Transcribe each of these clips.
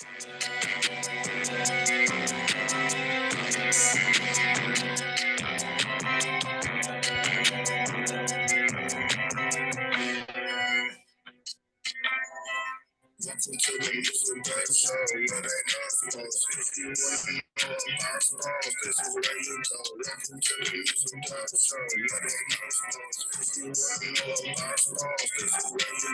Welcome to the Mizzle show, where they not supposed. If you want to know about sports, this is where you go. Welcome to the Mizzle show, where they not supposed. If you want to know about sports, this is where you go.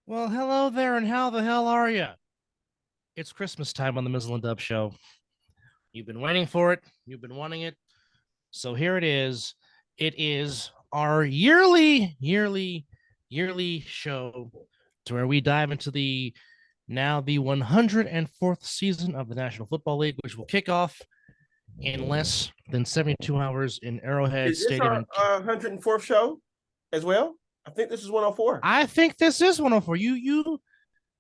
Well, hello there, and how the hell are you? It's Christmas time on the Mizzle and Dub Show. You've been waiting for it. You've been wanting it. So here it is. It is our yearly show to where we dive into the 104th season of the National Football League, which will kick off in less than 72 hours in Arrowhead Is this Stadium. our 104th show as well? I think this is 104. I think this is 104. You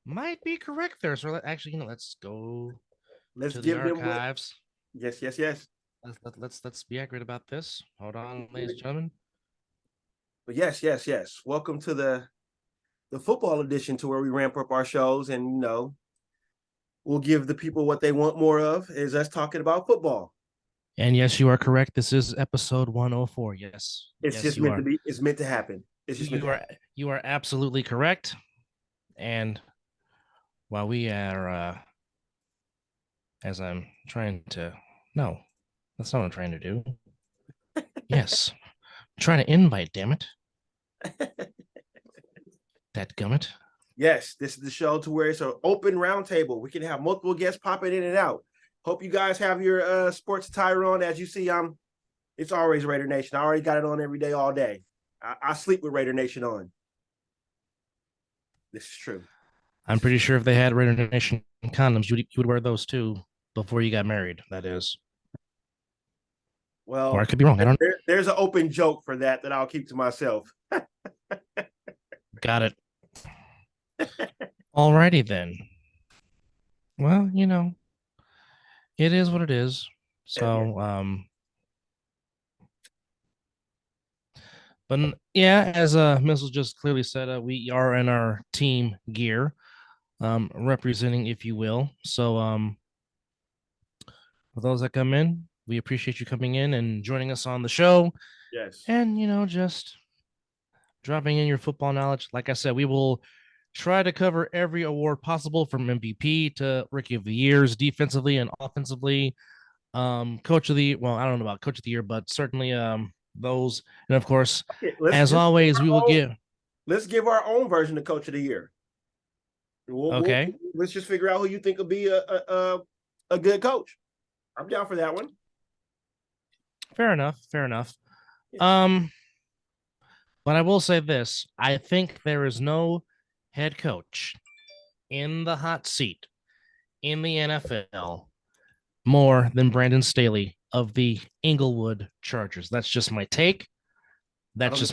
might be correct there. So actually, let's go to the archives. Yes. Let's be accurate about this. Hold on, ladies and gentlemen. But yes. Welcome to the football edition, to where we ramp up our shows, and we'll give the people what they want more of, is us talking about football. And yes, you are correct. This is episode 104. Yes. It's just meant to be. It's meant to happen. It's just you are absolutely correct. And while we are as I'm trying to that's not what I'm trying to do. Yes. I'm trying to invite, damn it. That gummit. Yes, this is the show to where it's an open roundtable. We can have multiple guests popping in and out. Hope you guys have your sports attire on. As you see, it's always Raider Nation. I already got it on every day, all day. I sleep with Raider Nation on. This is true. I'm pretty sure if they had Raider Nation condoms, you would wear those too before you got married. That is. Well, or I could be wrong. I don't. There's an open joke for that I'll keep to myself. Got it. Alrighty then. Well, it is what it is. So, but yeah, as Mizzle just clearly said, we are in our team gear, representing, if you will. So, for those that come in, we appreciate you coming in and joining us on the show. Yes. And, just dropping in your football knowledge. Like I said, we will try to cover every award possible, from MVP to Rookie of the Years, defensively and offensively. Coach of the year. Well, I don't know about Coach of the Year, but certainly those. And of course, as always, we will give. Let's give our own version of Coach of the Year. Okay. Let's just figure out who you think will be a good coach. I'm down for that one. Fair enough. Yes. But I will say this: I think there is no head coach in the hot seat in the NFL more than Brandon Staley of the Inglewood Chargers. That's just my take. Because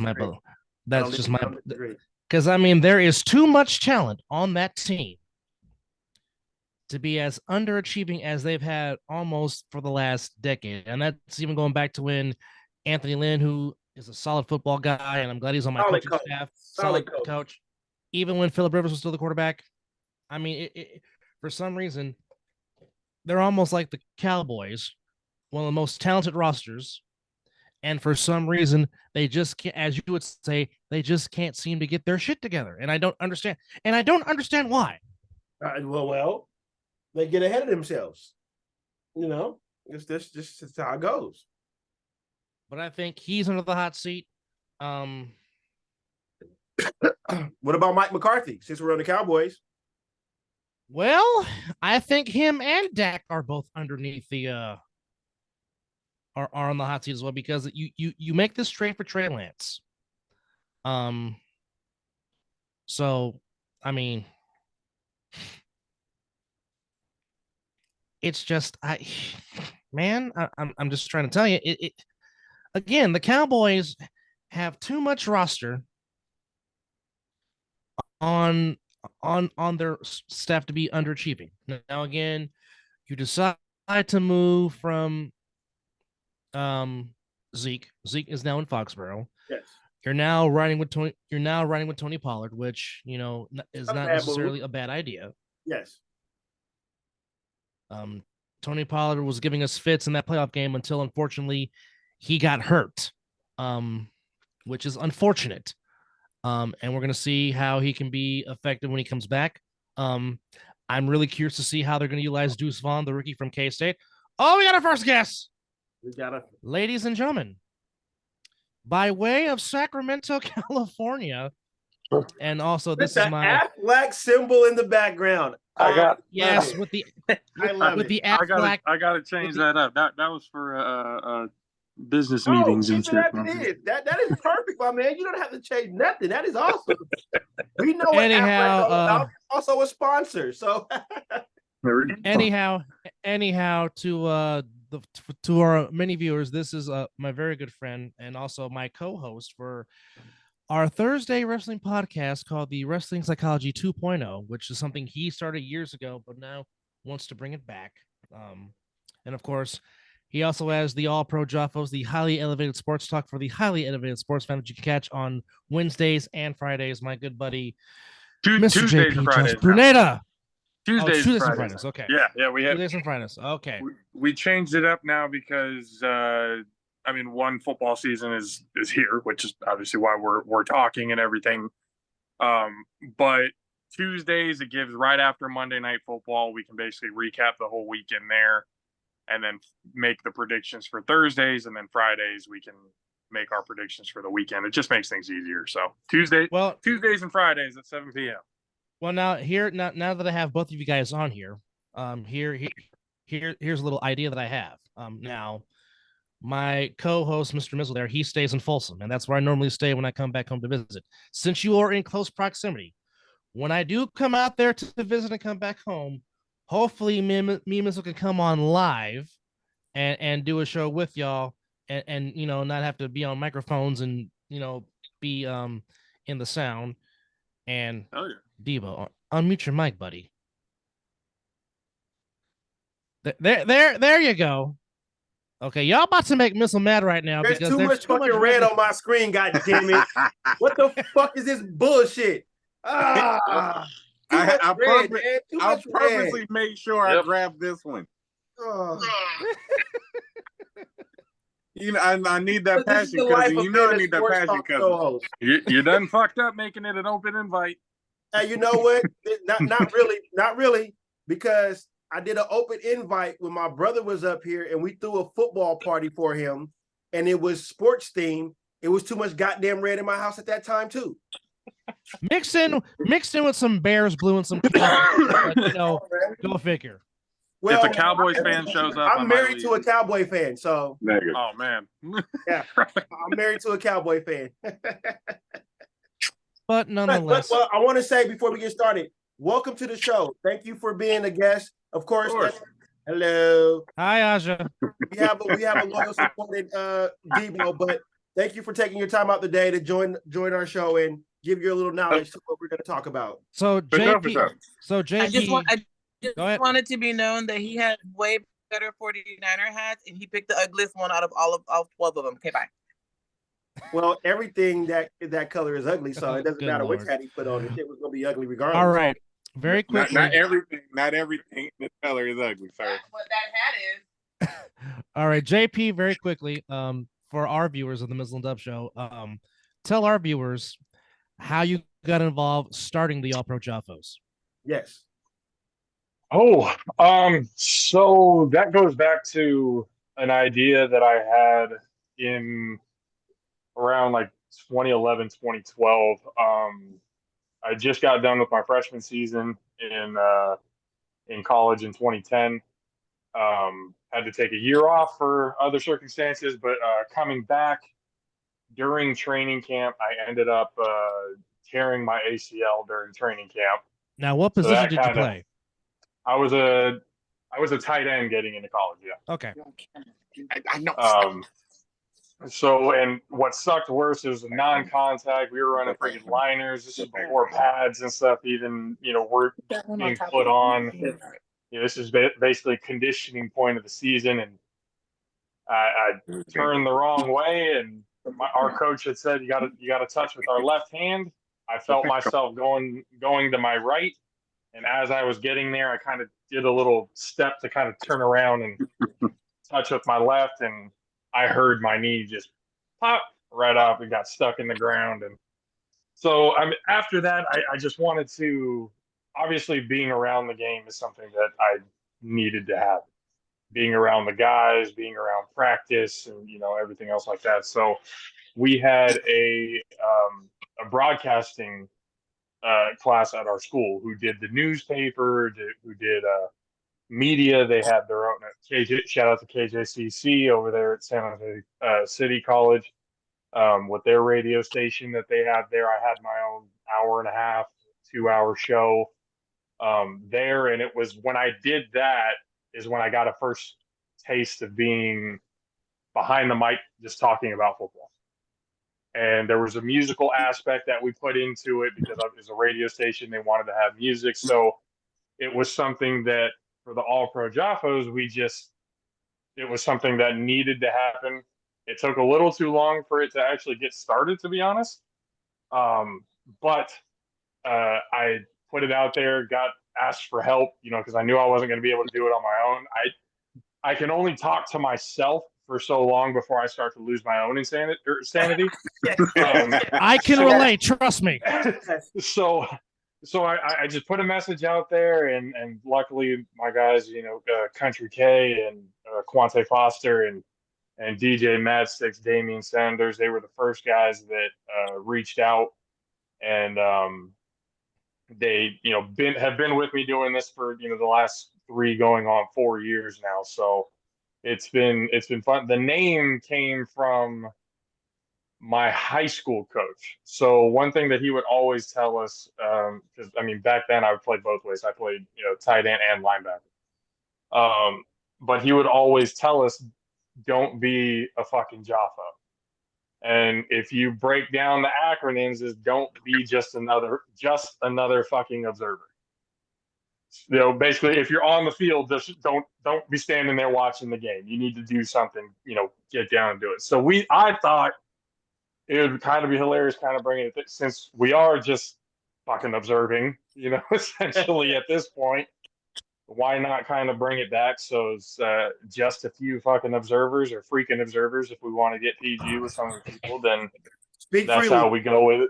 there is too much talent on that team to be as underachieving as they've had almost for the last decade. And that's even going back to when Anthony Lynn, who is a solid football guy, and I'm glad he's on my coaching staff, solid coach. Even when Phillip Rivers was still the quarterback. I mean, for some reason, they're almost like the Cowboys, one of the most talented rosters. And for some reason, they just can't, as you would say, they just can't seem to get their shit together. And I don't understand. And I don't understand why. Well, they get ahead of themselves. It's just how it goes. But I think he's under the hot seat. What about Mike McCarthy, since we're on the Cowboys? Well, I think him and Dak are both underneath the are on the hot seat as well, because you make this trade for Trey Lance. So I mean, it's just I'm just trying to tell you, it again, the Cowboys have too much roster on their staff to be underachieving. Now again, you decide to move from Zeke. Zeke is now in Foxborough. Yes. You're now riding with Tony. You're now riding with Tony Pollard, which is not necessarily a bad idea. Yes. Tony Pollard was giving us fits in that playoff game until, unfortunately, he got hurt, which is unfortunate. And we're going to see how he can be effective when he comes back. I'm really curious to see how they're going to utilize Deuce Vaughn, the rookie from K-State. Oh, we got our first guest. Ladies and gentlemen, by way of Sacramento, California, and also this is my Aflac symbol in the background. I got with the Aflac. I got to change that up. That was for business meetings and shit. That is perfect, my man. You don't have to change nothing. That is awesome. We know what anyhow, also a sponsor. So anyhow, to our many viewers, this is my very good friend and also my co-host for our Thursday wrestling podcast called the Wrestling Psychology 2.0, which is something he started years ago, but now wants to bring it back. And of course, he also has the All Pro Joffos, the highly elevated sports talk for the highly elevated sports fan that you can catch on Wednesdays and Fridays. My good buddy, Mr. Tuesdays JP and Fridays. Brunetta. Tuesdays and Fridays. Okay. Yeah, we have Tuesdays and Fridays. Okay. We changed it up now because one, football season is here, which is obviously why we're talking and everything. But Tuesdays, it gives right after Monday Night Football. We can basically recap the whole weekend there, and then make the predictions for Thursdays, and then Fridays we can make our predictions for the weekend. It just makes things easier. So Tuesdays and Fridays at 7 p.m. Well, now that I have both of you guys on here, here's a little idea that I have. Now, my co-host, Mr. Mizzle, there, he stays in Folsom, and that's where I normally stay when I come back home to visit. Since you are in close proximity, when I do come out there to visit and come back home, hopefully me and Mizzle can come on live and do a show with y'all, and not have to be on microphones and be in the sound. And Devo, unmute your mic, buddy. There you go. Okay, y'all about to make Mizzle mad right now. There's too much fucking red on my screen, god damn it. What the fuck is this bullshit? I purposely made sure I grabbed this one. I need that passion, cousin. I need that passion, cousin. You done fucked up making it an open invite. Hey, you know what? Not really, because I did an open invite when my brother was up here, and we threw a football party for him, and it was sports themed. It was too much goddamn red in my house at that time too. Mixed in with some Bears blue and some go figure. Well, if a Cowboys fan shows up, I'm married to a Cowboy fan, so. Oh man. Yeah, I'm married to a Cowboy fan. But nonetheless, well, I want to say before we get started, welcome to the show. Thank you for being a guest. Of course. Hello. Hi, Aja. We have a loyal supported Debo, but thank you for taking your time out the day to join our show and give your little knowledge to what we're going to talk about. So JP, I just wanted to be known that he had way better 49er hats, and he picked the ugliest one out of all 12 of them. Okay, bye. Well, everything that color is ugly, so it doesn't matter which hat he put on. It was going to be ugly regardless. All right. Very quickly. Not everything in this color is ugly, sir. That's what that hat is. All right, JP, very quickly, for our viewers of the Mizzle and Dub Show, tell our viewers how you got involved starting the All Pro Joffos. Yes. So that goes back to an idea that I had in around like 2011, 2012. I just got done with my freshman season in college in 2010. Had to take a year off for other circumstances, but coming back during training camp, I ended up tearing my ACL during training camp. Now, what position did you play? I was a tight end getting into college. Yeah. Okay. I know. So, and what sucked worse is non-contact. We were running freaking liners. This is before pads and stuff even, were being put on. This is basically conditioning point of the season, and I turned the wrong way, and our coach had said you got to touch with our left hand. I felt myself going to my right, and as I was getting there, I kind of did a little step to kind of turn around and touch with my left, and I heard my knee just pop right off and got stuck in the ground. And so after that, I just wanted to, obviously being around the game is something that I needed to have. Being around the guys, being around practice, and everything else like that. So we had a broadcasting class at our school who did the newspaper, who did media. They had their own shout out to KJCC over there at San Jose City College with their radio station that they had there. I had my own hour and a half, 2-hour show there, and it was when I did that is when I got a first taste of being behind the mic, just talking about football. And there was a musical aspect that we put into it because it was a radio station. They wanted to have music. So it was something that for the All Pro Jaffos, it was something that needed to happen. It took a little too long for it to actually get started, to be honest. But I put it out there, got asked for help, because I knew I wasn't going to be able to do it on my own. I can only talk to myself for so long before I start to lose my own sanity. I can relate, trust me. So I just put a message out there, and luckily my guys, Country K and Quante Foster and DJ Madsticks, Damian Sanders, they were the first guys that reached out, and they have been with me doing this for the last 3 going on 4 years now. So it's been fun. The name came from my high school coach. So one thing that he would always tell us, because back then I played both ways. I played tight end and linebacker. But he would always tell us, don't be a fucking Jaffa. And if you break down the acronyms, is don't be just another fucking observer. Basically, if you're on the field, just don't be standing there watching the game. You need to do something. Get down and do it. So I thought it would kind of be hilarious, kind of bringing it, since we are just fucking observing, essentially at this point. Why not kind of bring it back? So it's just a few fucking observers or freaking observers. If we want to get PG with some of the people, then that's how we go with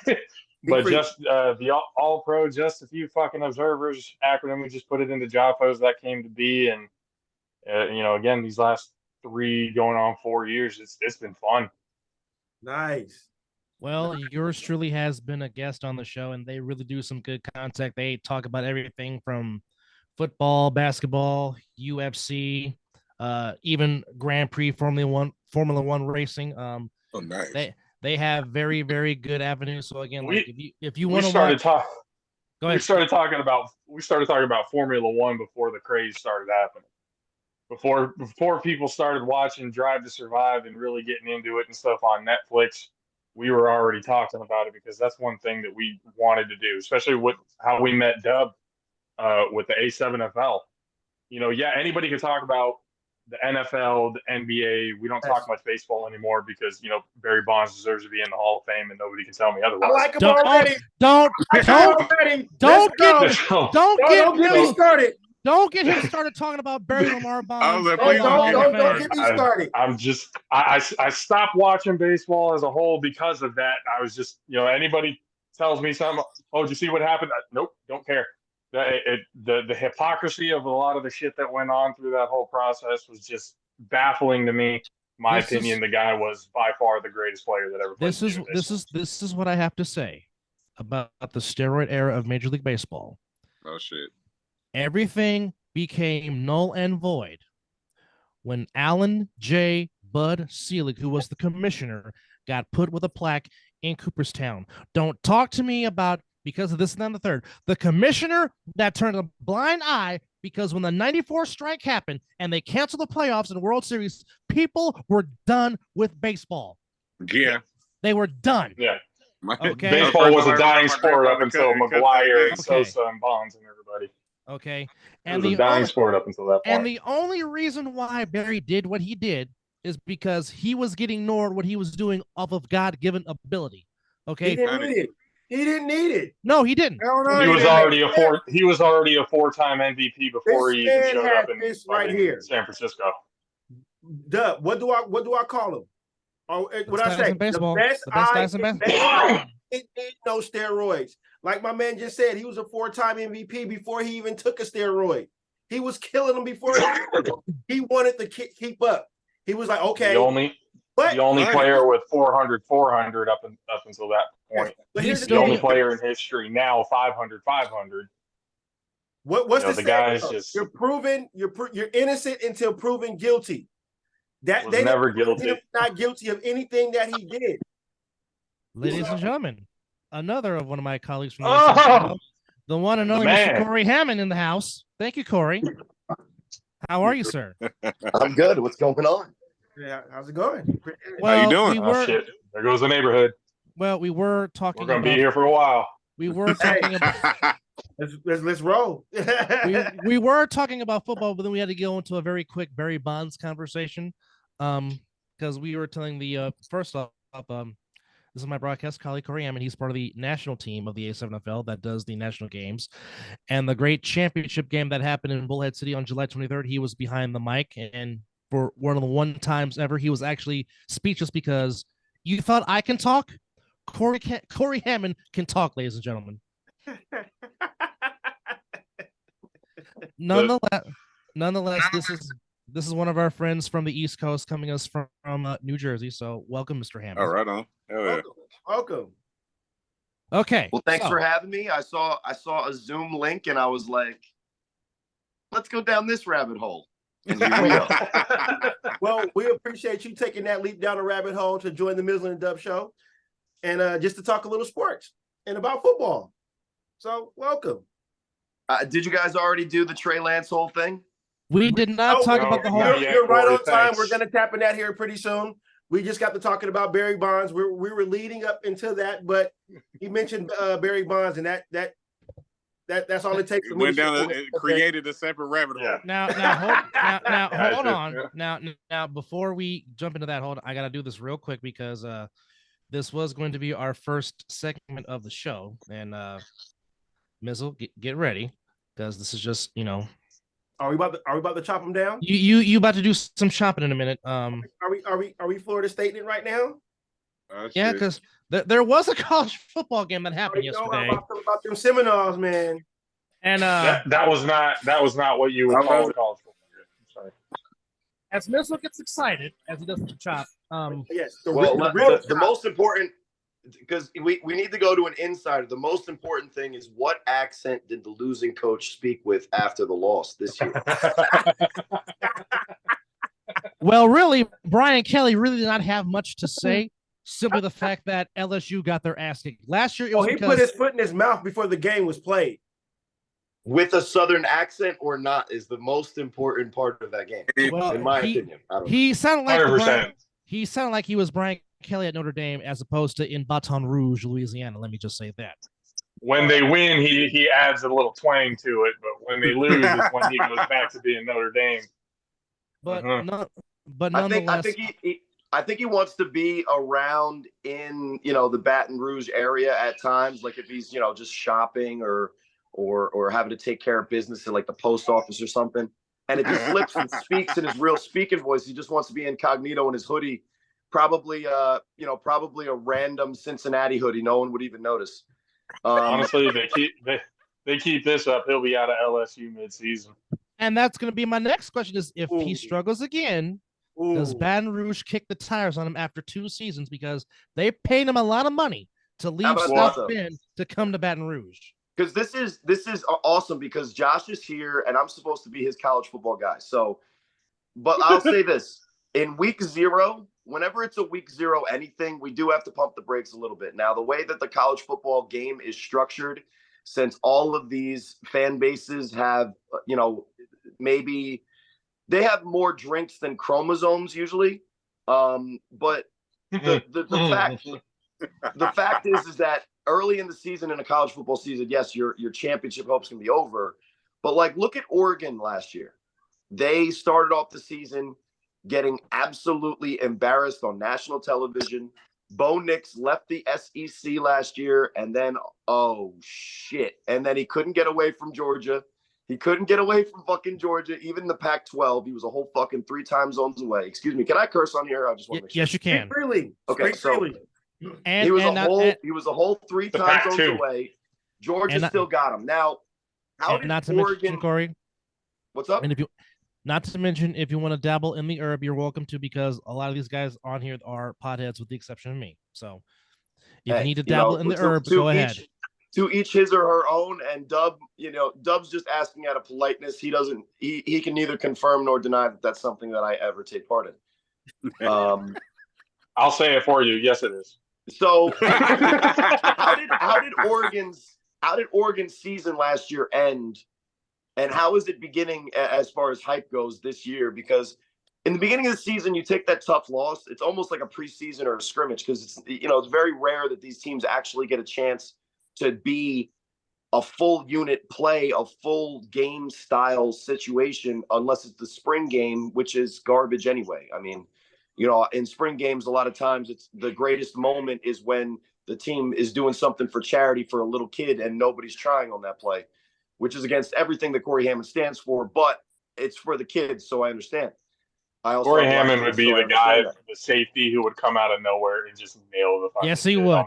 it. But just the All Pro, just a few fucking observers acronym. We just put it into Jaffos that came to be, and again, these last 3 going on 4 years, it's been fun. Nice. Well, yours truly has been a guest on the show, and they really do some good content. They talk about everything from football, basketball, UFC, even Grand Prix Formula One racing. Nice. They have very, very good avenues. So again, if you want to watch, go ahead. We started talking about Formula One before the craze started happening. Before people started watching Drive to Survive and really getting into it and stuff on Netflix, we were already talking about it, because that's one thing that we wanted to do, especially with how we met Dub with the A7FL. Anybody can talk about the NFL, the NBA. We don't talk much baseball anymore because, Barry Bonds deserves to be in the Hall of Fame, and nobody can tell me otherwise. I like him already. Don't get me started. Don't get him started talking about Barry Lamar Bonds. Don't get me started. I stopped watching baseball as a whole because of that. I was just, anybody tells me something, oh, did you see what happened? Nope, don't care. The hypocrisy of a lot of the shit that went on through that whole process was just baffling to me. My opinion, the guy was by far the greatest player that ever played. This is what I have to say about the steroid era of Major League Baseball. Oh shit. Everything became null and void when Alan J. Bud Selig, who was the commissioner, got put with a plaque in Cooperstown. Don't talk to me about because of this and then the third. The commissioner that turned a blind eye because when the 94 strike happened and they canceled the playoffs and World Series, people were done with baseball. Yeah. They were done. Yeah. Okay. Baseball was a dying sport up until McGuire and Sosa and Bonds and everybody. Okay. And it was a dying sport up until that point. And the only reason why Barry did what he did is because he was getting ignored what he was doing off of God-given ability. Okay. He didn't need it. He didn't need it. No, he didn't. He was already a four-time MVP before he even showed up in San Francisco. Duh. What do I call him? Oh, what I say? Baseball. The best guys in baseball. It need no steroids. Like my man just said, he was a 4-time MVP before he even took a steroid. He was killing them before he wanted to keep up. He was like, okay. The only player with 400 up until that point. But he's the only player in history now 500. What's the guys just you're innocent until proven guilty. That they never guilty. Not guilty of anything that he did. Ladies and gentlemen, another of one of my colleagues from the one and only Mr. Corey Hammond in the house. Thank you, Corey. How are you, sir? I'm good. What's going on? Yeah, how's it going? Well, how you doing? Shit. There goes the neighborhood. Well, we were talking. We're gonna be here for a while. We were talking about. Let's roll. we were talking about football, but then we had to go into a very quick Barry Bonds conversation, because we were telling the first off, this is my broadcast colleague Corey Hammond. He's part of the national team of the A7FL that does the national games, and the great championship game that happened in Bullhead City on July 23rd. He was behind the mic, and for one of the one times ever, he was actually speechless because you thought I can talk. Corey Hammond can talk, ladies and gentlemen. Nonetheless, this is one of our friends from the East Coast coming us from New Jersey. So welcome, Mr. Hammond. All right on. Welcome. Okay. Well, thanks for having me. I saw a Zoom link and I was like, let's go down this rabbit hole. And here we go. Well, we appreciate you taking that leap down the rabbit hole to join the Mizzle and Dub show, and just to talk a little sports and about football. So welcome. Did you guys already do the Trey Lance whole thing? We did not talk about the whole. You're right on time. We're going to tap in that here pretty soon. We just got to talking about Barry Bonds. We were leading up into that, but he mentioned Barry Bonds, and that's all it takes. Went down and created a separate rabbit hole. Now, hold on. Now, before we jump into that, I got to do this real quick because this was going to be our first segment of the show, and Mizzle, get ready because this is just Are we about to chop them down? You about to do some chopping in a minute? Are we Florida Stating it right now? Yeah, because there was a college football game that happened yesterday. About them Seminoles, man. And that was not what you would call a college football game. I'm sorry. As Mizzle gets excited as he does the chop, yes. The most important, because we need to go to an insider. The most important thing is what accent did the losing coach speak with after the loss this year? Well, really, Brian Kelly really did not have much to say. Simply the fact that LSU got their ass kicked last year. He put his foot in his mouth before the game was played. With a Southern accent or not is the most important part of that game, in my opinion. He sounded like he sounded like he was Brian Kelly at Notre Dame as opposed to in Baton Rouge, Louisiana. Let me just say that. When they win, he adds a little twang to it, but when they lose, it's when he goes back to being Notre Dame. But nonetheless, I think he wants to be around in the Baton Rouge area at times, like if he's just shopping or having to take care of business at like the post office or something, and it just flips and speaks in his real speaking voice. He just wants to be incognito in his hoodie, probably a random Cincinnati hoodie. No one would even notice. Honestly, they keep this up, he'll be out of LSU midseason. And that's going to be my next question: is if he struggles again, does Baton Rouge kick the tires on him after 2 seasons because they paid him a lot of money to leave South Bend to come to Baton Rouge? Because this is awesome because Josh is here and I'm supposed to be his college football guy. So, but I'll say this: in week 0, whenever it's a week 0 anything, we do have to pump the brakes a little bit. Now, the way that the college football game is structured, since all of these fan bases have, maybe they have more drinks than chromosomes usually. But the fact is that early in the season, in a college football season, yes, your championship hopes can be over. But like, look at Oregon last year. They started off the season getting absolutely embarrassed on national television. Bo Nix left the SEC last year, and then, oh shit. And then he couldn't get away from Georgia. He couldn't get away from fucking Georgia, even the Pac-12. He was a whole fucking 3 time zones away. Excuse me. Can I curse on here? I just want to make sure. Yes, you can. Freely. Okay, so and, he was and he was a whole 3 time zones away. Georgia still got him. Now, how did Oregon? Corey, what's up? And not to mention, if you want to dabble in the herb, you're welcome to, because a lot of these guys on here are potheads, with the exception of me. So if you need to dabble in the herb, go ahead. To each his or her own. And Dub's just asking out of politeness. He can neither confirm nor deny that that's something that I ever take part in. I'll say it for you. Yes, it is. So how did Oregon's season last year end? And how is it beginning as far as hype goes this year? Because in the beginning of the season, you take that tough loss. It's almost like a preseason or a scrimmage, because it's very rare that these teams actually get a chance to be a full unit play, a full game style situation, unless it's the spring game, which is garbage anyway. I mean, in spring games, a lot of times it's the greatest moment is when the team is doing something for charity for a little kid and nobody's trying on that play, which is against everything that Corey Hammond stands for, but it's for the kids, so I understand. Corey Hammond would be the guy, the safety, who would come out of nowhere and just nail the fucking Yes, he would.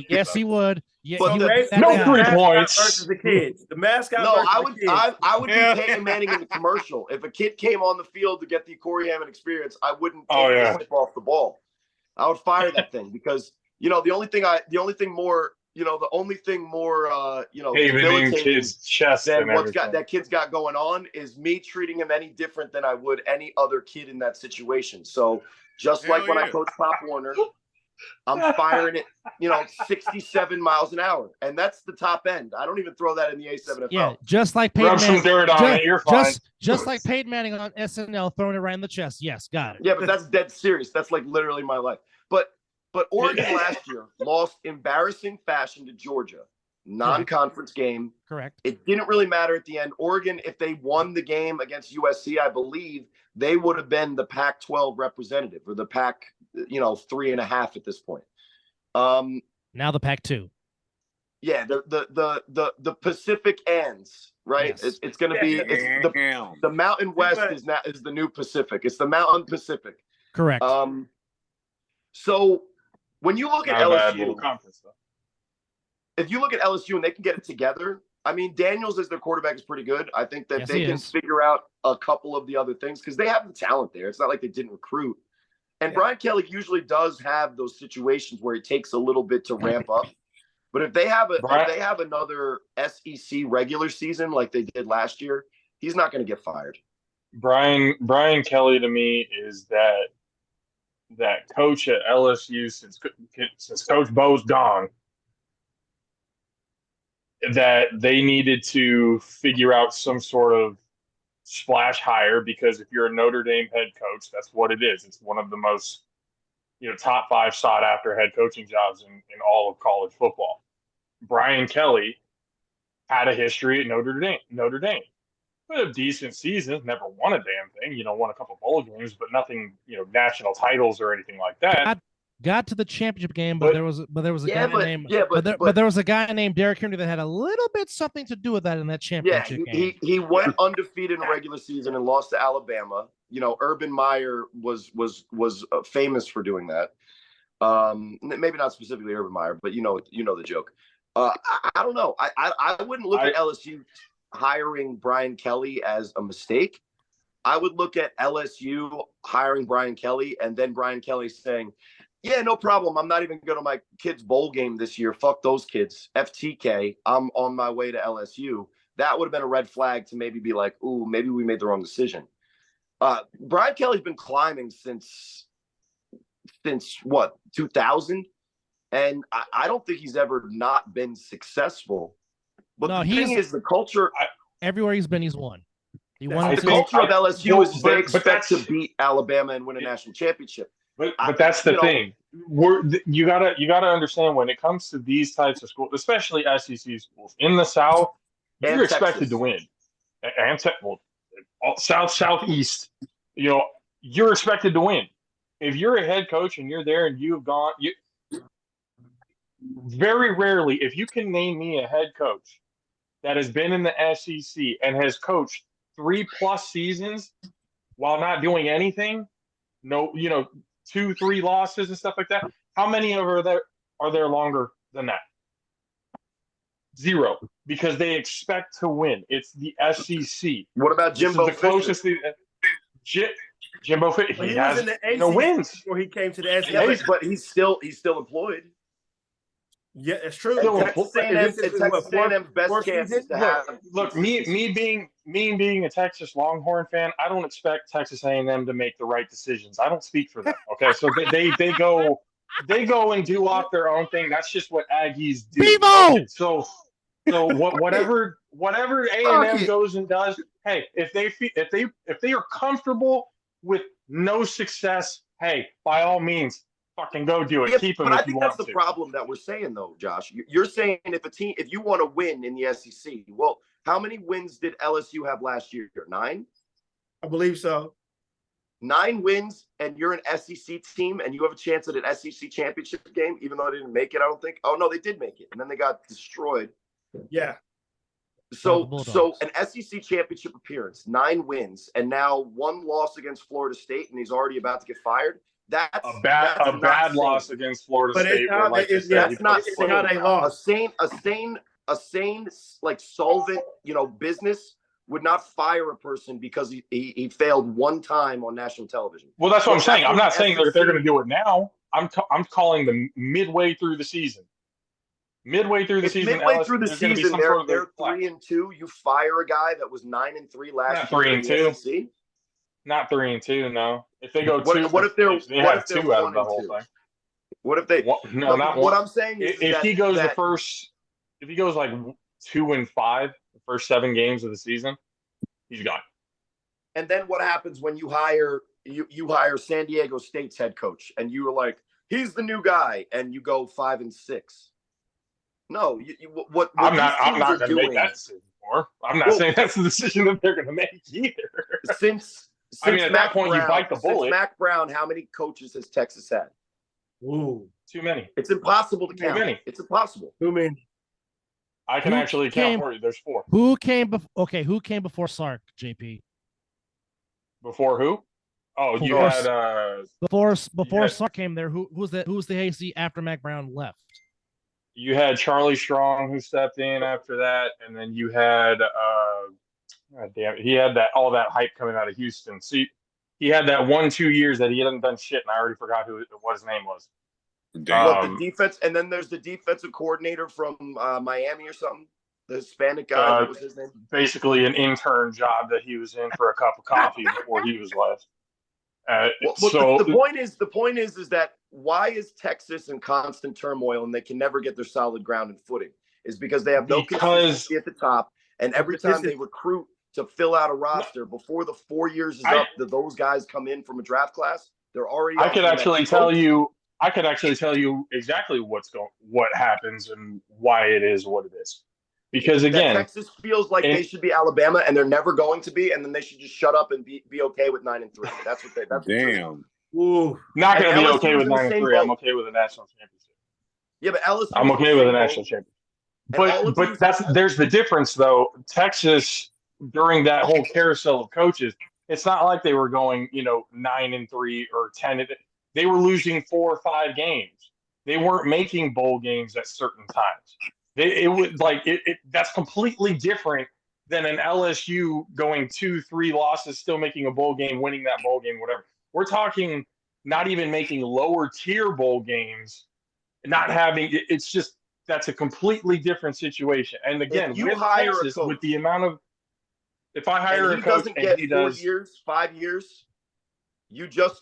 Yes, he would. Yeah, but no 3 points versus the kids. The mascot. No, I would be Peyton Manning in the commercial. If a kid came on the field to get the Corey Hammond experience, I wouldn't take the slip off the ball. I would fire that thing, because the only thing more debilitating kids' chest than that kid's got going on is me treating him any different than I would any other kid in that situation. So just like when I coach Pop Warner, I'm firing it, 67 miles an hour, and that's the top end. I don't even throw that in the A7FL. Yeah, just like Peyton Rub some dirt on it, you're fine. Just like Peyton Manning on SNL, throwing it right in the chest. Yes, got it. Yeah, but that's dead serious. That's like literally my life. But Oregon last year lost embarrassing fashion to Georgia, non-conference game. Correct. It didn't really matter at the end. Oregon, if they won the game against USC, I believe they would have been the Pac-12 representative, or the Pac, 3.5 at this point. Now the Pac-2. Yeah, the Pacific ends, right? Yes. It's going to be the Mountain West is the new Pacific. It's the Mountain Pacific. Correct. So when you look at LSU, conference, if you look at LSU and they can get it together, I mean, Daniels as their quarterback is pretty good. I think that they can figure out a couple of the other things, because they have the talent there. It's not like they didn't recruit. And Brian Kelly usually does have those situations where it takes a little bit to ramp up. But if they have another SEC regular season like they did last year, he's not going to get fired. Brian Kelly to me is that coach at LSU since Coach Bo's gone, that they needed to figure out some sort of splash hire, because if you're a Notre Dame head coach, that's what it is. It's one of the most, top 5 sought after head coaching jobs in all of college football. Brian Kelly had a history at Notre Dame. A decent season, never won a damn thing. Won a couple bowl games, but nothing, national titles or anything like that. Got to the championship game, but there was a guy named Derrick Henry that had a little bit something to do with that in that championship game. He went undefeated in the regular season and lost to Alabama. Urban Meyer was famous for doing that. Maybe not specifically Urban Meyer, but you know the joke. I don't know. I wouldn't look at LSU hiring Brian Kelly as a mistake. I would look at LSU hiring Brian Kelly and then Brian Kelly saying, yeah, no problem. I'm not even going to my kid's bowl game this year. Fuck those kids. FTK. I'm on my way to LSU. That would have been a red flag to maybe be like, ooh, maybe we made the wrong decision. Brian Kelly's been climbing since what, 2000? And I don't think he's ever not been successful. But No, the thing is, the culture. Everywhere he's been, he's won. He won. The culture of LSU is they but expect to beat Alabama and win a national championship. But that's the thing. You gotta understand when it comes to these types of schools, especially SEC schools in the South, you're expected to win. And Southeast, you're expected to win. If you're a head coach and you're there and you've gone, very rarely, if you can name me a head coach that has been in the SEC and has coached 3+ seasons while not doing anything, 2-3 losses and stuff like that. How many are there longer than that? 0, because they expect to win. It's the SEC. What about Jimbo Fisher? Well, Jimbo Fisher. he was in the ACC wins before he came to the SEC. Yeah, but he's still employed. Yeah, it's true. Texas A&M's best chance is to have. Look, me being a Texas Longhorn fan, I don't expect Texas A&M to make the right decisions. I don't speak for them. Okay, so they go and do off their own thing. That's just what Aggies do. Bevo! So whatever A&M goes and does, hey, if they are comfortable with no success, hey, by all means, fucking go do it. Keep them. But I think that's the problem that we're saying, though, Josh. You're saying if you want to win in the SEC, well, how many wins did LSU have last year? 9? I believe so. 9 wins, and you're an SEC team, and you have a chance at an SEC championship game, even though they didn't make it. I don't think. Oh no, they did make it, and then they got destroyed. Yeah. So an SEC championship appearance, 9 wins, and now 1 loss against Florida State, and he's already about to get fired. That's a bad loss against Florida State. That's not how they lost. A sane like solvent, business would not fire a person because he failed 1 time on national television. Well, that's what I'm saying. I'm not saying they're going to do it now. I'm calling them midway through the season. Midway through the season, they're 3-2. You fire a guy that was 9-3 last year. 3-2. Not 3-2. No. If they go 2, what if they're have 2 out of the whole thing? What if they? No, not 1. What I'm saying is, if he goes if he goes like 2-5, the first 7 games of the season, he's gone. And then what happens when you hire San Diego State's head coach, and you were like, he's the new guy, and you go 5-6? No, what I'm not going to make that decision for. I'm not saying that's the decision that they're going to make either. Since at that point, you bite the bullet. Since Mac Brown, how many coaches has Texas had? Ooh, too many. It's impossible to count. Too many. It's impossible. Too many. I can actually count for you. There's 4. Who came before Sark, JP? Before who? Oh, you had before Sark came there. Who's the AC after Mac Brown left? You had Charlie Strong, who stepped in after that, and then you had God damn it, he had all that hype coming out of Houston. See, he had that 1-2 years that he hadn't done shit, and I already forgot what his name was. The defense, and then there's the defensive coordinator from Miami or something. The Hispanic guy. What was his name? Basically, an intern job that he was in for a cup of coffee before he was left. The point is that why is Texas in constant turmoil and they can never get their solid ground and footing? Is because they have no consistency at the top, and every time they recruit to fill out a roster before the 4 years is up, those guys come in from a draft class. They're already. I could actually tell you exactly what happens and why it is what it is. Because again, Texas feels like they should be Alabama, and they're never going to be, and then they should just shut up and be okay with 9-3. That's what they. Damn. Ooh. Not going to be okay with 9-3. I'm okay with a national championship. Yeah, but LSU. I'm okay with a national championship. But there's the difference though. Texas during that whole carousel of coaches, it's not like they were going 9-3 or 10. They were losing 4 or 5 games. They weren't making bowl games at certain times. That's completely different than an LSU going 2-3 losses, still making a bowl game, winning that bowl game, whatever. We're talking not even making lower tier bowl games, not having. It's just that's a completely different situation. And again, if you with hire Texas, a coach, with the amount of, if I hire and a coach doesn't and get he 4 does years, 5 years, you just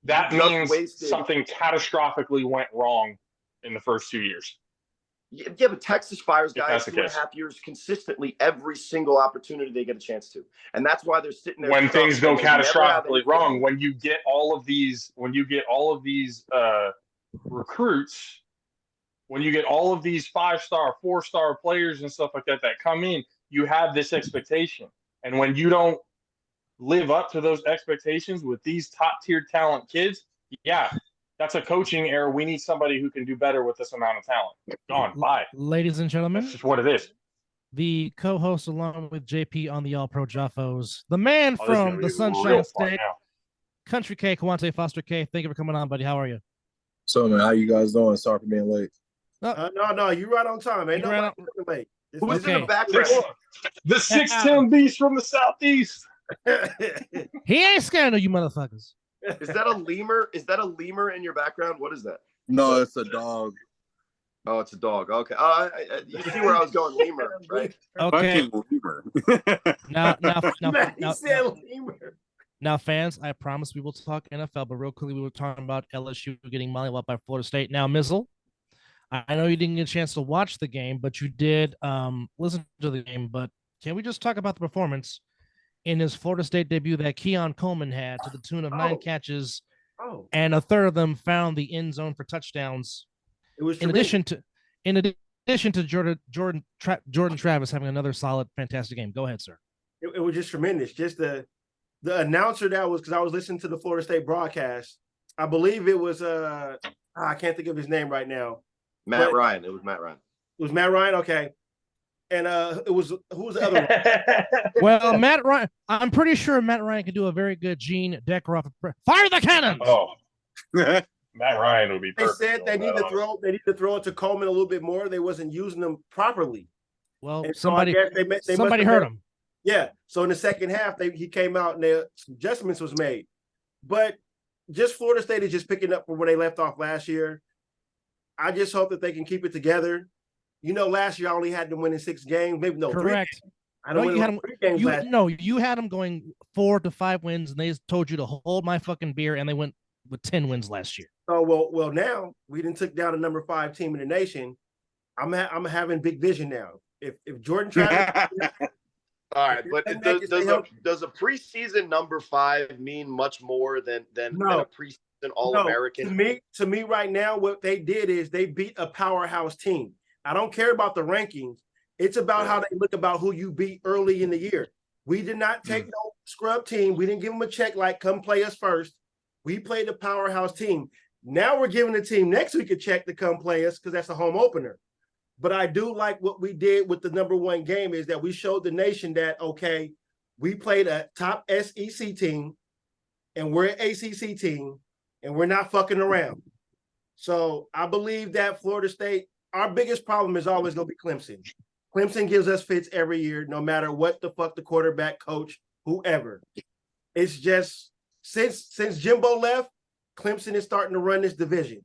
that means wasted. something catastrophically went wrong in the first 2 years. Yeah, but Texas fires guys that's the 2.5 case. years consistently every single opportunity they get a chance to, and that's why they're sitting there. When things go and they never have catastrophically anything. wrong, when you get all of these recruits, when you get all of these 5-star, 4-star players and stuff like that that come in, you have this expectation, and when you don't live up to those expectations with these top-tier talent kids, yeah, that's a coaching error. We need somebody who can do better with this amount of talent. Gone. Bye. Ladies and gentlemen, that's just what it is. The co-host along with JP on the All-Pro Jaffos, the man from the Sunshine State, Country K, Kawante Foster K. Thank you for coming on, buddy. How are you? So, man, how you guys doing? Sorry for being late. No, you right on time. Ain't nobody late. Who's in the background? The 6'10" beast from the southeast. He ain't scared of you motherfuckers. Is that a lemur? Is that a lemur in your background? What is that? No, it's a dog. Oh, it's a dog. Okay. You see where I was going, lemur, right? Okay. Lemur. Now, fans, I promise we will talk NFL, but real quickly, we were talking about LSU getting mollywopped by Florida State. Now, Mizzle, I know you didn't get a chance to watch the game, but you did listen to the game. But can we just talk about the performance in his Florida State debut that Keon Coleman had to the tune of 9 catches, and a third of them found the end zone for touchdowns? It was in addition to Jordan Travis having another solid, fantastic game. Go ahead, sir. It was just tremendous. Just the announcer that was, because I was listening to the Florida State broadcast. I believe it was I can't think of his name right now. Matt Ryan. It was Matt Ryan. It was Matt Ryan. Okay. And who was the other one? Well, Matt Ryan. I'm pretty sure Matt Ryan could do a very good Gene Deckerhoff. Fire the cannons! Oh, Matt Ryan would be perfect. They said they need to throw it to Coleman a little bit more. They wasn't using them properly. Well, and somebody so heard him. Yeah. So in the second half, he came out and some adjustments was made. But just Florida State is just picking up from where they left off last year. I just hope that they can keep it together. You know, last year I only had them winning 6 games, maybe no. Correct. 3 games. I don't win 3 games last year. You had them going 4 to 5 wins, and they told you to hold my fucking beer, and they went with 10 wins last year. So well now we didn't took down the number 5 team in the nation. I'm having big vision now. If Jordan Travis, all right, but does a preseason number 5 mean much more than a preseason All-American? No. To me, right now, what they did is they beat a powerhouse team. I don't care about the rankings. It's about how they look about who you beat early in the year. We did not take no scrub team. We didn't give them a check like come play us first. We played a powerhouse team. Now we're giving the team next week a check to come play us because that's a home opener. But I do like what we did with the number 1 game is that we showed the nation that, okay, we played a top SEC team and we're an ACC team and we're not fucking around. So I believe that Florida State, our biggest problem is always going to be Clemson. Clemson gives us fits every year, no matter what the fuck the quarterback, coach, whoever. It's just since Jimbo left, Clemson is starting to run this division.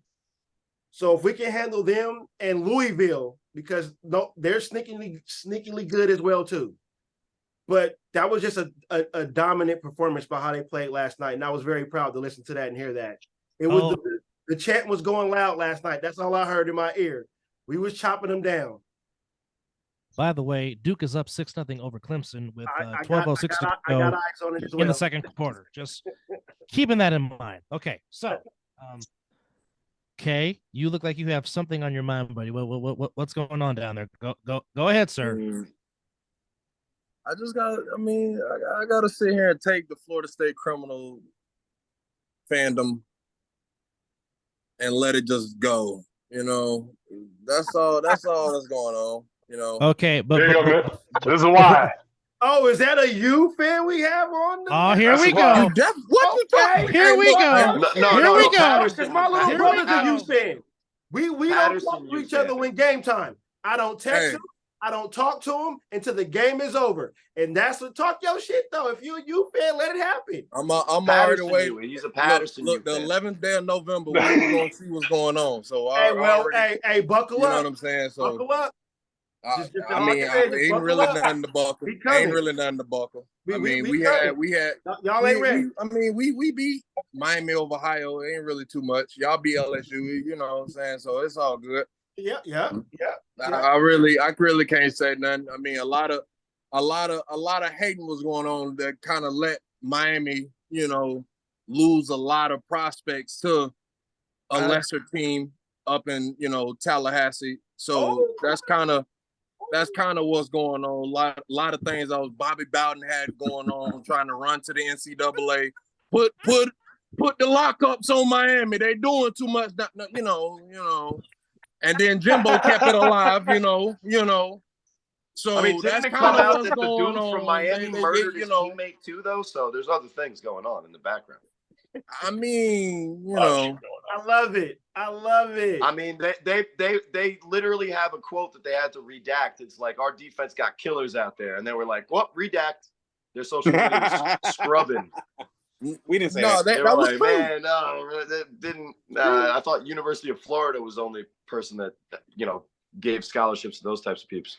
So if we can handle them and Louisville, because they're sneakily good as well too. But that was just a dominant performance by how they played last night, and I was very proud to listen to that and hear that. It was the chant was going loud last night. That's all I heard in my ear. We was chopping them down. By the way, Duke is up 6-0 over Clemson with 12:06 to go I got eyes on it as well. In the second quarter. Just keeping that in mind. Okay, so Kay, you look like you have something on your mind, buddy. What's going on down there? Go ahead, sir. I got to sit here and take the Florida State criminal fandom and let it just go. You know, that's all that's going on. You know. Okay, but this is why. Oh, is that a U fan we have on? Here we go. Here we go. Here we go. Because my little brother's a U fan. We don't talk to each other when game time. I don't text him. I don't talk to him until the game is over. And that's what talk your shit though. If you're a U fan, let it happen. I'm already waiting. He's a Patterson. Look, the 11th day of November, we're going to see what's going on. So hey, buckle up. You know what I'm saying? So buckle up. Ain't really nothing to buckle. Ain't really nothing to buckle. We had. Y'all ain't ready. We beat Miami over Ohio. It ain't really too much. Y'all beat LSU. You know what I'm saying? So it's all good. Yeah. I really can't say nothing. I mean, a lot of hating was going on that kind of let Miami, lose a lot of prospects to a lesser team up in, Tallahassee. So that's kind of what's going on. A lot of things Bobby Bowden had going on, trying to run to the NCAA, put the lockups on Miami. They doing too much, And then Jimbo kept it alive, So I mean, that's didn't it kind come of out what's that the going dude from on. Miami murdered his teammate too, though? So there's other things going on in the background. I mean, I love it. I mean, they literally have a quote that they had to redact. It's like, our defense got killers out there, and they were like, "What? Redact?" Their social media was scrubbing. We didn't say that. They That were was like, true. man, no, that didn't. I thought University of Florida was the only person that gave scholarships to those types of peeps.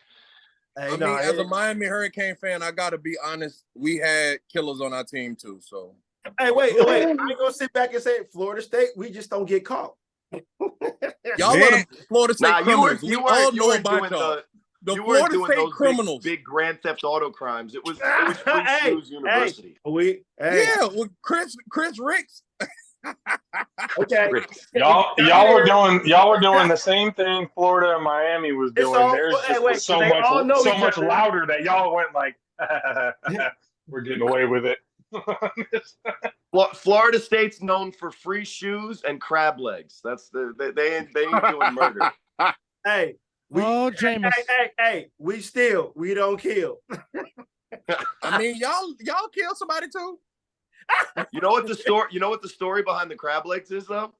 Hey, as a Miami Hurricane fan, I gotta be honest. We had killers on our team too. So. Hey, wait! I ain't gonna sit back and say Florida State. We just don't get caught. Y'all are the Florida State criminals. You were doing the Florida State those criminals. Big Grand Theft Auto crimes. It was Free Shoes University. With Chris Ricks. Okay. Y'all were doing the same thing Florida and Miami was doing. Theirs just was so much louder that y'all went like, we're getting away with it. Well, Florida State's known for free shoes and crab legs. That's they ain't doing murder. Hey, Jameis. Hey, we don't kill. I mean, y'all kill somebody too. You know what the story behind the crab legs is, though?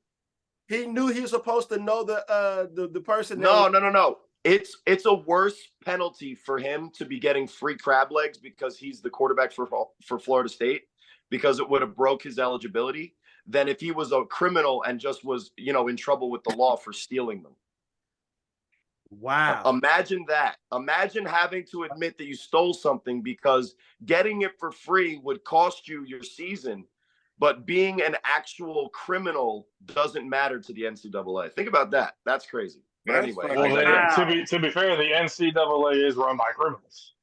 He knew he was supposed to know the person. No. It's a worse penalty for him to be getting free crab legs because he's the quarterback for Florida State, because it would have broke his eligibility, than if he was a criminal and just was, in trouble with the law for stealing them. Wow. Imagine that. Imagine having to admit that you stole something because getting it for free would cost you your season, but being an actual criminal doesn't matter to the NCAA. Think about that. That's crazy. But anyway, to be fair, the NCAA is run by criminals.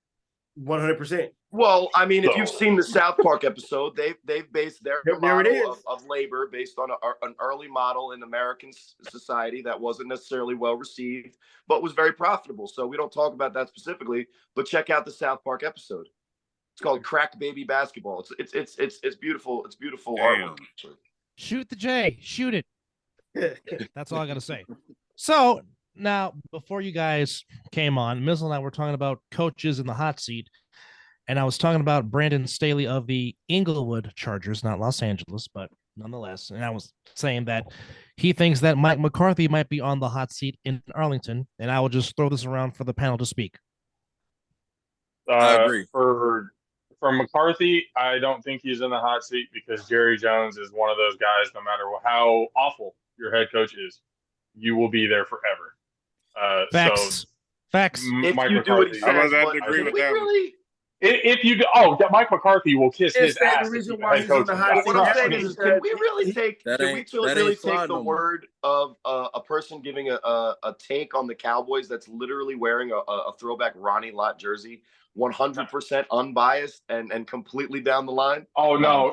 100%. Well, I mean, if you've seen the South Park episode, they've based their model of labor based on an early model in American society that wasn't necessarily well received, but was very profitable. So we don't talk about that specifically, but check out the South Park episode. It's called Crack Baby Basketball. It's beautiful. It's beautiful artwork. Shoot the J. Shoot it. That's all I got to say. So now, before you guys came on, Mizzle and I were talking about coaches in the hot seat. And I was talking about Brandon Staley of the Inglewood Chargers, not Los Angeles, but nonetheless. And I was saying that he thinks that Mike McCarthy might be on the hot seat in Arlington. And I will just throw this around for the panel to speak. I agree. For McCarthy, I don't think he's in the hot seat because Jerry Jones is one of those guys, no matter how awful your head coach is, you will be there forever. Facts. If Mike you McCarthy, do what he says, I was about to agree with that. Really? If you do, Mike McCarthy will kiss his ass. The reason why he's on the hot seat. What I'm saying is, can we really take the word of a person giving a take on the Cowboys that's literally wearing a throwback Ronnie Lott jersey, 100% unbiased and completely down the line? Oh no,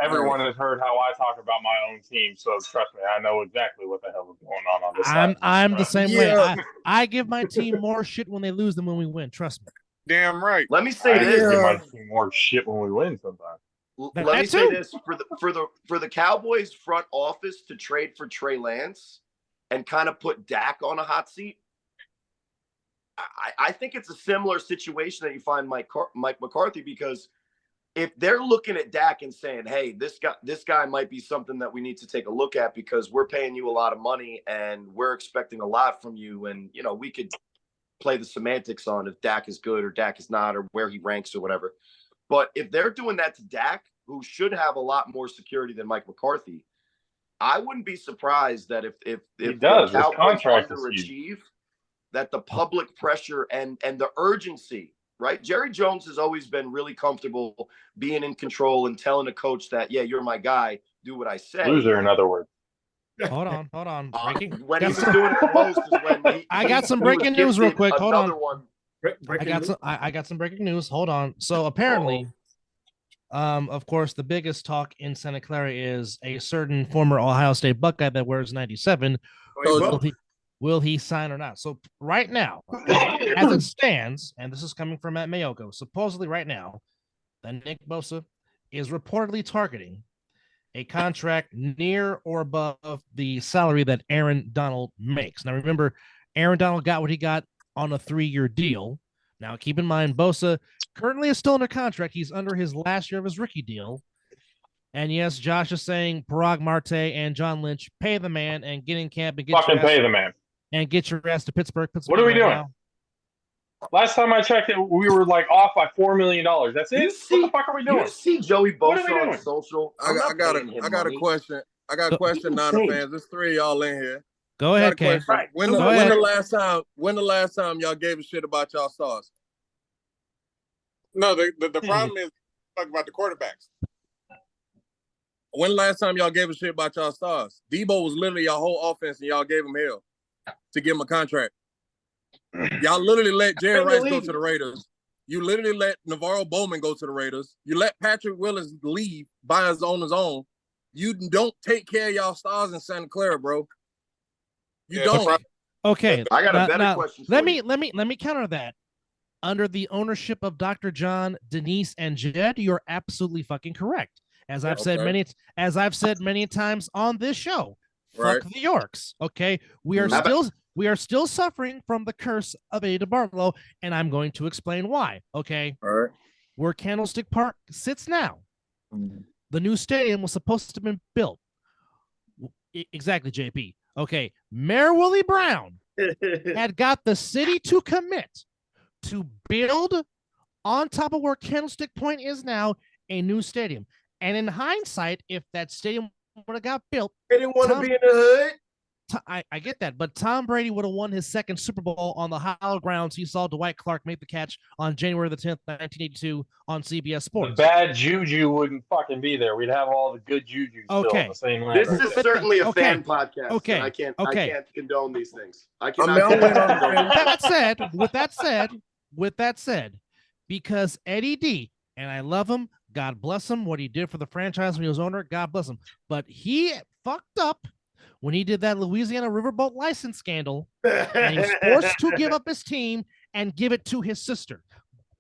everyone has heard how I talk about my own team, so trust me, I know exactly what the hell is going on this side. I'm the same way. I give my team more shit when they lose than when we win. Trust me. Damn right. Let me say this. I give my team more shit when we win sometimes. Let me say this for the Cowboys front office to trade for Trey Lance and kind of put Dak on a hot seat. I think it's a similar situation that you find Mike McCarthy, because if they're looking at Dak and saying, "Hey, this guy might be something that we need to take a look at because we're paying you a lot of money and we're expecting a lot from you," and we could play the semantics on if Dak is good or Dak is not, or where he ranks or whatever. But if they're doing that to Dak, who should have a lot more security than Mike McCarthy, I wouldn't be surprised that if the Cowboys underachieve, that the public pressure and the urgency, right? Jerry Jones has always been really comfortable being in control and telling a coach that, yeah, you're my guy, do what I say. Loser, in other words. Hold on. Breaking. When he was doing it the most is when I got some breaking news real quick. Hold on. Breaking I got some breaking news. Hold on. So apparently, of course, the biggest talk in Santa Clara is a certain former Ohio State Buckeye that wears 97. Will he sign or not? So right now, as it stands, and this is coming from Matt Mayoko, supposedly right now, that Nick Bosa is reportedly targeting a contract near or above the salary that Aaron Donald makes. Now, remember, Aaron Donald got what he got on a 3-year deal. Now, keep in mind, Bosa currently is still under contract. He's under his last year of his rookie deal. And yes, Josh is saying Parag Marte and John Lynch, pay the man and get in camp and get pay the man and get your ass to Pittsburgh. What are we doing? Now. Last time I checked it, we were like off by $4 million. That's it. What the fuck are we doing? You see Joey Bosa on social? I got a question. I got a question, Niner fans. There's 3 of y'all in here. Go ahead, Ken. Right. When the last time y'all gave a shit about y'all stars? No, the problem is talk about the quarterbacks. When the last time y'all gave a shit about y'all stars? Debo was literally your whole offense, and y'all gave him hell to give him a contract. Y'all literally let Jerry Rice go to the Raiders. You literally let Navarro Bowman go to the Raiders. You let Patrick Willis leave by his own. You don't take care of y'all stars in Santa Clara, bro. You don't. Okay. I got a better question. Let me counter that. Under the ownership of Dr. John, Denise, and Jed, you're absolutely fucking correct. As I've said many times on this show, fuck the Yorks. Okay, we are still suffering from the curse of Eddie DeBartolo, and I'm going to explain why. Okay, all right. Where Candlestick Park sits now, the new stadium was supposed to have been built. Exactly, JP. Okay, Mayor Willie Brown had got the city to commit to build on top of where Candlestick Point is now a new stadium. And in hindsight, if that stadium would have got built, they didn't want to be in the hood. I get that, but Tom Brady would have won his second Super Bowl on the hallowed grounds he saw Dwight Clark make the catch on January the 10th, 1982 on CBS Sports. The bad juju wouldn't fucking be there. We'd have all the good juju still on the same land. This is certainly a fan podcast. Okay. I can't condone these things. I cannot With that said, because Eddie D, and I love him, God bless him, what he did for the franchise when he was owner, God bless him. But he fucked up when he did that Louisiana Riverboat license scandal, and he's forced to give up his team and give it to his sister.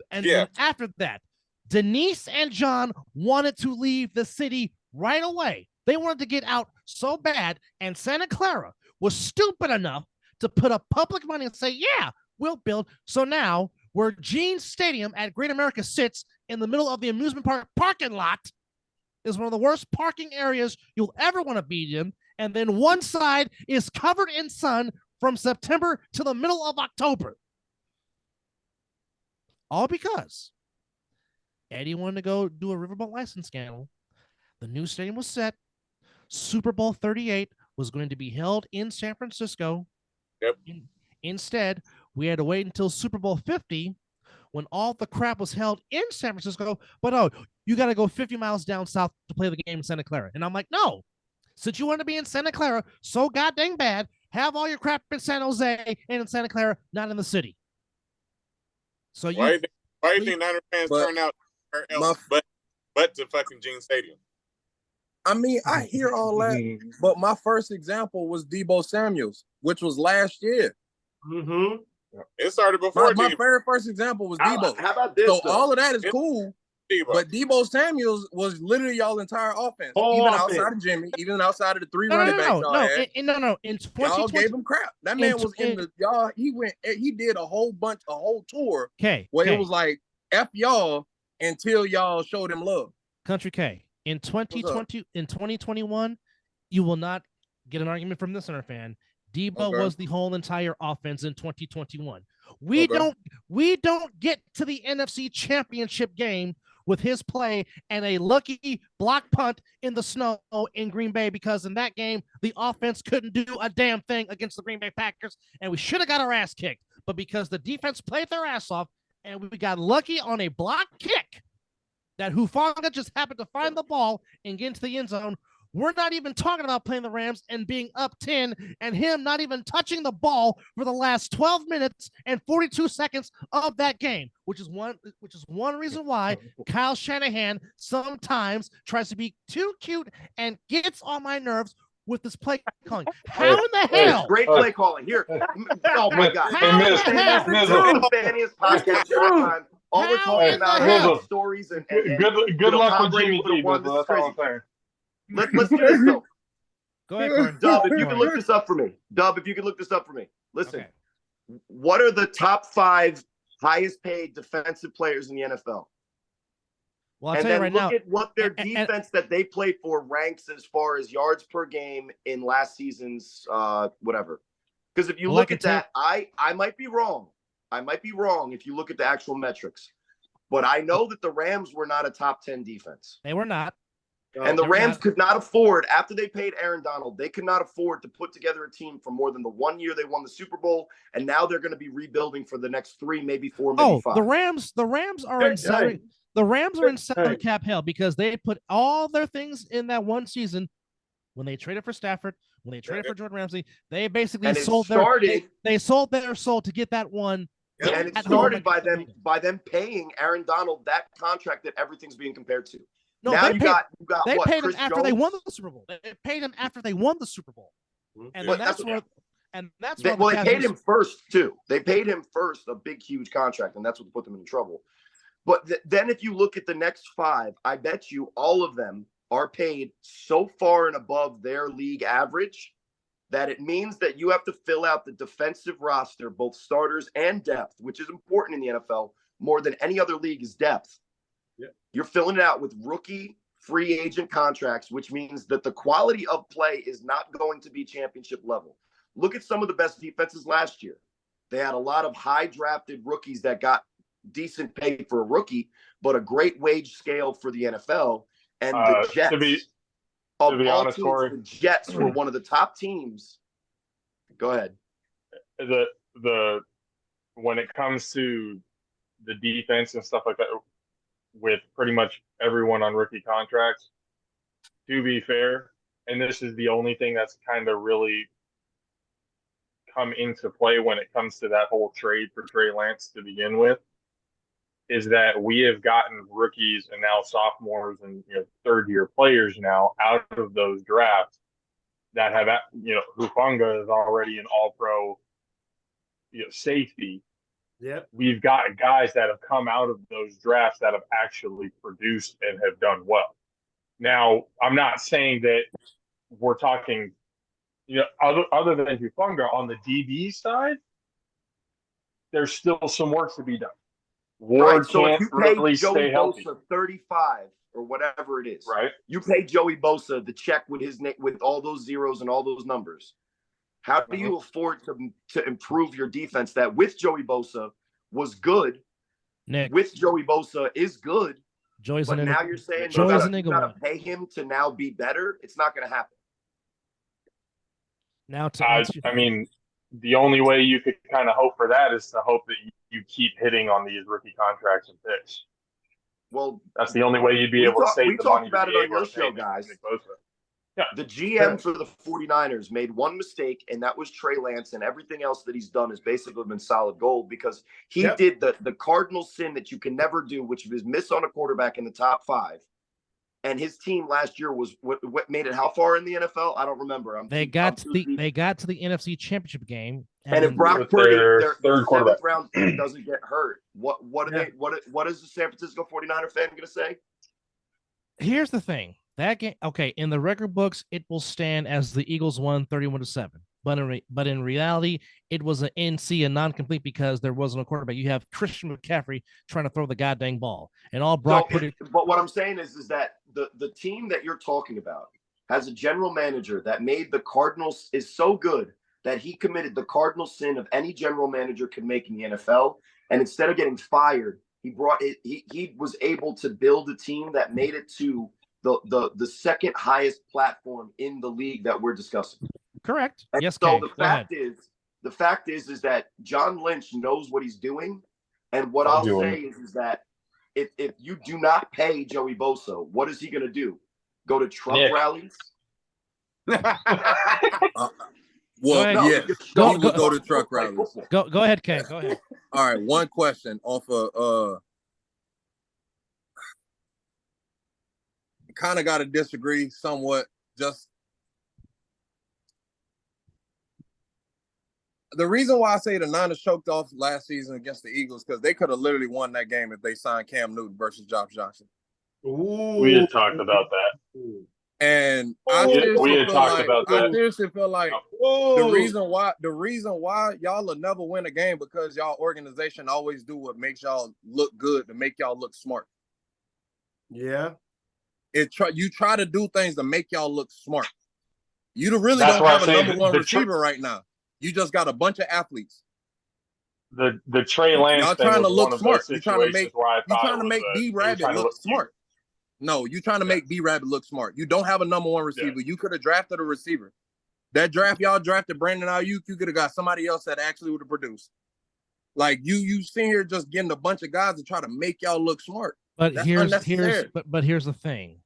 And then after that, Denise and John wanted to leave the city right away. They wanted to get out so bad, and Santa Clara was stupid enough to put up public money and say, yeah, we'll build. So now, where Gene Stadium at Great America sits in the middle of the amusement park parking lot is one of the worst parking areas you'll ever want to be in. And then one side is covered in sun from September to the middle of October. All because Eddie wanted to go do a riverboat license scandal. The new stadium was set. Super Bowl 38 was going to be held in San Francisco. Yep. Instead, we had to wait until Super Bowl 50 when all the crap was held in San Francisco. But no, you got to go 50 miles down south to play the game in Santa Clara. And I'm like, no, since you want to be in Santa Clara so goddamn bad, have all your crap in San Jose and in Santa Clara, not in the city. So why do you think Niner fans turn out else but to fucking Gene Stadium? I mean, I hear all that, but my first example was Debo Samuels, which was last year. Mm-hmm. It started before. My very first example was Debo. How about this? So all of that is cool. But Debo Samuels was literally y'all entire offense, outside of Jimmy, even outside of the three running backs y'all had. No. In 2020, y'all gave him crap. That man was in the y'all. He did a whole tour. It was like F y'all until y'all showed him love. Country K. In 2021, you will not get an argument from this Center fan. Debo was the whole entire offense in 2021. We don't get to the NFC Championship game with his play and a lucky block punt in the snow in Green Bay, because in that game, the offense couldn't do a damn thing against the Green Bay Packers, and we should have got our ass kicked. But because the defense played their ass off and we got lucky on a block kick that Hufanga just happened to find the ball and get into the end zone, We're not even talking about playing the Rams and being up 10 and him not even touching the ball for the last 12 minutes and 42 seconds of that game, which is one reason why Kyle Shanahan sometimes tries to be too cute and gets on my nerves with this play calling. How in the hell? Great play calling. Here. Oh my God. It's the funniest podcast of all time. All we're talking about is stories and good luck with Jimmy G. That's all I'm saying. Let's do this though. Go ahead, Corey. Dub, if you can look this up for me. Listen, Okay. What are the top 5 highest paid defensive players in the NFL? Well, I'll tell you right now. Look at what their defense that they played for ranks as far as yards per game in last season's whatever. Because if you look at that, I might be wrong. If you look at the actual metrics. But I know that the Rams were not a top 10 defense. They were not. And the Rams could not afford, after they paid Aaron Donald, they could not afford to put together a team for more than the 1 year they won the Super Bowl, and now they're going to be rebuilding for the next 3, maybe 4, maybe 5. The Rams are in salary. The Rams are in salary cap hell because they put all their things in that one season when they traded for Stafford, when they traded for Jordan Ramsey. They basically sold their soul to get that one. And it started by them paying Aaron Donald that contract that everything's being compared to. No, now they paid him after they won the Super Bowl. They paid him after they won the Super Bowl, and that's where they paid him first too. They paid him first a big, huge contract, and that's what put them in trouble. But then, if you look at the next 5, I bet you all of them are paid so far and above their league average that it means that you have to fill out the defensive roster, both starters and depth, which is important in the NFL more than any other league is depth. Yeah. You're filling it out with rookie free agent contracts, which means that the quality of play is not going to be championship level. Look at some of the best defenses last year. They had a lot of high drafted rookies that got decent pay for a rookie, but a great wage scale for the NFL. And the Jets, to be honest, Corey, the Jets were one of the top teams. Go ahead. The when it comes to the defense and stuff like that, with pretty much everyone on rookie contracts, to be fair, and this is the only thing that's kind of really come into play when it comes to that whole trade for Trey Lance to begin with, is that we have gotten rookies and now sophomores and third-year players now out of those drafts that have, Hufanga is already an all-pro safety. Yep. We've got guys that have come out of those drafts that have actually produced and have done well. Now, I'm not saying that we're talking, other than Hufanga on the DB side, there's still some work to be done. Ward so if you pay Joey healthy. Bosa 35 or whatever it is, right? You pay Joey Bosa the check with his name, with all those zeros and all those numbers. How do you afford to improve your defense that with Joey Bosa was good? Nick. With Joey Bosa is good. But now you're saying you got to pay him to now be better? It's not going to happen. Now, I mean, the only way you could kind of hope for that is to hope that you keep hitting on these rookie contracts and picks. Well, that's the only way you'd be able to save the money. We talked about it on your show, guys. Yeah. The GM for the 49ers made one mistake, and that was Trey Lance, and everything else that he's done has basically been solid gold because he did the cardinal sin that you can never do, which was miss on a quarterback in the top 5. And his team last year was what made it how far in the NFL? I don't remember. They got to the NFC Championship game. And if Brock Purdy, their third quarterback, 7th round pick doesn't get hurt, what is the San Francisco 49er fan going to say? Here's the thing. That game, okay, in the record books, it will stand as the Eagles won 31-7. But in reality, it was an NC, a non-complete, because there wasn't a quarterback. You have Christian McCaffrey trying to throw the goddamn ball, and all Brock Purdy. But what I'm saying is that the team that you're talking about has a general manager that made the Cardinals is so good that he committed the cardinal sin of any general manager could make in the NFL, and instead of getting fired, he was able to build a team that made it to the second highest platform in the league that we're discussing. Correct. And yes. So the fact is that John Lynch knows what he's doing, and what I'll say is that if you do not pay Joey Bosa, what is he going to do? Go to Trump rallies? Yes. He would go to truck rallies. Go ahead, Ken. Go ahead. All right, one question off of kind of got to disagree somewhat. Just the reason why I say the Niners choked off last season against the Eagles because they could have literally won that game if they signed Cam Newton versus Josh Johnson. Ooh. We had talked about that. And I seriously feel like the reason why y'all will never win a game because y'all organization always do what makes y'all look good to make y'all look smart. Yeah. You try to do things to make y'all look smart. You don't have a number one receiver right now. You just got a bunch of athletes. The Trey Lance y'all thing trying to was look one of smart. those situations where I thought you're trying to make B Rabbit look smart. No, you're trying to make B Rabbit look smart. You don't have a number one receiver. You could have drafted a receiver. That draft y'all drafted Brandon Ayuk, you could have got somebody else that actually would have produced. Like you sitting here just getting a bunch of guys to try to make y'all look smart. But here's the thing.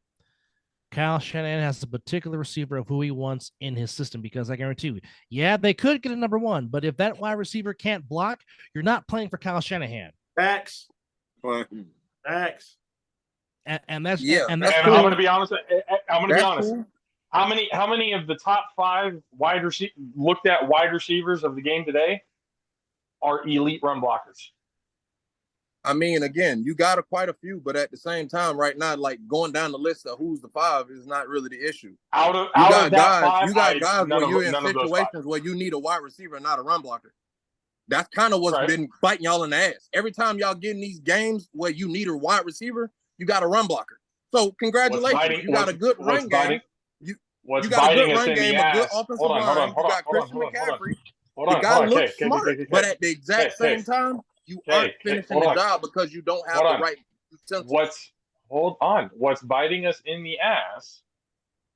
Kyle Shanahan has a particular receiver of who he wants in his system because I guarantee you, yeah, they could get a number one, but if that wide receiver can't block, you're not playing for Kyle Shanahan. Facts. And that's cool. I'm going to be honest. Cool. How many of the top 5 wide receivers of the game today are elite run blockers? I mean, again, you got quite a few, but at the same time, right now, like going down the list of who's the 5 is not really the issue. You got guys where you're in situations where you need a wide receiver and not a run blocker. That's kind of what's been biting y'all in the ass. Every time y'all get in these games where you need a wide receiver, you got a run blocker. So congratulations, you got a good run game. You got a good run game, a good offensive line. You got Christian McCaffrey. You got to look smart, but at the exact same time, you aren't finishing the job because you don't have the right utensils. What's biting us in the ass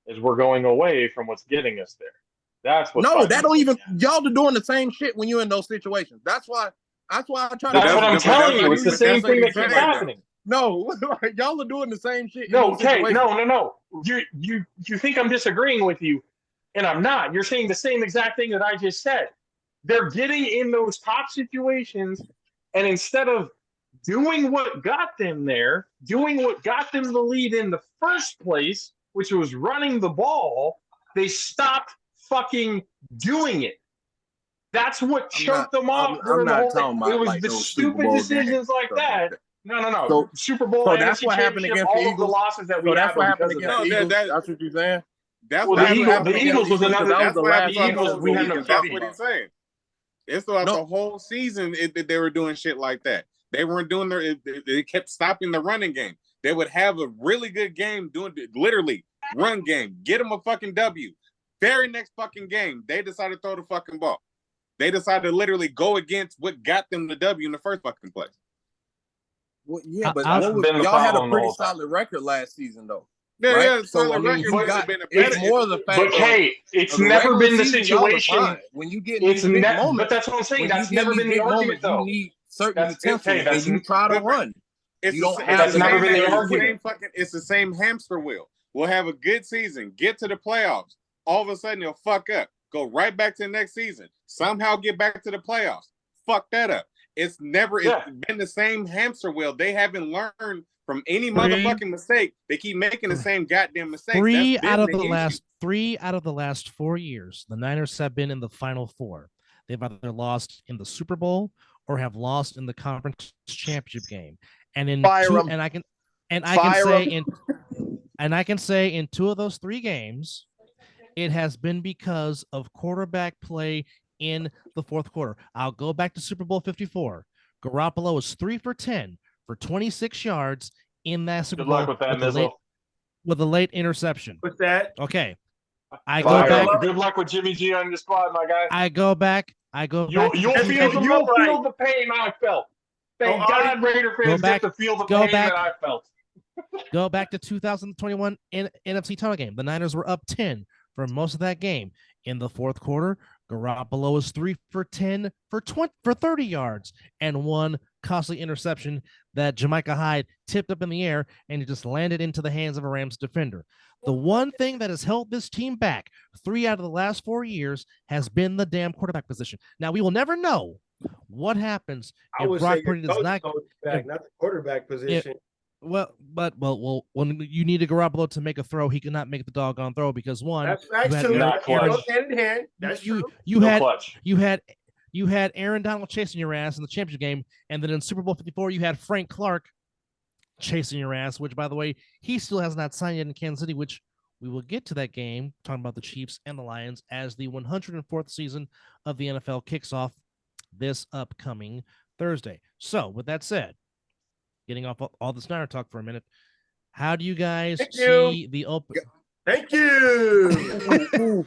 is we're going away from what's getting us there. That's what. No, that don't even. Y'all are doing the same shit when you're in those situations. That's why I try. That's what I'm telling you. It's the same thing that keeps happening. No, y'all are doing the same shit. No, no. You think I'm disagreeing with you, and I'm not. You're saying the same exact thing that I just said. They're getting in those top situations, and instead of doing what got them there, doing what got them the lead in the first place, which was running the ball, they stopped fucking doing it. That's what choked them off. I'm not talking about it was like the those stupid decisions like that. No. So, Super Bowl. So that's what happened against the Eagles. The losses that we had. That's what happened against the Eagles. That's what you're saying. The Eagles was another. That's the last Eagles. We had that's what he's saying. It's throughout the whole season that they were doing shit like that. They weren't doing they kept stopping the running game. They would have a really good game doing literally run game. Get them a fucking W. Very next fucking game, they decided to throw the fucking ball. They decided to literally go against what got them the W in the first fucking place. Well, yeah, but y'all had a pretty solid record last season, though. Yeah, right? yeah, solid record. It's more of the fact. But hey, it's never been the situation when you get these big moments. But that's what I'm saying. That's never been the argument, though. You need certain utensils, and you try to run. It's you don't the, have that's the never been the argument. It's the same hamster wheel. We'll have a good season, get to the playoffs. All of a sudden, it'll fuck up. Go right back to the next season. Somehow get back to the playoffs. Fuck that up. It's been the same hamster wheel. They haven't learned from any motherfucking mistake. They keep making the same goddamn mistake. Three out of the last 4 years, the Niners have been in the Final Four. They've either lost in the Super Bowl or have lost in the conference championship game. And I can say in 2 of those 3 games, it has been because of quarterback play in the fourth quarter. I'll go back to Super Bowl 54. Garoppolo was 3 for 10 for 26 yards in that Super Bowl. Good luck with that, Mizzle. With a late interception. What's that? Okay. I go back. Good luck with Jimmy G on your squad, my guy. I go back. You'll feel the pain I felt. Thank God Raider fans get to feel the pain that I felt. Go back to 2021 NFC title game. The Niners were up 10 for most of that game. In the fourth quarter, Garoppolo was 3 for 10 for 30 yards and 1 costly interception that Jamaica Hyde tipped up in the air and it just landed into the hands of a Rams defender. The one thing that has held this team back 3 out of the last 4 years has been the damn quarterback position. Now, we will never know what happens if Brock Purdy does not back, not the quarterback position. Well, when you need a Garoppolo to make a throw, he cannot make the doggone throw because one, that's true. That goes hand in hand. That's true. You had Aaron Donald chasing your ass in the championship game, and then in Super Bowl 54, you had Frank Clark chasing your ass. Which, by the way, he still has not signed yet in Kansas City. Which we will get to that game talking about the Chiefs and the Lions as the 104th season of the NFL kicks off this upcoming Thursday. So, with that said, getting off all the Snyder talk for a minute, how do you guys see the open? Thank you.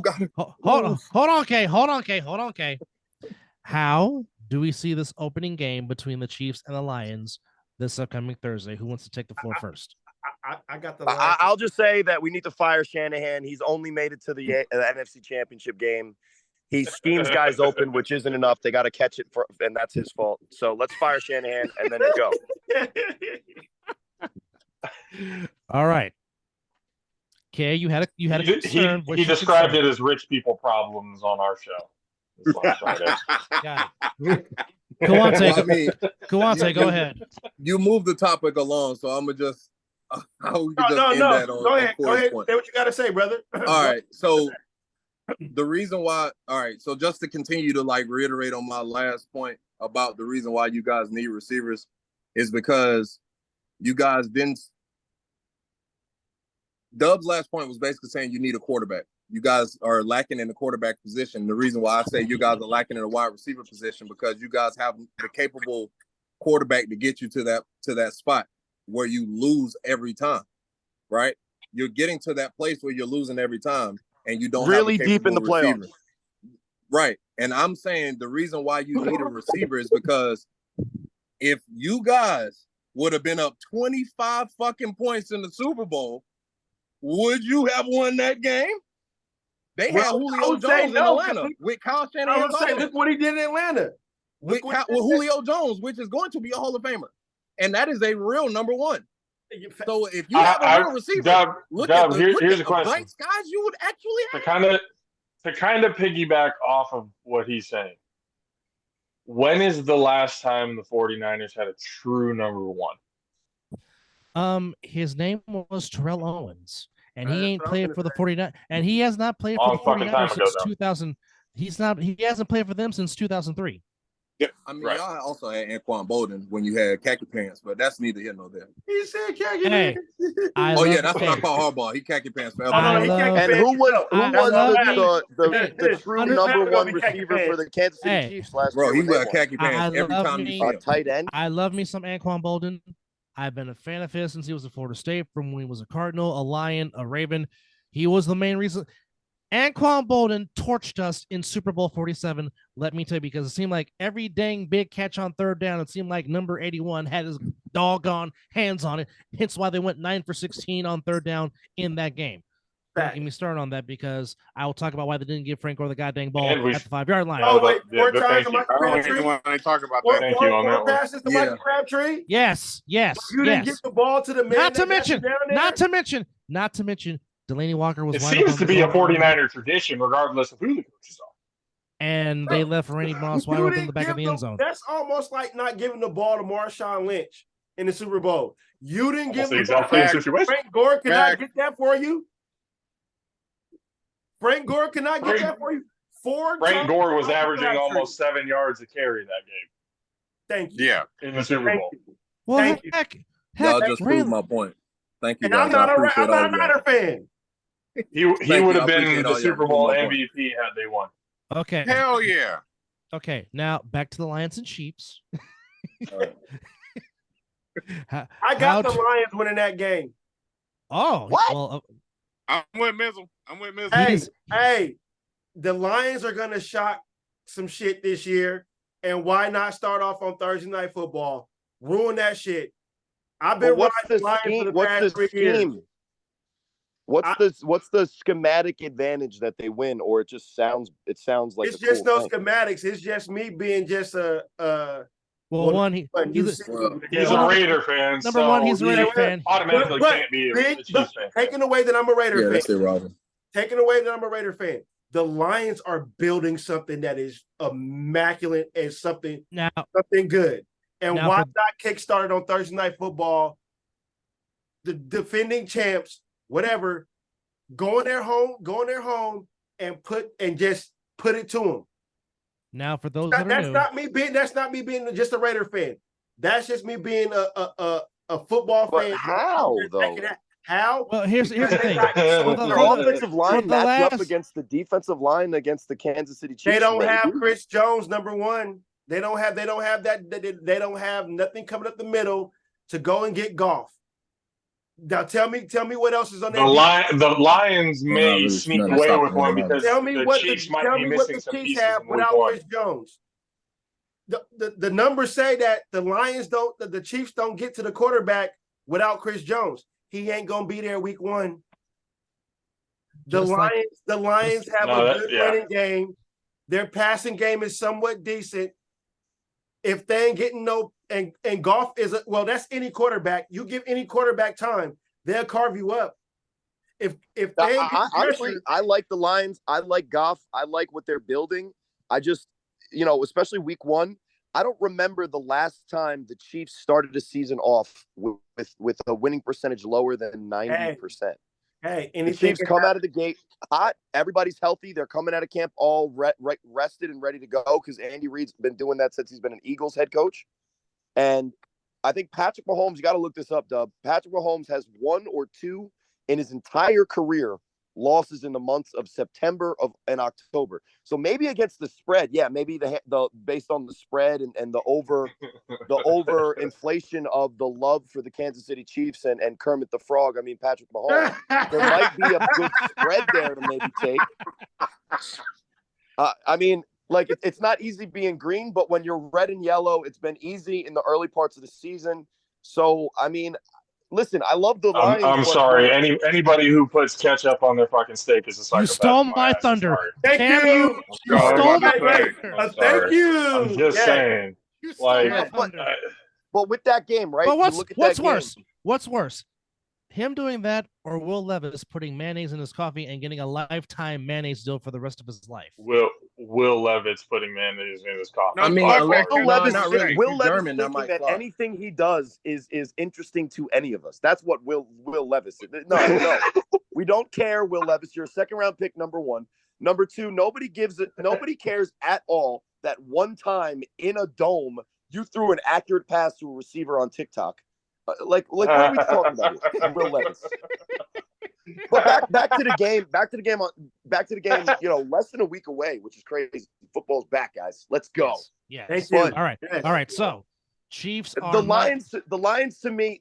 Got it. Hold on, Kay. How do we see this opening game between the Chiefs and the Lions this upcoming Thursday? Who wants to take the floor first? I got the. I'll just say that we need to fire Shanahan. He's only made it to the NFC Championship game. He schemes guys open, which isn't enough. They got to catch it, and that's his fault. So let's fire Shanahan and then go. All right. Okay, you had a concern. He described it as rich people problems on our show. Got it. Go on, go ahead. You move the topic along, so I'm gonna just end that on. Go ahead. Say what you got to say, brother. All right. So the reason why, so just to continue to reiterate on my last point about the reason why you guys need receivers is because you guys didn't. Dub's last point was basically saying you need a quarterback. You guys are lacking in the quarterback position. The reason why I say you guys are lacking in the wide receiver position because you guys have the capable quarterback to get you to that spot where you lose every time, right? You're getting to that place where you're losing every time, and you don't really have a deep in the receiver. playoffs, right? And I'm saying the reason why you need a receiver is because if you guys would have been up 25 fucking points in the Super Bowl, would you have won that game? They had Julio Jones in Atlanta with Kyle Shanahan. I would say, look what he did in Atlanta. With Julio Jones, which is going to be a Hall of Famer. And that is a real number one. So if you have a real receiver, look at the bright skies you would actually have. To kind of piggyback off of what he's saying, when is the last time the 49ers had a true number one? His name was Terrell Owens, and he ain't played for the 49ers, and he has not played for the 49ers since 2000. He hasn't played for them since 2003. Yeah, I mean, y'all also had Anquan Bolden when you had khaki pants, but that's neither here nor there. He said khaki pants. That's what I call hardball. He khaki pants forever. And who was the true number one receiver for the Kansas City Chiefs last year? Bro, he wear khaki pants every time you see him. Tight end. I love me some Anquan Bolden. I've been a fan of his since he was at Florida State, from when he was a Cardinal, a Lion, a Raven. He was the main reason. Anquan Bolden torched us in Super Bowl 47, let me tell you, because it seemed like every dang big catch on third down, it seemed like number 81 had his doggone hands on it. Hence why they went 9 for 16 on third down in that game. Don't get me started on that, because I will talk about why they didn't give Frank Gore the goddamn ball at the 5-yard line. Oh, wait, 4 times to Mike Crabtree? I don't talk about that. Thank you on that one. Passes to Mike Crabtree? Yes. You didn't get the ball to the man. Not to mention, Delaney Walker was. It seems to be a 49er tradition, regardless of who the coaches are. And they left Randy Moss wide open in the back of the end zone. That's almost like not giving the ball to Marshawn Lynch in the Super Bowl. You didn't give the ball. Frank Gore cannot get that for you. Frank Gore cannot get that for you. Frank Gore was averaging almost 7 yards a carry that game. Thank you. Yeah, in the Super Bowl. Well, Thank you. Y'all just proved my point. Thank you. And I'm not a Niner fan. He would have been the Super Bowl MVP had they won. Okay. Hell yeah. Okay, now back to the Lions and Chiefs. I got the Lions winning that game. Oh, what? Well, I'm with Mizzle. Hey, the Lions are gonna shock some shit this year, and why not start off on Thursday Night Football? Ruin that shit. I've been watching the Lions for the past 3 years. What's the schematic advantage that they win, or it sounds like it's just no schematics. It's just me being just a Well, one, you he's see, He's a Raider fan. number one, he's a he Raider fan. Automatically can't be a Chiefs fan. taking away that I'm a Raider fan. That's it, Robin. Taking away that I'm a Raider fan. The Lions are building something that is immaculate and something good. And why not kickstart on Thursday Night Football? The defending champs, whatever, go in their home and just put it to them. Now, for those that's not me being just a Raider fan. That's just me being a football fan. How though? How? Well, here's the thing. The offensive line matched up against the defensive line against the Kansas City Chiefs. They don't have Chris Jones, number one. They don't have that. They don't have nothing coming up the middle to go and get Goff. Now tell me what else is on that. The Lions may sneak away with one because the Chiefs might be missing some pieces without Chris Jones. The numbers say that the Chiefs don't get to the quarterback without Chris Jones. He ain't gonna be there week one. The Lions have a good running game. Their passing game is somewhat decent. If they ain't getting and Goff that's any quarterback. You give any quarterback time, they'll carve you up. If they honestly, I like the Lions. I like Goff. I like what they're building. I just, especially week one, I don't remember the last time the Chiefs started a season off with a winning percentage lower than 90%. Hey, the Chiefs come out of the gate hot. Everybody's healthy. They're coming out of camp all rested and ready to go because Andy Reid's been doing that since he's been an Eagles head coach. And I think Patrick Mahomes, you got to look this up, Dub. Patrick Mahomes has 1 or 2 in his entire career losses in the months of September and October. So maybe against the spread, maybe the based on the spread and the over inflation of the love for the Kansas City Chiefs and Kermit the Frog. I mean Patrick Mahomes. There might be a good spread there to maybe take. I mean, like it's not easy being green, but when you're red and yellow, it's been easy in the early parts of the season. So I mean. Listen, I love the Lions. I'm sorry. Anybody who puts ketchup on their fucking steak is a psychopath. You stole my thunder. Thank you. You stole my thunder. Thank you. I'm just saying. But with that game, right? But what's worse? What's worse? Him doing that or Will Levis putting mayonnaise in his coffee and getting a lifetime mayonnaise deal for the rest of his life? Will Levis putting mayonnaise in his coffee. I mean, Will Levis thinking that anything he does is interesting to any of us. That's what Will Levis is. No. We don't care, Will Levis. You're a second-round pick, number one. Number two, nobody cares at all that one time in a dome you threw an accurate pass to a receiver on TikTok. Like what are we talking about here? Will Levis. But back to the game. Less than a week away, which is crazy. Football's back, guys. Let's go. Yes. All right. So, Chiefs. The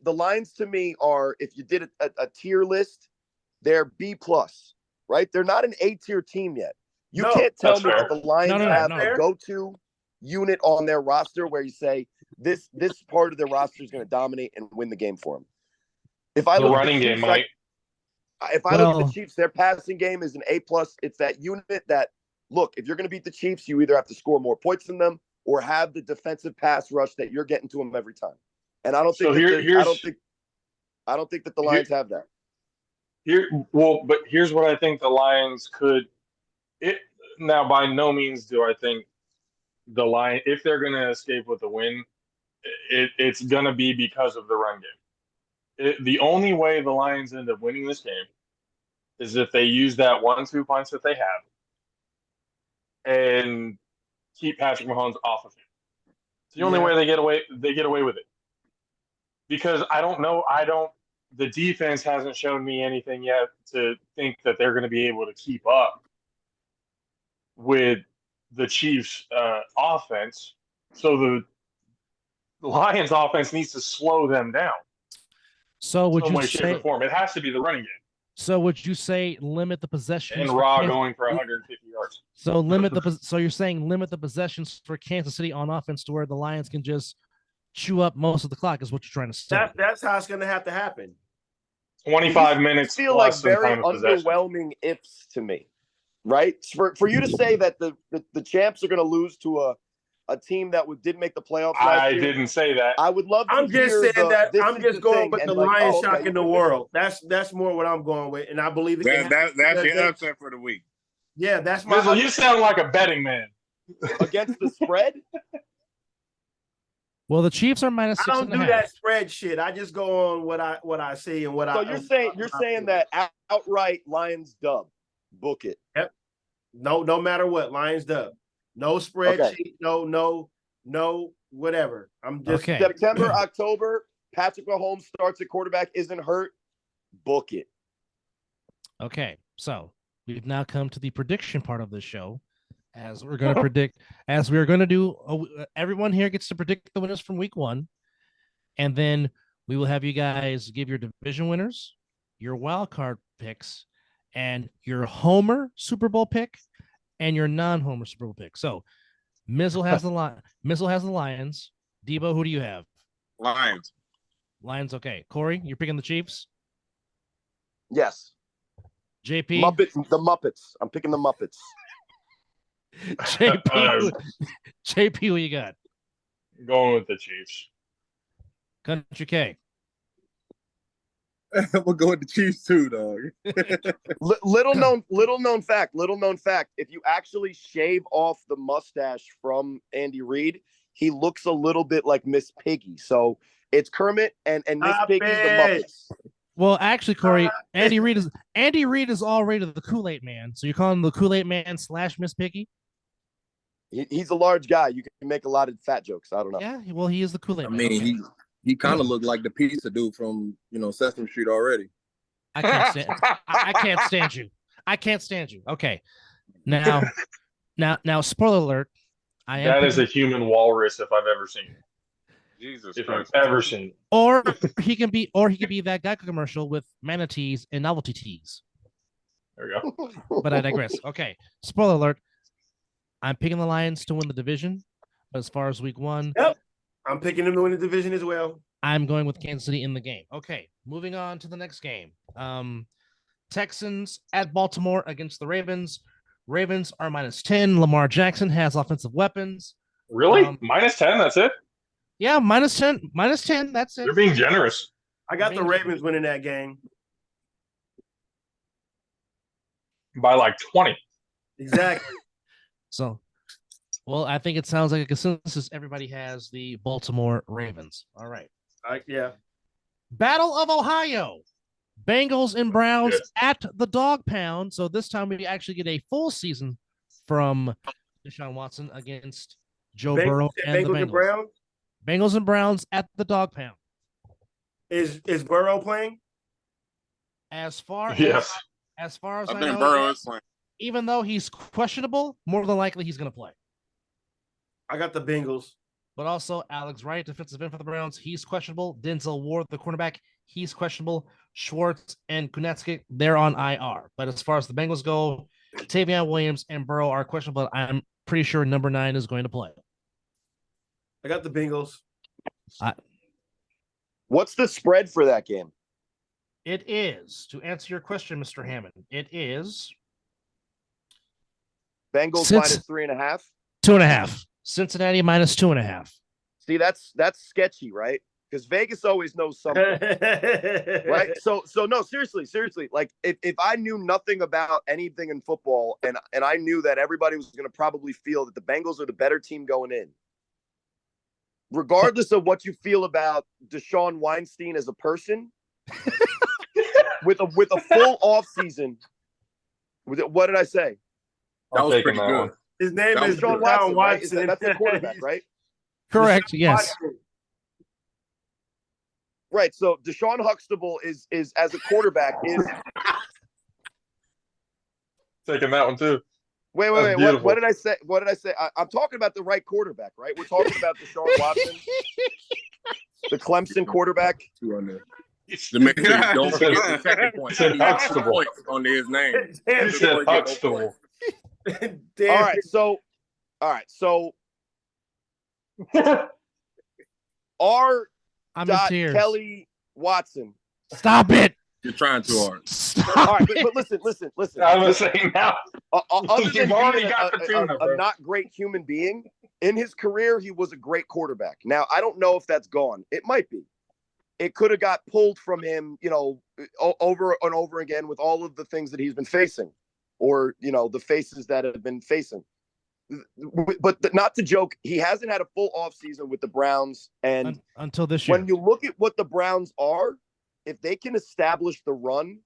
Lions to me are, if you did a tier list, they're B+. Right? They're not an A tier team yet. You can't tell me that the Lions have a go-to unit on their roster where you say this part of their roster is going to dominate and win the game for them. If I look at the Chiefs, look at the Chiefs, their passing game is an A+. It's that unit that, look, if you're going to beat the Chiefs, you either have to score more points than them or have the defensive pass rush that you're getting to them every time. And I don't think I don't think that the Lions have that. But here's what I think the Lions could. Now, by no means do I think the Lions, if they're going to escape with a win, it's going to be because of the run game. The only way the Lions end up winning this game is if they use that 1-2 punch that they have and keep Patrick Mahomes off of him. It's the only way they get away with it. Because the defense hasn't shown me anything yet to think that they're going to be able to keep up with the Chiefs' offense. So the Lions' offense needs to slow them down. So would you shape, or form. It has to be the running game. So would you say limit the possessions? And Raw going for 150 yards. So you're saying limit the possessions for Kansas City on offense to where the Lions can just chew up most of the clock is what you're trying to say. That's how it's going to have to happen. 25 minutes. Feel like very underwhelming ifs to me, right? For you to say that the champs are going to lose to a team that didn't make the playoffs last I year. didn't say that. I would love to I'm just hear saying that this I'm is just going thing, with and the like, Lions oh, okay, shocking the you world. That's more what I'm going with, and I believe it can That's happen. your upset for the week. Yeah, that's my Mizzle, you sound like a betting man. against the spread. Well, the Chiefs are minus I 6.5. don't do that spread shit. I just go on what I see and what So I. you're saying that outright Lions dub, book it. Yep. No matter what, Lions dub. No spreadsheet. Okay. No whatever. I'm just Okay. September, October. Patrick Mahomes starts at quarterback, isn't hurt. Book it. Okay, so we've now come to the prediction part of the show, as we're going to predict, as we are going to do. Everyone here gets to predict the winners from week 1, and then we will have you guys give your division winners, your wild card picks, and your homer Super Bowl pick, and your non-homer Super Bowl pick. So, Mizzle has the Lions. Debo, who do you have? Lions. Lions. Okay, Corey, you're picking the Chiefs. Yes. JP. The Muppets. I'm picking the Muppets. JP, who you got? Going with the Chiefs. Country K. We'll go with the Chiefs too, dog. little known fact. If you actually shave off the mustache from Andy Reid, he looks a little bit like Miss Piggy. So it's Kermit and Miss Piggy, the Muppets. Well, actually, Corey, Andy Reid is already the Kool-Aid Man. So you're calling him the Kool-Aid Man / Miss Piggy? He's a large guy. You can make a lot of fat jokes. I don't know. Yeah, well, he is the Kool-Aid Man. I mean, he kind of looked like the pizza dude from Sesame Street already. I can't stand you. I can't stand you. Okay, now, spoiler alert. That is a human walrus if I've ever seen it. Jesus if Christ. I've ever seen it. Or he can be that Geico commercial with manatees and novelty teas. There we go. But I digress. Okay, spoiler alert. I'm picking the Lions to win the division. But as far as week 1, yep, I'm picking them to win the division as well. I'm going with Kansas City in the game. Okay, moving on to the next game. Texans at Baltimore against the Ravens. Ravens are -10. Lamar Jackson has offensive weapons. Really? -10? That's it? Yeah, -10. -10. That's it. They're being generous. I got the Ravens winning that game. By like 20. Exactly. So, well, I think it sounds like a consensus. Everybody has the Baltimore Ravens. All right. Yeah. Battle of Ohio. Bengals and Browns at the Dog Pound. So this time we actually get a full season from Deshaun Watson against Joe Burrow and the Bengals. And Browns? Bengals and Browns at the Dog Pound. Is Burrow playing? As far as I know, Burrow is playing. Even though he's questionable, more than likely he's going to play. I got the Bengals. But also Alex Wright, defensive end for the Browns, he's questionable. Denzel Ward, the cornerback, he's questionable. Schwartz and Kunetsky, they're on IR. But as far as the Bengals go, Tavion Williams and Burrow are questionable. I'm pretty sure number 9 is going to play. I got the Bengals. What's the spread for that game? It is, to answer your question, Mr. Hammond, it is Bengals -3.5. 2.5. Cincinnati -2.5. See, that's sketchy, right? Because Vegas always knows something, right? So no, seriously. Like if I knew nothing about anything in football, and I knew that everybody was going to probably feel that the Bengals are the better team going in, regardless of what you feel about Deshaun Weinstein as a person, with a full off season. What did I say? That was pretty good. One. His name is Deshaun Watson, right? That's the quarterback, right? Correct. Yes. Right. So Deshaun Huxtable is as a quarterback is taking that one too. Wait. What did I say? I'm talking about the right quarterback, right? We're talking about Deshaun Watson, the Clemson quarterback. To make sure you don't forget the second point. He has points on his name. He said Huxtable. All right. So our Kelly Watson. Stop it. You're trying too hard. Stop All right, but listen. I'm saying now. Other than You've already being got the tuna, a not great human being, in his career, he was a great quarterback. Now, I don't know if that's gone. It might be. It could have got pulled from him, over and over again with all of the things that he's been facing, or, the faces that have been facing. But not to joke, he hasn't had a full offseason with the Browns. And until this year, when you look at what the Browns are, if they can establish the run,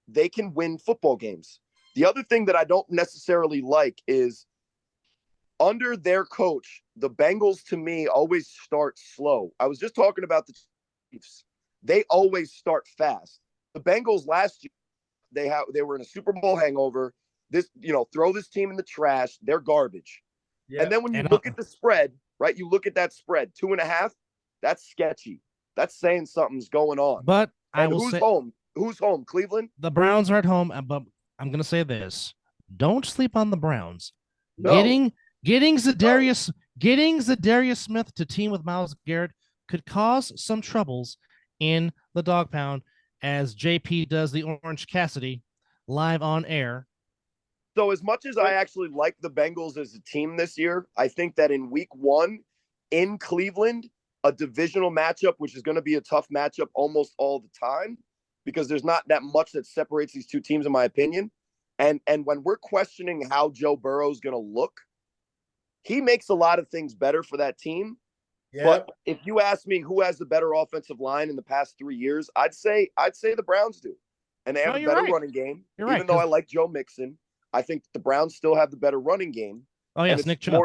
they can win football games. The other thing that I don't necessarily like is under their coach, the Bengals to me always start slow. I was just talking about the Chiefs. They always start fast. The Bengals last year, they were in a Super Bowl hangover. This, throw this team in the trash. They're garbage. Yep. And then when you look at the spread, right? You look at that spread, 2.5. That's sketchy. That's saying something's going on. But Who's home? Cleveland? The Browns are at home, but I'm going to say this. Don't sleep on the Browns. No. Getting Zadarius Smith to team with Myles Garrett could cause some troubles in the dog pound as JP does the Orange Cassidy live on air. So as much as I actually like the Bengals as a team this year, I think that in week 1 in Cleveland, a divisional matchup, which is going to be a tough matchup almost all the time, because there's not that much that separates these two teams, in my opinion. And when we're questioning how Joe Burrow is going to look, he makes a lot of things better for that team. Yep. But if you ask me who has the better offensive line in the past 3 years, I'd say the Browns do. And they have a better running game. Even though I like Joe Mixon, I think the Browns still have the better running game. Oh, yes, Nick Chubb.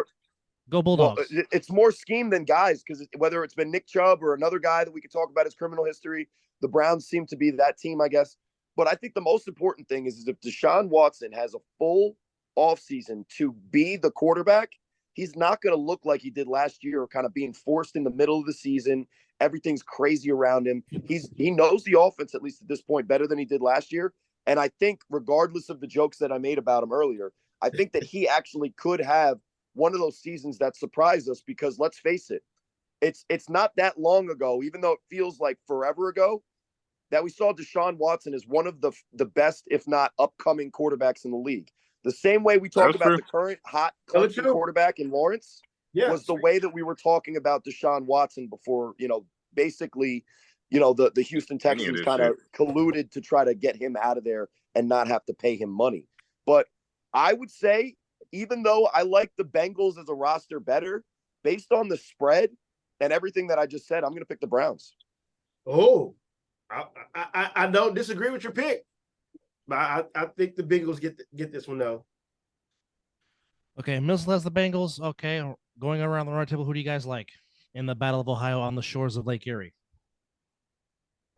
Go Bulldogs. Well, it's more scheme than guys, because whether it's been Nick Chubb or another guy that we could talk about his criminal history, the Browns seem to be that team, I guess. But I think the most important thing is if Deshaun Watson has a full offseason to be the quarterback, he's not going to look like he did last year, kind of being forced in the middle of the season. Everything's crazy around him. He knows the offense, at least at this point, better than he did last year. And I think regardless of the jokes that I made about him earlier, I think that he actually could have one of those seasons that surprised us, because let's face it, it's not that long ago, even though it feels like forever ago, that we saw Deshaun Watson as one of the best, if not upcoming quarterbacks in the league. The same way we talk about the current hot Clemson quarterback in Lawrence was the way that we were talking about Deshaun Watson before, basically, the Houston Texans kind of colluded to try to get him out of there and not have to pay him money. But I would say, even though I like the Bengals as a roster better, based on the spread and everything that I just said, I'm going to pick the Browns. Oh, I don't disagree with your pick, but I think the Bengals get this one though. Okay, Mizzle has the Bengals. Okay, going around the round table, who do you guys like in the Battle of Ohio on the shores of Lake Erie?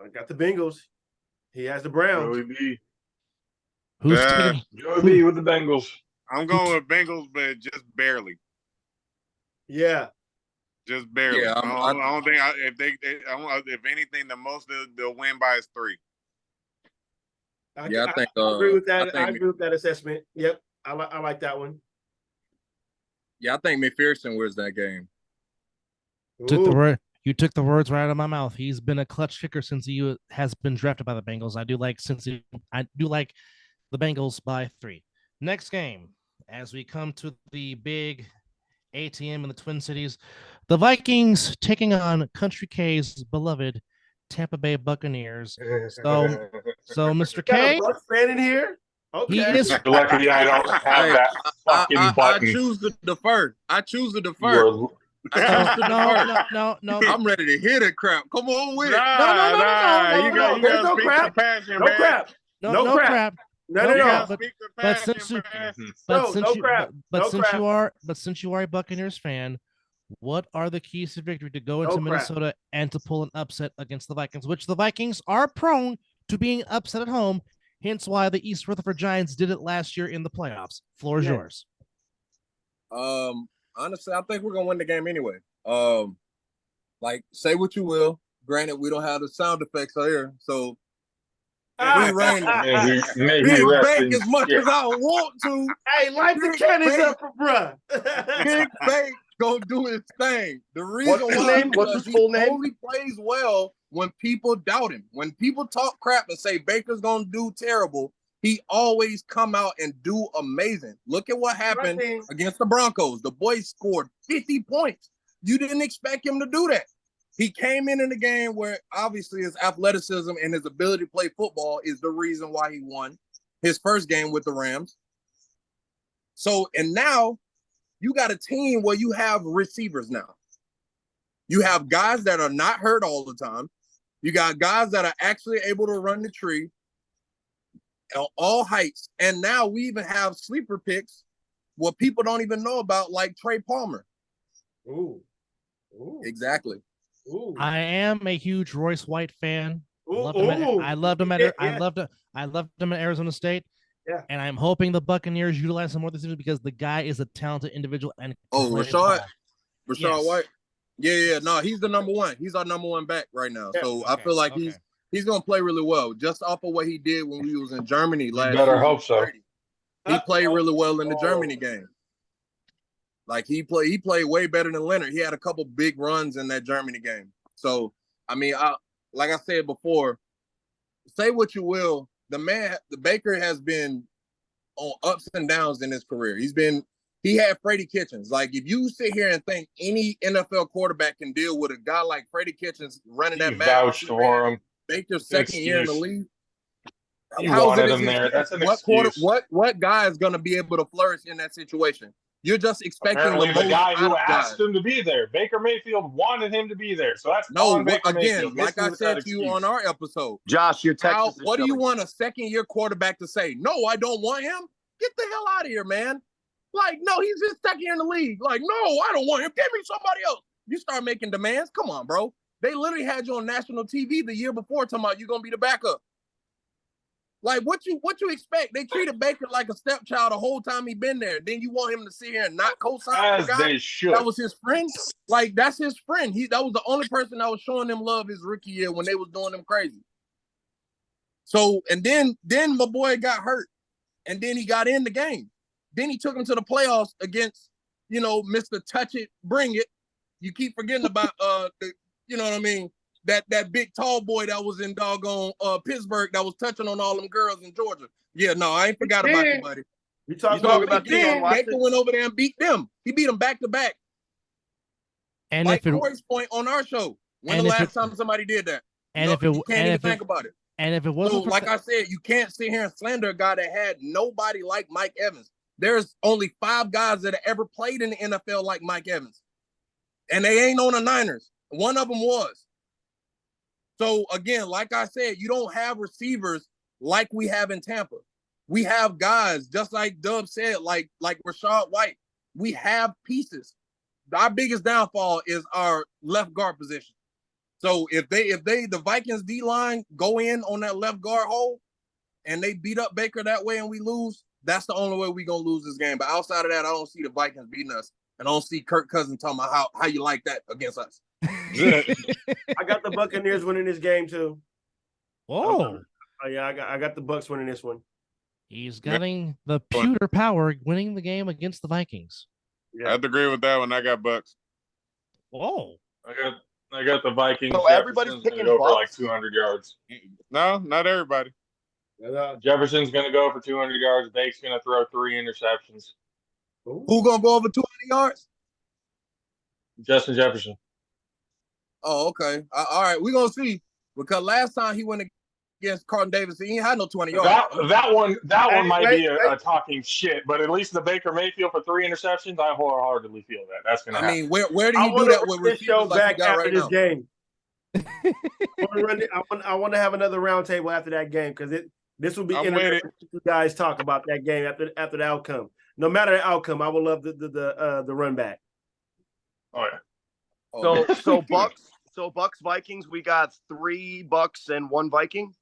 I got the Bengals. He has the Browns. Joey B. Who's taking Joey B with the Bengals? I'm going with Bengals, but just barely. Yeah. Just barely. Yeah, I don't think if anything, the most they'll win by is 3. I agree with that. I agree with that assessment. Yep, I like that one. Yeah, I think McPherson wins that game. You took the words right out of my mouth. He's been a clutch kicker since he has been drafted by the Bengals. I do like the Bengals by 3. Next game, as we come to the big ATM in the Twin Cities, the Vikings taking on Country K's beloved Tampa Bay Buccaneers. So Mr. K, got a Bucs fan in here. Okay, he is lucky I don't have that fucking button. I choose to defer. No. I'm ready to hear that crap. Come on with it. No. There's no crap. No crap. No. But since you are a Buccaneers fan, what are the keys to victory to go into Minnesota and to pull an upset against the Vikings, which the Vikings are prone to being upset at home, hence why the East Rutherford Giants did it last year in the playoffs. Floor is yours. Honestly, I think we're gonna win the game anyway. Like, say what you will. Granted, we don't have the sound effects here, so we rain. Big Bake as much as I want to. Hey, light the cannons up, bruh. Big Bake gonna do his thing. The reason What's his full name? He only plays well when people doubt him. When people talk crap and say Baker's gonna do terrible, he always come out and do amazing. Look at what happened against the Broncos. The boy scored 50 points. You didn't expect him to do that. He came in the game where obviously his athleticism and his ability to play football is the reason why he won his first game with the Rams. So, and now you got a team where you have receivers now. You have guys that are not hurt all the time. You got guys that are actually able to run the tree at all heights. And now we even have sleeper picks what people don't even know about, like Trey Palmer. Ooh. Exactly. Ooh. I am a huge Royce White fan. Ooh. I loved him at Arizona State. Yeah. And I'm hoping the Buccaneers utilize him more this season because the guy is a talented individual. And Rashad yes. White. Yeah. No, he's the number one. He's our number one back right now. Yeah. So I feel like he's gonna play really well, just off of what he did when we was in Germany last year. Better hope so. He played really well in the Germany game. Like he played way better than Leonard. He had a couple big runs in that Germany game. So I mean, like I said before, say what you will, the Baker has been on ups and downs in his career. He had Freddie Kitchens. Like, if you sit here and think any NFL quarterback can deal with a guy like Freddie Kitchens running that vouched for him. Baker's second year in the league. You wanted him there. That's an excuse. What guy is going to be able to flourish in that situation? You're just expecting apparently the guy who asked him to be there. Baker Mayfield wanted him to be there, so that's again, like I said to you on our episode, Josh, your Texas. What do you want a second-year quarterback to say? No, I don't want him. Get the hell out of here, man. Like, no, he's his second year in the league. Like, no, I don't want him. Give me somebody else. You start making demands. Come on, bro. They literally had you on national TV the year before talking about you're gonna be the backup. Like, what you expect? They treated Baker like a stepchild the whole time he been there. Then you want him to sit here and not co-sign as they should. That was his friend. Like, that's his friend. That was the only person that was showing him love his rookie year when they was doing him crazy. So, and then my boy got hurt, and then he got in the game. Then he took him to the playoffs against, Mr. Touch It, Bring It. You keep forgetting about you know what I mean? That big tall boy that was in doggone Pittsburgh that was touching on all them girls in Georgia. Yeah, no, I ain't forgot about you, buddy. You talking about Baker went over there and beat them. He beat them back to back. And like Corey's point on our show, when the last time somebody did that? And you can't even think about it. And if it wasn't, like I said, you can't sit here and slander a guy that had nobody like Mike Evans. There's only 5 guys that have ever played in the NFL like Mike Evans, and they ain't on the Niners. One of them was. So again, like I said, you don't have receivers like we have in Tampa. We have guys, just like Dub said, like Rashad White. We have pieces. Our biggest downfall is our left guard position. So if the Vikings D-line go in on that left guard hole and they beat up Baker that way and we lose, that's the only way we're going to lose this game. But outside of that, I don't see the Vikings beating us. And I don't see Kirk Cousins talking about how you like that against us. I got the Buccaneers winning this game too. Whoa. Yeah, I got the Bucs winning this one. He's getting the pewter power winning the game against the Vikings. Yeah. I have to agree with that one. I got Bucs. Whoa. I got the Vikings. So everybody's picking go Bucs? for like 200 yards. No, not everybody. Jefferson's going to go for 200 yards. Bake's going to throw 3 interceptions. Who going to go over 200 yards? Justin Jefferson. Oh, okay. All right, we're going to see. Because last time he went against Carlton Davis, he ain't had no 20 yards. That one might be a talking shit, but at least the Baker Mayfield for 3 interceptions, I wholeheartedly feel that. That's going to happen. I mean, where do you do that with receivers like you got right now? Game. I want to have another roundtable after that game because this will be interesting to you guys talk about that game after the outcome. No matter the outcome, I will love the run back. Oh yeah. So Bucks Vikings, we got 3 Bucks and 1 Viking.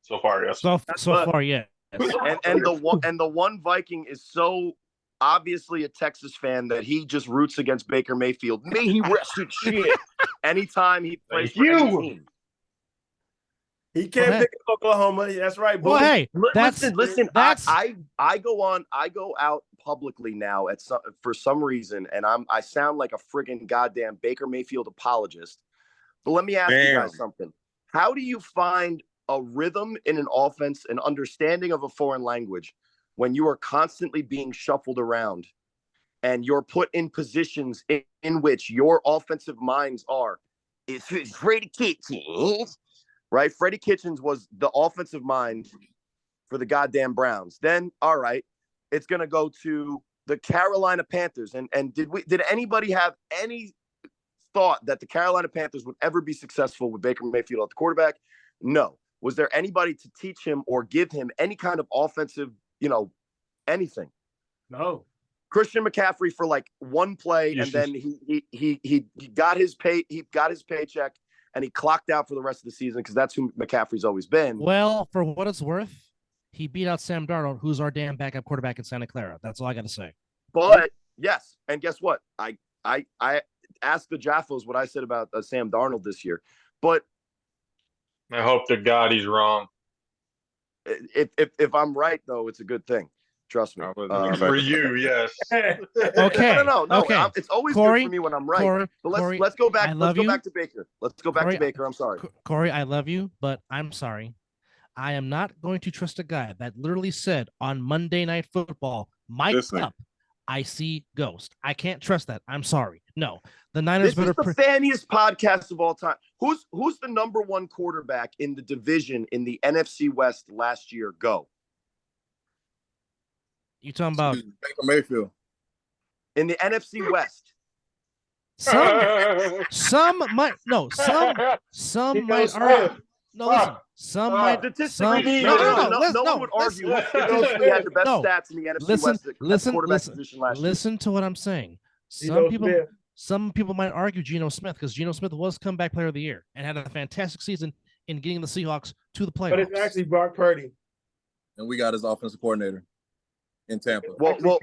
So far, yes. So far, yeah. And the one Viking is so obviously a Texas fan that he just roots against Baker Mayfield. May he rest in shit. Anytime he plays for any team. He can't pick Oklahoma. That's right. Well, hey, listen. I go out publicly now for some reason, and I sound like a friggin' goddamn Baker Mayfield apologist. But let me ask you guys something. How do you find a rhythm in an offense, an understanding of a foreign language, when you are constantly being shuffled around and you're put in positions in which your offensive minds are. It's Freddie Kitchens, right? Freddie Kitchens was the offensive mind for the goddamn Browns. Then, all right, it's going to go to the Carolina Panthers. And did anybody have any thought that the Carolina Panthers would ever be successful with Baker Mayfield at the quarterback? No. Was there anybody to teach him or give him any kind of offensive, anything? No. Christian McCaffrey for like one play, and then he got his paycheck, and he clocked out for the rest of the season because that's who McCaffrey's always been. Well, for what it's worth, he beat out Sam Darnold, who's our damn backup quarterback in Santa Clara. That's all I got to say. But yes, and guess what? I asked the Jaffos what I said about Sam Darnold this year, but I hope to God he's wrong. If I'm right, though, it's a good thing. Trust me. For you, yes. Okay. No. Okay. It's always Corey, good for me when I'm right. Corey, but let's go back. Let's go back to Baker. Let's go back to Baker. I'm sorry, Corey. I love you, but I'm sorry. I am not going to trust a guy that literally said on Monday Night Football, "Mic'd up, I see ghost." I can't trust that. I'm sorry. No, the Niners this is the fanniest podcast of all time. Who's the number one quarterback in the division in the NFC West last year? Go. You talking about Baker Mayfield in the NFC West? Some might argue. No, listen. Some might. Statistically, no one would argue. Statistically, had the best stats in the NFC West. Listen to what I'm saying. Some people might argue Geno Smith because Geno Smith was comeback player of the year and had a fantastic season in getting the Seahawks to the playoffs. But it's actually Brock Purdy, and we got his offensive coordinator in Tampa. What were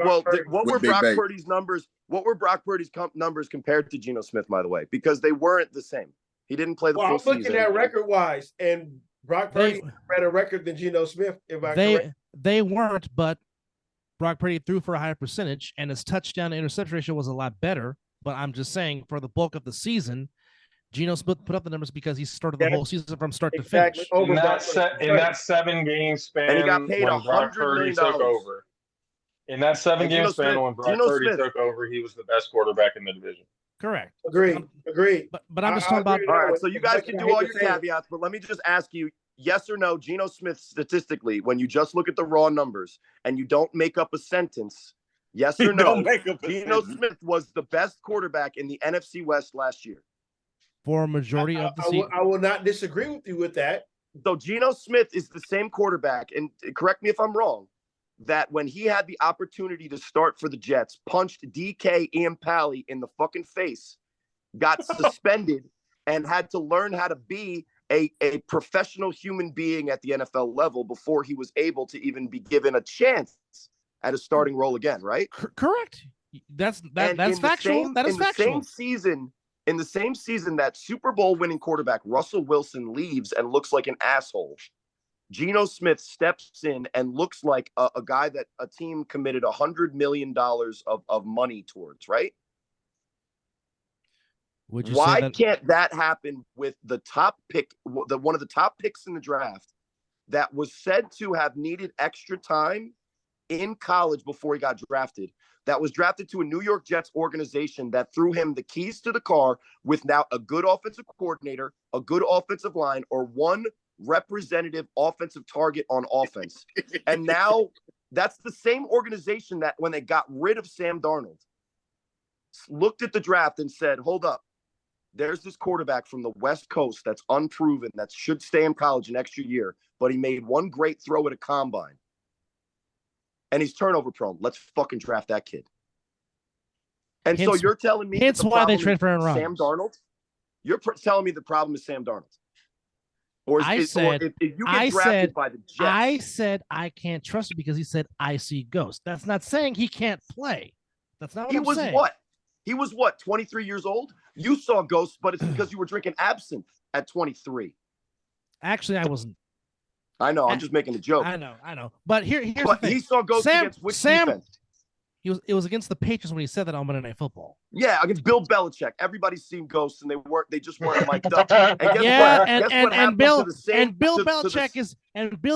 Brock Purdy's numbers? What were Brock Purdy's numbers compared to Geno Smith, by the way? Because they weren't the same. He didn't play the full season. I'm looking at record-wise, and Brock Purdy ran a record than Geno Smith, if I'm correct. They weren't, but Brock Purdy threw for a higher percentage, and his touchdown to interception ratio was a lot better. But I'm just saying, for the bulk of the season, Geno Smith put up the numbers because he started the whole season from start to finish. In that 7-game span, and he got paid $100 million took over. In that 7-game span when Brock Purdy took over, he was the best quarterback in the division. Correct. Agreed. But I'm just talking about. All right, so you guys can do all your caveats, but let me just ask you, yes or no, Geno Smith statistically, when you just look at the raw numbers and you don't make up a sentence, yes or no, Geno Smith was the best quarterback in the NFC West last year. For a majority of the season. I will not disagree with you with that. So Geno Smith is the same quarterback, and correct me if I'm wrong, that when he had the opportunity to start for the Jets, punched DK Ian-Pally in the fucking face, got suspended, and had to learn how to be a professional human being at the NFL level before he was able to even be given a chance at a starting role again, right? Correct. That's factual. That is factual. In the same season that Super Bowl winning quarterback Russell Wilson leaves and looks like an asshole, Geno Smith steps in and looks like a guy that a team committed $100 million of money towards, right? Why can't that happen with the top pick, one of the top picks in the draft that was said to have needed extra time in college before he got drafted, that was drafted to a New York Jets organization that threw him the keys to the car with now a good offensive coordinator, a good offensive line, or one representative offensive target on offense. And now that's the same organization that when they got rid of Sam Darnold looked at the draft and said, hold up, there's this quarterback from the West Coast that's unproven, that should stay in college an extra year, but he made one great throw at a combine and he's turnover prone. Let's fucking draft that kid. And so you're telling me that's why they traded for Aaron Rodgers. Sam Darnold? You're telling me the problem is Sam Darnold? Or if you get drafted by the Jets. I said I can't trust him because he said I see ghosts. That's not saying he can't play. That's not what I'm saying. He was what, 23 years old? You saw ghosts, but it's because you were drinking absinthe at 23. Actually, I wasn't. I know. I'm just making a joke. I know. But here's the thing. He saw ghosts against which defense? It was against the Patriots when he said that on Monday Night Football. Yeah, against Bill Belichick. Everybody's seen ghosts, and they just weren't mic'd up. And guess Yeah, what? Guess what happened to the same Bill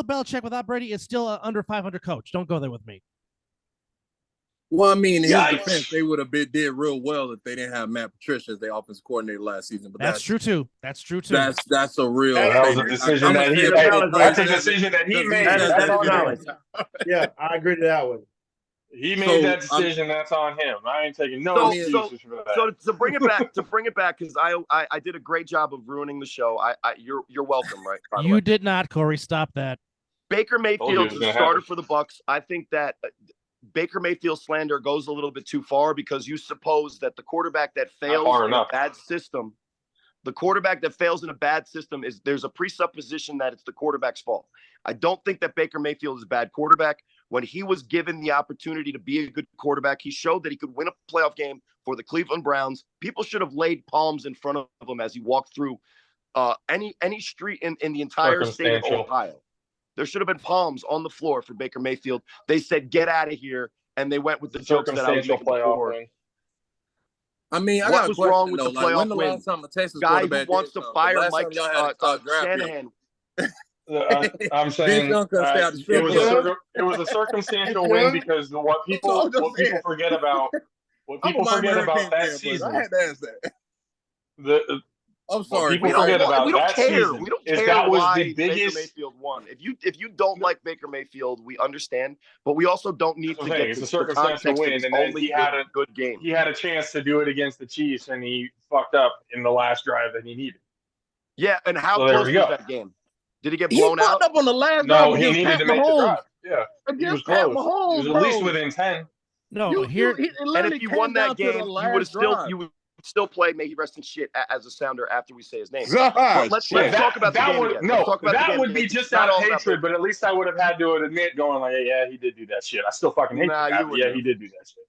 Belichick without Brady is still an under 500 coach. Don't go there with me. Well, I mean, in his Yikes. defense, they would have did real well if they didn't have Matt Patricia as their offensive coordinator last season. But That's true too. That's a real. That was a decision that he made. That's a decision that he made. That's on him. Yeah, I agree to that one. He made that decision. That's on him. I ain't taking no excuses for that. So to bring it back, because I did a great job of ruining the show. You're welcome, right? You did not, Corey. Stop that. Baker Mayfield is the starter for the Bucs. I think that Baker Mayfield slander goes a little bit too far because you suppose that the quarterback that fails in a bad system, is there's a presupposition that it's the quarterback's fault. I don't think that Baker Mayfield is a bad quarterback. When he was given the opportunity to be a good quarterback, he showed that he could win a playoff game for the Cleveland Browns. People should have laid palms in front of him as he walked through any street in the entire state of Ohio. There should have been palms on the floor for Baker Mayfield. They said, "Get out of here," and they went with the jokes that I was making before. I mean, what was wrong with the playoff when the win? last time a Texas Guy who wants to fire Mike Shanahan. I'm saying it was a circumstantial win because what people forget about that season. I had to ask that. I'm sorry. People forget about that season. We don't care why Baker Mayfield won. If you don't like Baker Mayfield, we understand, but we also don't need to get it's a circumstantial win, and then he had a good game. He had a chance to do it against the Chiefs, and he fucked up in the last drive that he needed. Yeah, and how close was that game? Did he get blown out? He fucked up on the last drive. No, he needed to make the drive. Yeah, he was close. He was at least within 10. No, and if you won that game, you would still play May He Rest in Shit as a sounder after we say his name. Let's talk about the game again. That would be just out of hatred, but at least I would have had to admit going like, yeah, he did do that shit. I still fucking hate that. Yeah, he did do that shit.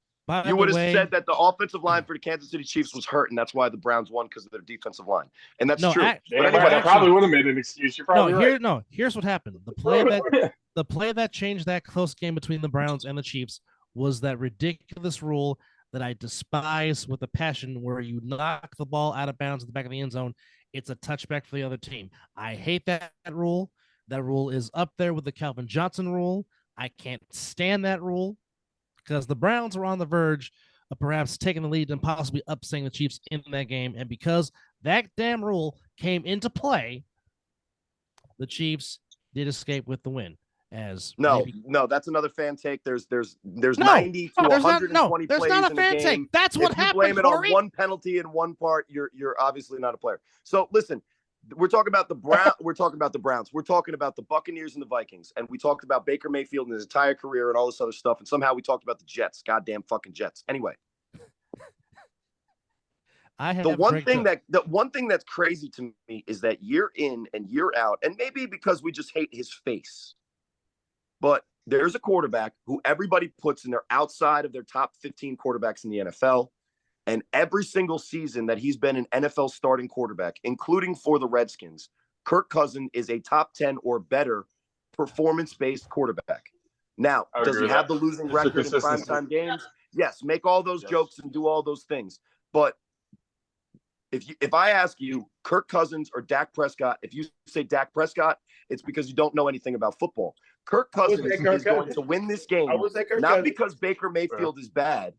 You would have said that the offensive line for the Kansas City Chiefs was hurt, and that's why the Browns won because of their defensive line. And that's true. But anyway, that probably would have made an excuse. You're probably right. Here's what happened. The play that changed that close game between the Browns and the Chiefs was that ridiculous rule that I despise with a passion, where you knock the ball out of bounds at the back of the end zone. It's a touchback for the other team. I hate that rule. That rule is up there with the Calvin Johnson rule. I can't stand that rule because the Browns were on the verge of perhaps taking the lead and possibly upsetting the Chiefs in that game. And because that damn rule came into play, the Chiefs did escape with the win. No, that's another fan take. There's 90 to 120 plays not a in fan the game. take. That's what happened. Blame it on one penalty in one part. You're obviously not a player. So listen, we're talking about the Browns. We're talking about the Buccaneers and the Vikings, and we talked about Baker Mayfield and his entire career and all this other stuff, and somehow we talked about the Jets. Goddamn fucking Jets. Anyway, the one thing that's crazy to me is that year in and year out, and maybe because we just hate his face. But there's a quarterback who everybody puts in their outside of their top 15 quarterbacks in the NFL. And every single season that he's been an NFL starting quarterback, including for the Redskins, Kirk Cousins is a top 10 or better performance-based quarterback. Now, does he have the losing record in primetime games? Yes, make all those jokes and do all those things. But if I ask you Kirk Cousins or Dak Prescott, if you say Dak Prescott, it's because you don't know anything about football. Kirk Cousins is going to win this game, not because Baker Mayfield is bad,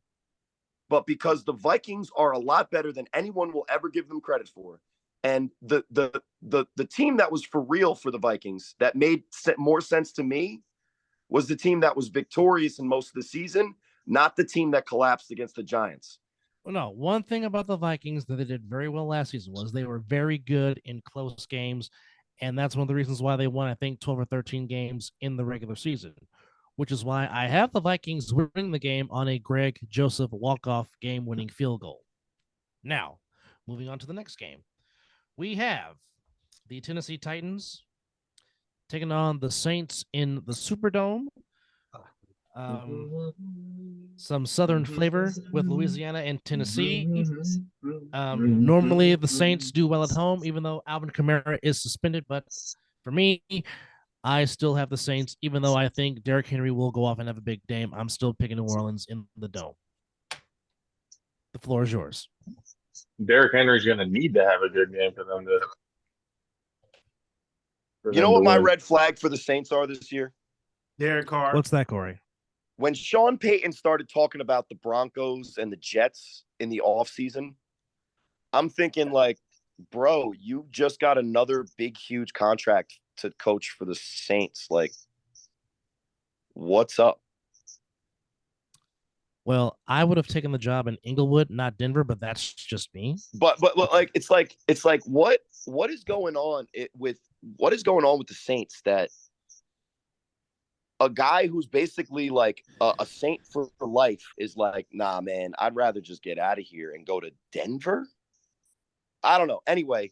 but because the Vikings are a lot better than anyone will ever give them credit for. And the team that was for real for the Vikings that made more sense to me was the team that was victorious in most of the season, not the team that collapsed against the Giants. Well, no, one thing about the Vikings that they did very well last season was they were very good in close games. And that's one of the reasons why they won, I think, 12 or 13 games in the regular season, which is why I have the Vikings winning the game on a Greg Joseph walk-off game-winning field goal. Now, moving on to the next game. We have the Tennessee Titans taking on the Saints in the Superdome. Some Southern flavor with Louisiana and Tennessee. Normally, the Saints do well at home, even though Alvin Kamara is suspended. But for me, I still have the Saints, even though I think Derrick Henry will go off and have a big game. I'm still picking New Orleans in the dome. The floor is yours. Derrick Henry's going to need to have a good game for them to. You know what my red flag for the Saints are this year? Derek Carr. What's that, Corey? When Sean Payton started talking about the Broncos and the Jets in the offseason, I'm thinking like, bro, you just got another big, huge contract to coach for the Saints. Like, what's up? Well, I would have taken the job in Inglewood, not Denver, but that's just me. But like it's like what is going on with the Saints that a guy who's basically like a Saint for life is like, nah, man, I'd rather just get out of here and go to Denver. I don't know. Anyway,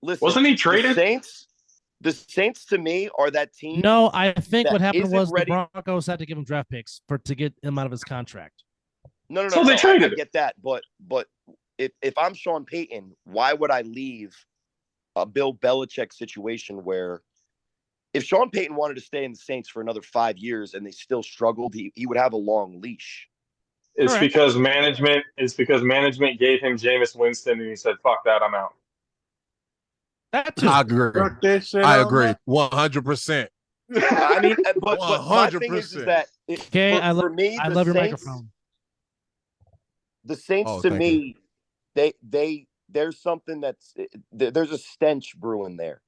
listen, wasn't he traded? The Saints to me are that team. No, I think what happened was the Broncos had to give him draft picks to get him out of his contract. No. So they traded. I get that, but if I'm Sean Payton, why would I leave a Bill Belichick situation where if Sean Payton wanted to stay in the Saints for another 5 years and they still struggled, he would have a long leash. It's correct. because management gave him Jameis Winston and he said, "Fuck that, I'm out." I agree. 100%. I mean, but my thing is that I love your microphone. The Saints to me, there's something there's a stench brewing there,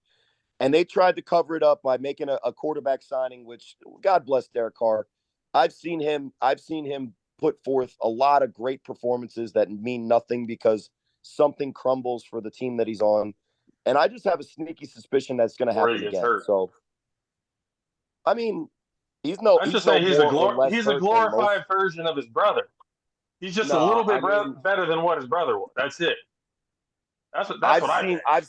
and they tried to cover it up by making a quarterback signing, which God bless Derek Carr. I've seen him put forth a lot of great performances that mean nothing because something crumbles for the team that he's on. And I just have a sneaky suspicion that's going to happen again. Hurt. So, I mean, he's a glorified version of his brother. He's just a little bit better than what his brother was. That's it. That's what I think. I've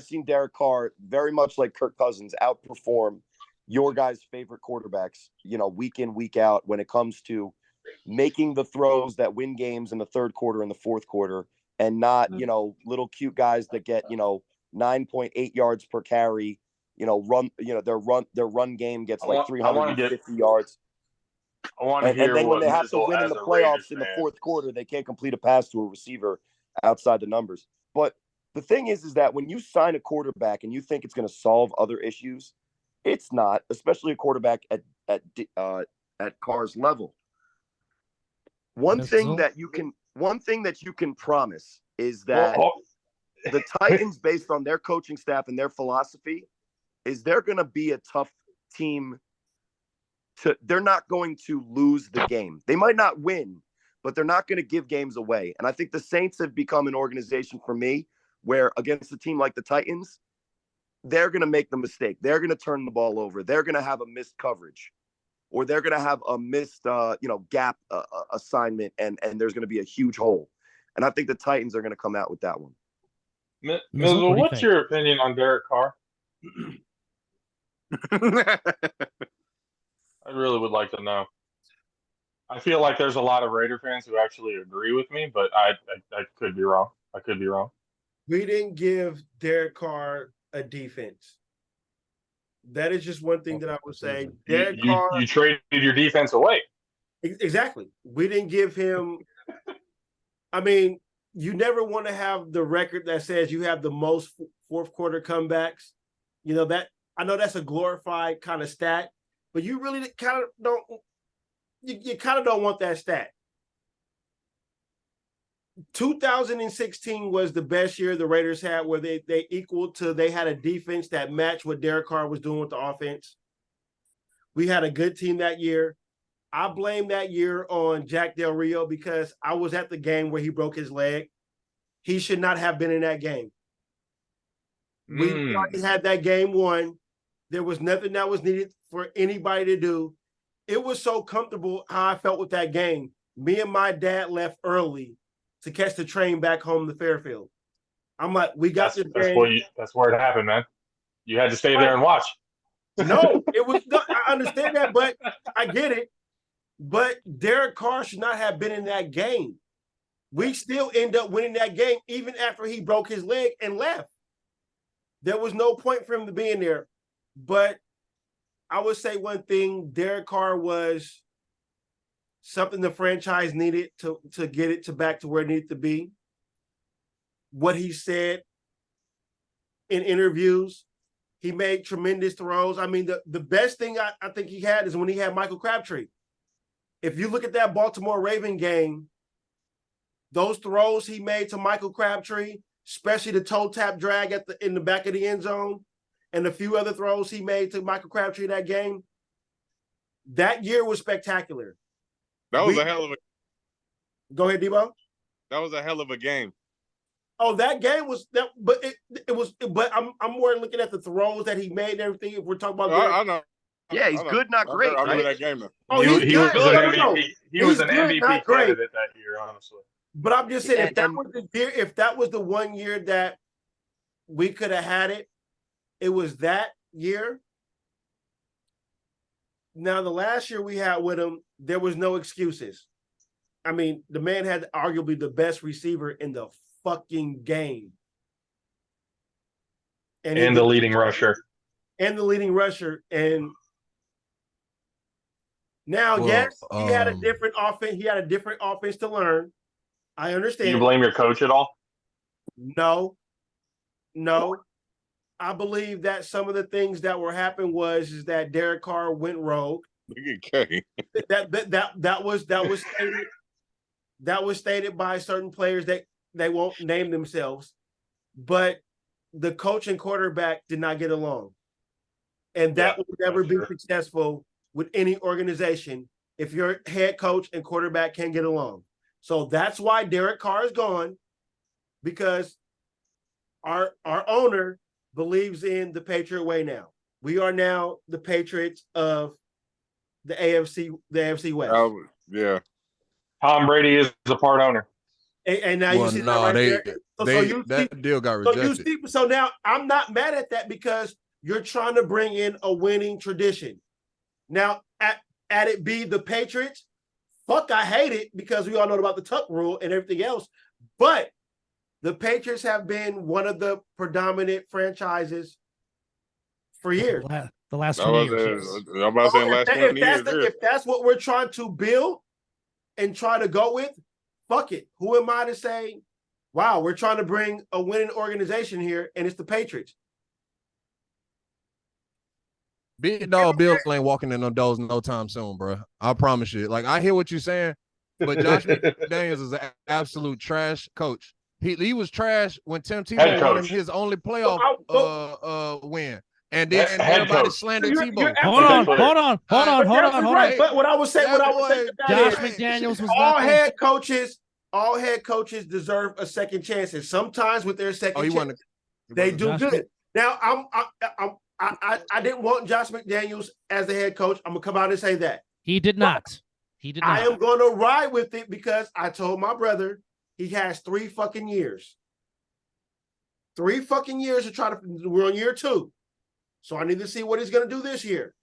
seen Derek Carr very much like Kirk Cousins outperform your guys' favorite quarterbacks, week in, week out when it comes to making the throws that win games in the third quarter and the fourth quarter, and not, little cute guys that get, 9.8 yards per carry, their run game gets like 350 yards. I want to hear and then when they have to Mizzle win in the playoffs in the fourth quarter, they can't complete a pass to a receiver outside the numbers. But the thing is that when you sign a quarterback and you think it's going to solve other issues, it's not, especially a quarterback at Carr's level. One thing that you can promise is that the Titans, based on their coaching staff and their philosophy, is they're going to be a tough team. They're not going to lose the game. They might not win, but they're not going to give games away. And I think the Saints have become an organization for me where against a team like the Titans, they're going to make the mistake. They're going to turn the ball over. They're going to have a missed coverage, or they're going to have a missed, gap assignment, and there's going to be a huge hole. And I think the Titans are going to come out with that one. Mizzle, what's your opinion on Derek Carr? I really would like to know. I feel like there's a lot of Raider fans who actually agree with me, but I could be wrong. We didn't give Derek Carr a defense. That is just one thing that I would say. Derek Carr, you traded your defense away. Exactly. We didn't give him. I mean, you never want to have the record that says you have the most fourth quarter comebacks. That I know that's a glorified kind of stat, but you really kind of don't. You kind of don't want that stat. 2016 was the best year the Raiders had, where they had a defense that matched what Derek Carr was doing with the offense. We had a good team that year. I blame that year on Jack Del Rio because I was at the game where he broke his leg. He should not have been in that game. We had that game won. There was nothing that was needed for anybody to do. It was so comfortable how I felt with that game. Me and my dad left early to catch the train back home to Fairfield. I'm like, we got this game. That's where it happened, man. You had to stay there and watch. No, I understand that, but I get it. But Derek Carr should not have been in that game. We still end up winning that game even after he broke his leg and left. There was no point for him to be in there. But I would say one thing: Derek Carr was something the franchise needed to get it to back to where it needed to be. What he said in interviews, he made tremendous throws. I mean, the best thing I think he had is when he had Michael Crabtree. If you look at that Baltimore Raven game, those throws he made to Michael Crabtree, especially the toe tap drag in the back of the end zone, and a few other throws he made to Michael Crabtree in that game, that year was spectacular. That was a hell of a. Go ahead, Debo. That was a hell of a game. Oh, that game was that, but it was. But I'm more looking at the throws that he made and everything. If we're talking about, I know. Yeah, he's good, not great. I remember Right? that game though. Oh, he he's was an good. MVP. He was an MVP candidate that year, honestly. But I'm just saying, if that was the year, if that was the one year that we could have had it, it was that year. Now, the last year we had with him, there was no excuses. I mean, the man had arguably the best receiver in the fucking game. And the leading rusher. And the leading rusher. And now, yes, he had a different offense. He had a different offense to learn. I understand. Do you blame your coach at all? No. I believe that some of the things that were happening is that Derek Carr went rogue. Okay. That was stated by certain players that they won't name themselves, but the coach and quarterback did not get along, and that will never be successful with any organization if your head coach and quarterback can't get along. So that's why Derek Carr is gone, because our owner believes in the Patriot way now. We are now the Patriots of the AFC West. Yeah. Tom Brady is the part owner. And now you see that right there. That deal got rejected. So now I'm not mad at that, because you're trying to bring in a winning tradition. Now, at it be the Patriots, I hate it, because we all know about the Tuck rule and everything else. But the Patriots have been one of the predominant franchises for years. The last 20 years. I'm about to say last 20 years. If that's what we're trying to build and try to go with, fuck it. Who am I to say, wow, we're trying to bring a winning organization here, and it's the Patriots? Big dog Bill ain't walking in them doors no time soon, bro. I promise you. Like, I hear what you're saying, but Josh McDaniels is an absolute trash coach. He was trash when Tim Tebow won his only playoff win. And then everybody slandered Tebow. Hold on. But what I was saying, Josh McDaniels was all head coaches deserve a second chance, and sometimes with their second chance, they do good. Now, I didn't want Josh McDaniels as the head coach. I'm gonna come out and say that he did not. I am gonna ride with it, because I told my brother he has 3 fucking years. 3 fucking years to try to. We're on year 2. So I need to see what he's going to do this year.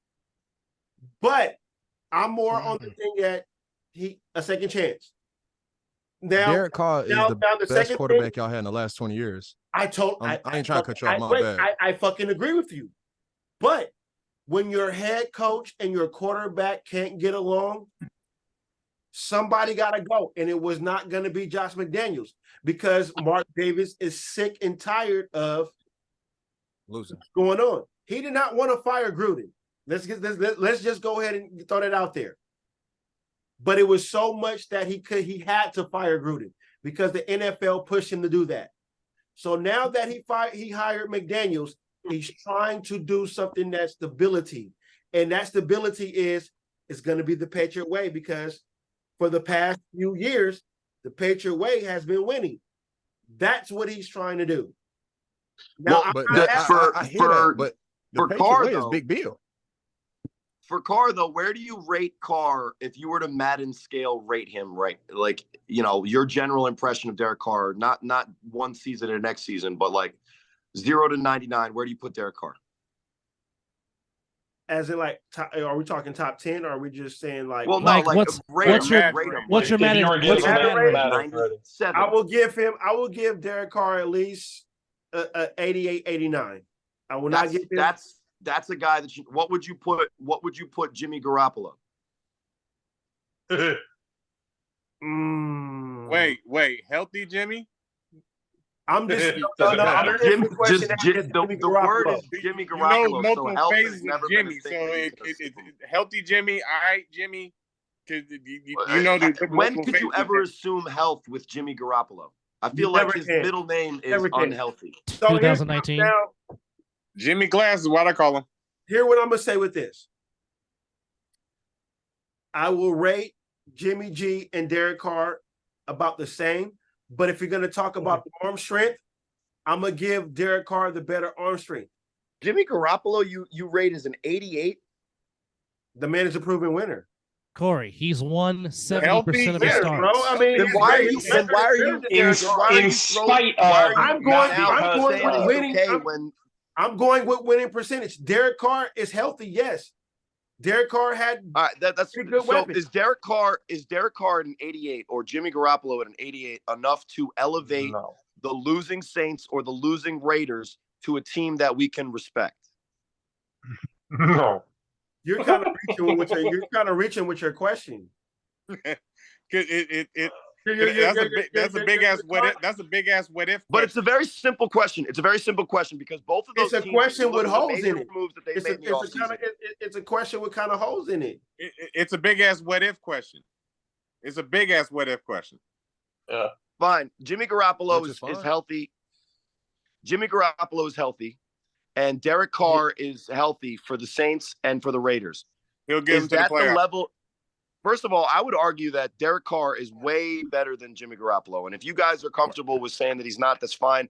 But I'm more on the thing that a second chance. Now, Derek Carr is the best quarterback y'all had in the last 20 years. I ain't trying to cut you off, my bad. I fucking agree with you. But when your head coach and your quarterback can't get along, somebody got to go. And it was not going to be Josh McDaniels, because Mark Davis is sick and tired of losing. What's going on. He did not want to fire Gruden. Let's just go ahead and throw that out there. But it was so much that he had to fire Gruden, because the NFL pushed him to do that. So now that he hired McDaniels, he's trying to do something that's stability. And that stability is going to be the Patriot way, because for the past few years, the Patriot way has been winning. That's what he's trying to do. Now, well, I hear that, but the for Patriot Carr, way though, is big deal. For Carr, though, where do you rate Carr if you were to Madden scale rate him, right? Like, your general impression of Derek Carr, not one season or next season, but like 0 to 99, where do you put Derek Carr? As in, like, are we talking top 10, or are we just saying like? Well, no, like what's your Madden? I will give Derek Carr at least 88, 89. I will not give him. that's a guy that what would you put Jimmy Garoppolo? Wait, healthy Jimmy? I'm just the word is Jimmy Garoppolo. You know multiple so phases of Jimmy. So it's healthy Jimmy, all right, Jimmy. You know when could you ever assume health with Jimmy Garoppolo? I feel like his middle name is unhealthy. So 2019. Jimmy Glass is what I call him. Here's what I'm gonna say with this. I will rate Jimmy G and Derek Carr about the same. But if you're going to talk about arm strength, I'm going to give Derek Carr the better arm strength. Jimmy Garoppolo, you rate as an 88? The man is a proven winner. Corey, he's won 70% of his starts. Bro. I mean, then why are you in spite of? I'm going with winning percentage. Derek Carr is healthy, yes. Derek Carr had that's a good weapon. Is Derek Carr at an 88 or Jimmy Garoppolo at an 88 enough to elevate the losing Saints or the losing Raiders to a team that we can respect? No. You're kind of reaching with your question. That's a big ass what if. That's a big ass what if. But it's a very simple question. It's a very simple question because both of those. It's a question with holes in it. It's a question with kind of holes in it. It's a big ass what if question. It's a big ass what if question. Fine. Jimmy Garoppolo is healthy. Jimmy Garoppolo is healthy, and Derek Carr is healthy for the Saints and for the Raiders. He'll get him to the playoffs. Level? First of all, I would argue that Derek Carr is way better than Jimmy Garoppolo. And if you guys are comfortable with saying that he's not, that's fine.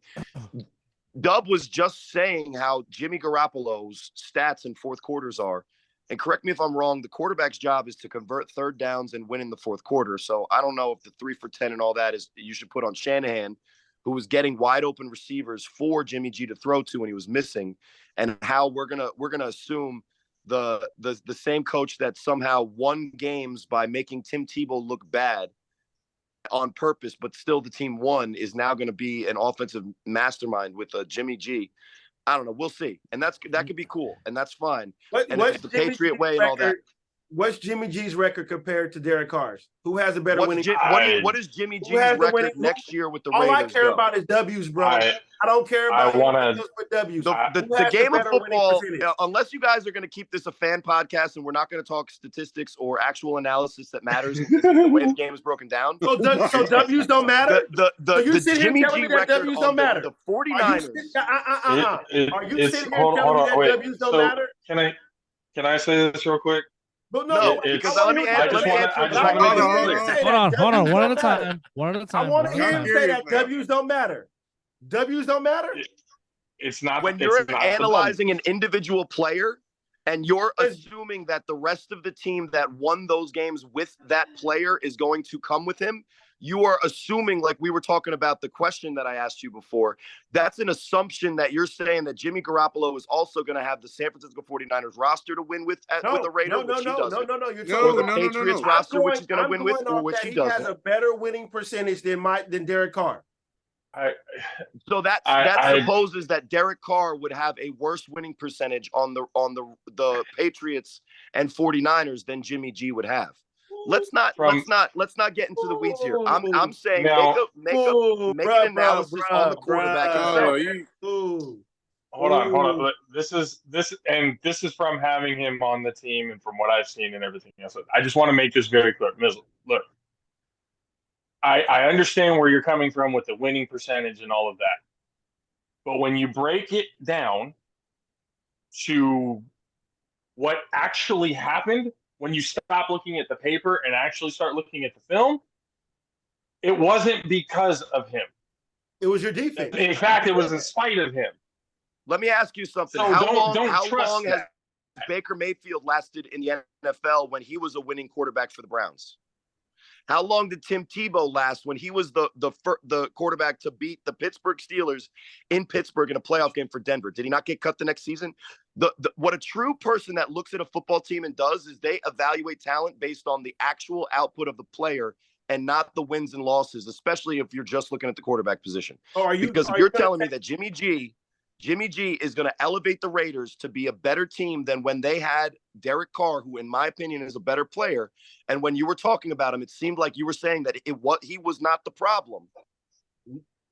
Dub was just saying how Jimmy Garoppolo's stats in fourth quarters are. And correct me if I'm wrong, the quarterback's job is to convert third downs and win in the fourth quarter. So I don't know if the 3 for 10 and all that is you should put on Shanahan, who was getting wide open receivers for Jimmy G to throw to when he was missing, and how we're gonna assume the same coach that somehow won games by making Tim Tebow look bad on purpose, but still the team won, is now going to be an offensive mastermind with Jimmy G. I don't know. We'll see. And that could be cool. And that's fine. And it's the Patriot way and all that. What's Jimmy G's record compared to Derek Carr's? Who has a better winning? What is Jimmy G's record next year with the Raiders? All I care about is W's, bro. I don't care about W's. The game of football, unless you guys are going to keep this a fan podcast and we're not going to talk statistics or actual analysis that matters the way the game is broken down. So W's don't matter? The Jimmy G record W's don't matter. The 49ers. Are you sitting here telling me that W's don't matter? Can I say this real quick? But no, because let me answer. Hold on. One at a time. I want to hear him say that W's don't matter. W's don't matter. It's not when you're analyzing an individual player and you're assuming that the rest of the team that won those games with that player is going to come with him. You are assuming, like we were talking about the question that I asked you before, that's an assumption that you're saying that Jimmy Garoppolo is also going to have the San Francisco 49ers roster to win with the Raiders, which he doesn't. No. You're talking the Patriots roster, which he's going to win with, or which he doesn't. He has a better winning percentage than Derek Carr. So that supposes that Derek Carr would have a worse winning percentage on the Patriots and 49ers than Jimmy G would have. Let's not get into the weeds here. I'm saying make an analysis on the quarterback. Hold on. This is from having him on the team and from what I've seen and everything else. I just want to make this very clear. Mizzle, look, I understand where you're coming from with the winning percentage and all of that, but when you break it down to what actually happened. When you stop looking at the paper and actually start looking at the film, it wasn't because of him. It was your defense. In fact, it was in spite of him. Let me ask you something. So how long has Baker Mayfield lasted in the NFL when he was a winning quarterback for the Browns? How long did Tim Tebow last when he was the quarterback to beat the Pittsburgh Steelers in Pittsburgh in a playoff game for Denver? Did he not get cut the next season? What a true person that looks at a football team and does is they evaluate talent based on the actual output of the player and not the wins and losses, especially if you're just looking at the quarterback position. Because if you're telling me that Jimmy G Jimmy G is going to elevate the Raiders to be a better team than when they had Derek Carr, who, in my opinion, is a better player. And when you were talking about him, it seemed like you were saying that he was not the problem.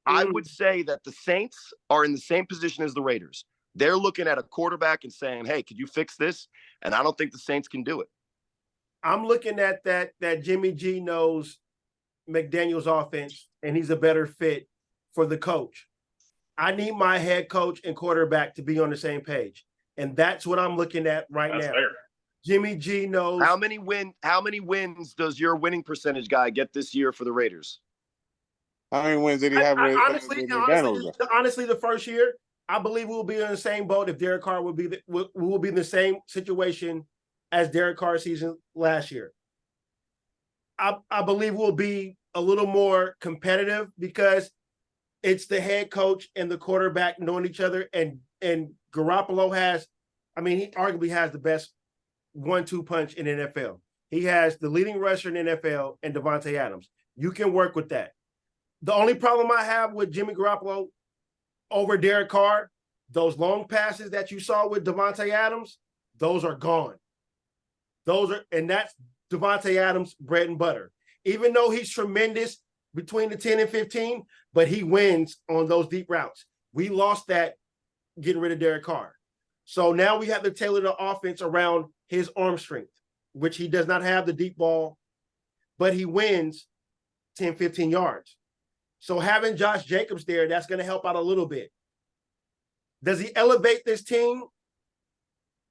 I would say that the Saints are in the same position as the Raiders. They're looking at a quarterback and saying, hey, could you fix this? And I don't think the Saints can do it. I'm looking at that Jimmy G knows McDaniel's offense, and he's a better fit for the coach. I need my head coach and quarterback to be on the same page. And that's what I'm looking at right now. Fair. Jimmy G knows. How many wins does your winning percentage guy get this year for the Raiders? How many wins did he have? Honestly, the first year, I believe we'll be in the same boat if Derek Carr will be in the same situation as Derek Carr's season last year. I believe we'll be a little more competitive because it's the head coach and the quarterback knowing each other, and Garoppolo he arguably has the best 1-2 punch in the NFL. He has the leading rusher in the NFL and Devontae Adams. You can work with that. The only problem I have with Jimmy Garoppolo over Derek Carr, those long passes that you saw with Devontae Adams, those are gone. And that's Devontae Adams' bread and butter. Even though he's tremendous between the 10 and 15, but he wins on those deep routes. We lost that getting rid of Derek Carr. So now we have to tailor the offense around his arm strength, which he does not have the deep ball, but he wins 10, 15 yards. So having Josh Jacobs there, that's going to help out a little bit. Does he elevate this team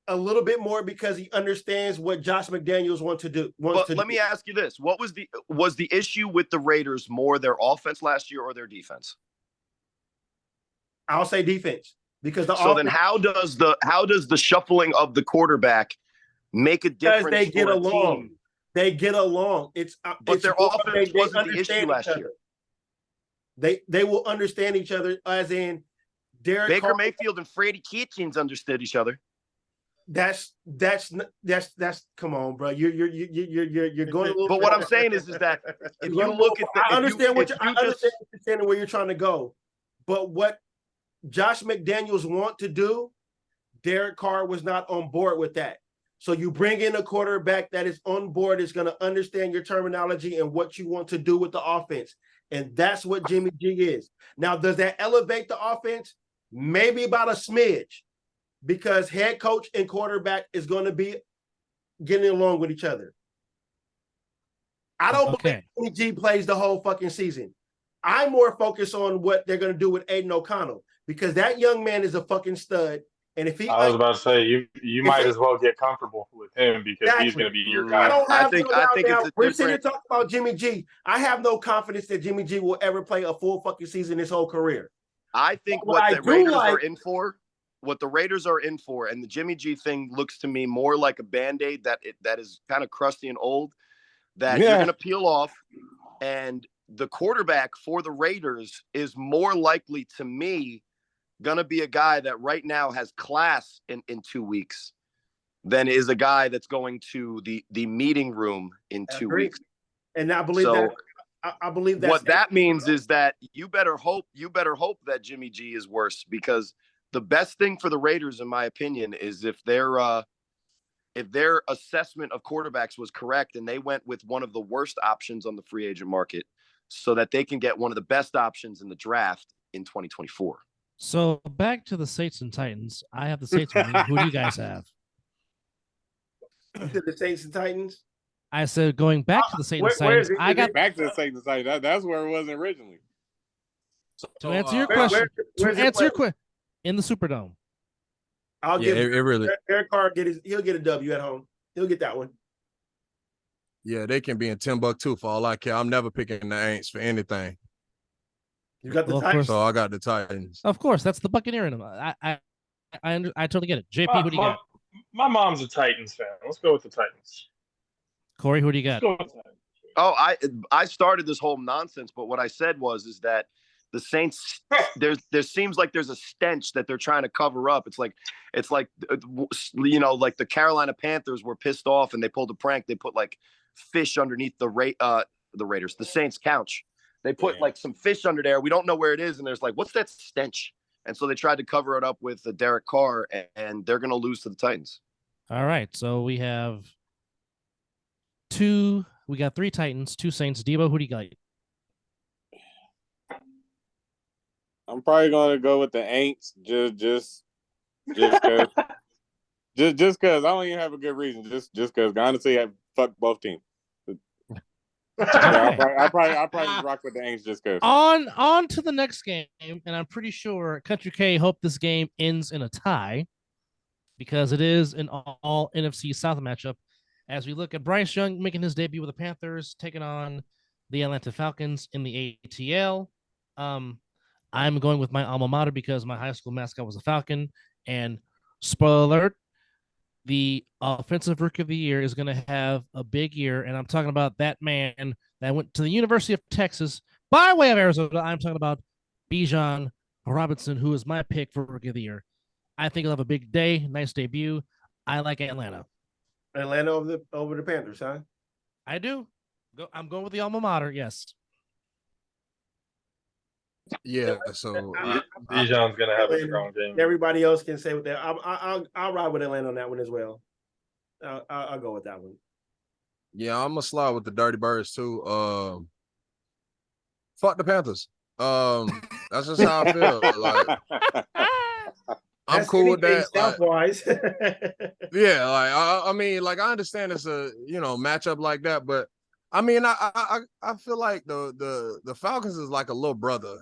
a little bit more because he understands what Josh McDaniels wants to do? Let me ask you this. What was the issue with the Raiders more their offense last year or their defense? I'll say defense, because then how does the shuffling of the quarterback make a difference? Because they get along. Team? They get along. But their offense wasn't the issue last year. They will understand each other, as in Baker Mayfield and Freddie Kitchens understood each other. That's come on, bro. You're going a little. But what I'm saying is that if you look at I understand what you're saying and where you're trying to go, but what Josh McDaniels want to do, Derek Carr was not on board with that. So you bring in a quarterback that is on board, is going to understand your terminology and what you want to do with the offense. And that's what Jimmy G is. Now, does that elevate the offense? Maybe about a smidge, because head coach and quarterback is going to be getting along with each other. I don't believe Jimmy G plays the whole fucking season. I'm more focused on what they're going to do with Aiden O'Connell, because that young man is a fucking stud. And if I was about to say, you might as well get comfortable with him, because he's going to be your guy. I think we're sitting here talking about Jimmy G. I have no confidence that Jimmy G will ever play a full fucking season his whole career. I think what the Raiders are in for, and the Jimmy G thing looks to me more like a Band-Aid that is kind of crusty and old, that you're going to peel off. And the quarterback for the Raiders is more likely, to me, going to be a guy that right now has class in 2 weeks than is a guy that's going to the meeting room in 2 weeks. And I believe I believe that. What that means is that you better hope that Jimmy G is worse, because the best thing for the Raiders, in my opinion, is if their assessment of quarterbacks was correct and they went with one of the worst options on the free agent market, so that they can get one of the best options in the draft in 2024. So back to the Saints and Titans. I have the Saints winning. Who do you guys have? To the Saints and Titans? I said going back to the Saints and Titans. I got back to the Saints and Titans. That's where it was originally. To answer your question, in the Superdome. I'll give it really. Derek Carr he'll get a W at home. He'll get that one. Yeah, they can be in Timbuktu for all I care. I'm never picking the Aints for anything. You got the Titans. So I got the Titans. Of course, that's the Buccaneer in them. I totally get it. JP, who do you got? My mom's a Titans fan. Let's go with the Titans. Corey, who do you got? Oh, I started this whole nonsense, but what I said is that the Saints, there seems like there's a stench that they're trying to cover up. It's like like the Carolina Panthers were pissed off and they pulled a prank. They put like fish underneath the Saints couch. They put like some fish under there. We don't know where it is, and there's like, what's that stench? And so they tried to cover it up with Derek Carr, and they're going to lose to the Titans. All right. So we got 3 Titans, 2 Saints. Debo, who do you got? I'm probably gonna go with the Aints just because I don't even have a good reason. Just because honestly, I fuck both teams. I'll probably rock with the Aints just because. On to the next game, and I'm pretty sure Country K hope this game ends in a tie because it is an all NFC South matchup. As we look at Bryce Young making his debut with the Panthers, taking on the Atlanta Falcons in the ATL. I'm going with my alma mater because my high school mascot was a Falcon. And spoiler alert, the offensive rookie of the year is going to have a big year. And I'm talking about that man that went to the University of Texas by way of Arizona. I'm talking about Bijan Robinson, who is my pick for rookie of the year. I think he'll have a big day, nice debut. I like Atlanta. Atlanta over the Panthers, huh? I do. I'm going with the alma mater, yes. Yeah, so Bijan's gonna have a strong game. Everybody else can say with that. I'll ride with Atlanta on that one as well. I'll go with that one. yeah, I'm gonna slide with the Dirty Birds too. Fuck the Panthers. That's just how I feel. Like I'm That's cool with that. Southwise. Yeah, like I mean, like I understand it's a matchup like that, but I mean, I feel like the Falcons is like a little brother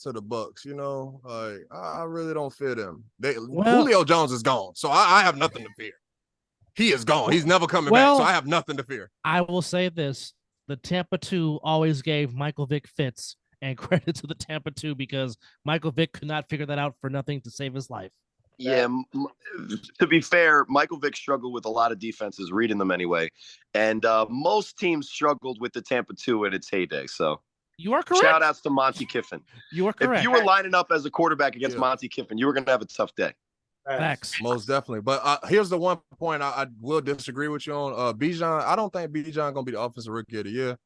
to the Bucks. Like I really don't fear them. Julio Jones is gone, so I have nothing to fear. He is gone. He's never coming back, so I have nothing to fear. I will say this: the Tampa 2 always gave Michael Vick fits, and credit to the Tampa 2 because Michael Vick could not figure that out for nothing to save his life. Yeah, to be fair, Michael Vick struggled with a lot of defenses, reading them anyway. And most teams struggled with the Tampa 2 in its heyday. So you are correct. Shout outs to Monty Kiffin. You are correct. If you were lining up as a quarterback against Monty Kiffin, you were going to have a tough day. Facts. Most definitely. But here's the one point I will disagree with you on. Bijan, I don't think Bijan going to be the offensive rookie of the year.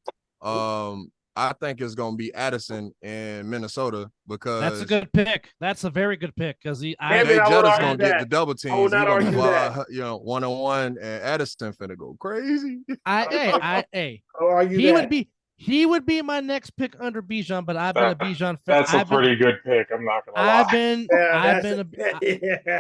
I think it's going to be Addison in Minnesota because that's a good pick. That's a very good pick because Jay Jetter's going to get the double teams. He's going to fly, one-on-one, and Addison finna go crazy. He would be my next pick under Bijan, but I've been a Bijan fan. That's a pretty good pick. I'm not gonna lie.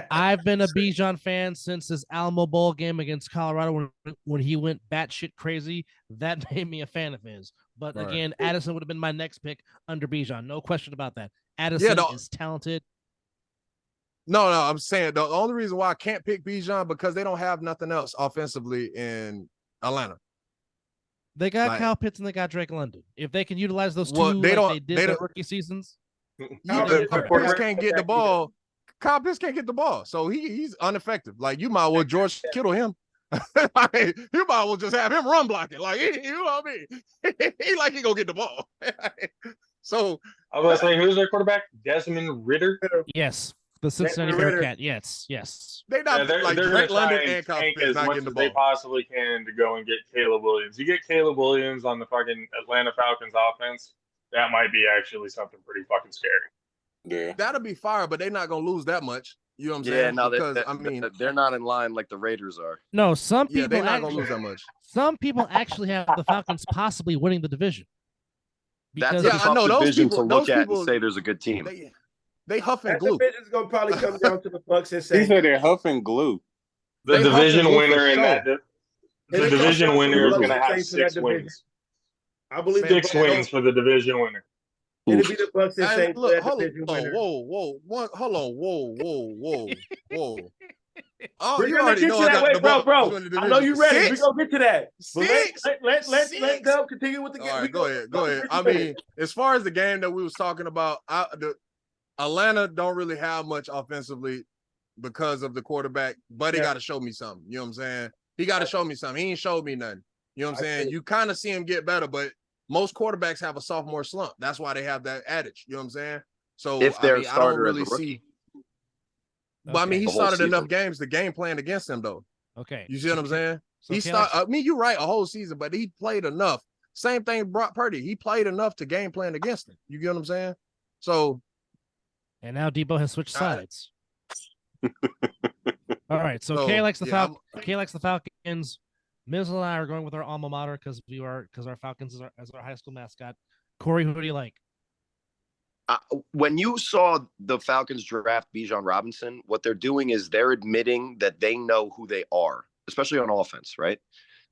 I've been a Bijan fan since his Alamo Bowl game against Colorado when he went batshit crazy. That made me a fan of his. But again, Addison would have been my next pick under Bijan. No question about that. Addison is talented. No, I'm saying the only reason why I can't pick Bijan because they don't have nothing else offensively in Atlanta. They got Kyle Pitts and they got Drake London. If they can utilize those two they did their rookie seasons. Kyle Pitts can't get the ball. Kyle Pitts can't get the ball. So he's ineffective. Like you might well George Kittle him. You might well just have him run blocking. Like you know what I mean? He gonna get the ball. So I was gonna say, who's their quarterback? Desmond Ridder? Yes. The Cincinnati Bearcat, yes. They not they're Drake London and Kyle Pitts as not much getting the as ball. they possibly can to go and get Caleb Williams. You get Caleb Williams on the fucking Atlanta Falcons offense, that might be actually something pretty fucking scary. Yeah, that'll be fire, but they're not gonna lose that much. You know what I'm saying? Yeah, no, because they're not in line like the Raiders are. No, some people they're not gonna lose that much. Some people actually have the Falcons possibly winning the division. That's a tough division to look at and say there's a good team. They huff and glue. That division's gonna probably come down to the Bucks and he say said they're huff and glue. The division winner in that. The division winner is going to have 6 wins. I believe 6 wins for the division winner. It'll be the Bucks and Saints. Look, hold on, whoa. Oh, we're you gonna already get know to that way, bro. I know you're ready. 6? We're gonna get to that. Let Dub continue with the game. All right, go ahead. I mean, as far as the game that we was talking about, Atlanta don't really have much offensively because of the quarterback, but he got to show me something. You know what I'm saying? He got to show me something. He ain't showed me nothing. You know what I'm saying? You kind of see him get better, but most quarterbacks have a sophomore slump. That's why they have that adage. You know what I'm saying? So if they're I don't really see. But I mean, he started enough games. The game plan against him, though. Okay. You see what I'm saying? I mean, you're right, a whole season, but he played enough. Same thing, Brock Purdy. He played enough to game plan against him. You get what I'm saying? So And now Debo has switched sides. All right, so Kay likes the Kay likes the Falcons. Mizzle and I are going with our alma mater because our Falcons as our high school mascot. Corey, who do you like? When you saw the Falcons draft Bijan Robinson, what they're doing is they're admitting that they know who they are, especially on offense, right?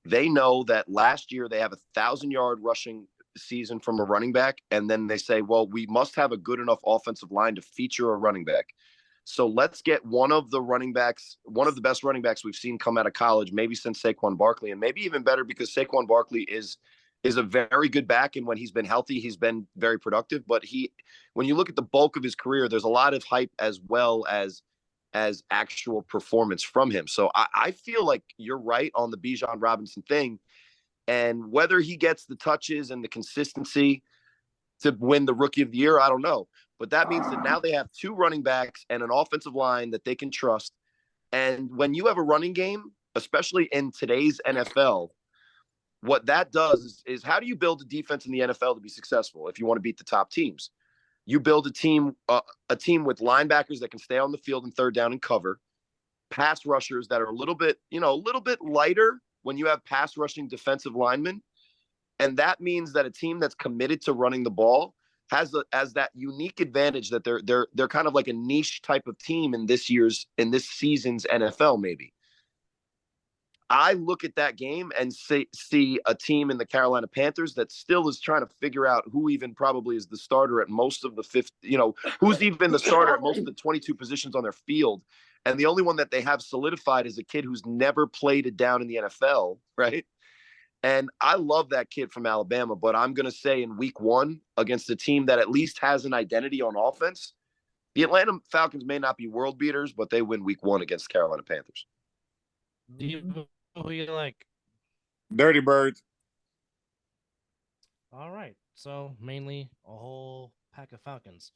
They know that last year they have 1,000-yard rushing season from a running back, and then they say, well, we must have a good enough offensive line to feature a running back. So let's get one of the best running backs we've seen come out of college, maybe since Saquon Barkley, and maybe even better because Saquon Barkley is a very good back, and when he's been healthy, he's been very productive. But when you look at the bulk of his career, there's a lot of hype as well as actual performance from him. So I feel like you're right on the Bijan Robinson thing, and whether he gets the touches and the consistency to win the Rookie of the Year, I don't know. But that means that now they have 2 running backs and an offensive line that they can trust. And when you have a running game, especially in today's NFL, what that does is how do you build a defense in the NFL to be successful if you want to beat the top teams? You build a team with linebackers that can stay on the field and third down and cover, pass rushers that are a little bit lighter when you have pass rushing defensive linemen. And that means that a team that's committed to running the ball has that unique advantage that they're kind of like a niche type of team in this season's NFL. Maybe I look at that game and see a team in the Carolina Panthers that still is trying to figure out who even probably is the starter at most of the fifth, who's even the starter at most of the 22 positions on their field. And the only one that they have solidified is a kid who's never played it down in the NFL, right? And I love that kid from Alabama, but I'm going to say in week 1 against a team that at least has an identity on offense, the Atlanta Falcons may not be world beaters, but they win week 1 against Carolina Panthers. Who you like? Dirty Birds. All right, so mainly a whole pack of Falcons.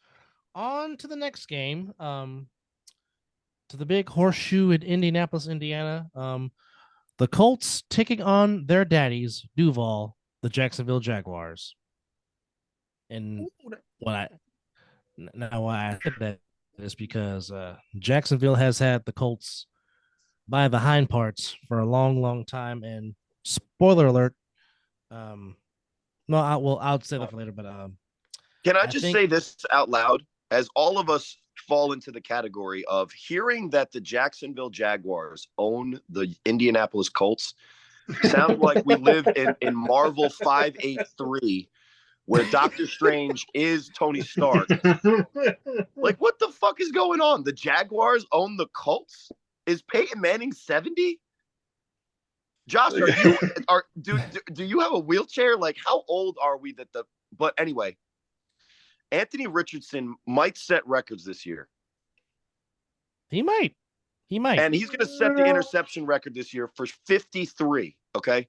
On to the next game, to the big horseshoe in Indianapolis, Indiana. The Colts taking on their daddies, Duval, the Jacksonville Jaguars. And why I said that is because Jacksonville has had the Colts by the hind parts for a long, long time. And spoiler alert, I'll say that for later. But can I just say this out loud? As all of us fall into the category of hearing that the Jacksonville Jaguars own the Indianapolis Colts, sounds like we live in Marvel 583, where Doctor Strange is Tony Stark. Like, what the fuck is going on? The Jaguars own the Colts? Is Peyton Manning 70? Josh, do you have a wheelchair? Like, how old are we but anyway, Anthony Richardson might set records this year. He might. And he's going to set the interception record this year for 53, okay?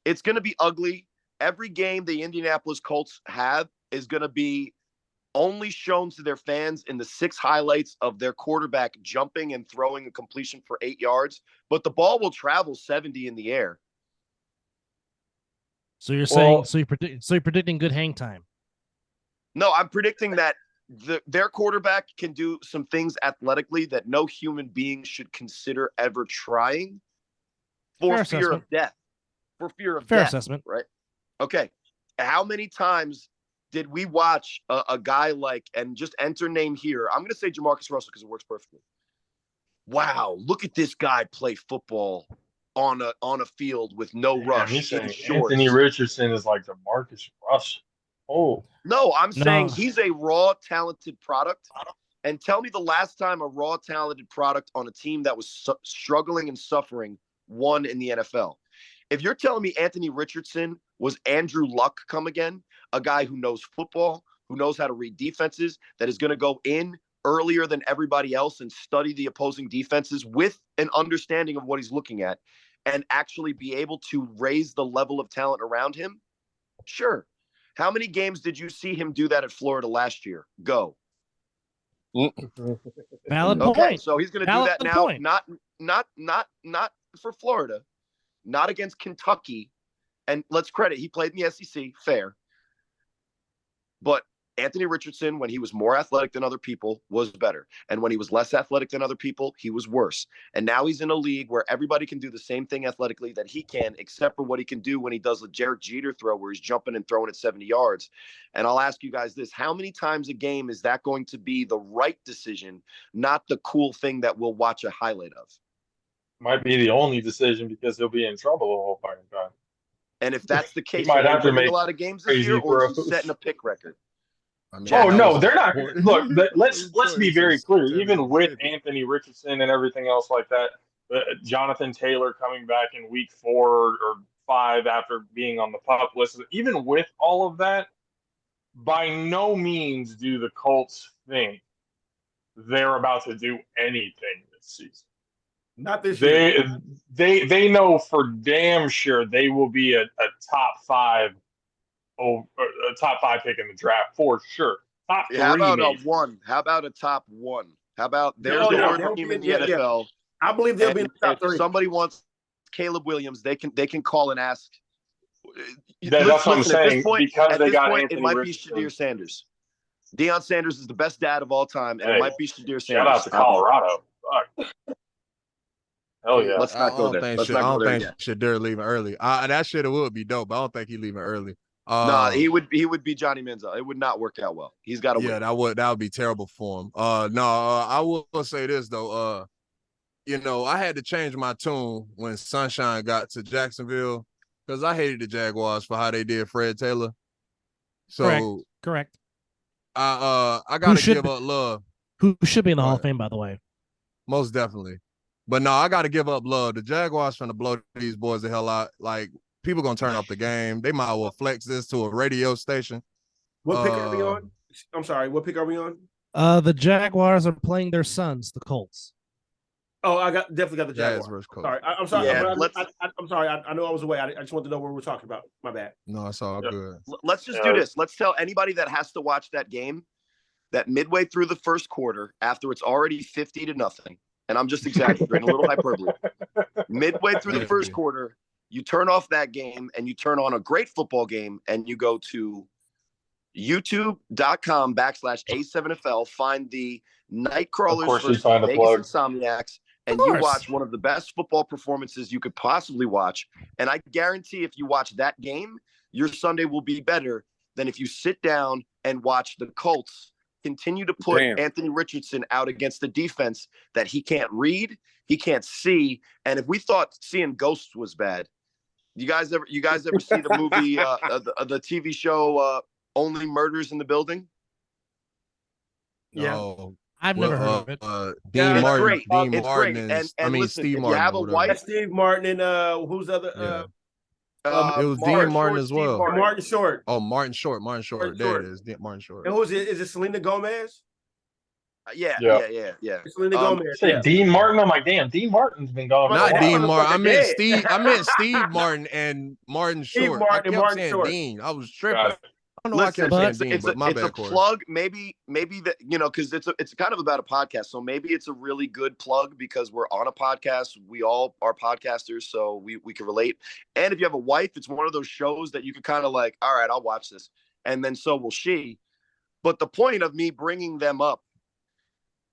It's going to be ugly. Every game the Indianapolis Colts have is going to be only shown to their fans in the 6 highlights of their quarterback jumping and throwing a completion for 8 yards, but the ball will travel 70 in the air. So you're saying you're predicting good hang time. No, I'm predicting that their quarterback can do some things athletically that no human being should consider ever trying for fear of death. For fear of death. Fair assessment. Right? Okay. How many times did we watch a guy like, and just enter name here, I'm going to say Jamarcus Russell because it works perfectly. Wow, look at this guy play football on a field with no rush. He's saying Anthony Richardson is like Jamarcus Russell. Oh. No, I'm saying he's a raw, talented product. And tell me the last time a raw, talented product on a team that was struggling and suffering won in the NFL. If you're telling me Anthony Richardson was Andrew Luck come again, a guy who knows football, who knows how to read defenses, that is going to go in earlier than everybody else and study the opposing defenses with an understanding of what he's looking at and actually be able to raise the level of talent around him, sure. How many games did you see him do that at Florida last year? Go. Valid point. Okay, so he's going to do that now. Point. Not for Florida, not against Kentucky. And let's credit, he played in the SEC, fair. But Anthony Richardson, when he was more athletic than other people, was better. And when he was less athletic than other people, he was worse. And now he's in a league where everybody can do the same thing athletically that he can, except for what he can do when he does a Derek Jeter throw where he's jumping and throwing at 70 yards. And I'll ask you guys this. How many times a game is that going to be the right decision, not the cool thing that we'll watch a highlight of? Might be the only decision because he'll be in trouble the whole fucking time. And if that's the case, might are have they to winning make a lot of games this year, crazy or is he throws. setting a pick record? I mean, Oh that no, was they're not. important. Look, let's be very clear. Choices, Even with 10-50. Anthony Richardson and everything else like that, Jonathan Taylor coming back in week 4 or 5 after being on the pup list, even with all of that, by no means do the Colts think they're about to do anything this season. Not this year. They know for damn sure they will be a top 5. A top 5 pick in the draft for sure. Top 3. How about maybe. a 1? How about a top 1? How about there's Oh, the yeah, worst they'll team be in the yeah, yeah. NFL? I believe they'll be in And the top if 3. somebody wants Caleb Williams, they can call and ask. That's what I'm saying. Because they got it Anthony might Richardson. be Shadir Sanders. Deion Sanders is the best dad of all time, and Hey, it might be Shadir Sanders. Shout out to Colorado. Fuck. Hell yeah. Let's not go there. Let's not go there yet. Shadir leaving early. That shit would be dope, but I don't think he's leaving early. No, he would be Johnny Manziel. It would not work out well. He's got to win. Yeah, that would be terrible for him. I will say this though. I had to change my tune when Sunshine got to Jacksonville because I hated the Jaguars for how they did Fred Taylor. So correct. I gotta give up love. Who should be in the Hall of Fame, by the way? Most definitely. But no, I gotta give up love. The Jaguars trying to blow these boys the hell out. Like, people gonna turn off the game. They might well flex this to a radio station. What pick are we on? I'm sorry, what pick are we on? The Jaguars are playing their sons, the Colts. Oh, definitely got the Jaguars. versus Colts. Sorry, I'm sorry. Yeah, I'm sorry. I know I was away. I just want to know what we're talking about. My bad. No, it's all good. Let's just do this. Let's tell anybody that has to watch that game that midway through the first quarter, after it's already 50-0, and I'm just exaggerating, a little hyperbole. Midway through the first quarter, you turn off that game and you turn on a great football game, and you go to youtube.com/A7FL, find the Nightcrawlers versus Vegas Insomniacs, and you watch one of the best football performances you could possibly watch. And I guarantee if you watch that game, your Sunday will be better than if you sit down and watch the Colts continue to put Anthony Richardson out against the defense that he can't read, he can't see. And if we thought seeing ghosts was bad, you guys ever see the movie, the TV show Only Murders in the Building? No. I've never heard of it. Dean Martin. Great. Dean It's Martin great. is, And Steve listen, Martin. You have a wife. Steve Martin and who's the other? It was Dean Martin as well. Martin Short. Oh, Martin Short. There it is. Martin Short. And who's it? Is it Selena Gomez? Yeah. Selena Gomez. Dean Martin. I'm like, damn, Dean Martin's been gone. Not Dean Martin. I meant Steve Martin and Martin Short. I kept saying Short. Dean. I was tripping. I don't know Listen, why I kept saying Dean, but my bad. It's a plug. Maybe that, because it's kind of about a podcast. So maybe it's a really good plug because we're on a podcast. We all are podcasters, so we can relate. And if you have a wife, it's one of those shows that you could kind of like, all right, I'll watch this, and then so will she. But the point of me bringing them up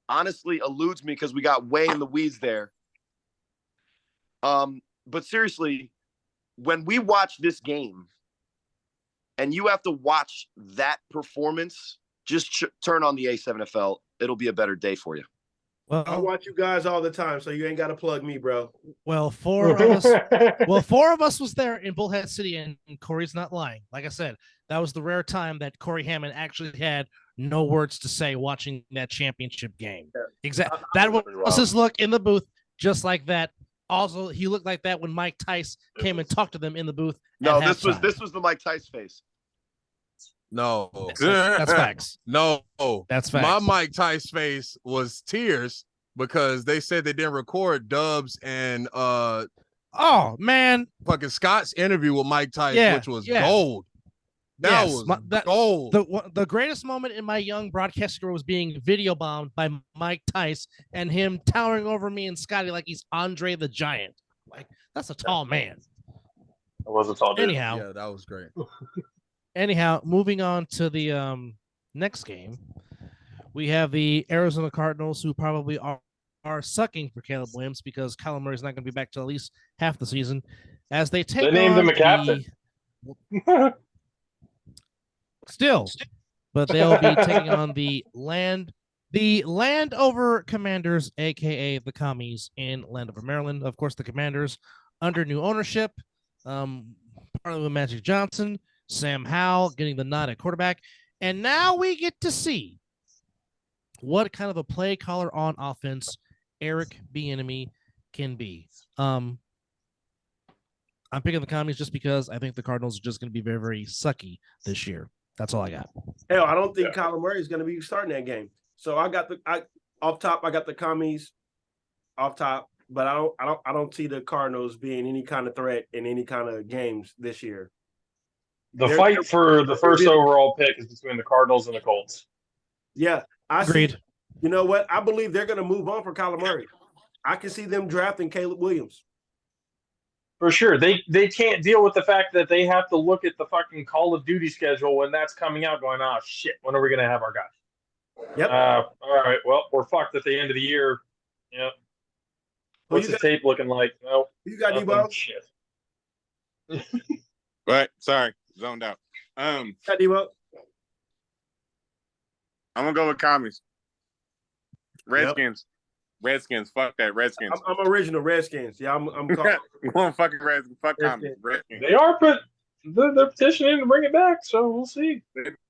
honestly eludes me because we got way in the weeds there. But seriously, when we watch this game, and you have to watch that performance, just turn on the A7FL. It'll be a better day for you. Well, I watch you guys all the time, so you ain't got to plug me, bro. Well, four of us was there in Bullhead City, and Corey's not lying. Like I said, that was the rare time that Corey Hammond actually had no words to say watching that championship game. Yeah. Exactly. That was his look in the booth, just like that. Also, he looked like that when Mike Tice came and talked to them in the booth. No, this was the Mike Tice face. No, that's facts. No, that's facts. My Mike Tice face was tears because they said they didn't record Dubs and oh man, fucking Scott's interview with Mike Tice, which was gold. That was gold. The greatest moment in my young broadcast career was being video bombed by Mike Tice and him towering over me and Scotty like he's Andre the Giant. Like, that's a tall man. It was a tall dude. Anyhow, yeah, that was great. Anyhow, moving on to the next game, we have the Arizona Cardinals, who probably are sucking for Caleb Williams because Kyler Murray's not going to be back till at least half the season, as they take They named on him a captain. Still, but they'll be taking on the Landover Commanders, aka the Commies in Landover, Maryland. Of course, the Commanders under new ownership, partly with Magic Johnson, Sam Howell getting the nod at quarterback, and now we get to see what kind of a play caller on offense Eric Bieniemy can be. I'm picking the Commies just because I think the Cardinals are just going to be very, very sucky this year. That's all I got. Hell, I don't think Kyler Murray is going to be starting that game. So I got off top. I got the Commies off top, but I don't see the Cardinals being any kind of threat in any kind of games this year. The fight for the first overall pick is between the Cardinals and the Colts. Yeah, Agreed. You know what? I believe they're going to move on for Kyler Murray. I can see them drafting Caleb Williams. For sure. They can't deal with the fact that they have to look at the fucking Call of Duty schedule when that's coming out going, oh, shit, when are we going to have our guy? Yep. All right, well, we're fucked at the end of the year. Yep. What's the tape looking like? No. You got Debo? Shit. But sorry, zoned out. Got Debo? I'm gonna go with Commies. Redskins. Yep. Redskins. Fuck that. Redskins. I'm original Redskins. Yeah, I'm calling. Going fucking Redskins. Fuck Commies. Redskins. They are, but they're petitioning to bring it back, so we'll see.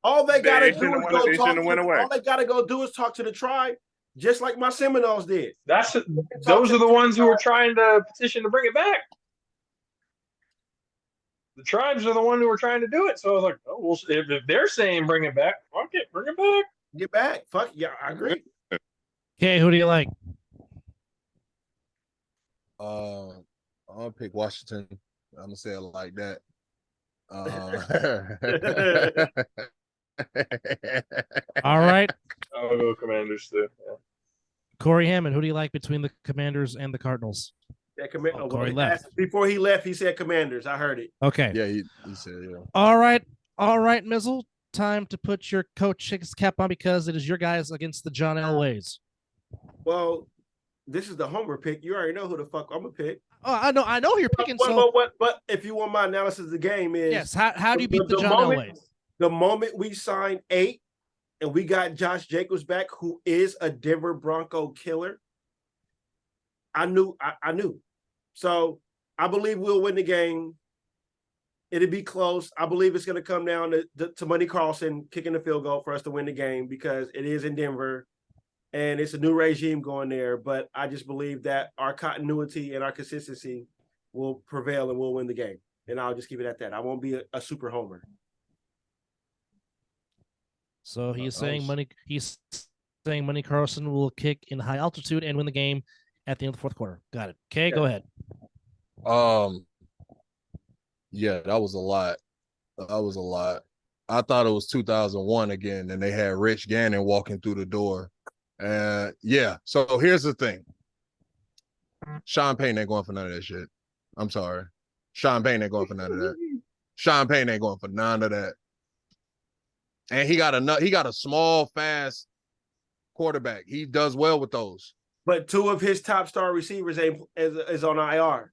All they gotta do is go talk. All they gotta go do is talk to the tribe, just like my Seminoles did. Those are the ones who are trying to petition to bring it back. The tribes are the one who are trying to do it. So I was like, oh, well, if they're saying bring it back, fuck it, bring it back. Get back. Fuck yeah, I agree. Okay, who do you like? I'm gonna pick Washington. I'm gonna say it like that. All right. I'll go Commanders too. Yeah. Corey Hammond, who do you like between the Commanders and the Cardinals? Corey left. Before he left, he said Commanders. I heard it. Okay. Yeah, he said, yeah. All right, Mizzle. Time to put your coach cap on because it is your guys against the John Elways. Well, this is the homer pick. You already know who the fuck I'm gonna pick. Oh, I know who you're picking. But if you want my analysis of the game is yes, how do you beat the John Elways? The moment we signed 8 and we got Josh Jacobs back, who is a Denver Bronco killer, I knew. So I believe we'll win the game. It'll be close. I believe it's going to come down to Money Carlson kicking the field goal for us to win the game because it is in Denver and it's a new regime going there. But I just believe that our continuity and our consistency will prevail and we'll win the game. And I'll just keep it at that. I won't be a super homer. So he's saying Money Carlson will kick in high altitude and win the game at the end of the fourth quarter. Got it. Okay, yeah. Go ahead. Yeah, that was a lot. I thought it was 2001 again, and they had Rich Gannon walking through the door. Yeah, so here's the thing. Sean Payton ain't going for none of that shit. I'm sorry. Sean Payton ain't going for none of that. Sean Payton ain't going for none of that. And he got a small, fast quarterback. He does well with those. But 2 of his top star receivers is on IR.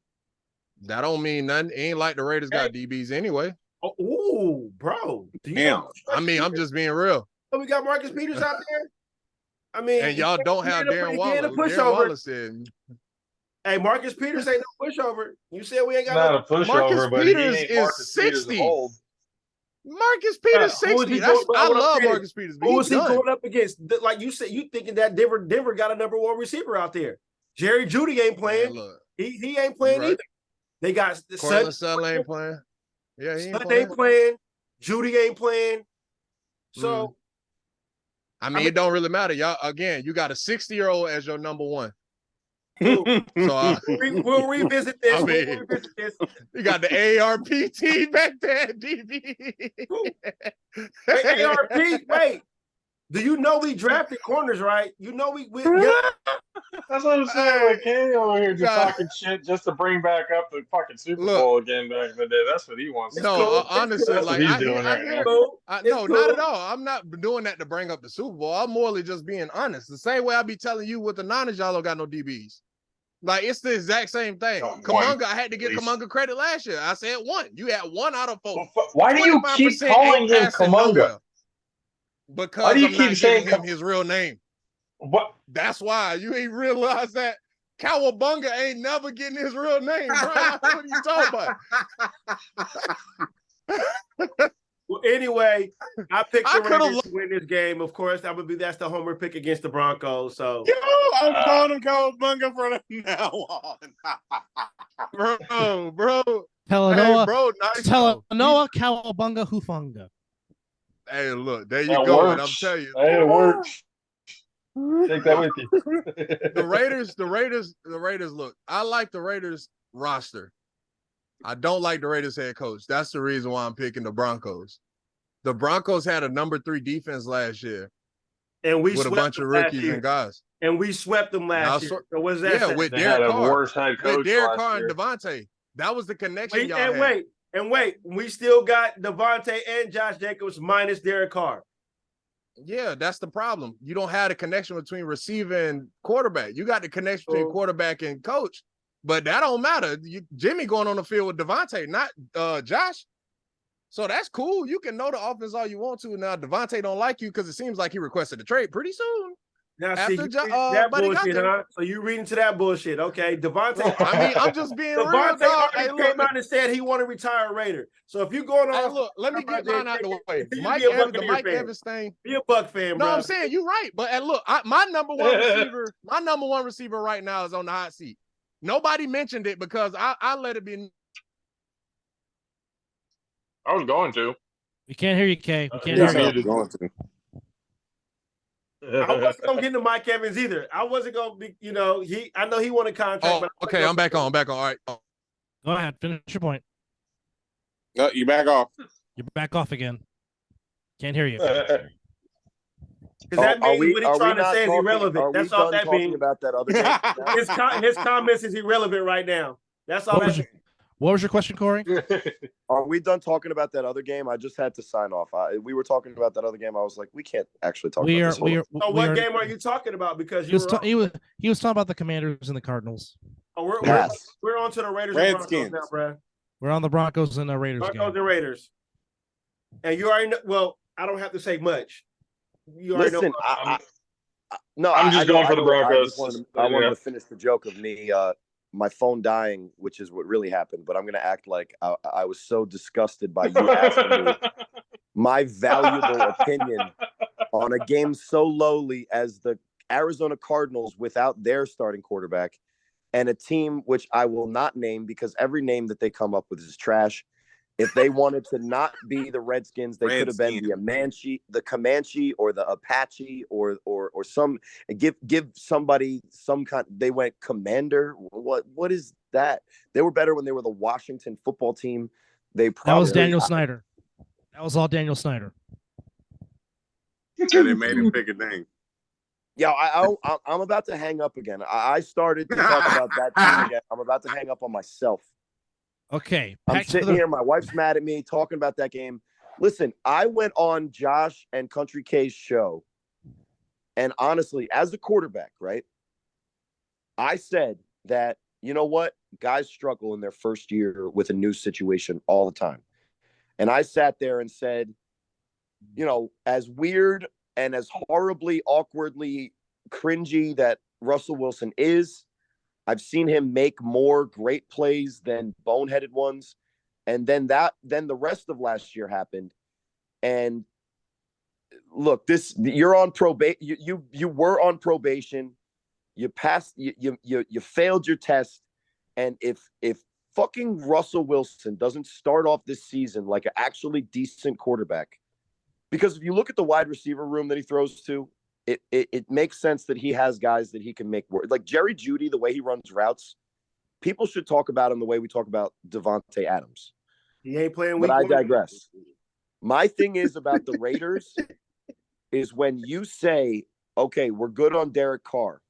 That don't mean nothing. It ain't like the Raiders got DBs anyway. Oh, ooh, bro. I mean, I'm just being real. So we got Marcus Peters out there. I mean, and y'all don't have Darren Waller. Darren Waller said, "Hey, Marcus Peters ain't no pushover." You said we ain't got not a pushover, Marcus Peters is 60. Marcus Peters 60. I love Marcus Peters. Who was he going up against? Like you said, you thinking that Denver got a number 1 receiver out there. Jerry Jeudy ain't playing. Man, he ain't playing either. They got Cortland Sutton ain't playing. Yeah, he ain't playing. Jeudy ain't playing. So, I mean, it don't really matter. Y'all, again, you got a 60-year-old as your number 1. So we'll revisit this. We'll revisit this. You got the ARPT back there, DB. Hey, ARP, wait. Do you know we drafted corners, right? You know we That's what I'm saying. Like, Kenny over here just talking shit just to bring back up the fucking Super Bowl again back in the day. That's what he wants to do. Honestly, That's like what he's doing right now. no, not at all. I'm not doing that to bring up the Super Bowl. I'm morally just being honest. The same way I be telling you with the Niners, y'all don't got no DBs. Like, it's the exact same thing. Kuminga, I had to give Kuminga credit last year. I said 1. You had 1 out of 4. Why do you keep calling him Kuminga? Because why do you I'm keep not saying giving him his real name. What? That's why. You ain't realize that Cowabunga ain't never getting his real name, bro. What are you talking about? Well, anyway, I picked the Raiders to win this game. Of course, that's the homer pick against the Broncos. So I'm calling him Cowabunga from now on. bro. Talanoa, hey, bro, nice Talanoa Cowabunga Hufunga. Hey, look, there you go. Works. And I'm telling you, hey, it works. Take that with you. the Raiders. Look, I like the Raiders roster. I don't like the Raiders head coach. That's the reason why I'm picking the Broncos. The Broncos had a number 3 defense last year, and we with a bunch of rookies and guys. And we swept them last year. So what's that? Yeah, with Derek Carr. With Derek Carr and Devontae. That was the connection y'all had. Wait, we still got Devontae and Josh Jacobs minus Derek Carr. Yeah, that's the problem. You don't have the connection between receiver and quarterback. You got the connection between quarterback and coach, but that don't matter. Jimmy going on the field with Devontae, not Josh. So that's cool. You can know the offense all you want to. Now, Devontae don't like you because it seems like he requested a trade pretty soon. Now, that bullshit, huh? So you reading to that bullshit. Okay, Devontae. I mean, I'm just being real, dog. Devontae came out and said he want to retire a Raider. So if you going on, look, let me get mine out the way. The Mike Evans thing. Be a Buck fan, bro. No, I'm saying you're right. But look, my number one receiver right now is on the hot seat. Nobody mentioned it because I let it be. I was going to. We can't hear you, Kay. We can't hear you. Going to. I wasn't gonna get into Mike Evans either. I wasn't gonna be, I know he won a contract. But okay, I'm back on. All right. Go ahead, finish your point. No, you back off. You're back off again. Can't hear you. Because that means what he's trying to say is irrelevant. That's all that means. About that other game his comments is irrelevant right now. That's all. What was your question, Corey? Are we done talking about that other game? I just had to sign off. We were talking about that other game. I was like, we can't actually talk about this. So what game are you talking about? Because he was talking about the Commanders and the Cardinals. Oh, we're on to the Raiders and Broncos now, Brad. We're on the Broncos and the Raiders Broncos game. and Raiders. And you already know, well, I don't have to say much. You already Listen, know. I'm just going for the Broncos. I wanted to finish the joke of me my phone dying, which is what really happened, but I'm going to act like I was so disgusted by you asking me my valuable opinion on a game so lowly as the Arizona Cardinals without their starting quarterback and a team which I will not name because every name that they come up with is trash. If they wanted to not be the Redskins, they could have been the Comanche or the Apache or some give somebody some kind. They went Commander. What is that? They were better when they were the Washington football team. That was Daniel Snyder. That was all Daniel Snyder. So they made him pick a name. Yeah, I'm about to hang up again. I started to talk about that team again. I'm about to hang up on myself. Okay. I'm sitting here. My wife's mad at me talking about that game. Listen, I went on Josh and Country K's show. And honestly, as a quarterback, right, I said that, you know what? Guys struggle in their first year with a new situation all the time. And I sat there and said, as weird and as horribly, awkwardly cringy that Russell Wilson is, I've seen him make more great plays than boneheaded ones. And then the rest of last year happened. And look, you're on probation. You were on probation. You passed, you failed your test. And if fucking Russell Wilson doesn't start off this season like an actually decent quarterback, because if you look at the wide receiver room that he throws to, it makes sense that he has guys that he can make work. Like Jerry Jeudy, the way he runs routes, people should talk about him the way we talk about Devontae Adams. He ain't playing week. But I digress. My thing is about the Raiders is when you say, okay, we're good on Derek Carr.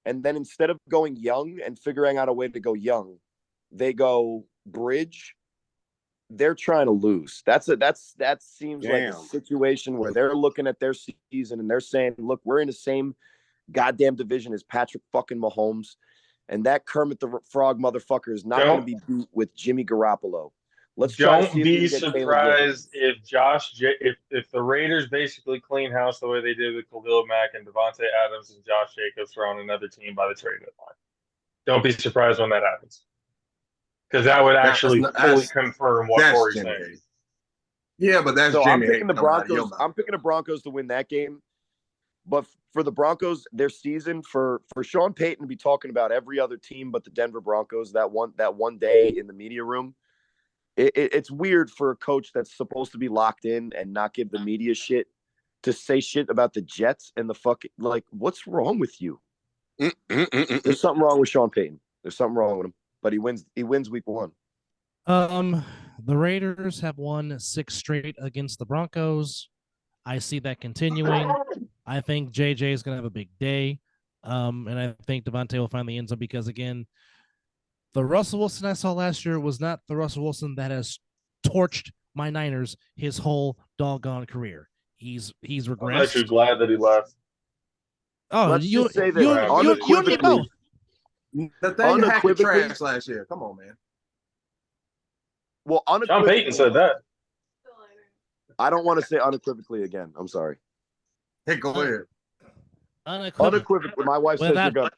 And then instead of going young and figuring out a way to go young, they go bridge. They're trying to lose. That seems like a situation where they're looking at their season and they're saying, look, we're in the same goddamn division as Patrick fucking Mahomes. And that Kermit the Frog motherfucker is not going to be beat with Jimmy Garoppolo. Let's try to see if we Don't be can get surprised if if the Raiders basically clean house the way they did with Khalil Mack and Devontae Adams and Josh Jacobs are on another team by the trade deadline. Don't be surprised when that happens, because that would actually fully confirm what Corey's saying. Yeah, but that's so Jimmy. I'm picking the Broncos. I'm picking the Broncos to win that game. But for the Broncos, their season, for Sean Payton to be talking about every other team but the Denver Broncos that one day in the media room, it's weird for a coach that's supposed to be locked in and not give the media shit to say shit about the Jets and the fucking, like, what's wrong with you? There's something wrong with Sean Payton. There's something wrong with him. But he wins week 1. The Raiders have won 6 straight against the Broncos. I see that continuing. I think JJ is going to have a big day. And I think Devontae will find the end zone because, again, the Russell Wilson I saw last year was not the Russell Wilson that has torched my Niners his whole doggone career. He's regressed. I'm actually glad that he left. Oh, let's you just say that you and me both. The thing hacked trash last year. Come on, man. Well, Sean Payton said that. I don't want to say unequivocally again. I'm sorry. Hey, go ahead. Unequivocally. My wife says you're good.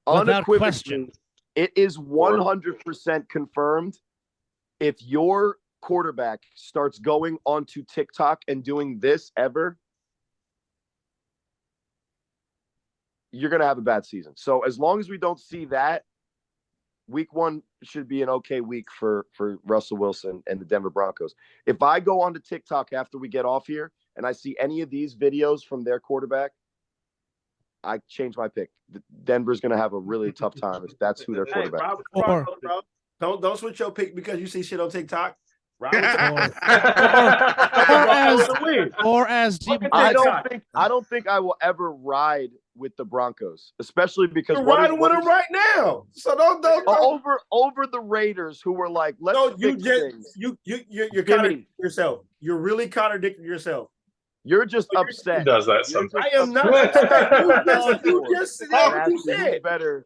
Without question. It is 100% confirmed. If your quarterback starts going onto TikTok and doing this ever, you're going to have a bad season. So as long as we don't see that, week 1 should be an okay week for Russell Wilson and the Denver Broncos. If I go onto TikTok after we get off here and I see any of these videos from their quarterback, I change my pick. Denver's going to have a really tough time if that's who their quarterback is. Don't switch your pick because you see shit on TikTok. I don't think I will ever ride with the Broncos, especially because you're riding with them right now. So don't over the Raiders, who were like, let's you're contradicting yourself. You're really contradicting yourself. You're just upset. He does that sometimes. I am not upset. You just said what you said. Better.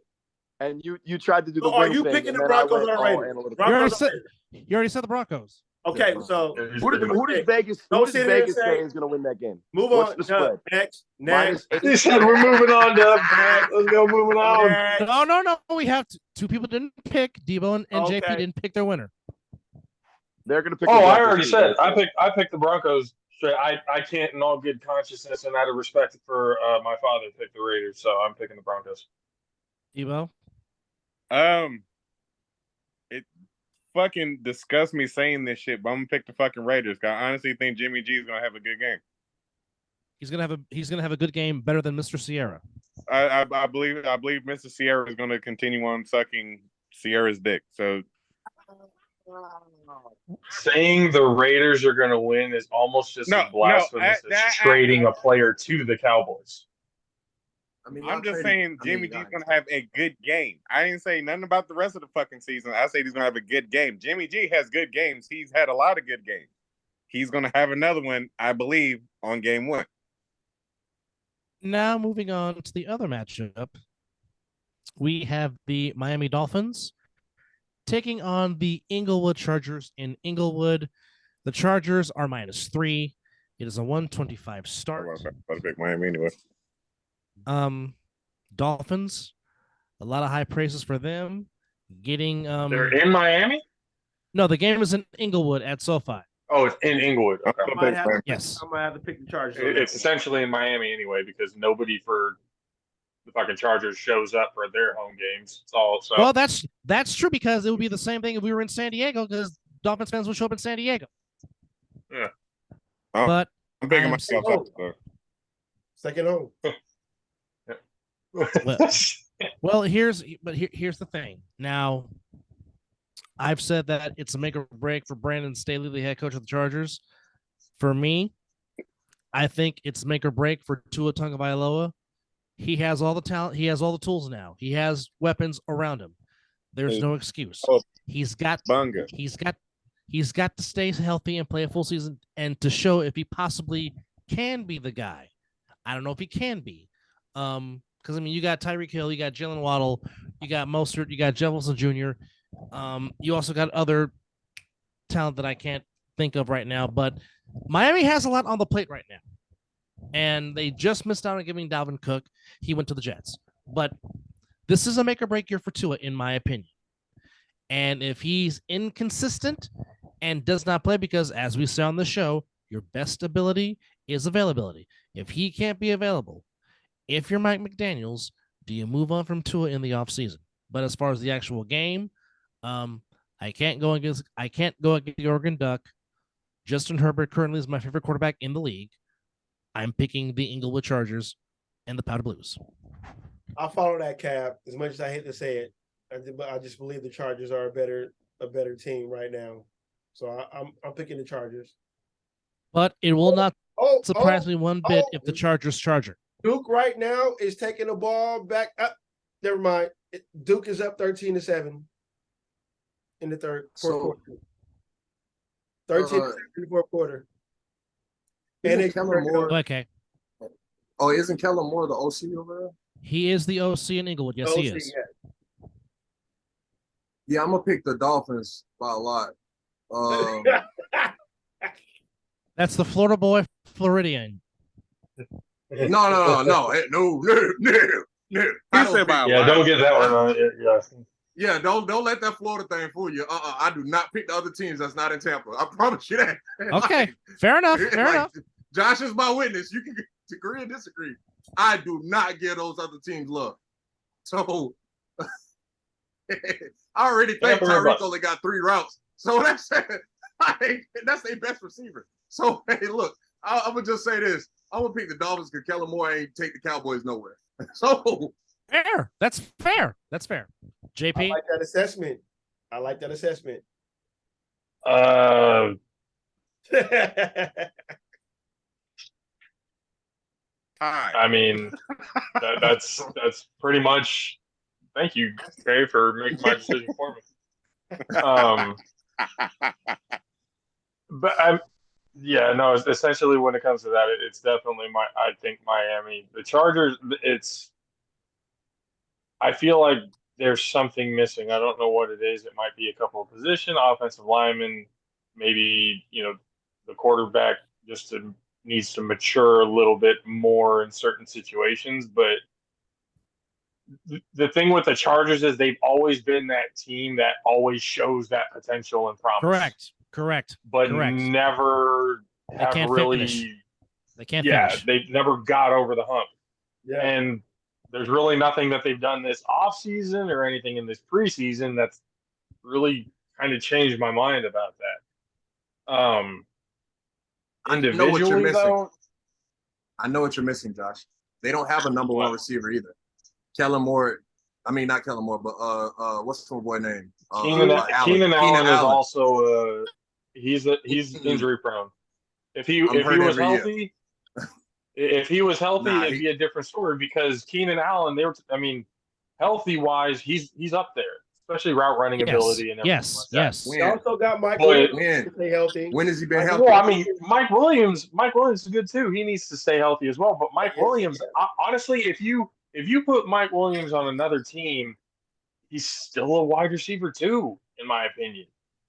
And you tried to do the are you picking the Broncos or Raiders? You already said the Broncos. Okay, so who does Vegas say is going to win that game? Move on. The spread? Next. He said we're moving on, Dub. Let's go moving on. No. We have two people didn't pick. Debo and JP didn't pick their winner. They're going to pick. Oh, I already said I picked the Broncos. I can't, in all good consciousness and out of respect for my father, pick the Raiders. So I'm picking the Broncos. Debo. It fucking disgusts me saying this shit, but I'm gonna pick the fucking Raiders. I honestly think Jimmy G is gonna have a good game. He's gonna have a good game, better than Mr. Sierra. I believe Mr. Sierra is gonna continue on sucking Sierra's dick. So saying the Raiders are gonna win is almost just as blasphemous as trading a player to the Cowboys. I mean, I'm just saying Jimmy G's going to have a good game. I didn't say nothing about the rest of the fucking season. I said he's going to have a good game. Jimmy G has good games. He's had a lot of good games. He's going to have another one, I believe, on game 1. Now moving on to the other matchup. We have the Miami Dolphins taking on the Inglewood Chargers in Inglewood. The Chargers are -3. It is a 125 start. I'll pick Miami anyway. Dolphins, a lot of high praises for them. Getting they're in Miami? No, the game is in Inglewood at SoFi. Oh, it's in Inglewood. Okay. Yes. I'm gonna have to pick the Chargers. It's essentially in Miami anyway, because nobody for the fucking Chargers shows up for their home games. It's all so. Well, that's true, because it would be the same thing if we were in San Diego, because Dolphins fans would show up in San Diego. Yeah. But I'm picking myself up. Second home. Well, here's the thing. Now, I've said that it's a make or break for Brandon Staley, the head coach of the Chargers. For me, I think it's make or break for Tua Tagovailoa. He has all the talent. He has all the tools now. He has weapons around him. There's no excuse. He's got to stay healthy and play a full season and to show if he possibly can be the guy. I don't know if he can be. Because I mean, you got Tyreek Hill, you got Jalen Waddle, you got Mostert, you got Jefferson Jr. You also got other talent that I can't think of right now, but Miami has a lot on the plate right now. And they just missed out on giving Dalvin Cook. He went to the Jets. But this is a make or break year for Tua, in my opinion. And if he's inconsistent and does not play, because as we say on the show, your best ability is availability. If he can't be available, if you're Mike McDaniels, do you move on from Tua in the offseason? But as far as the actual game, I can't go against the Oregon Duck. Justin Herbert currently is my favorite quarterback in the league. I'm picking the Inglewood Chargers and the Powder Blues. I'll follow that, Cap. As much as I hate to say it, I just believe the Chargers are a better team right now. So I'm picking the Chargers. But it will not surprise me one bit if the Chargers charger. Duke right now is taking the ball back up. Never mind. Duke is up 13-7 in the fourth quarter. 13-7 in the fourth quarter. And Kellen Moore. Okay. Oh, isn't Kellen Moore the OC over there? He is the OC in Inglewood. Yes, he is. Yeah, I'm gonna pick the Dolphins by a lot. That's the Florida boy, Floridian. No. Don't get that one. Yeah, don't let that Florida thing fool you. I do not pick the other teams that's not in Tampa. I promise you that. Okay, fair enough. Fair enough. Josh is my witness. You can agree or disagree. I do not give those other teams love. So I already think Tyreek only got 3 routes. So that's their best receiver. So hey, look, I'm gonna just say this. I'm gonna pick the Dolphins because Kellen Moore ain't take the Cowboys nowhere. So fair. That's fair. JP, I like that assessment. I mean, that's pretty much. Thank you, Trey, for making my decision for me. But essentially when it comes to that, it's definitely I think Miami. The Chargers, I feel like there's something missing. I don't know what it is. It might be a couple of position, offensive linemen, maybe, the quarterback needs to mature a little bit more in certain situations. But the thing with the Chargers is they've always been that team that always shows that potential and promise. Correct. But never have really finish. They can't finish. They've never got over the hump. Yeah. And there's really nothing that they've done this offseason or anything in this preseason that's really kind of changed my mind about that. Individually, I know what you're missing, Josh. They don't have a number one receiver either. Kellen Moore. I mean, not Kellen Moore, but what's the boy name? Keenan Allen is also he's injury prone. If he was healthy. If he was healthy, it'd be a different story because Keenan Allen, healthy wise, he's up there, especially route running ability and everything like that. Yes. We also got Mike Williams to stay healthy. When has he been healthy? Well, Mike Williams is good too. He needs to stay healthy as well. But Mike Williams, honestly, if you put Mike Williams on another team, he's still a wide receiver too, in my opinion.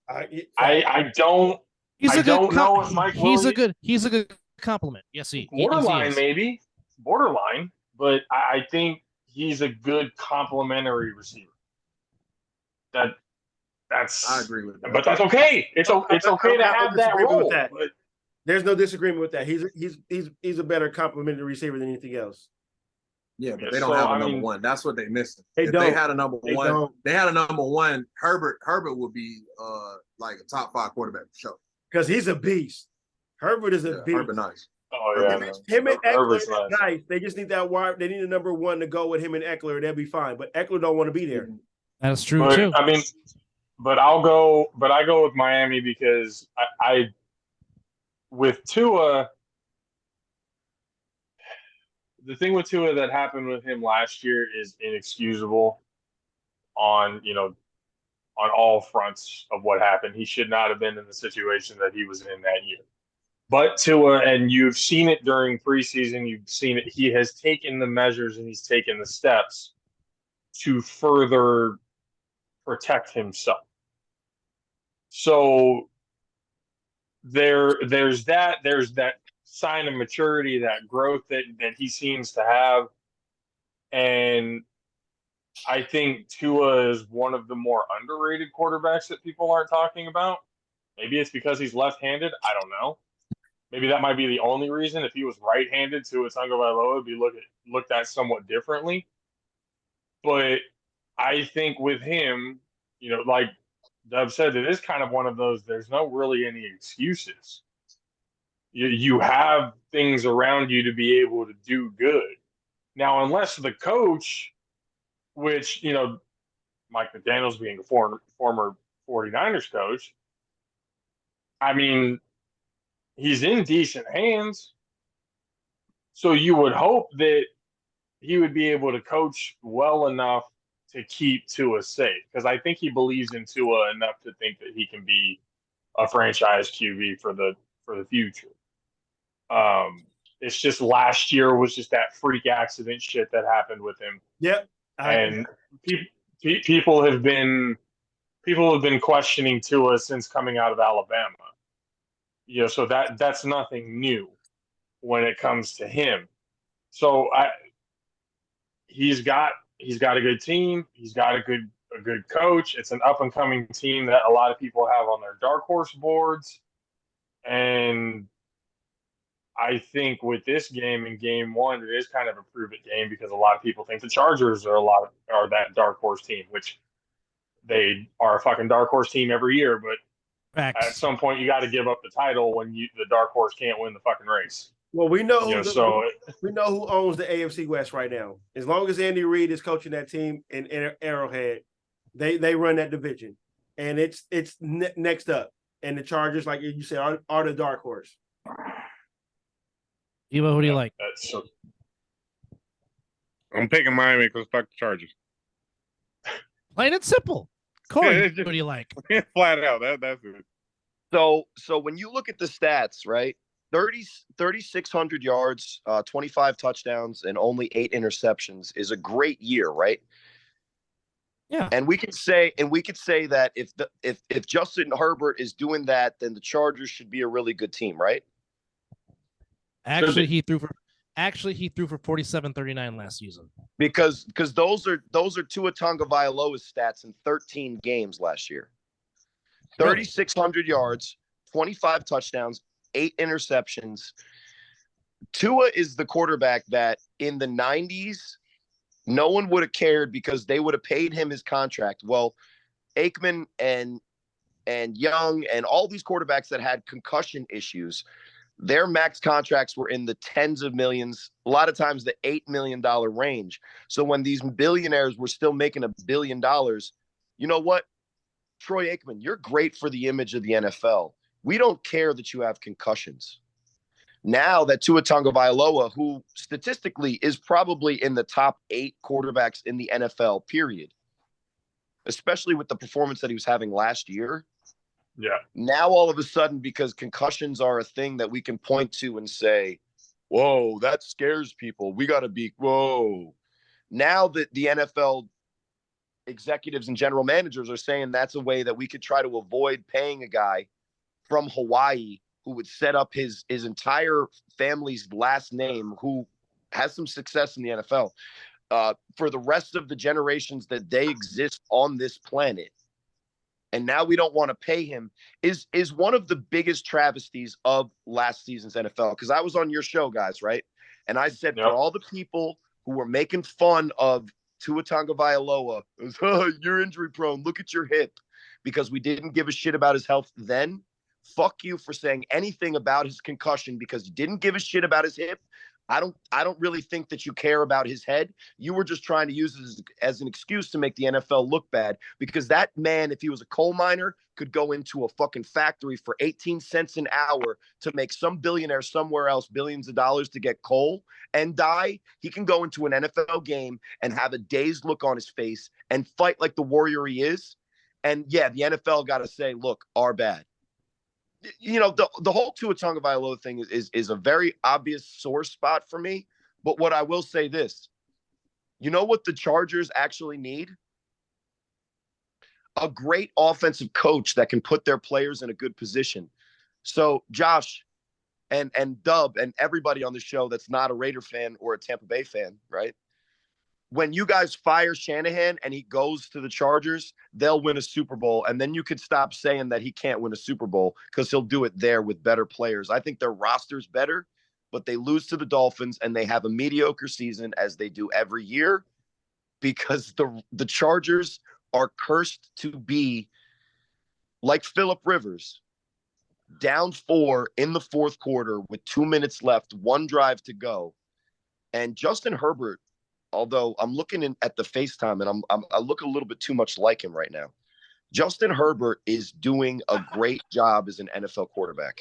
I don't know if Mike Williams. He's a good compliment. Yes, borderline, but I think he's a good complementary receiver. I agree with that. But that's okay. It's okay to have that role. But there's no disagreement with that. He's a better complementary receiver than anything else. Yeah, but they don't have a number one. That's what they missed. If they had a number one, Herbert would be like a top 5 quarterback for sure. Because he's a beast. Herbert is a beast. Herbert nice. Oh yeah. Him and Eckler is nice. They just need that wire. They need a number one to go with him and Eckler, and they'll be fine. But Eckler don't want to be there. That is true too. But I go with Miami because with Tua, the thing with Tua that happened with him last year is inexcusable on all fronts of what happened. He should not have been in the situation that he was in that year. But Tua, and you've seen it during preseason, you've seen it. He has taken the measures and he's taken the steps to further protect himself. So there's that sign of maturity, that growth that he seems to have. And I think Tua is one of the more underrated quarterbacks that people aren't talking about. Maybe it's because he's left-handed. I don't know. Maybe that might be the only reason. If he was right-handed, Tua Tagovailoa would be looked at somewhat differently. But I think with him, like Dub said, it is kind of one of those, there's no really any excuses. You have things around you to be able to do good. Now, unless the coach, which, Mike McDaniels being a former 49ers coach, I mean, he's in decent hands. So you would hope that he would be able to coach well enough to keep Tua safe, because I think he believes in Tua enough to think that he can be a franchise QB for the future. It's just last year was just that freak accident shit that happened with him. Yep. And people have been questioning Tua since coming out of Alabama. So that's nothing new when it comes to him. So he's got a good team. He's got a good coach. It's an up and coming team that a lot of people have on their dark horse boards. And I think with this game in game one, it is kind of a prove it game, because a lot of people think the Chargers are that dark horse team, which they are a fucking dark horse team every year. But Facts. at some point, you got to give up the title when the dark horse can't win the fucking race. Well, we know we know who owns the AFC West right now. As long as Andy Reid is coaching that team in Arrowhead, they run that division, and it's next up. And the Chargers, like you said, are the dark horse. Evo, who do you like? I'm picking Miami because fuck the Chargers. Plain and simple. Corey, who do you like? Flat out. That's it. So when you look at the stats, right? 3,600 yards, 25 touchdowns, and only 8 interceptions is a great year, right? Yeah. And we could say that if Justin Herbert is doing that, then the Chargers should be a really good team, right? Actually, he threw for 47-39 last season. Because those are Tua Tagovailoa's stats in 13 games last year. 3,600 yards, 25 touchdowns, 8 interceptions. Tua is the quarterback that in the 90s, no one would have cared because they would have paid him his contract. Well, Aikman and Young and all these quarterbacks that had concussion issues, their max contracts were in the tens of millions, a lot of times the $8 million range. So when these billionaires were still making $1 billion, you know what? Troy Aikman, you're great for the image of the NFL. We don't care that you have concussions. Now that Tua Tagovailoa, who statistically is probably in the top 8 quarterbacks in the NFL, period, especially with the performance that he was having last year. Yeah. Now all of a sudden, because concussions are a thing that we can point to and say, whoa, that scares people. We got to be, whoa. Now that the NFL executives and general managers are saying that's a way that we could try to avoid paying a guy from Hawaii who would set up his entire family's last name, who has some success in the NFL, for the rest of the generations that they exist on this planet. And now we don't want to pay him is one of the biggest travesties of last season's NFL. Because I was on your show, guys, right? And I said, for all the people who were making fun of Tua Tagovailoa, you're injury prone, look at your hip, because we didn't give a shit about his health then. Fuck you for saying anything about his concussion because you didn't give a shit about his hip. I don't really think that you care about his head. You were just trying to use it as an excuse to make the NFL look bad, because that man, if he was a coal miner, could go into a fucking factory for 18 cents an hour to make some billionaire somewhere else billions of dollars to get coal and die. He can go into an NFL game and have a dazed look on his face and fight like the warrior he is. And yeah, the NFL got to say, look, our bad. You know, the whole Tua Tagovailoa thing is a very obvious sore spot for me. But what I will say this, you know what the Chargers actually need? A great offensive coach that can put their players in a good position. So Josh and Dub and everybody on the show that's not a Raider fan or a Tampa Bay fan, right? When you guys fire Shanahan and he goes to the Chargers, they'll win a Super Bowl. And then you could stop saying that he can't win a Super Bowl, because he'll do it there with better players. I think their roster's better, but they lose to the Dolphins and they have a mediocre season, as they do every year, because the Chargers are cursed to be like Phillip Rivers, down 4 in the fourth quarter with 2 minutes left, 1 drive to go. And Justin Herbert, although I'm looking at the FaceTime and I look a little bit too much like him right now. Justin Herbert is doing a great job as an NFL quarterback.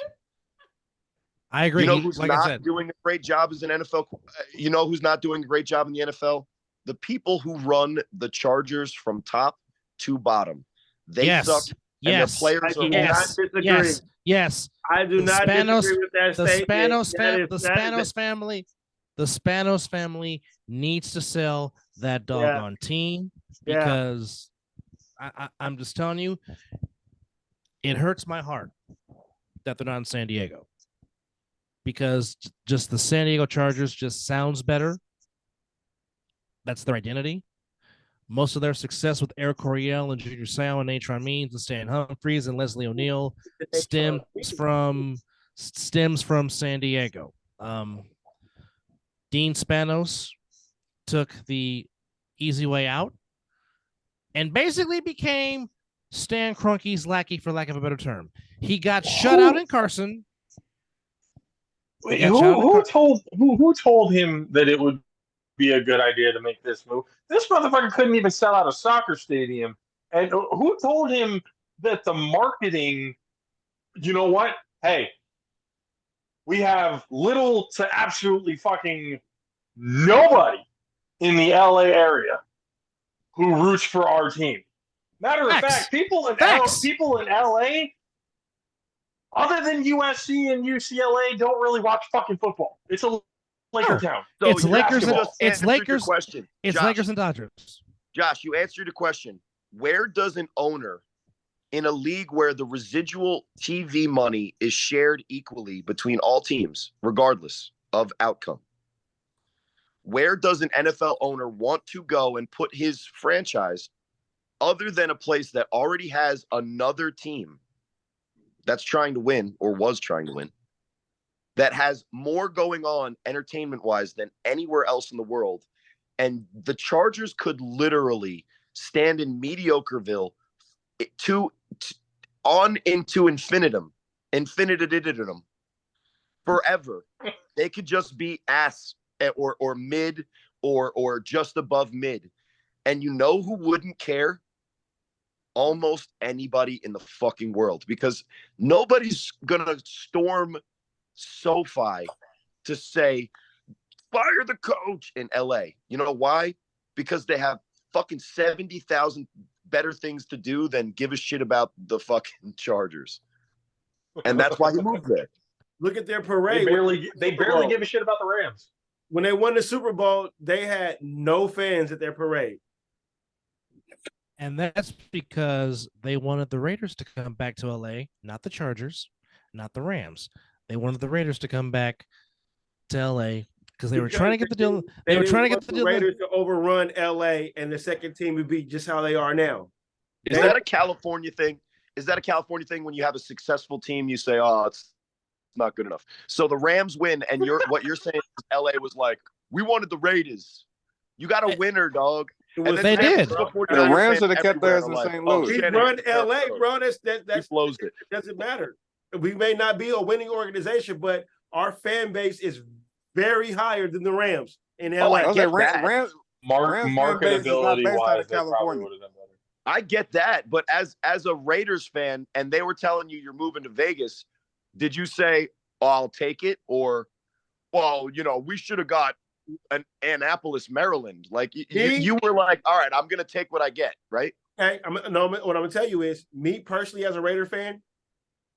I agree. You know who's not doing a great job as an NFL? You know who's not doing a great job in the NFL? The people who run the Chargers from top to bottom. They suck. And their players are Yes. I do not disagree with that statement. The Spanos family needs to sell that doggone team, because I'm just telling you, it hurts my heart that they're not in San Diego, because just the San Diego Chargers just sounds better. That's their identity. Most of their success with Eric Coryell and Junior Seau and Natron Means and Stan Humphries and Leslie O'Neal stems from San Diego. Dean Spanos took the easy way out and basically became Stan Kroenke's lackey, for lack of a better term. He got shut out in Carson. Who told him that it would be a good idea to make this move? This motherfucker couldn't even sell out a soccer stadium. And who told him that the marketing, you know what? Hey, we have little to absolutely fucking nobody in the LA area who roots for our team. Matter of fact, people in LA, other than USC and UCLA, don't really watch fucking football. It's a Laker town. So it's Lakers. It's Lakers. Question. It's Josh, Lakers and Dodgers. Josh, you answered the question. Where does an owner in a league where the residual TV money is shared equally between all teams, regardless of outcome, where does an NFL owner want to go and put his franchise other than a place that already has another team that's trying to win or was trying to win, that has more going on entertainment-wise than anywhere else in the world? And the Chargers could literally stand in Mediocreville on into infinitum forever. They could just be ass or mid or just above mid. And you know who wouldn't care? Almost anybody in the fucking world, because nobody's gonna storm SoFi to say fire the coach in LA. You know why? Because they have fucking 70,000 better things to do than give a shit about the fucking Chargers. And that's why he moved there. Look at their parade. They barely give a shit about the Rams. When they won the Super Bowl, they had no fans at their parade. And that's because they wanted the Raiders to come back to LA, not the Chargers, not the Rams. They wanted the Raiders to come back to LA because they were trying to get the deal. They were trying to get the deal. Raiders to overrun LA, and the second team would be just how they are now. Is that a California thing? Is that a California thing? When you have a successful team, you say, "Oh, it's not good enough." So the Rams win, and what you're saying is LA was like, "We wanted the Raiders." You got a winner, dog. They did. The Rams should have kept theirs in St. Louis. We run LA, bro. That's he blows it. Doesn't matter. We may not be a winning organization, but our fan base is very higher than the Rams in Oh, LA. I I was get like, that. Rams fan base is not Marketability based out wise, of they probably California. would have done better. I get that, but as a Raiders fan, and they were telling you you're moving to Vegas, did you say, "Oh, I'll take it," or, "Well, we should have got an Annapolis, Maryland"? Like you were like, "All right, I'm gonna take what I get," right? Okay, what I'm gonna tell you is, me personally as a Raider fan,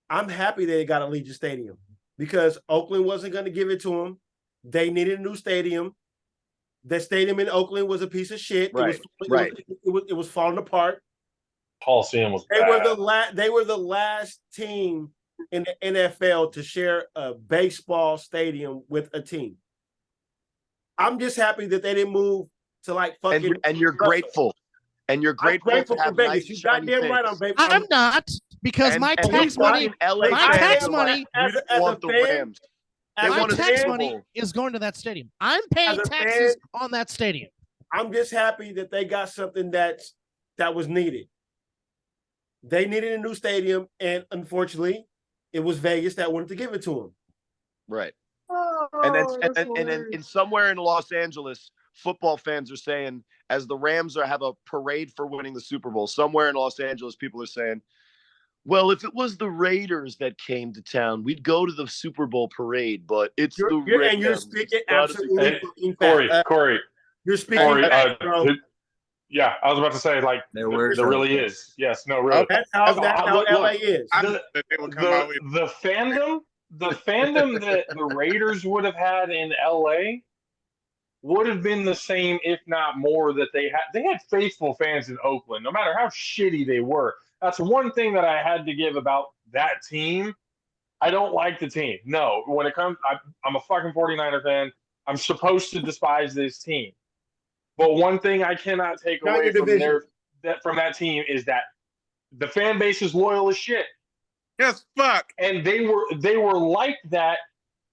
I'm happy they got Allegiant Stadium because Oakland wasn't going to give it to them. They needed a new stadium. The stadium in Oakland was a piece of shit. Right, It was falling apart. Coliseum was They bad. were the last team in the NFL to share a baseball stadium with a team. I'm just happy that they didn't move to like fucking. And you're grateful. And you're grateful, I'm grateful to have for Vegas. nice, You goddamn right, I'm grateful. I'm not, because my tax money, as a fan, my tax money is going to that stadium. I'm paying taxes on that stadium. I'm just happy that they got something that was needed. They needed a new stadium, and unfortunately, it was Vegas that wanted to give it to them. Right. And then somewhere in Los Angeles, football fans are saying, as the Rams have a parade for winning the Super Bowl, somewhere in Los Angeles, people are saying, well, if it was the Raiders that came to town, we'd go to the Super Bowl parade, but it's the Rams. And you're speaking absolutely fucking fact. Corey. You're speaking fact, bro. Yeah, I was about to say, like, there really is. Yes, no, really. That's how LA is. The fandom that the Raiders would have had in LA would have been the same, if not more, that they had. They had faithful fans in Oakland, no matter how shitty they were. That's one thing that I had to give about that team. I don't like the team. No, when it comes, I'm a fucking 49er fan. I'm supposed to despise this team. But one thing I cannot take away from that team is that the fan base is loyal as shit. Yes, fuck. And they were like that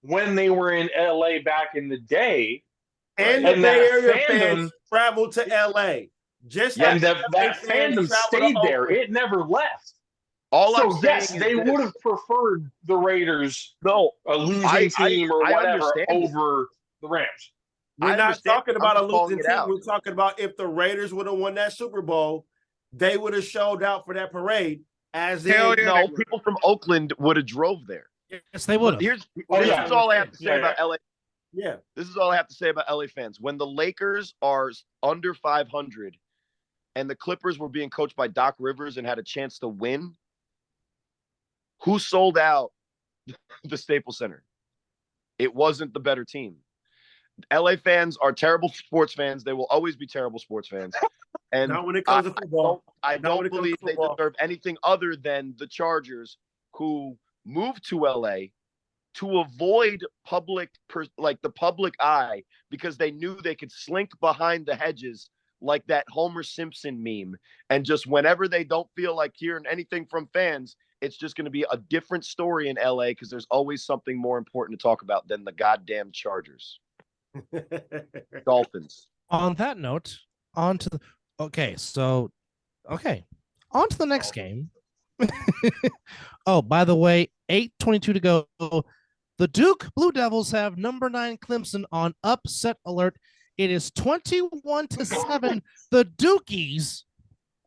when they were in LA back in the day. And the Bay Area fans traveled to LA. And that fandom stayed there. It never left. They would have preferred the Raiders, a losing team or whatever, over the Rams. We're not talking about a losing team. We're talking about if the Raiders would have won that Super Bowl, they would have showed out for that parade. People from Oakland would have drove there. Yes, they would have. This is all I have to say about LA. Yeah. This is all I have to say about LA fans. When the Lakers are under 500 and the Clippers were being coached by Doc Rivers and had a chance to win, who sold out the Staples Center? It wasn't the better team. LA fans are terrible sports fans. They will always be terrible sports fans. And not when it comes to football. I don't believe they deserve anything other than the Chargers, who moved to LA to avoid the public eye, because they knew they could slink behind the hedges like that Homer Simpson meme. And just whenever they don't feel like hearing anything from fans, it's just going to be a different story in LA, because there's always something more important to talk about than the goddamn Chargers. Dolphins. On that note, on to the next game. Oh, by the way, 8:22 to go. The Duke Blue Devils have number 9 Clemson on upset alert. It is 21-7. The Dukies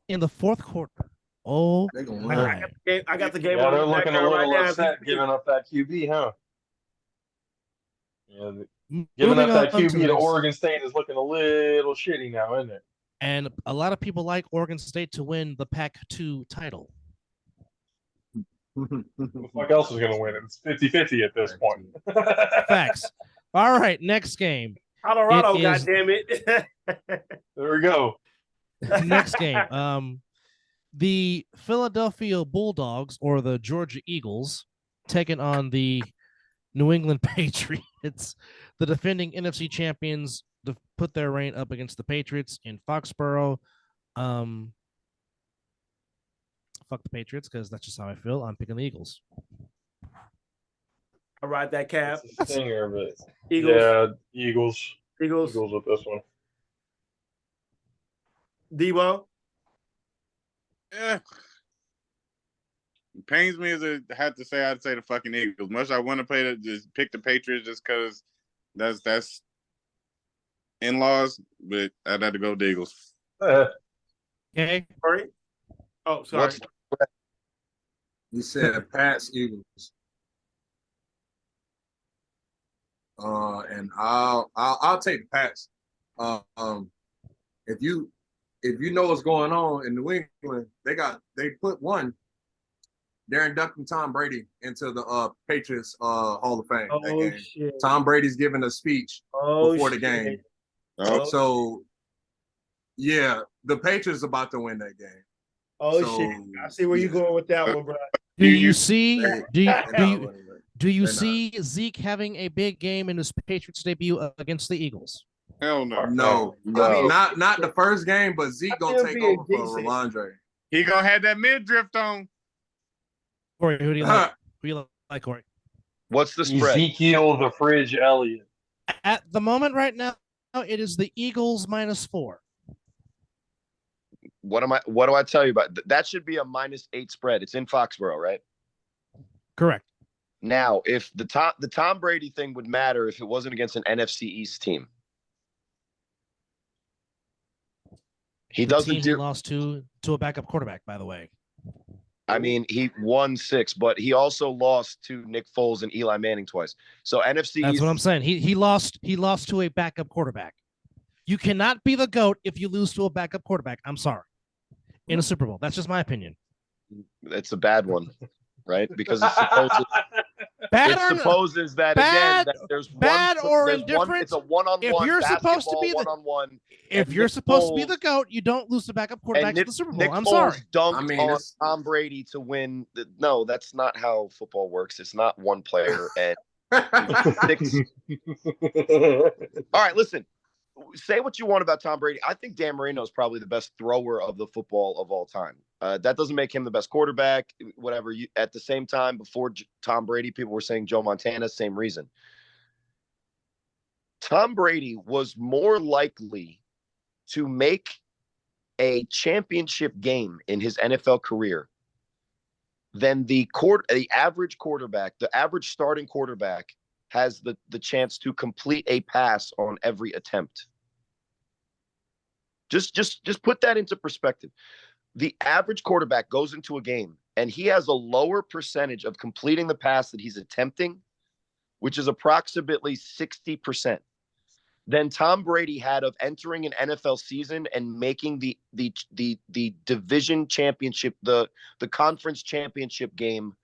in the fourth quarter. Oh, I got the game. Yeah, they're looking a little upset giving up that QB, huh? Yeah. Giving up that QB to Oregon State is looking a little shitty now, isn't it? And a lot of people like Oregon State to win the Pac-2 title. Who the fuck else is going to win? It's 50-50 at this point. Facts. All right, next game. Colorado, goddammit. There we go. Next game. The Philadelphia Bulldogs, or the Georgia Eagles, taking on the New England Patriots. The defending NFC champions to put their reign up against the Patriots in Foxborough. Fuck the Patriots, because that's just how I feel. I'm picking the Eagles. I ride that cab. Stinger, but Eagles. Yeah, Eagles. Eagles with this one. Debo. Yeah. It pains me as I have to say, I'd say the fucking Eagles. Much I want to just pick the Patriots just because That's in-laws, but I'd have to go with the Eagles. Okay. Sorry. Oh, sorry. What's You said Pats, Eagles. And I'll take the Pats. If you know what's going on in New England, they put one. They're inducting Tom Brady into the Patriots Hall of Fame. That game. Shit. Tom Brady's giving a speech before the game. Oh, So yeah, the Patriots about to win that game. Oh So, shit! I see where you're going with that one, bro. Do you see They're Zeke having a big game in his Patriots debut against the Eagles? hell no. No. Not the first game, but Zeke gonna take over for Ramondre. He gonna have that mid-drift on. Corey, who do you like? Who do you like, Corey? What's the spread? Ezekiel the Fridge Elliott. At the moment right now, it is the Eagles -4. What do I tell you about? That should be a -8 spread. It's in Foxborough, right? Correct. Now, if the Tom Brady thing would matter if it wasn't against an NFC East team. He doesn't He lost to a backup quarterback, by the way. I mean, he won 6, but he also lost to Nick Foles and Eli Manning twice. So NFC That's East, what I'm saying. He lost to a backup quarterback. You cannot be the GOAT if you lose to a backup quarterback. I'm sorry. In a Super Bowl. That's just my opinion. it's a bad one, right? Because it supposes that bad, again that there's bad one, or there's indifferent. One, it's a one-on-one. If you're supposed to be one-on-one, if you're supposed to be the GOAT, you don't lose to backup quarterback to the Super Bowl. Nick I'm Foles sorry. Dunked on Tom Brady to win. No, that's not how football works. It's not one player and 6. All right, listen. Say what you want about Tom Brady. I think Dan Marino is probably the best thrower of the football of all time. That doesn't make him the best quarterback, whatever. At the same time, before Tom Brady, people were saying Joe Montana, same reason. Tom Brady was more likely to make a championship game in his NFL career than the average quarterback, the average starting quarterback has the chance to complete a pass on every attempt. Just put that into perspective. The average quarterback goes into a game and he has a lower percentage of completing the pass that he's attempting, which is approximately 60%, than Tom Brady had of entering an NFL season and making the division championship, the conference championship game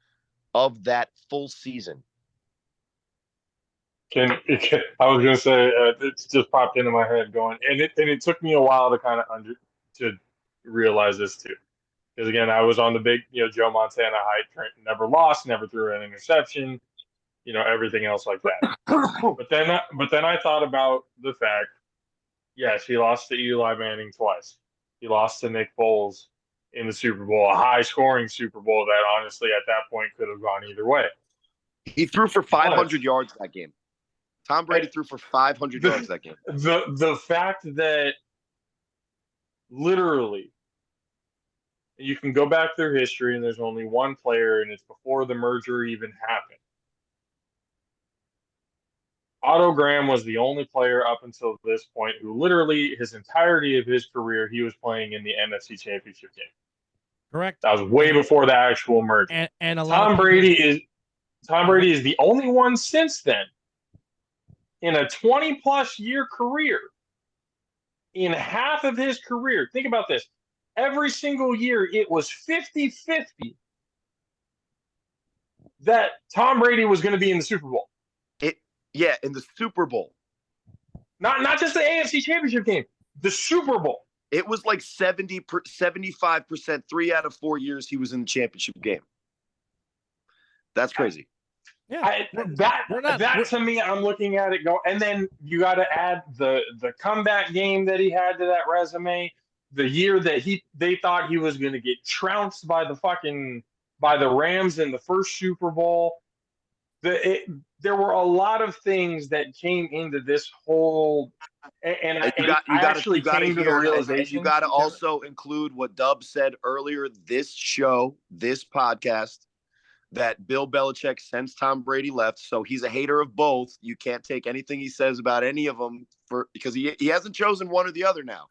of that full season. I was gonna say it's just popped into my head going, and it took me a while to kind of to realize this too, because again I was on the big Joe Montana hype train, never lost, never threw an interception, everything else like that. but then I thought about the fact, yes, he lost to Eli Manning twice. He lost to Nick Foles in the Super Bowl, a high scoring Super Bowl that honestly at that point could have gone either way. He threw for 500 yards that game. Tom Brady threw for 500 yards that game. The fact that literally you can go back through history and there's only one player and it's before the merger even happened. Otto Graham was the only player up until this point who literally his entirety of his career he was playing in the NFC Championship game. Correct. That was way before the actual merger. And a lot Tom of Brady is the only one since then in a 20-plus year career, in half of his career, think about this. Every single year, it was 50-50 that Tom Brady was going to be in the Super Bowl. In the Super Bowl. Not just the AFC Championship game, the Super Bowl. It was like 75%, 3 out of 4 years he was in the championship game. That's crazy. Yeah, that to me, I'm looking at it go, and then you got to add the comeback game that he had to that resume. The year that they thought he was going to get trounced by the Rams in the first Super Bowl. There were a lot of things that came into this whole, and I actually came to the realization. You got to also include what Dub said earlier. This show, this podcast, that Bill Belichick since Tom Brady left. So he's a hater of both. You can't take anything he says about any of them because he hasn't chosen one or the other now.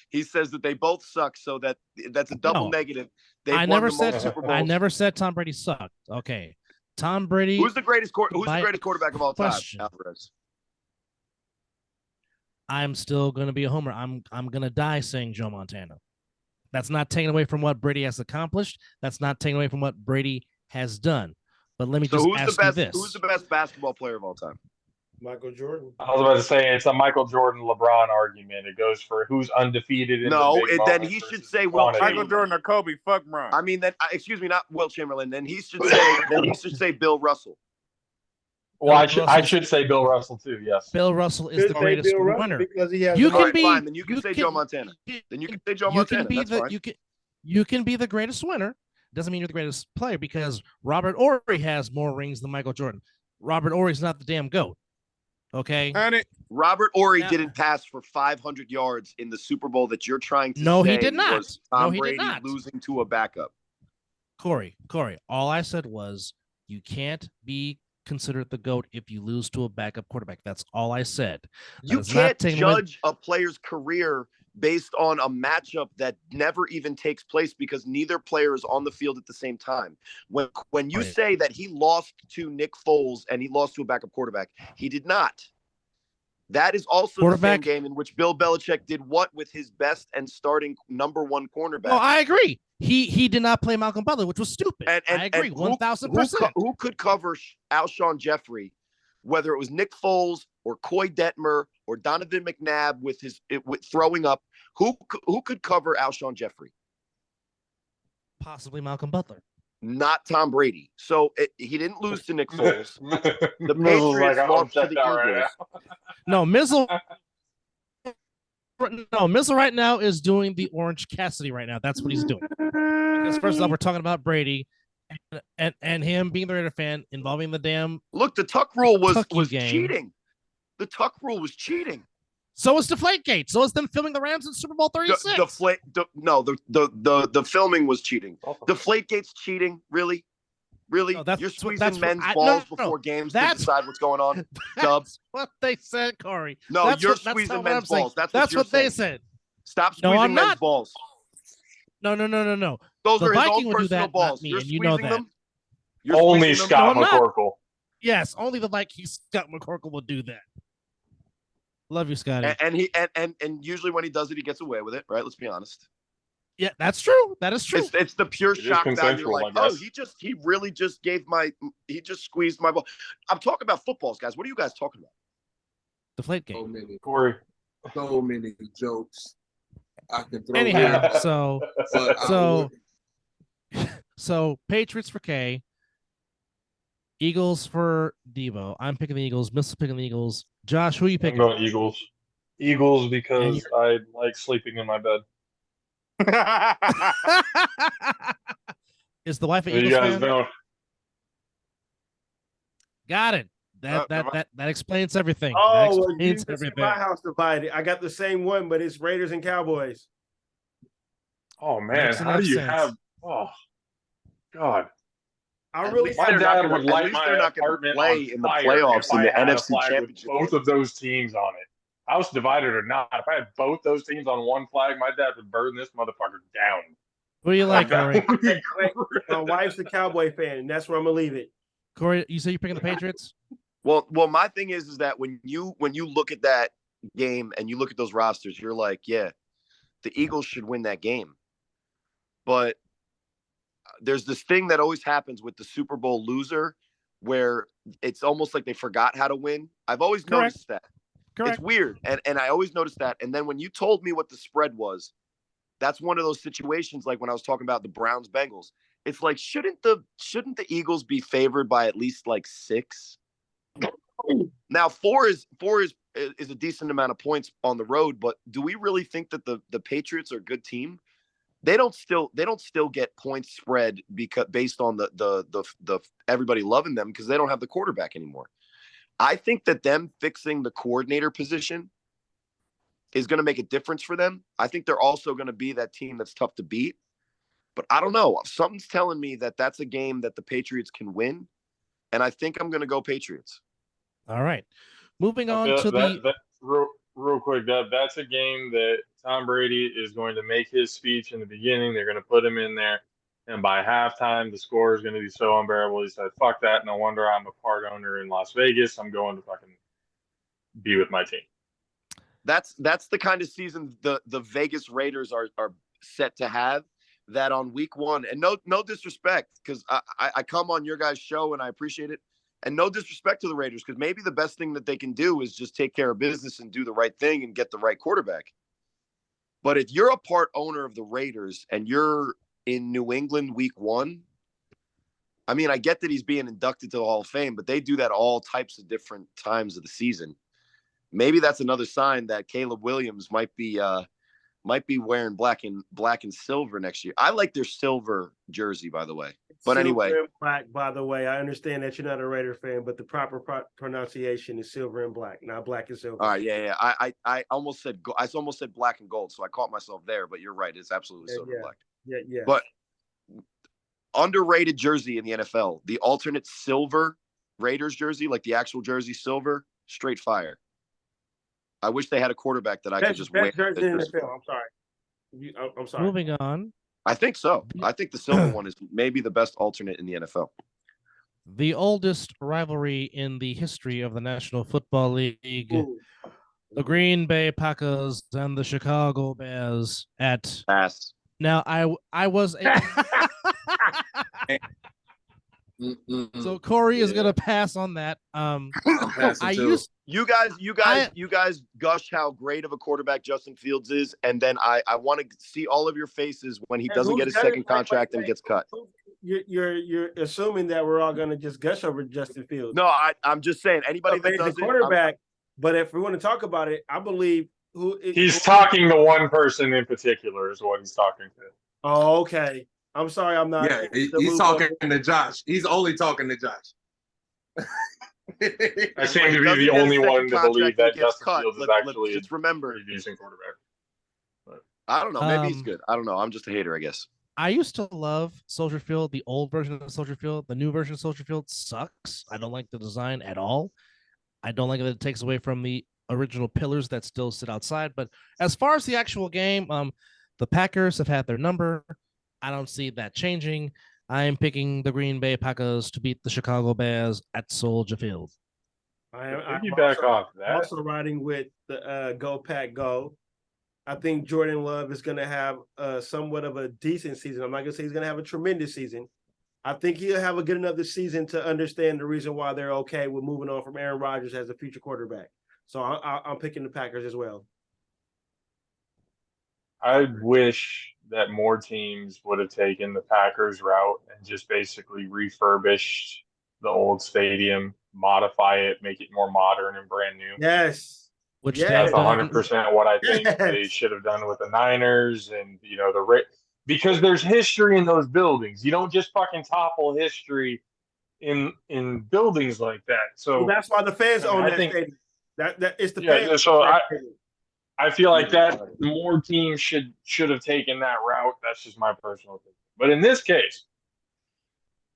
He says that they both suck, so that's a double negative. I never said Tom Brady sucked. Okay. Tom Brady. Who's the greatest quarterback of all time? Alvarez. I'm still gonna be a homer. I'm gonna die saying Joe Montana. That's not taking away from what Brady has accomplished. That's not taking away from what Brady has done. But let me just ask you this. Who's the best basketball player of all time? Michael Jordan. I was about to say it's a Michael Jordan LeBron argument. It goes for who's undefeated in the big then he should say Will Michael Jordan or Kobe. Fuck Bron. I mean, excuse me, not Will Chamberlain. Then he should say Bill Russell. Well, I should say Bill Russell too. Yes, Bill Russell is the greatest winner because he has. Fine, then you can say Joe Montana. Then you can say Joe Montana. You can be the greatest winner. Doesn't mean you're the greatest player because Robert Horry has more rings than Michael Jordan. Robert Horry's not the damn GOAT. Okay. Robert Horry didn't pass for 500 yards in the Super Bowl that you're trying to say he did not. Was Tom Brady losing to a backup. Corey, all I said was you can't be considered the GOAT if you lose to a backup quarterback. That's all I said. You can't judge a player's career based on a matchup that never even takes place because neither player is on the field at the same time. When you say that he lost to Nick Foles and he lost to a backup quarterback, he did not. That is also the same game in which Bill Belichick did what with his best and starting number one cornerback. Well, I agree. He did not play Malcolm Butler, which was stupid. I agree, 1,000%. Who could cover Alshon Jeffrey, whether it was Nick Foles or Coy Detmer or Donovan McNabb with throwing up? Who could cover Alshon Jeffrey? Possibly Malcolm Butler. Not Tom Brady. So he didn't lose to Nick Foles. The Patriots lost to the Eagles. No, Mizzle right now is doing the Orange Cassidy right now. That's what he's doing. Because first off, we're talking about Brady and him being the Raider fan involving the damn. Look, the Tuck rule was cheating. The Tuck rule was cheating. So was Deflategate. So was them filming the Rams in Super Bowl 36. The filming was cheating. Deflategate's cheating. Really? No, you're squeezing men's balls before games to decide what's going on. That's what they said, Corey. No, you're squeezing men's balls. That's what they said. Stop squeezing men's balls. No. Those are his own personal balls. You're squeezing them. Only Scott McCorkle. Yes, only the Viking Scott McCorkle will do that. Love you, Scotty. And usually when he does it, he gets away with it, right? Let's be honest. Yeah, that's true. That is true. It's the pure shock value. Like, he just squeezed my ball. I'm talking about footballs, guys. What are you guys talking about? Deflate game. Corey. So many jokes. I can throw. Anyhow, so Patriots for K, Eagles for Devo. I'm picking the Eagles. Mizzle's picking the Eagles. Josh, who are you picking? I'm going Eagles. Eagles because I like sleeping in my bed. Is the wife an Eagles fan? Know. Got it. That explains everything. Oh, everything. My house divided. I got the same one, but it's Raiders and Cowboys. Oh man, how do you have? Oh God. My dad would light my apartment play in the playoffs in the NFC Championship. Both of those teams on it. House divided or not, if I had both those teams on one flag, my dad would burn this motherfucker down. Who do you like, Corey? My wife's a Cowboy fan, and that's where I'm gonna leave it. Corey, you say you're picking the Patriots? Well, my thing is that when you look at that game and you look at those rosters, you're like, yeah, the Eagles should win that game. But there's this thing that always happens with the Super Bowl loser where it's almost like they forgot how to win. I've always noticed that. Correct. It's weird. And I always noticed that. And then when you told me what the spread was, that's one of those situations like when I was talking about the Browns Bengals. It's like, shouldn't the Eagles be favored by at least like 6? Now 4 is a decent amount of points on the road, but do we really think that the Patriots are a good team? They don't still get points spread because based on the everybody loving them because they don't have the quarterback anymore. I think that them fixing the coordinator position is going to make a difference for them. I think they're also going to be that team that's tough to beat. But I don't know. Something's telling me that that's a game that the Patriots can win, and I think I'm going to go Patriots. All right. Moving I on feel to that real quick, that's a game that Tom Brady is going to make his speech in the beginning. They're going to put him in there, and by halftime, the score is going to be so unbearable. He said, "Fuck that! No wonder I'm a part owner in Las Vegas. I'm going to fucking be with my team." That's the kind of season the Vegas Raiders are set to have. That on week one, and no disrespect, because I come on your guys' show and I appreciate it, and no disrespect to the Raiders, because maybe the best thing that they can do is just take care of business and do the right thing and get the right quarterback. But if you're a part owner of the Raiders and you're in New England week one, I mean, I get that he's being inducted to the Hall of Fame, but they do that all types of different times of the season. Maybe that's another sign that Caleb Williams might be wearing black and silver next year. I like their silver jersey, by the way. But silver anyway, and black. By the way, I understand that you're not a Raider fan, but the proper pronunciation is silver and black, not black and silver. All right, yeah. I almost said black and gold, so I caught myself there. But you're right; it's absolutely silver and black. Yeah. But underrated jersey in the NFL, the alternate silver Raiders jersey, like the actual jersey silver, straight fire. I wish they had a quarterback that I could just wear. Jersey in the NFL. I'm sorry. I'm sorry. moving on. I think so. I think the silver one is maybe the best alternate in the NFL. The oldest rivalry in the history of the National Football League. Ooh. The Green Bay Packers and the Chicago Bears at Pass. Now I was so Corey is gonna pass on that. You guys gush how great of a quarterback Justin Fields is, and then I want to see all of your faces when he doesn't get his second contract and gets cut. You're assuming that we're all gonna just gush over Justin Fields. No, I'm just saying anybody that does the quarterback. But if we want to talk about it, I believe he's talking to one person in particular is what he's talking to. Oh, okay. I'm sorry, I'm not. Yeah, he's talking to Josh. He's only talking to Josh. I seem to be the only one to believe that Justin Fields is actually just remember a decent quarterback. But I don't know. Maybe he's good. I don't know. I'm just a hater, I guess. I used to love Soldier Field, the old version of Soldier Field. The new version of Soldier Field sucks. I don't like the design at all. I don't like that it takes away from the original pillars that still sit outside. But as far as the actual game, the Packers have had their number. I don't see that changing. I am picking the Green Bay Packers to beat the Chicago Bears at Soldier Field. I'm also riding with the Go Pack Go. I think Jordan Love is going to have somewhat of a decent season. I'm not going to say he's going to have a tremendous season. I think he'll have a good enough this season to understand the reason why they're okay with moving on from Aaron Rodgers as a future quarterback. So I'm picking the Packers as well. I wish that more teams would have taken the Packers route and just basically refurbished the old stadium, modify it, make it more modern and brand new. Yes. That's 100% what I think they should have done with the Niners and, because there's history in those buildings. You don't just fucking topple history in buildings like that. So that's why the fans own that stadium. That is the fans. So I feel like that more teams should have taken that route. That's just my personal opinion. But in this case,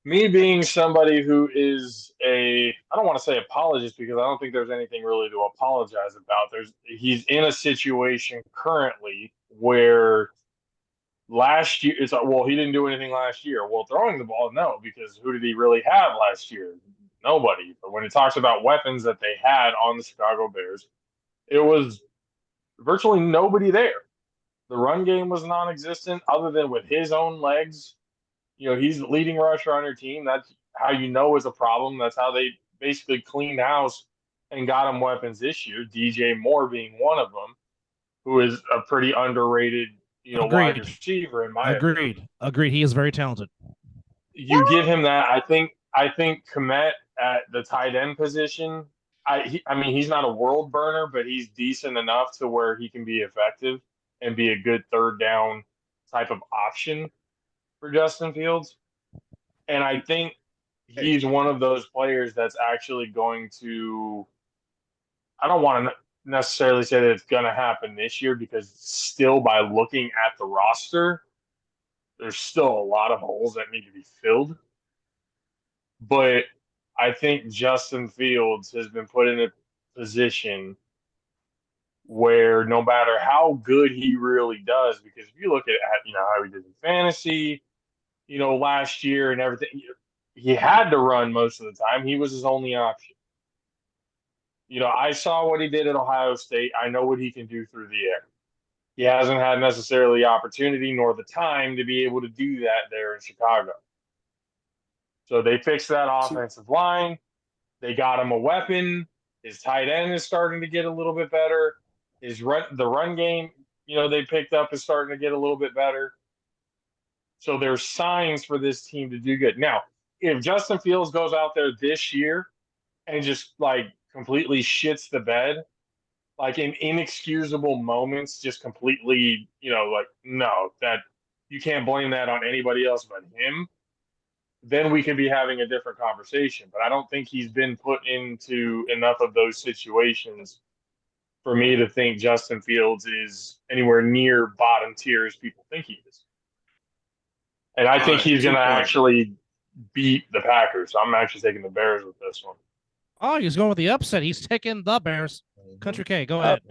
me being somebody who is I don't want to say apologist because I don't think there's anything really to apologize about. He's in a situation currently where last year it's like, well, he didn't do anything last year. Well, throwing the ball, no, because who did he really have last year? Nobody. But when it talks about weapons that they had on the Chicago Bears, it was virtually nobody there. The run game was non-existent other than with his own legs. He's the leading rusher on your team. That's how it's a problem. That's how they basically cleaned house and got him weapons this year. DJ Moore being one of them, who is a pretty underrated, wide receiver in my opinion. Agreed. He is very talented. You give him that. I think Kmet at the tight end position. I mean, he's not a world burner, but he's decent enough to where he can be effective and be a good third down type of option for Justin Fields. And I think he's one of those players that's actually going to – I don't want to necessarily say that it's going to happen this year because still by looking at the roster, there's still a lot of holes that need to be filled. But I think Justin Fields has been put in a position where no matter how good he really does, because if you look at how he did in fantasy, last year and everything, he had to run most of the time. He was his only option. I saw what he did at Ohio State. I know what he can do through the air. He hasn't had necessarily the opportunity nor the time to be able to do that there in Chicago. So they fixed that offensive line. They got him a weapon. His tight end is starting to get a little bit better. The run game, they picked up is starting to get a little bit better. So there's signs for this team to do good. Now, if Justin Fields goes out there this year and just completely shits the bed, in inexcusable moments, just completely, no, that you can't blame that on anybody else but him, then we could be having a different conversation. But I don't think he's been put into enough of those situations for me to think Justin Fields is anywhere near bottom tier as people think he is. And I think he's going to actually beat the Packers. I'm actually taking the Bears with this one. Oh, he's going with the upset. He's taking the Bears. Country K, go ahead.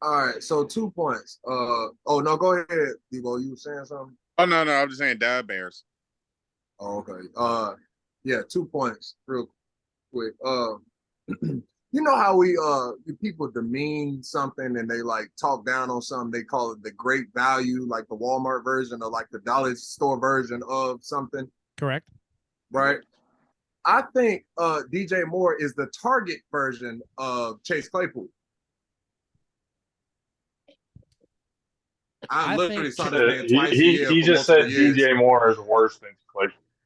All right, so 2 points. No, go ahead, Debo. You were saying something? Oh no, I'm just saying the Bears. Oh, okay. Yeah, 2 points, real quick. You know how people demean something and they talk down on something. They call it the great value, like the Walmart version or the dollar store version of something. Correct. Right. I think DJ Moore is the Target version of Chase Claypool. I literally saw this man twice a year. He just said DJ Moore is worse than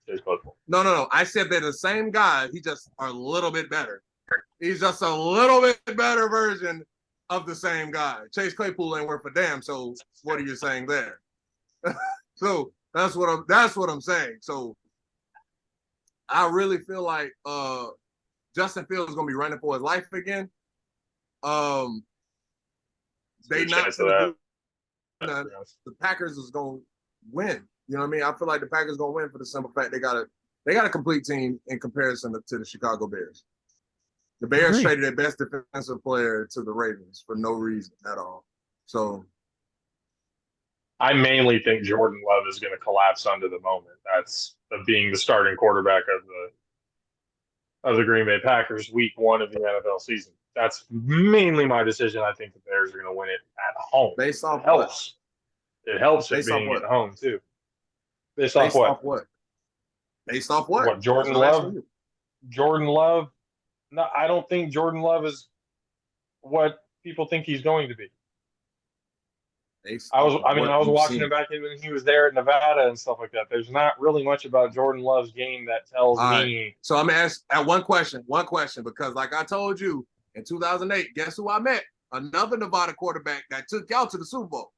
Chase Claypool. No. I said they're the same guy. He just a little bit better. He's just a little bit better version of the same guy. Chase Claypool ain't worth a damn. So what are you saying there? So that's what I'm saying. So I really feel like Justin Fields is gonna be running for his life again. They not gonna do the Packers is gonna win. You know what I mean? I feel like the Packers gonna win for the simple fact they got a complete team in comparison to the Chicago Bears. The Bears traded their best defensive player to the Ravens for no reason at all. So I mainly think Jordan Love is going to collapse under the moment. That's being the starting quarterback of the Green Bay Packers week 1 of the NFL season. That's mainly my decision. I think the Bears are going to win it at home. Based off it helps it being at home too. Based off what? Based off what? What, Jordan Love? Jordan Love? No, I don't think Jordan Love is what people think he's going to be. I was watching him back when he was there at Nevada and stuff like that. There's not really much about Jordan Love's game that tells me. Right. So I'm gonna ask one question, because like I told you in 2008, guess who I met? Another Nevada quarterback that took y'all to the Super Bowl.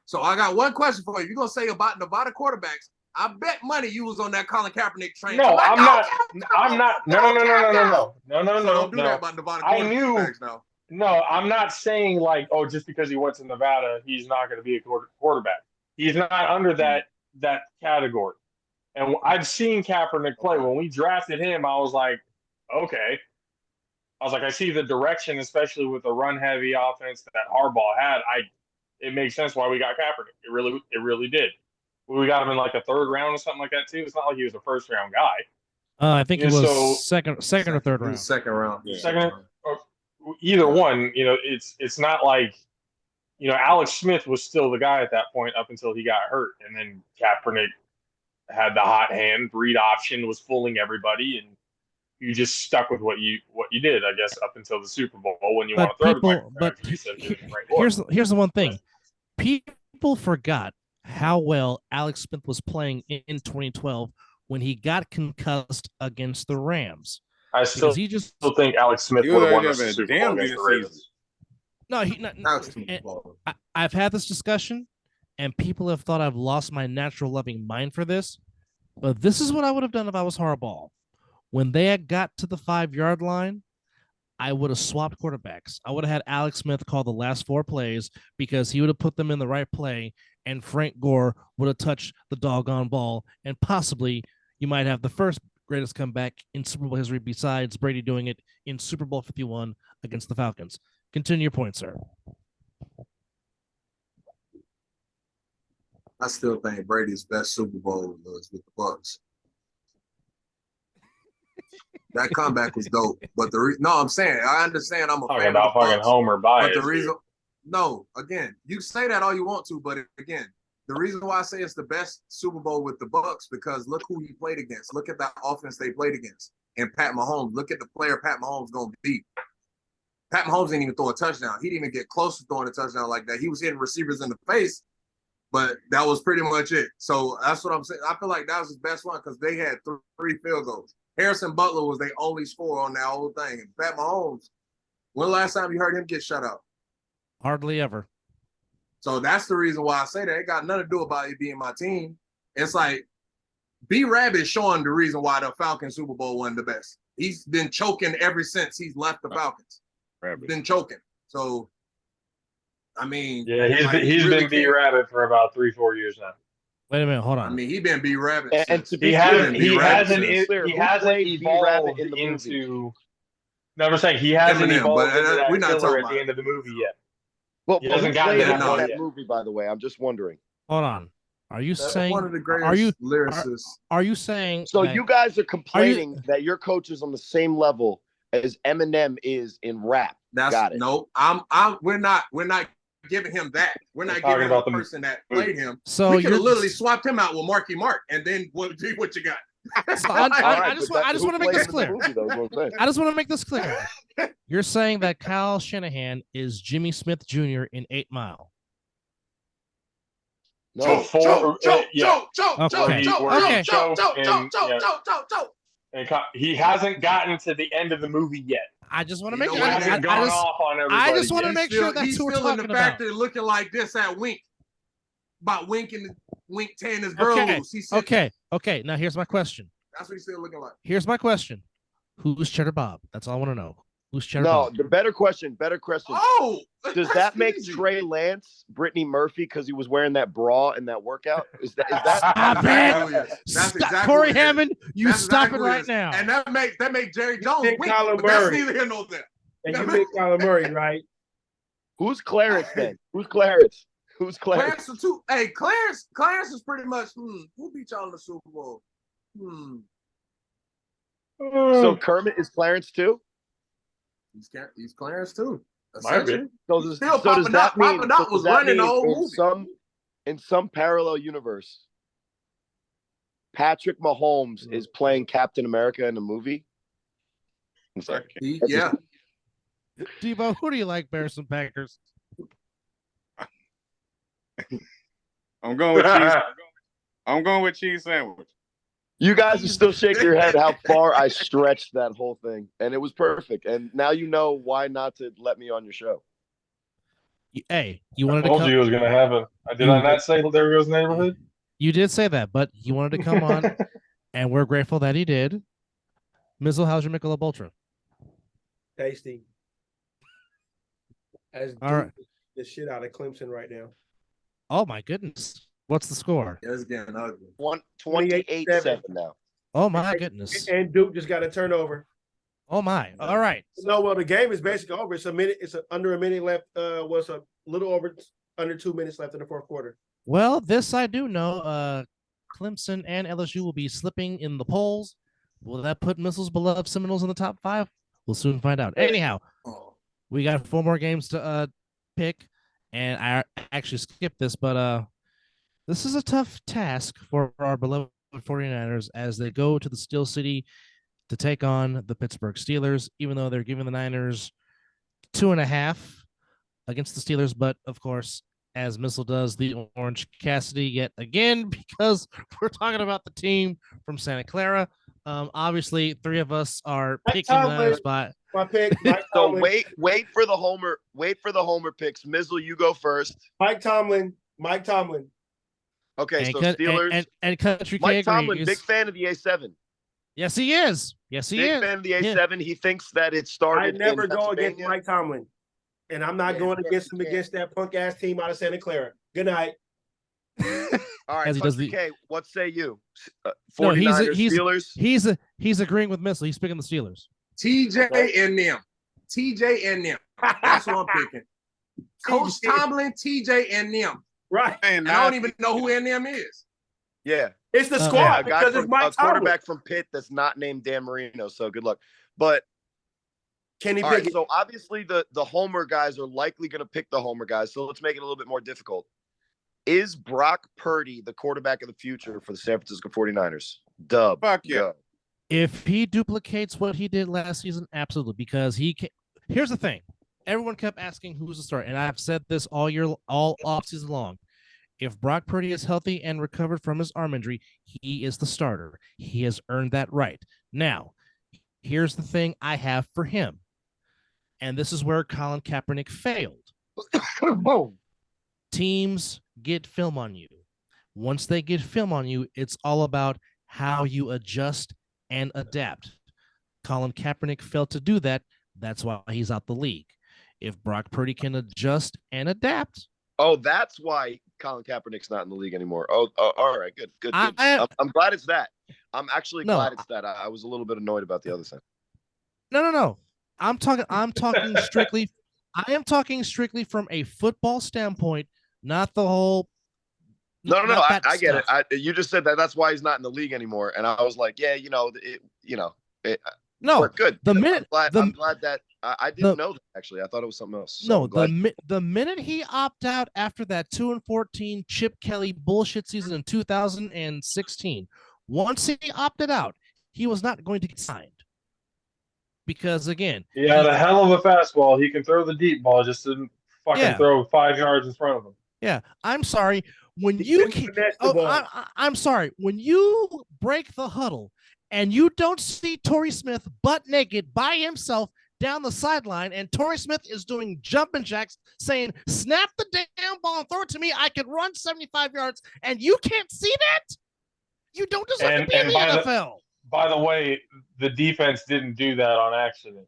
So I got one question for you. You're gonna say about Nevada quarterbacks. I bet money you was on that Colin Kaepernick train. No, I'm not. No. Don't do that about Nevada quarterbacks now. No, I'm not saying just because he went to Nevada, he's not going to be a quarterback. He's not under that category. And I've seen Kaepernick play. When we drafted him, I was like, okay. I see the direction, especially with the run-heavy offense that Harbaugh had. It makes sense why we got Kaepernick. It really did. We got him in a third round or something like that too. It's not like he was a first-round guy. I think it was second or third round. Second round. Yeah. Second. Either one, it's not like, Alex Smith was still the guy at that point up until he got hurt. And then Kaepernick had the hot hand, read option, was fooling everybody. And you just stuck with what you did, I guess, up until the Super Bowl when you want to throw the But here's the one thing. People forgot how well Alex Smith was playing in 2012 when he got concussed against the Rams. I still think Alex Smith would have won the Super Bowl against the Ravens. No, I've had this discussion, and people have thought I've lost my natural loving mind for this. But this is what I would have done if I was Harbaugh. When they had got to the 5-yard line, I would have swapped quarterbacks. I would have had Alex Smith call the last 4 plays because he would have put them in the right play, and Frank Gore would have touched the doggone ball, and possibly you might have the first greatest comeback in Super Bowl history besides Brady doing it in Super Bowl 51 against the Falcons. Continue your point, sir. I still think Brady's best Super Bowl was with the Bucks. That comeback was dope, but I'm saying I understand. I'm a Talking fan about of the fucking Bucks, Homer bias. but the reason, here. no, again, you say that all you want to, but again, the reason why I say it's the best Super Bowl with the Bucks because look who he played against. Look at that offense they played against, and Pat Mahomes. Look at the player Pat Mahomes gonna beat. Pat Mahomes didn't even throw a touchdown. He didn't even get close to throwing a touchdown like that. He was hitting receivers in the face, but that was pretty much it. So that's what I'm saying. I feel like that was his best one because they had 3 field goals. Harrison Butler was their only scorer on that whole thing. And Pat Mahomes, when the last time you heard him get shut out? Hardly ever. So that's the reason why I say that. It got nothing to do about it being my team. It's like B-Rabbit showing the reason why the Falcons Super Bowl wasn't the best. He's been choking ever since he's left the Falcons. He's been choking. So, I mean. Yeah, he's really been B-Rabbit for about 3-4 years now. Wait a minute, hold on. I mean, he been B-Rabbit. And to be He clear, hasn't played evolved in the into. No, I'm saying he hasn't Eminem, evolved but, into that we're not killer talking at the end of the movie yet. Well, He who hasn't gotten played to in that point that yet. movie, by the way? I'm just wondering. Hold on. Are you saying one of the greatest lyricists? Are you saying So that, you guys are complaining that your coach is on the same level as Eminem is in rap? Got it. No, we're not giving him that. We're not talking giving him about the the person that played him. So we could you're have literally swapped him out with Marky Mark, and then what you got? So I just want to make this clear. I just want to make this clear. You're saying that Kyle Shanahan is Jimmy Smith Jr. in 8 Mile. No. And he hasn't gotten to the end of the movie yet. I just want to make know sure. what? I just want to make sure that's he's who we're still in talking the about. factory looking like this at Wink. About Wink tearing his girl loose. Okay. Now here's my question. That's what he's still looking like. Here's my question. Who's Cheddar Bob? That's all I want to know. Who's Cheddar No, Bob? the better question. Oh, does that make Trey Lance Brittany Murphy because he was wearing that bra in that workout? Is that Stop it! Stop, Corey Hammond, you stop it right now. And that make Jerry Jones wink, Kyler but that's Murray. neither here nor there. And you pick Kyler Murray, right? Who's Clarence then? Who's Clarence? Clarence is too. Hey, Clarence is pretty much. Who beat y'all in the Super Bowl? So Kermit is Clarence too? He's Clarence too. Might be. So does that mean Papa Doc was running the whole movie. In some parallel universe, Patrick Mahomes is playing Captain America in a movie? Yeah. Debo, who do you like, Bears and Packers? I'm going with cheese. I'm going with cheese sandwich. You guys are still shaking your head how far I stretched that whole thing, and it was perfect. And now you know why not to let me on your show. Hey, you wanted I to told come. you it was going to happen. Did I not say there goes neighborhood? You did say that, but you wanted to come on, and we're grateful that he did. Mizzle, how's your Michelob Ultra? Tasty. As All right. the shit out of Clemson right now. Oh my goodness. What's the score? Yeah, it's getting ugly. 28-7 now. Oh my goodness. And Duke just got a turnover. Oh my. All right. No, well, the game is basically over. It's a minute. Under a minute left. Was a little over under 2 minutes left in the fourth quarter. Well, this I do know. Clemson and LSU will be slipping in the polls. Will that put Mizzle's beloved Seminoles in the top 5? We'll soon find out. Anyhow, we got 4 more games to pick, and I actually skipped this, but this is a tough task for our beloved 49ers as they go to the Steel City to take on the Pittsburgh Steelers, even though they're giving the Niners 2.5 against the Steelers. But, of course, as Mizzle does the Orange Cassidy yet again, because we're talking about the team from Santa Clara. Obviously, 3 of us are picking the Niners spot. My pick. So wait for the homer. Wait for the homer picks. Mizzle, you go first. Mike Tomlin. Okay, and so Steelers and Country Mike K Tomlin, agrees. big fan of the A7. Yes, he is. Yes, he Big is. fan of the Yeah. A7. He thinks that it I started never in go against Pennsylvania. Mike Tomlin, and I'm not Yeah, going of course against you him can't. against that punk ass team out of Santa Clara. Good night. All right, As he does Country the- K, what say you? No, 49ers, Steelers? he's agreeing with Mizzle. He's picking the Steelers. TJ Okay. and them. TJ and them. That's who I'm picking. Coach Tomlin, TJ and them. Right. And I don't even know who and them is. Yeah. It's the Yeah, squad A guy because from it's Mike a Tomlin. quarterback from Pitt that's not named Dan Marino, so good luck. But Kenny all right, Pickett. so obviously the Homer guys are likely going to pick the Homer guys, so let's make it a little bit more difficult. Is Brock Purdy the quarterback of the future for the San Francisco 49ers? Dub. Fuck yeah. Go. If he duplicates what he did last season, absolutely. Because he can. Here's the thing: everyone kept asking who's the starter, and I've said this all off season long. If Brock Purdy is healthy and recovered from his arm injury, he is the starter. He has earned that right. Now, here's the thing I have for him, and this is where Colin Kaepernick failed. Teams get film on you. Once they get film on you, it's all about how you adjust and adapt. Colin Kaepernick failed to do that. That's why he's out the league. If Brock Purdy can adjust and adapt. Oh, that's why Colin Kaepernick's not in the league anymore. Oh, all right, good. I'm glad it's that. I'm actually glad it's that. I was a little bit annoyed about the other side. No. I'm talking strictly. I am talking strictly from a football standpoint, not the whole. No. I get it. You just said that. That's why he's not in the league anymore. And I was like, yeah, no. Good. The minute I'm glad that I didn't know that actually. I thought it was something else. So the minute he opted out after that 2-14 Chip Kelly bullshit season in 2016, once he opted out, he was not going to get signed. Because again, he had a hell of a fastball. He can throw the deep ball, just didn't fucking throw 5 yards in front of him. Yeah, I'm sorry. When you I'm sorry. When you break the huddle and you don't see Torrey Smith butt naked by himself down the sideline, and Torrey Smith is doing jumping jacks, saying, "Snap the damn ball and throw it to me. I can run 75 yards," and you can't see that. You don't deserve to be in the NFL. By the way, the defense didn't do that on accident.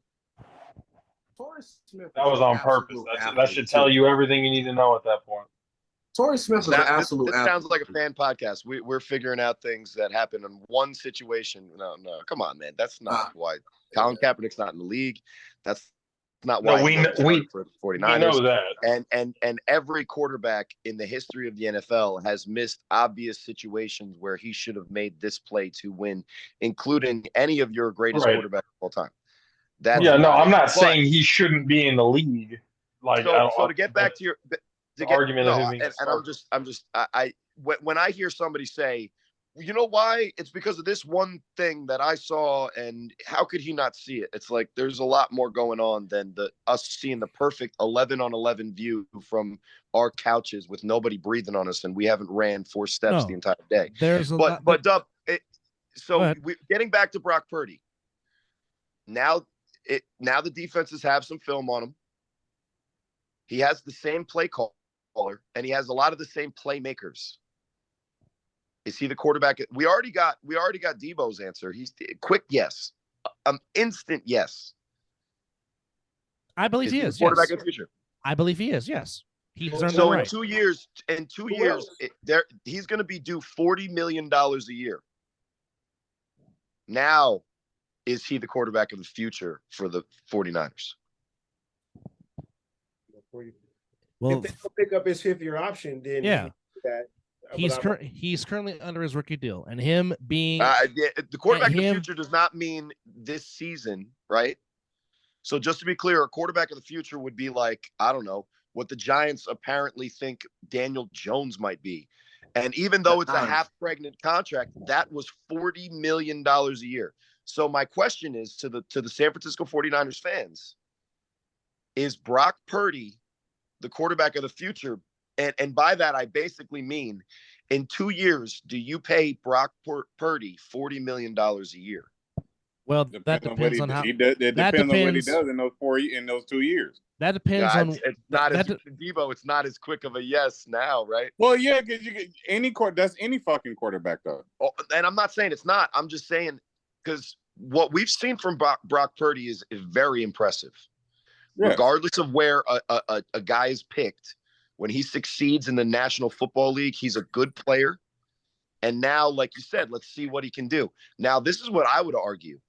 That was on purpose. That should tell you everything you need to know at that point. Torrey Smith is an absolute. This sounds like a fan podcast. We're figuring out things that happen in one situation. No, come on, man. That's not why Colin Kaepernick's not in the league. That's not why we for the 49ers. We know that. And every quarterback in the history of the NFL has missed obvious situations where he should have made this play to win, including any of your greatest quarterbacks of all time. I'm not saying he shouldn't be in the league. So to get back to your argument of him, and when I hear somebody say, you know why? It's because of this one thing that I saw, and how could he not see it? It's like there's a lot more going on than us seeing the perfect 11-on-11 view from our couches with nobody breathing on us, and we haven't ran 4 steps the entire day. But Dub, getting back to Brock Purdy. Now the defenses have some film on him. He has the same play caller, and he has a lot of the same playmakers. Is he the quarterback? We already got Debo's answer. He's quick yes, instant yes. I believe he is quarterback in the future. I believe he is. Yes, he's so right. in 2 years, he's going to be due $40 million a year. Now, is he the quarterback of the future for the 49ers? Well, if they don't pick up his 5th-year option, then he's currently under his rookie deal, and him being the quarterback of the future does not mean this season, right? So just to be clear, a quarterback of the future would be like, I don't know, what the Giants apparently think Daniel Jones might be. And even though it's a half-pregnant contract, that was $40 million a year. So my question is to the San Francisco 49ers fans, is Brock Purdy the quarterback of the future? And by that, I basically mean in 2 years, do you pay Brock Purdy $40 million a year? Well, that depends on how. It depends on what he does in those 2 years. That depends on. It's not Debo. It's not as quick of a yes now, right? Well, yeah, because that's any fucking quarterback though. And I'm not saying it's not. I'm just saying because what we've seen from Brock Purdy is very impressive. Yeah. Regardless of where a guy is picked, when he succeeds in the National Football League, he's a good player. And now, like you said, let's see what he can do. Now, this is what I would argue.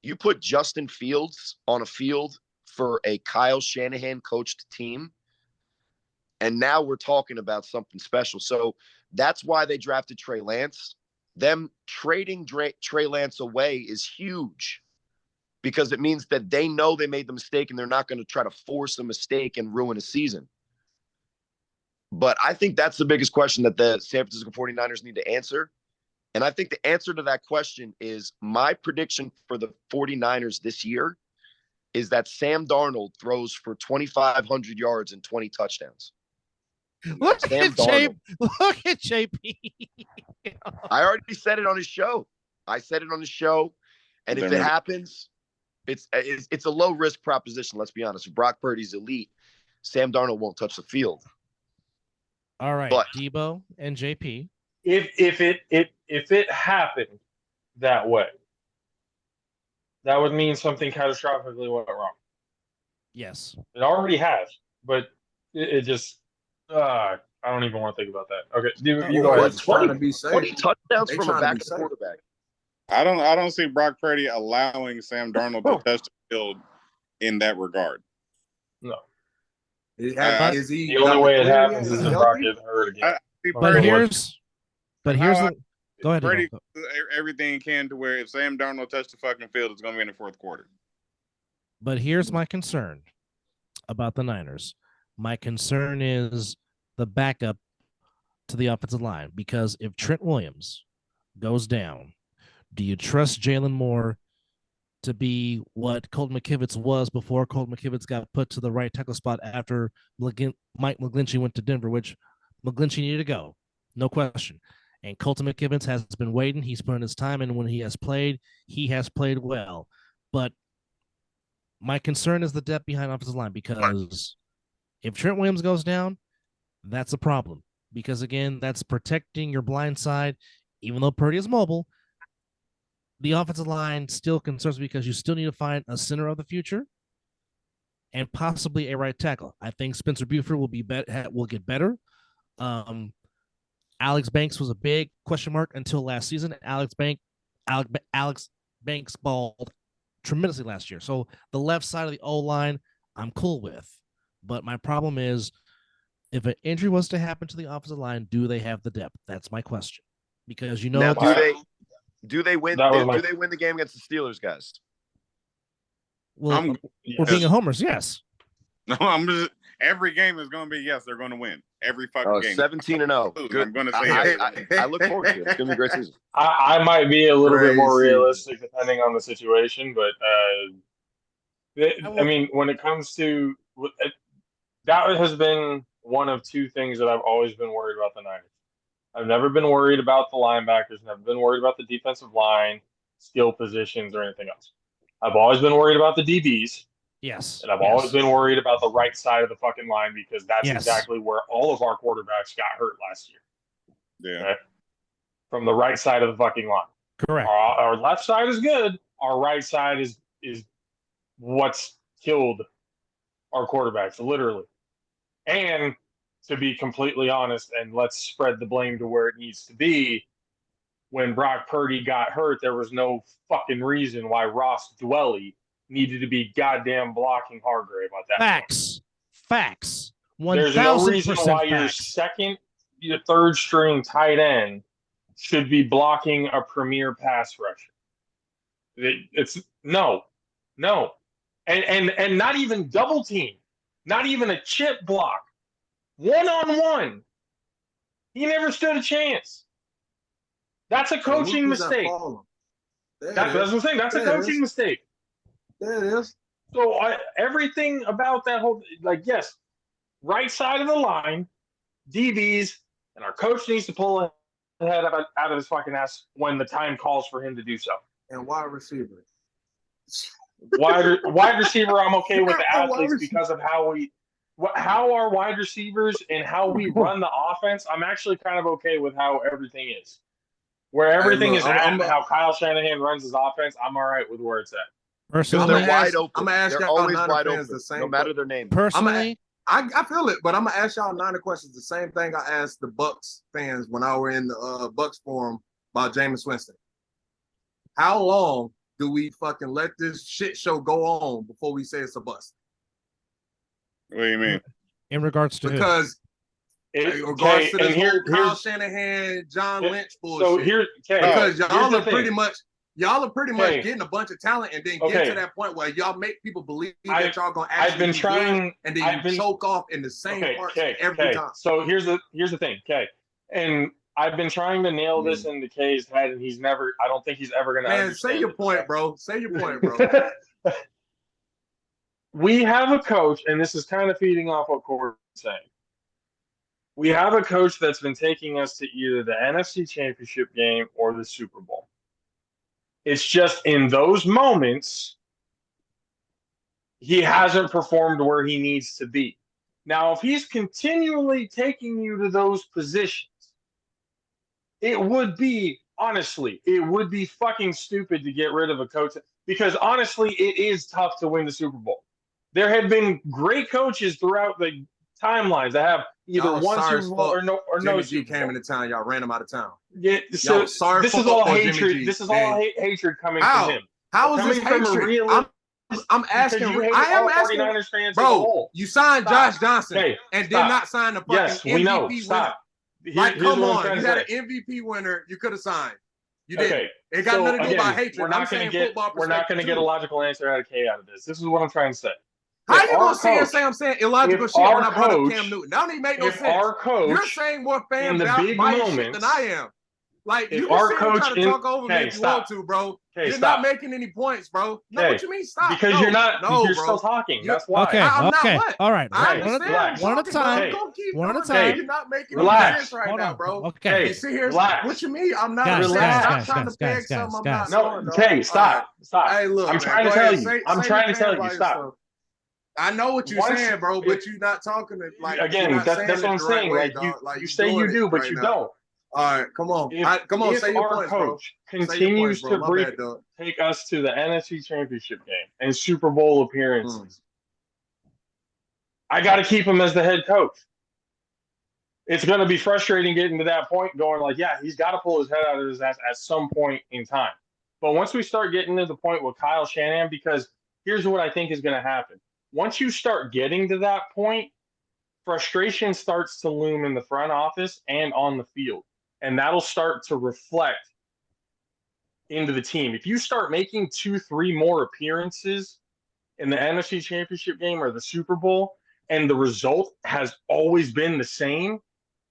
You put Justin Fields on a field for a Kyle Shanahan coached team, and now we're talking about something special. So that's why they drafted Trey Lance. Them trading Trey Lance away is huge, because it means that they know they made the mistake and they're not going to try to force a mistake and ruin a season. But I think that's the biggest question that the San Francisco 49ers need to answer. And I think the answer to that question is, my prediction for the 49ers this year is that Sam Darnold throws for 2,500 yards and 20 touchdowns. Look Sam at Darnold. Look at JP. I already said it on his show. And if it happens, it's a low risk proposition. Let's be honest. If Brock Purdy's elite, Sam Darnold won't touch the field. All right, But Debo and JP. If it happened that way, that would mean something catastrophically went wrong. Yes. It already has, but it just I don't even want to think about that. Okay, you go ahead. 20 touchdowns from a backup quarterback. I don't see Brock Purdy allowing Sam Darnold to touch the field in that regard. No. Is he the only way it happens is if Brock gets hurt again. But here's the go ahead. Purdy everything he can to where if Sam Darnold touched the fucking field, it's going to be in the fourth quarter. But here's my concern about the Niners. My concern is the backup to the offensive line, because if Trent Williams goes down, do you trust Jalen Moore to be what Colton McKivitz was before Colton McKivitz got put to the right tackle spot after Mike McGlinchey went to Denver, which McGlinchey needed to go, no question. And Colton McKivitz has been waiting. He's put in his time, and when he has played well. But my concern is the depth behind offensive line, because if Trent Williams goes down, that's a problem. Because, again, that's protecting your blind side. Even though Purdy is mobile, the offensive line still concerns me, because you still need to find a center of the future and possibly a right tackle. I think Spencer Buford will get better. Alex Banks was a big question mark until last season. Alex Banks balled tremendously last year. So the left side of the O-line, I'm cool with. But my problem is, if an injury was to happen to the offensive line, do they have the depth? That's my question. Because now, do they win? Do they win the game against the Steelers, guys? Well, we're being a homers, yes. No, every game is going to be yes. They're going to win every fucking game. 17-0. Good. I'm going to say I look forward to it. It's going to be a great season. I might be a little bit more realistic depending on the situation, but I mean, when it comes to that, has been one of two things that I've always been worried about the Niners. I've never been worried about the linebackers, never been worried about the defensive line, skill positions, or anything else. I've always been worried about the DBs. Yes. And I've always been worried about the right side of the fucking line, because that's exactly where all of our quarterbacks got hurt last year. Yeah. Okay? From the right side of the fucking line. Correct. Our left side is good. Our right side is what's killed our quarterbacks, literally. And to be completely honest, and let's spread the blame to where it needs to be, when Brock Purdy got hurt, there was no fucking reason why Ross Dwelly needed to be goddamn blocking Hargrave at that Facts. point. Facts. 1,000% There's no reason why your third string tight end should be blocking a premier pass rusher. It's no. And not even double team, not even a chip block. 1-on-1. He never stood a chance. That's a coaching mistake. That's what I'm saying. That's a coaching mistake. There it is. So everything about that whole, yes, right side of the line, DBs, and our coach needs to pull the head out of his fucking ass when the time calls for him to do so. And wide receiver. Wide receiver, I'm okay with the athletes because of how our wide receivers and how we run the offense. I'm actually kind of okay with how everything is. Where everything look, is at and how Kyle Shanahan runs his offense, I'm all right with where it's at. Because Personally, they're wide open. I'm gonna ask They're y'all always Niner wide fans open, the same. no matter their name. personally, I feel it, but I'm gonna ask y'all Niner questions. The same thing I asked the Bucks fans when I were in the Bucks forum about Jameis Winston. How long do we fucking let this shit show go on before we say it's a bust? What do you mean? in regards to Because in regards to this whole Kyle Shanahan, John Lynch bullshit. So here, because y'all are pretty much getting a bunch of talent and then get to that point where y'all make people believe that y'all gonna actually be good, and then you choke off in the same parts every time. So here's the thing, and I've been trying to nail this into K's head, and I don't think he's ever gonna understand. Say your point, bro. Say your point, bro. We have a coach, and this is kind of feeding off what Corey's saying. We have a coach that's been taking us to either the NFC Championship game or the Super Bowl. It's just in those moments, he hasn't performed where he needs to be. Now, if he's continually taking you to those positions, it would be fucking stupid to get rid of a coach, because honestly, it is tough to win the Super Bowl. There have been great coaches throughout the timelines that have either one Super Bowl or no Jimmy G Super Bowl. came into town, y'all ran him out of town. Yeah, so this is all hatred. This is all hatred coming from him. How is this hatred? I'm asking. I am asking. 49ers fans, bro, you signed Josh Johnson and did not sign the fucking MVP winner. Like, come on, you had an MVP winner. You could have signed. You didn't. Okay. It got nothing to do about hatred. We're not going to get a logical answer out of K out of this. This is what I'm trying to say. How you gonna say I'm saying illogical shit when I brought up Cam Newton? That don't even make no sense. Our coach, you're saying more fans about my shit than I am. Like, you our can coach try to talk over me if you want to, bro. You're not making any points, bro. No, what you mean stop? Because you're not. You're still talking. That's why. Okay. I'm okay. Not what? All right. One at a time. One at a time. You're not making any sense right now, bro. Okay. You see here. What you mean? I'm not. Stop trying to beg something I'm not. No. Okay. Stop. Hey, look. I'm trying to tell you. I'm trying to tell you. Stop. I know what you're saying, bro, but you're not talking it like. Again, that's what I'm saying. Like you say you do, but you don't. All right, come on. Say your points, bro. Coach continues to take us to the NFC Championship game and Super Bowl appearances, I got to keep him as the head coach. It's going to be frustrating getting to that point, going like, yeah, he's got to pull his head out of his ass at some point in time. But once we start getting to the point with Kyle Shanahan, because here's what I think is going to happen. Once you start getting to that point, frustration starts to loom in the front office and on the field. And that'll start to reflect into the team. If you start making 2-3 more appearances in the NFC Championship game or the Super Bowl, and the result has always been the same,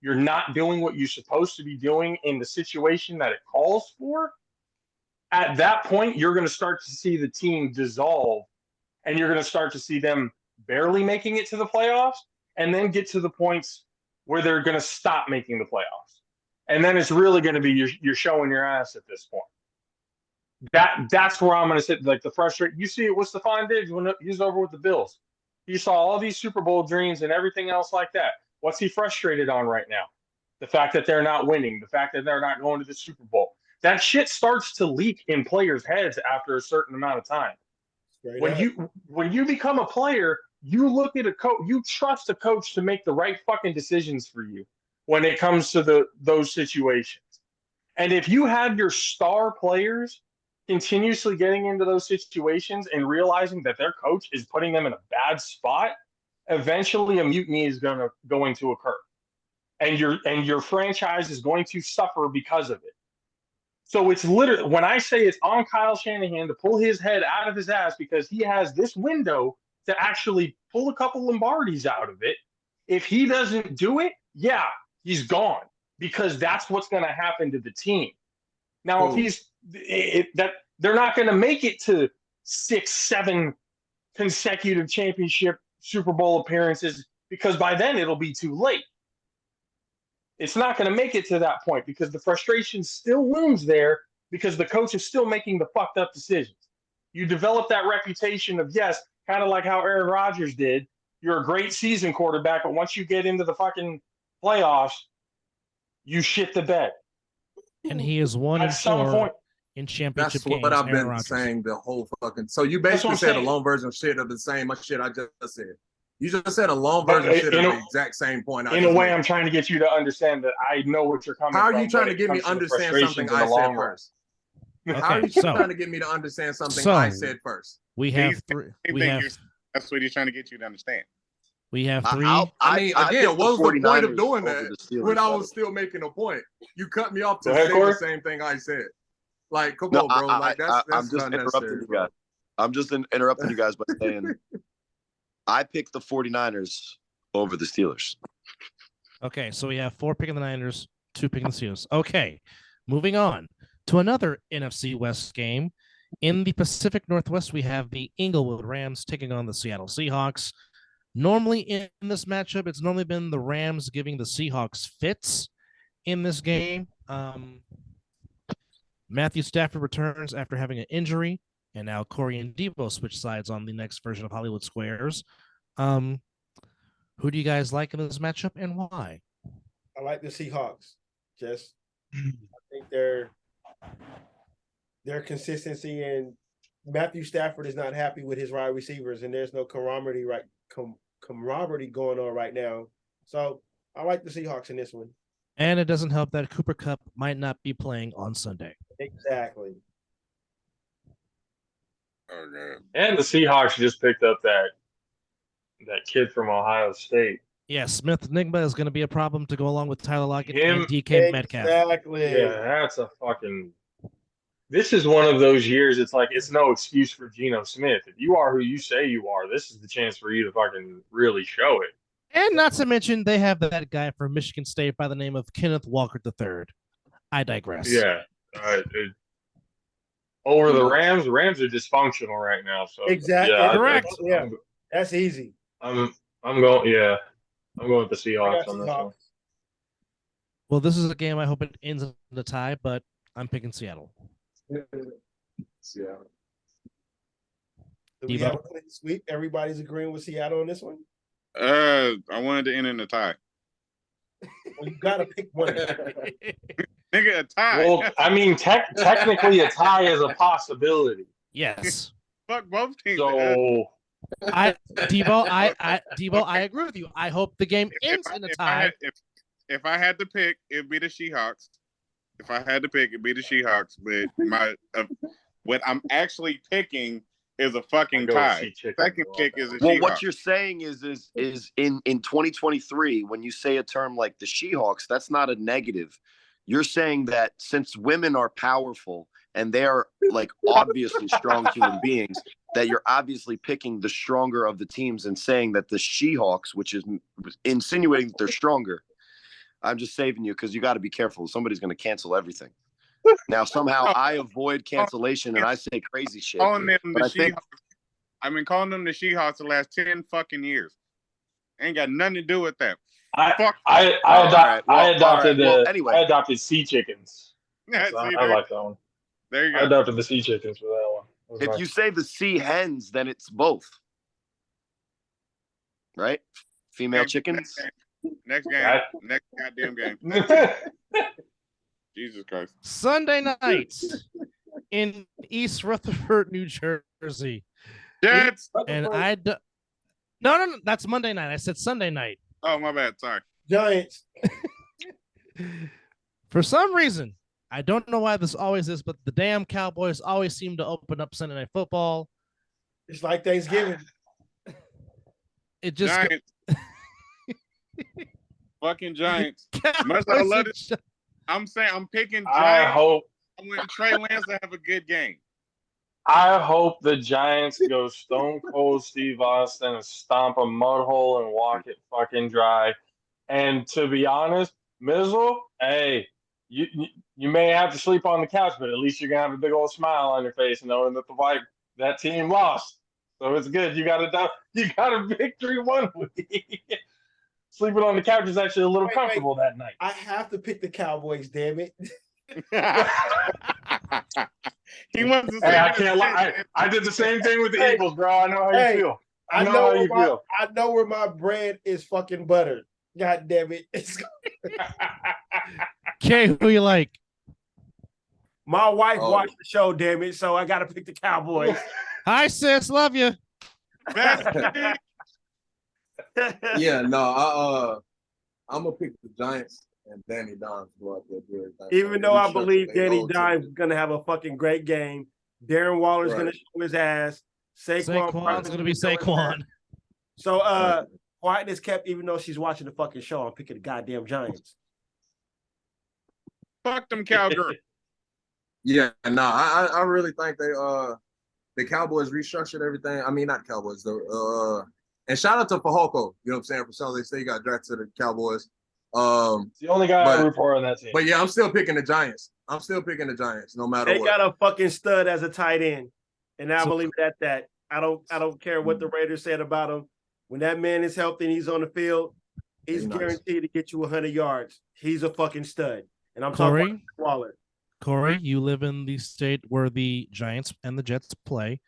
you're not doing what you're supposed to be doing in the situation that it calls for, at that point, you're going to start to see the team dissolve, and you're going to start to see them barely making it to the playoffs, and then get to the points where they're going to stop making the playoffs. And then it's really going to be you're showing your ass at this point. That's where I'm going to sit. Like the frustration. You see it with Stephon Diggs when he's over with the Bills. He saw all these Super Bowl dreams and everything else like that. What's he frustrated on right now? The fact that they're not winning. The fact that they're not going to the Super Bowl. That shit starts to leak in players' heads after a certain amount of time. When you become a player, you look at a coach. You trust a coach to make the right fucking decisions for you when it comes to those situations. And if you have your star players continuously getting into those situations and realizing that their coach is putting them in a bad spot, eventually a mutiny is going to occur. And your franchise is going to suffer because of it. So it's literally, when I say it's on Kyle Shanahan to pull his head out of his ass because he has this window to actually pull a couple Lombardis out of it, if he doesn't do it, yeah, he's gone, because that's what's going to happen to the team. Now, if they're not going to make it to 6-7 consecutive championship Super Bowl appearances, because by then it'll be too late. It's not going to make it to that point because the frustration still looms there because the coach is still making the fucked up decisions. You develop that reputation of, yes, kind of like how Aaron Rodgers did. You're a great season quarterback, but once you get into the fucking playoffs, you shit the bed. And he is 1 At and some 4 point, in championship That's what games. I've Aaron been Rodgers. saying the whole fucking. So you That's what basically I'm said a saying. long version of shit of the same shit I just said. You just said a long But version of shit in of a- the exact same point. in a way, I'm trying to get you to understand that I know what you're coming How from. are you trying when to it get me comes to the understand something frustrations in the I said long run. first? How are Okay, you so trying to get me to understand something So- I said first? we have He's- three. He We think have you're- That's what he's trying to get you to understand. we have 3. I mean, I again, picked what was the point 49ers of doing over that the Steelers, when I by was the still making a point? You cut me off to Go ahead, say Corey. the same thing I said. Like, come No, on, bro. Like that's I'm just unnecessary, interrupting you bro. guys. I'm just interrupting you guys by saying I picked the 49ers over the Steelers. Okay, so we have 4 picking the Niners, 2 picking the Steelers. Okay, moving on to another NFC West game. In the Pacific Northwest, we have the Inglewood Rams taking on the Seattle Seahawks. Normally in this matchup, it's normally been the Rams giving the Seahawks fits in this game. Matthew Stafford returns after having an injury, and now Corey and Debo switch sides on the next version of Hollywood Squares. Who do you guys like in this matchup and why? I like the Seahawks. Just I think their consistency, and Matthew Stafford is not happy with his wide receivers, and there's no camaraderie going on right now. So I like the Seahawks in this one. And it doesn't help that Cooper Kupp might not be playing on Sunday. Exactly. Okay. And the Seahawks just picked up that kid from Ohio State. Yeah, Smith Nigma is going to be a problem to go along with Tyler Lockett Him- and DK Metcalf. Exactly. Yeah, that's a fucking. This is one of those years. It's like it's no excuse for Geno Smith. If you are who you say you are, this is the chance for you to fucking really show it. And not to mention, they have that guy from Michigan State by the name of Kenneth Walker III. I digress. Yeah. Over the Rams are dysfunctional right now. So Exactly. Yeah, Correct. Yeah. That's easy. I'm going. Yeah, I'm going with the I Seahawks got on this Seahawks. one. Well, this is a game I hope it ends in a tie, but I'm picking Seattle. Yeah. Do we Devo? have a clean sweep? Everybody's agreeing with Seattle on this one? I wanted to end in a tie. Well, you got to pick one. Nigga, a tie. Well, I mean, technically, a tie is a possibility. Yes. Fuck both teams. So Debo, I agree with you. I hope the game ends in a tie. If I had to pick, it'd be the Seahawks. If I had to pick, it'd be the Seahawks. But what I'm actually picking is a fucking tie. Second pick is a Well, Seahawks. what you're saying is in 2023, when you say a term like the Seahawks, that's not a negative. You're saying that since women are powerful and they are like obviously strong human beings, that you're obviously picking the stronger of the teams and saying that the Seahawks, which is insinuating that they're stronger. I'm just saving you because you got to be careful. Somebody's going to cancel everything. Now, somehow I avoid cancellation and I say crazy shit. Calling them the But I think- Seahawks. I've been calling them the Seahawks the last 10 fucking years. Ain't got nothing to do with that. I adopted sea chickens. Yeah, So see, I like that one. There you I go. adopted the sea chickens for that one. That was If nice. you say the sea hens, then it's both. Right? Female chickens. Next game. That- Next goddamn game. Jesus Christ. Sunday night in East Rutherford, New Jersey. Jets. And no, that's Monday night. I said Sunday night. Oh, my bad. Sorry. Giants. For some reason, I don't know why this always is, but the damn Cowboys always seem to open up Sunday Night Football. It's like Thanksgiving. It just Giants. Fucking Giants. Much I love it. I'm saying I'm picking Giants. I hope I want Trey Lance to have a good game. the Giants go stone cold Steve Austin and stomp a mud hole and walk it fucking dry. And to be honest, Mizzle, hey, you may have to sleep on the couch, but at least you're gonna have a big old smile on your face knowing that that team lost. So it's good. You got a victory one week. Sleeping on the couch is actually a little comfortable that night. I have to pick the Cowboys, damn it. He wants to say Hey, I can't lie. I did the same thing with the Eagles, bro. I know how you feel. I know how you feel. I know where my bread is fucking buttered. God damn it. Okay, who you like? My wife watched the show, damn it, so I got to pick the Cowboys. Hi, sis. Love you. Yeah, no, I'm gonna pick the Giants and Danny Dimes go out there. Even though I believe Danny Dimes is gonna have a fucking great game, Darren Waller's gonna show his ass. Saquon's gonna be Saquon. So quietness kept, even though she's watching the fucking show. I'm picking the goddamn Giants. Fuck them cowgirls. Yeah, no, I really think the Cowboys restructured everything. I mean, not Cowboys though. And shout out to Fehoko, you know what I'm saying? For some they say he got drafted to the Cowboys. It's the only guy I root for on that team. But yeah, I'm still picking the Giants. No matter what. They got a fucking stud as a tight end, and I believe that. I don't care what the Raiders said about him. When that man is healthy and he's on the field, he's guaranteed to get you 100 yards. He's a fucking stud. And I'm talking about Waller. Corey, you live in the state where the Giants and the Jets play.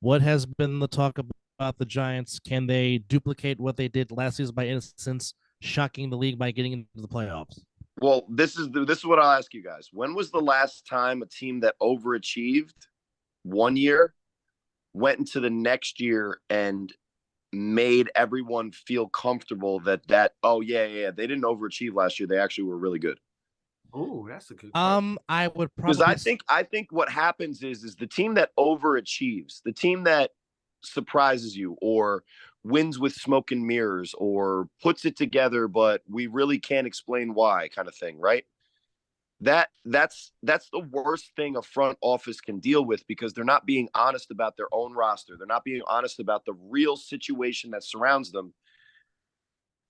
What has been the talk about the Giants? Can they duplicate what they did last season, by instance, shocking the league by getting into the playoffs? Well, this is what I'll ask you guys. When was the last time a team that overachieved one year went into the next year and made everyone feel comfortable that they didn't overachieve last year, they actually were really good? Oh, that's a good question. I would probably, because I think what happens is the team that overachieves, the team that surprises you or wins with smoke and mirrors or puts it together, but we really can't explain why, kind of thing, right? That's the worst thing a front office can deal with, because they're not being honest about their own roster. They're not being honest about the real situation that surrounds them.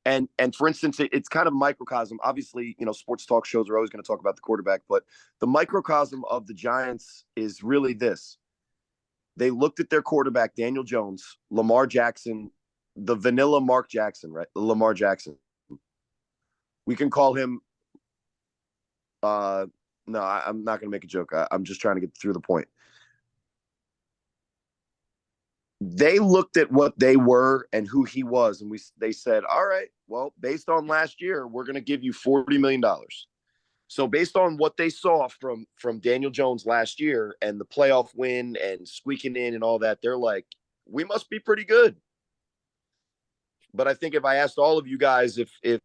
And for instance, it's kind of microcosm. Obviously, sports talk shows are always going to talk about the quarterback, but the microcosm of the Giants is really this. They looked at their quarterback, Daniel Jones, Lamar Jackson, the vanilla Mark Jackson, right? Lamar Jackson. We can call him, no, I'm not going to make a joke. I'm just trying to get through the point. They looked at what they were and who he was, and they said, all right, well, based on last year, we're going to give you $40 million. So based on what they saw from Daniel Jones last year and the playoff win and squeaking in and all that, they're like, we must be pretty good. But I think if I asked all of you guys if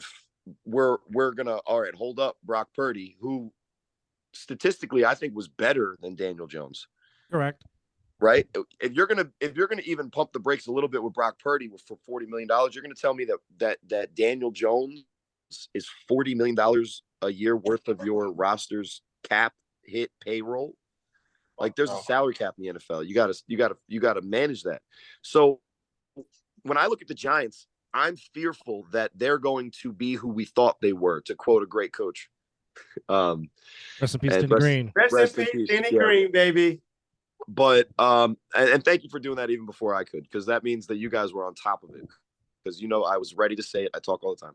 we're going to, all right, hold up, Brock Purdy, who statistically I think was better than Daniel Jones. Correct. Right? If you're gonna even pump the brakes a little bit with Brock Purdy for $40 million, you're gonna tell me that Daniel Jones is $40 million a year worth of your roster's cap hit payroll? Like, there's a salary cap in the NFL. You gotta manage that. So when I look at the Giants, I'm fearful that they're going to be who we thought they were, to quote a great coach. Rest in peace, Denny Green. Rest in peace, Denny Green, baby. But and thank you for doing that even before I could, because that means that you guys were on top of it, because I was ready to say it. I talk all the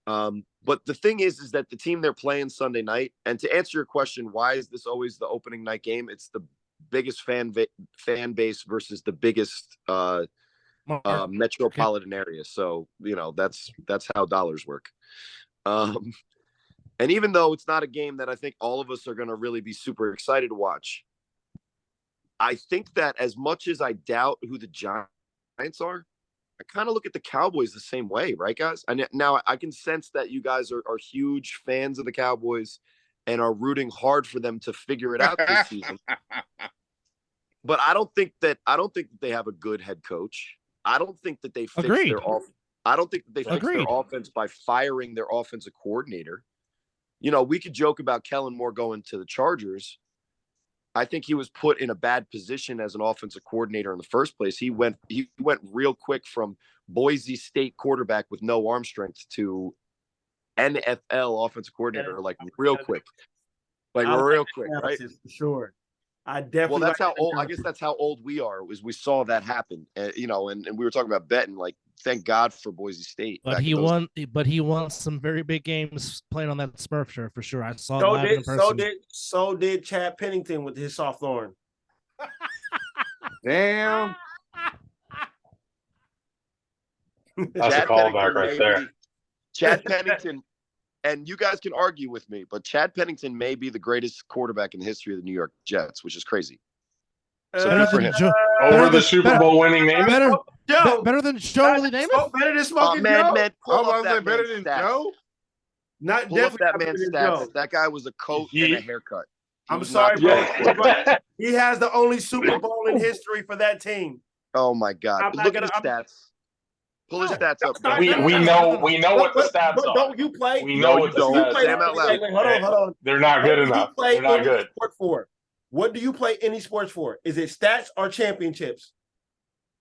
time. But the thing is that the team they're playing Sunday night, and to answer your question, why is this always the opening night game? It's the biggest fan base versus the biggest metropolitan area. So that's how dollars work. And even though it's not a game that I think all of us are going to really be super excited to watch, I think that as much as I doubt who the Giants are, I kind of look at the Cowboys the same way, right, guys? And now I can sense that you guys are huge fans of the Cowboys and are rooting hard for them to figure it out this season. But I don't think that they have a good head coach. I don't think that they fix their offense. I don't think that they fix their offense by firing their offensive coordinator. We could joke about Kellen Moore going to the Chargers. I think he was put in a bad position as an offensive coordinator in the first place. He went real quick from Boise State quarterback with no arm strength to NFL offensive coordinator, like real quick. Real quick, right? For sure. I definitely. Well, that's how old. I guess that's how old we are. Was we saw that happen, and we were talking about betting. Like, thank God for Boise State. But he won. But he won some very big games playing on that Smurf shirt for sure. I saw it live in person. So did Chad Pennington with his soft thorn. Damn. That's a callback right there. Chad Pennington. and you guys can argue with me, but Chad Pennington may be the greatest quarterback in the history of the New York Jets, which is crazy. So good for him. Over the Super Bowl winning Namath? Better than Joe Willie Namath? Better than smoking man, Joe? man, I was pull up about to say that better man's than stats. Joe. Not Pull up definitely that not man's better than stats. Joe. That guy was a coat and a haircut. He I'm was sorry, not bro. the He has the only Super Bowl in history for that team. Oh my God! I'm not Look gonna- at his stats. Pull his No, stats up. that's bro. We know what the stats But are. don't you play? We No, know you what the don't. stats Say 'em are. out loud. Wait, hold on. They're not good What do you enough. play They're not any good. sport for? What do you play any sports for? Is it stats or championships?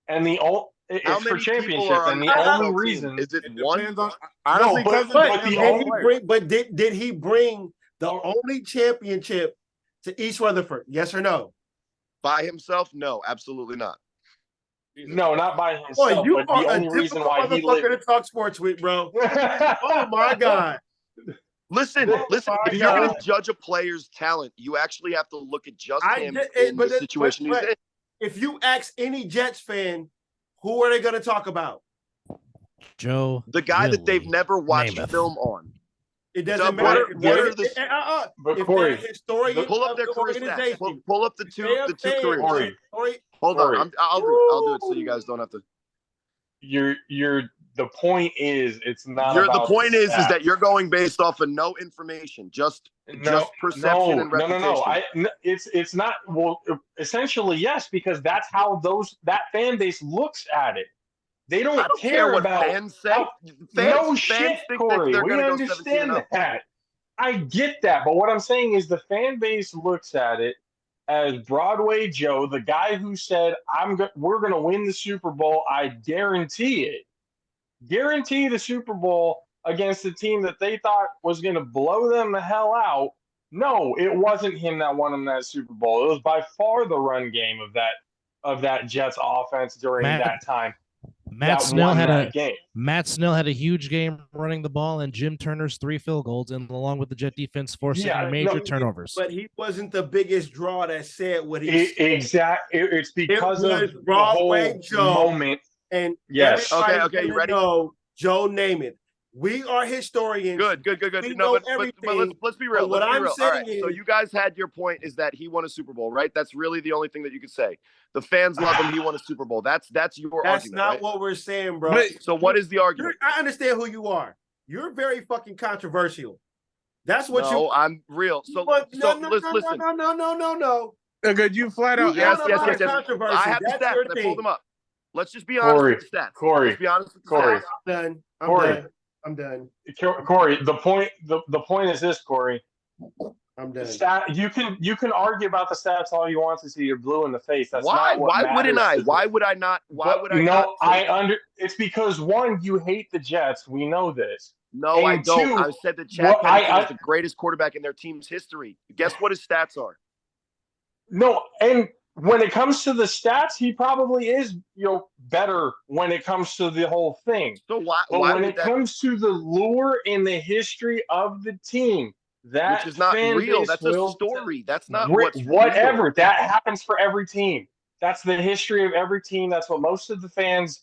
And How it's for many people championship. are on And the the only NFL reason team? Is it It one? depends on honestly, but- Cousins but depends the on only- the player. Did he bring the only championship to East Rutherford? Yes or no? By himself? No, absolutely not. No, not by Boy, himself. you But are the a only reason difficult why he motherfucker to talk sports with, bro. Oh my God. Listen. my If you're going God. to judge a player's talent, you actually have to look at just I him get in it, but the situation he's in. if you ask any Jets fan, who are they going to talk about? Joe. The guy that they've Willie never watched Namath. film on. It doesn't Doug, matter. what are the? But If Corey, they're a historian Pull up of their the career stats. organization, Pull up the if they're a two fan careers. of Corey. story- Hold Corey. on. I'll do it so you guys don't have to. The point is it's not The about point is stats. that you're going based off of no information, just perception and reputation. It's not. Well, essentially yes, because that's how that fan base looks at it. They don't, I don't care what about fans say. fans think Corey. they're We going to go understand 17-0. that. I get that, but what I'm saying is the fan base looks at it as Broadway Joe, the guy who said, "We're going to win the Super Bowl. I guarantee it. Guarantee the Super Bowl against a team that they thought was going to blow them the hell out." No, it wasn't him that won them that Super Bowl. It was by far the run game of that Jets offense during that time. Matt Snell had a huge game running the ball, and Jim Turner's 3 field goals, and along with the Jet defense forcing major turnovers. But he wasn't the biggest draw that said what he said. Exactly. It's because of the Broadway whole Joe moment. And yes. Okay, you ready? Joe Namath. We are historians. Good. We No, know but let's be real. What I'm saying All right. So you guys had your point is that he won a Super Bowl, right? That's really the only thing that you could say. The fans love him. He won a Super Bowl. That's your argument. That's not right? what we're saying, bro. So what is the argument? I understand who you are. You're very fucking controversial. That's what you. No, I'm real. So listen. No. Could you flat out? Yes. I have the stats. I pulled them up. Let's just be honest with the stats. Corey. Let's be honest with the Corey. stats. I'm done. Corey, the point is this, Corey. I'm done. You can argue about the stats all you want to see you're blue in the face. That's why? not what why wouldn't I? Why would I not? It's because one, you hate the Jets. We know this. No, and I don't. Two, I said that Chad Pennington is the greatest quarterback in their team's history. Guess what his stats are? No, and when it comes to the stats, he probably is, better when it comes to the whole thing. So why? But when it comes to the lure in the history of the team, that which is not real. That's a story. That's not whatever. Real. That happens for every team. That's the history of every team. That's what most of the fans,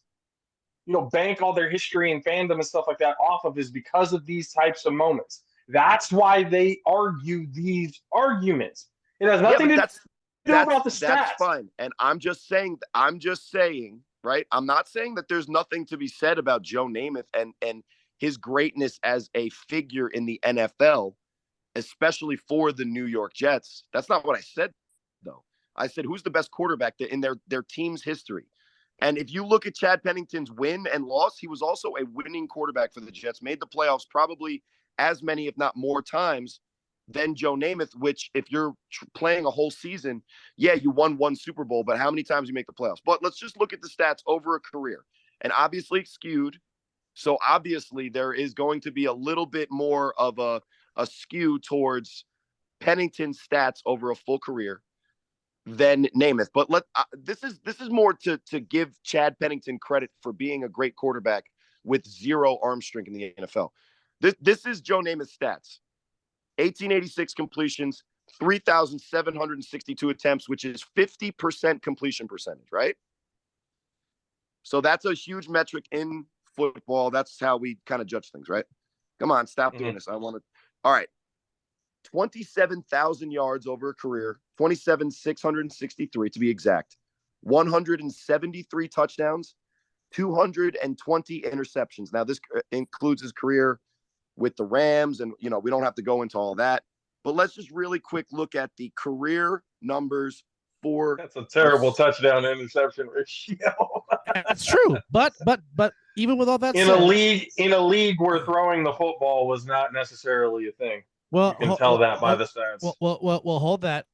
bank all their history and fandom and stuff like that off of, is because of these types of moments. That's why they argue these arguments. It has nothing to do about the stats. That's fine. And I'm just saying, right? I'm not saying that there's nothing to be said about Joe Namath and his greatness as a figure in the NFL, especially for the New York Jets. That's not what I said, though. I said, who's the best quarterback in their team's history? And if you look at Chad Pennington's win and loss, he was also a winning quarterback for the Jets, made the playoffs probably as many, if not more times than Joe Namath, which if you're playing a whole season, yeah, you won 1 Super Bowl, but how many times you make the playoffs? But let's just look at the stats over a career. And obviously it's skewed. So obviously there is going to be a little bit more of a skew towards Pennington's stats over a full career than Namath. But this is more to give Chad Pennington credit for being a great quarterback with 0 arm strength in the NFL. This is Joe Namath's stats. 1886 completions, 3,762 attempts, which is 50% completion percentage, right? So that's a huge metric in football. That's how we kind of judge things, right? Come on, stop doing this. I want to. All right. 27,000 yards over a career, 27,663 to be exact, 173 touchdowns, 220 interceptions. Now, this includes his career with the Rams, and, you know, we don't have to go into all that. But let's just really quick look at the career numbers for. That's a terrible touchdown interception ratio. That's true. But even with all that in said, a league where throwing the football was not necessarily a thing. Well, you can tell that by the stats. Well, hold that.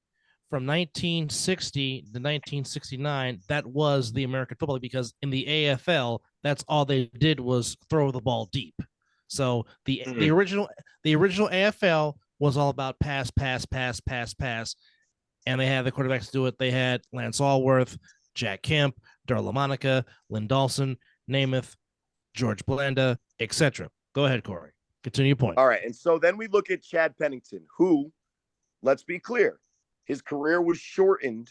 From 1960 to 1969, that was the American Football League, because in the AFL, that's all they did was throw the ball deep. So the original AFL was all about pass, and they had the quarterbacks do it. They had Lance Allworth, Jack Kemp, Darla Monica, Lynn Dawson, Namath, George Blanda, etc. Go ahead, Corey. Continue your point. All right. And so then we look at Chad Pennington, who, let's be clear, his career was shortened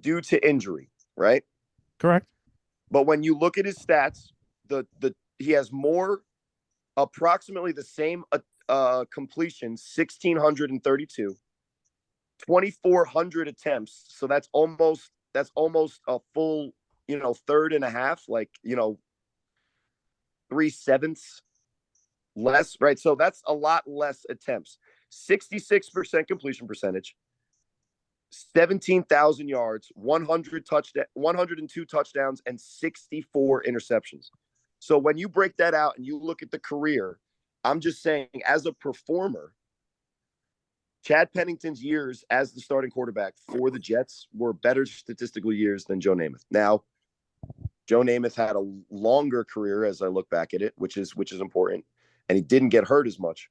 due to injury, right? Correct. But when you look at his stats, he has approximately the same completions, 1,632, 2,400 attempts. So that's almost a full, third and a half, 3/7 less, right? So that's a lot less attempts. 66% completion percentage, 17,000 yards, 102 touchdowns, and 64 interceptions. So when you break that out and you look at the career, I'm just saying, as a performer, Chad Pennington's years as the starting quarterback for the Jets were better statistical years than Joe Namath. Now, Joe Namath had a longer career as I look back at it, which is important, and he didn't get hurt as much.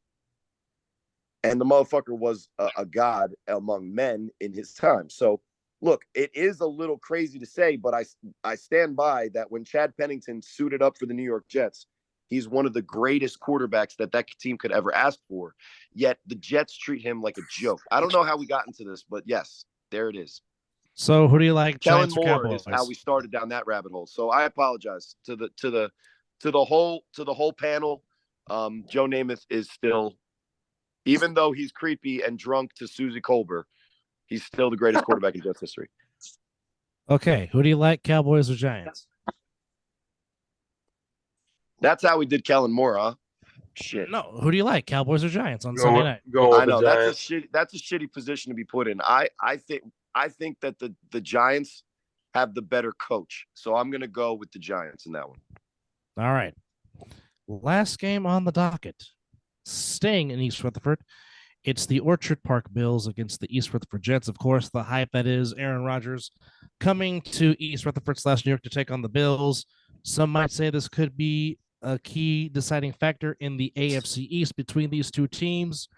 And the motherfucker was a god among men in his time. So, look, it is a little crazy to say, but I stand by that when Chad Pennington suited up for the New York Jets, he's one of the greatest quarterbacks that team could ever ask for. Yet the Jets treat him like a joke. I don't know how we got into this, but yes, there it is. So who do you like? Kellen Giants or Moore Cowboys? is how we started down that rabbit hole. So I apologize to the whole panel. Joe Namath is still, even though he's creepy and drunk to Susie Colbert, he's still the greatest quarterback in Jets history. Okay, who do you like, Cowboys or Giants? That's how we did Kellen Moore, huh? Shit. No, who do you like, Cowboys or Giants on Sunday night? I know that's a shitty position to be put in. I think that the Giants have the better coach, so I'm gonna go with the Giants in that one. All right. Last game on the docket. Staying in East Rutherford, it's the Orchard Park Bills against the East Rutherford Jets. Of course, the hype that is Aaron Rodgers coming to East Rutherford/New York to take on the Bills. Some might say this could be a key deciding factor in the AFC East between these two teams.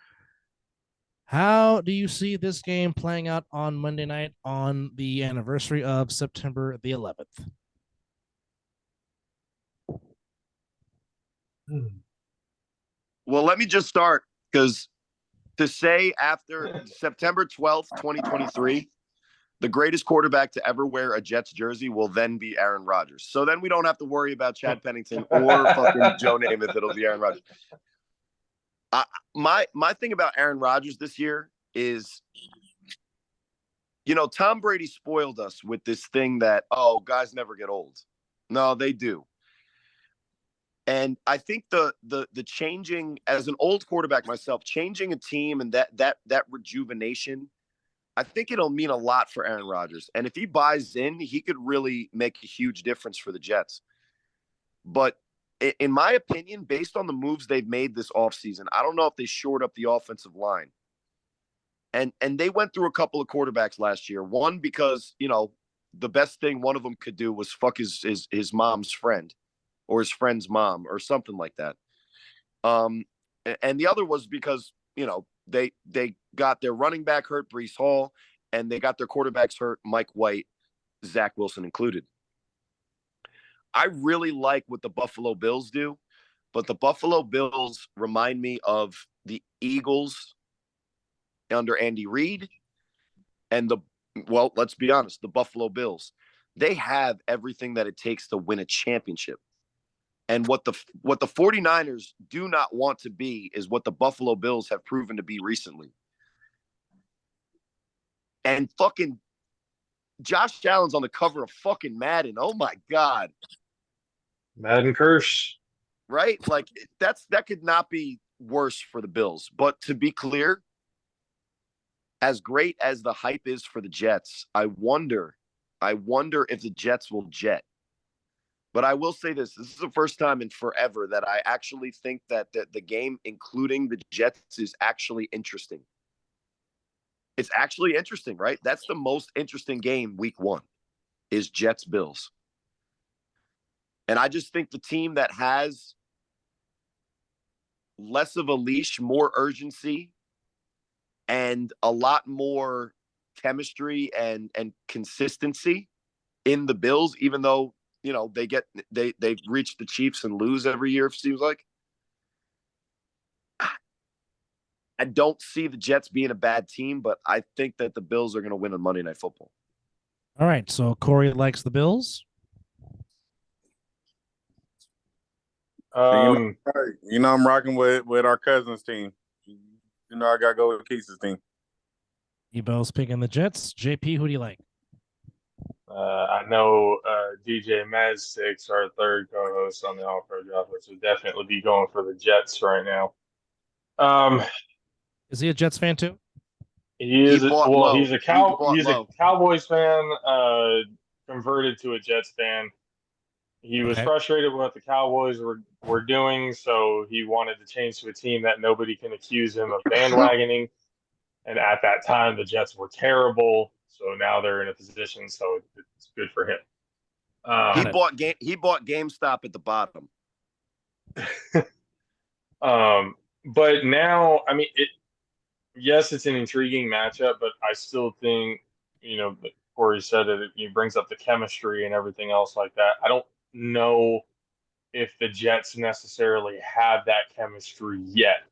How do you see this game playing out on Monday night on the anniversary of September the 11th? Well, let me just start, because to say after September 12th, 2023, the greatest quarterback to ever wear a Jets jersey will then be Aaron Rodgers. So then we don't have to worry about Chad Pennington or fucking Joe Namath. It'll be Aaron Rodgers. My thing about Aaron Rodgers this year is, Tom Brady spoiled us with this thing that, guys never get old. No, they do. And I think the changing, as an old quarterback myself, changing a team and that rejuvenation, I think it'll mean a lot for Aaron Rodgers. And if he buys in, he could really make a huge difference for the Jets. But in my opinion, based on the moves they've made this offseason, I don't know if they shored up the offensive line. And they went through a couple of quarterbacks last year. One, because, the best thing one of them could do was fuck his mom's friend, or his friend's mom, or something like that. And the other was because, they got their running back hurt, Breece Hall, and they got their quarterbacks hurt, Mike White, Zach Wilson included. I really like what the Buffalo Bills do, but the Buffalo Bills remind me of the Eagles under Andy Reid and let's be honest, the Buffalo Bills. They have everything that it takes to win a championship. And what the 49ers do not want to be is what the Buffalo Bills have proven to be recently. And fucking Josh Allen's on the cover of fucking Madden. Oh my God. Madden curse. Right? Like that could not be worse for the Bills. But to be clear, as great as the hype is for the Jets, I wonder if the Jets will jet. But I will say this is the first time in forever that I actually think that the game, including the Jets, is actually interesting. It's actually interesting, right? That's the most interesting game week 1 is Jets-Bills. And I just think the team that has less of a leash, more urgency, and a lot more chemistry and consistency in the Bills, even though, you know, they reach the Chiefs and lose every year, it seems like. I don't see the Jets being a bad team, but I think that the Bills are going to win on Monday Night Football. All right, so Corey likes the Bills. You know, I'm rocking with our cousins team. You know, I gotta go with Keith's team. Ebo's picking the Jets. JP, who do you like? I know DJ Mazsticks, our third co-host on the All Pro Droppers, would definitely be going for the Jets right now. Is he a Jets fan too? He's a low. Cowboys fan, converted to a Jets fan. He was frustrated with what the Cowboys were doing, so he wanted to change to a team that nobody can accuse him of bandwagoning. And at that time, the Jets were terrible, so now they're in a position, so it's good for him. He bought GameStop at the bottom. But now, I mean, yes, it's an intriguing matchup, but I still think, you know, Corey said it brings up the chemistry and everything else like that. I don't know if the Jets necessarily have that chemistry yet.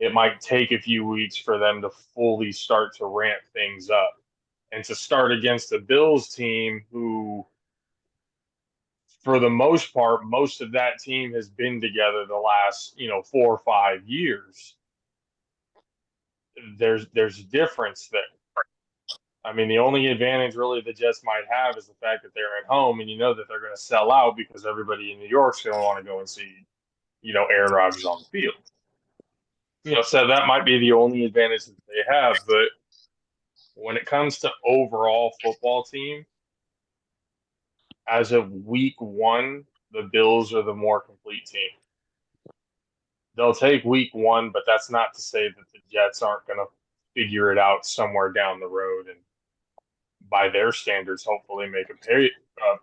It might take a few weeks for them to fully start to ramp things up. And to start against the Bills team who, for the most part, most of that team has been together the last, 4 or 5 years. There's a difference there. I mean, the only advantage really the Jets might have is the fact that they're at home, and you know that they're going to sell out because everybody in New York's going to want to go and see, Aaron Rodgers on the field. So that might be the only advantage that they have. But when it comes to overall football team, as of week 1, the Bills are the more complete team. They'll take week 1, but that's not to say that the Jets aren't going to figure it out somewhere down the road and, by their standards, hopefully make a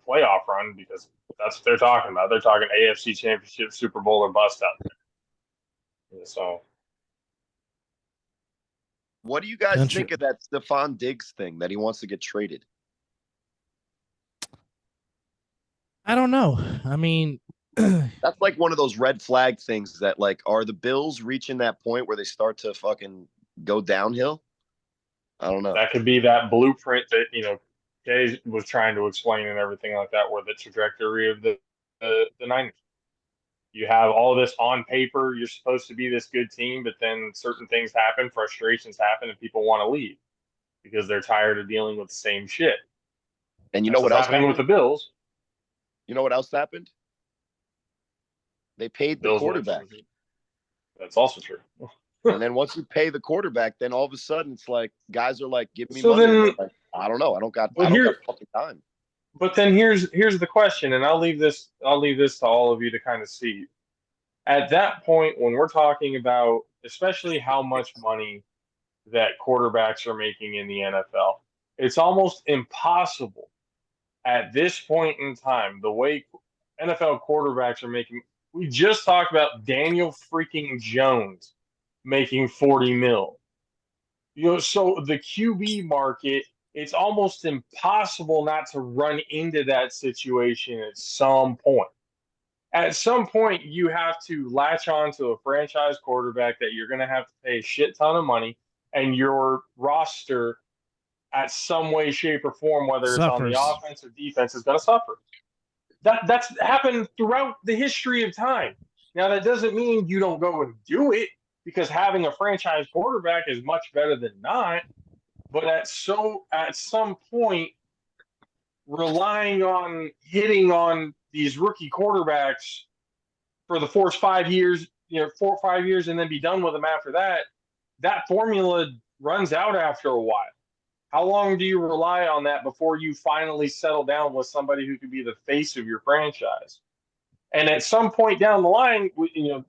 playoff run, because that's what they're talking about. They're talking AFC Championship, Super Bowl, or bust out there. So, what do you guys think of that Stephon Diggs thing that he wants to get traded? I don't know. I mean, that's like one of those red flag things that, like, are the Bills reaching that point where they start to fucking go downhill? I don't know. That could be that blueprint that, Jay was trying to explain and everything like that, where the trajectory of the Niners. You have all of this on paper. You're supposed to be this good team, but then certain things happen, frustrations happen, and people want to leave because they're tired of dealing with the same shit. And you know what else happened with the Bills? You know what else happened? They paid the quarterback. That's also true. And then once you pay the quarterback, then all of a sudden it's like guys are like, "Give me money." Then, like, I don't know. I don't got fucking time. But then here's the question, and I'll leave this to all of you to kind of see. At that point, when we're talking about, especially how much money that quarterbacks are making in the NFL, it's almost impossible at this point in time, the way NFL quarterbacks are making. We just talked about Daniel freaking Jones making $40 million. So the QB market, it's almost impossible not to run into that situation at some point. At some point, you have to latch on to a franchise quarterback that you're going to have to pay a shit ton of money, and your roster, at some way, shape, or form, whether it's on the offense or defense, is going to suffer. That's happened throughout the history of time. Now, that doesn't mean you don't go and do it, because having a franchise quarterback is much better than not. But at some point, relying on hitting on these rookie quarterbacks for the first 5 years, 4 or 5 years, and then be done with them after that, that formula runs out after a while. How long do you rely on that before you finally settle down with somebody who could be the face of your franchise? And at some point down the line,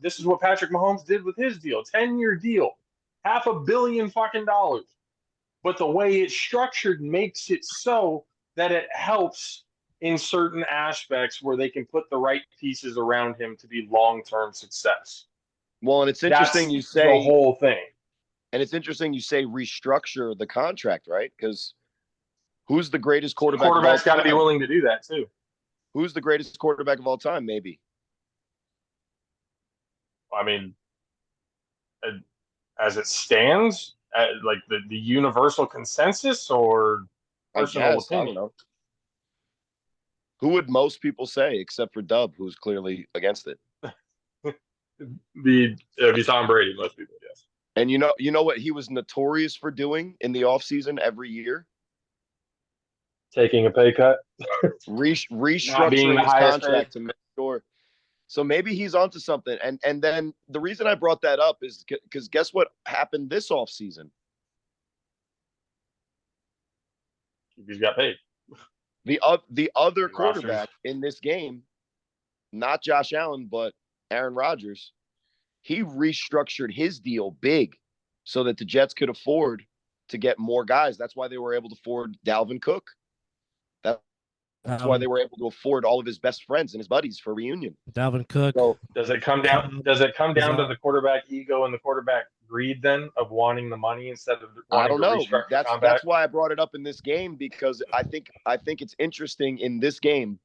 this is what Patrick Mahomes did with his deal, 10-year deal, $500 million fucking dollars. But the way it's structured makes it so that it helps in certain aspects where they can put the right pieces around him to be long-term success. Well, and it's interesting you say the whole thing. And it's interesting you say restructure the contract, right? Because who's the greatest quarterback? Quarterback's got to be willing to do that too. Who's the greatest quarterback of all time? Maybe. I mean, as it stands, like the universal consensus or personal opinion? I don't know. Who would most people say, except for Dub, who's clearly against it? It'd be Tom Brady, most people, yes. And you know what he was notorious for doing in the offseason every year? Taking a pay cut. Restructuring his contract to make sure. So maybe he's onto something. And then the reason I brought that up is because guess what happened this offseason? He's got paid. The other quarterback in this game, not Josh Allen, but Aaron Rodgers, he restructured his deal big so that the Jets could afford to get more guys. That's why they were able to afford Dalvin Cook. That's why they were able to afford all of his best friends and his buddies for a reunion. Dalvin Cook. So, does it come down to the quarterback ego and the quarterback greed then of wanting the money instead of I don't know. That's why I brought it up in this game, because I think it's interesting in this game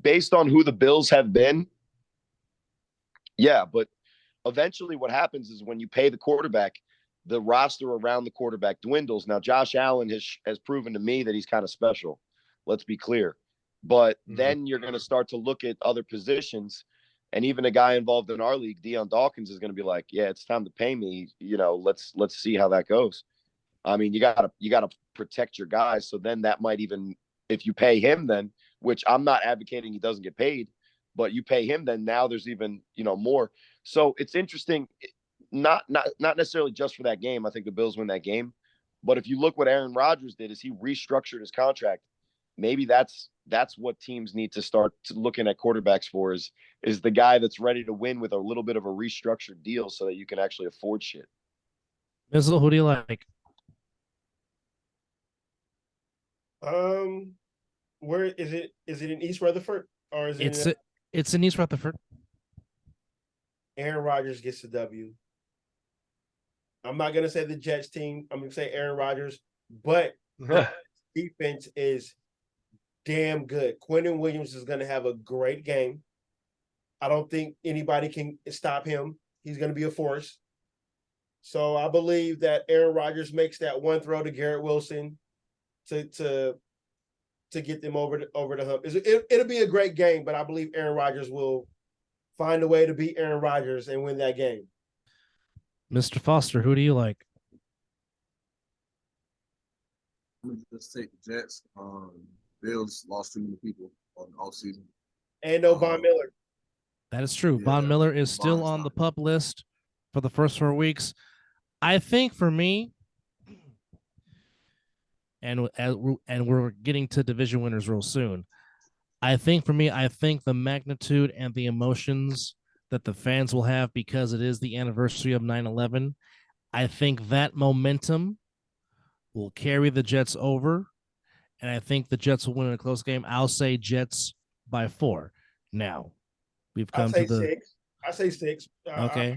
based on who the Bills have been. Yeah, but eventually what happens is when you pay the quarterback, the roster around the quarterback dwindles. Now, Josh Allen has proven to me that he's kind of special. Let's be clear. But then you're going to start to look at other positions, and even a guy involved in our league, Deion Dawkins, is going to be like, yeah, it's time to pay me. Let's see how that goes. I mean, you gotta protect your guys. So then that might even, if you pay him then, which I'm not advocating he doesn't get paid, but you pay him, then now there's even, more. So it's interesting, not necessarily just for that game. I think the Bills win that game. But if you look what Aaron Rodgers did, is he restructured his contract. Maybe that's what teams need to start looking at quarterbacks for, is the guy that's ready to win with a little bit of a restructured deal so that you can actually afford shit. Mizzle, who do you like? Where is it? Is it in East Rutherford or is it? It's in East Rutherford. Aaron Rodgers gets the W. I'm not gonna say the Jets team. I'm gonna say Aaron Rodgers, but defense is damn good. Quentin Williams is gonna have a great game. I don't think anybody can stop him. He's gonna be a force. So I believe that Aaron Rodgers makes that one throw to Garrett Wilson to get them over the hump. It'll be a great game, but I believe Aaron Rodgers will find a way to beat Aaron Rodgers and win that game. Mr. Foster, who do you like? I'm gonna just take the Jets. Bills lost too many people on all season. And no Von Miller. That is true. Yeah, Von Miller is still on the PUP list for the first 4 weeks. I think for me, and we're getting to division winners real soon. I think the magnitude and the emotions that the fans will have because it is the anniversary of 9/11, I think that momentum will carry the Jets over, and I think the Jets will win in a close game. I'll say Jets by 4. Now, we've come to the 6. I say 6. Okay,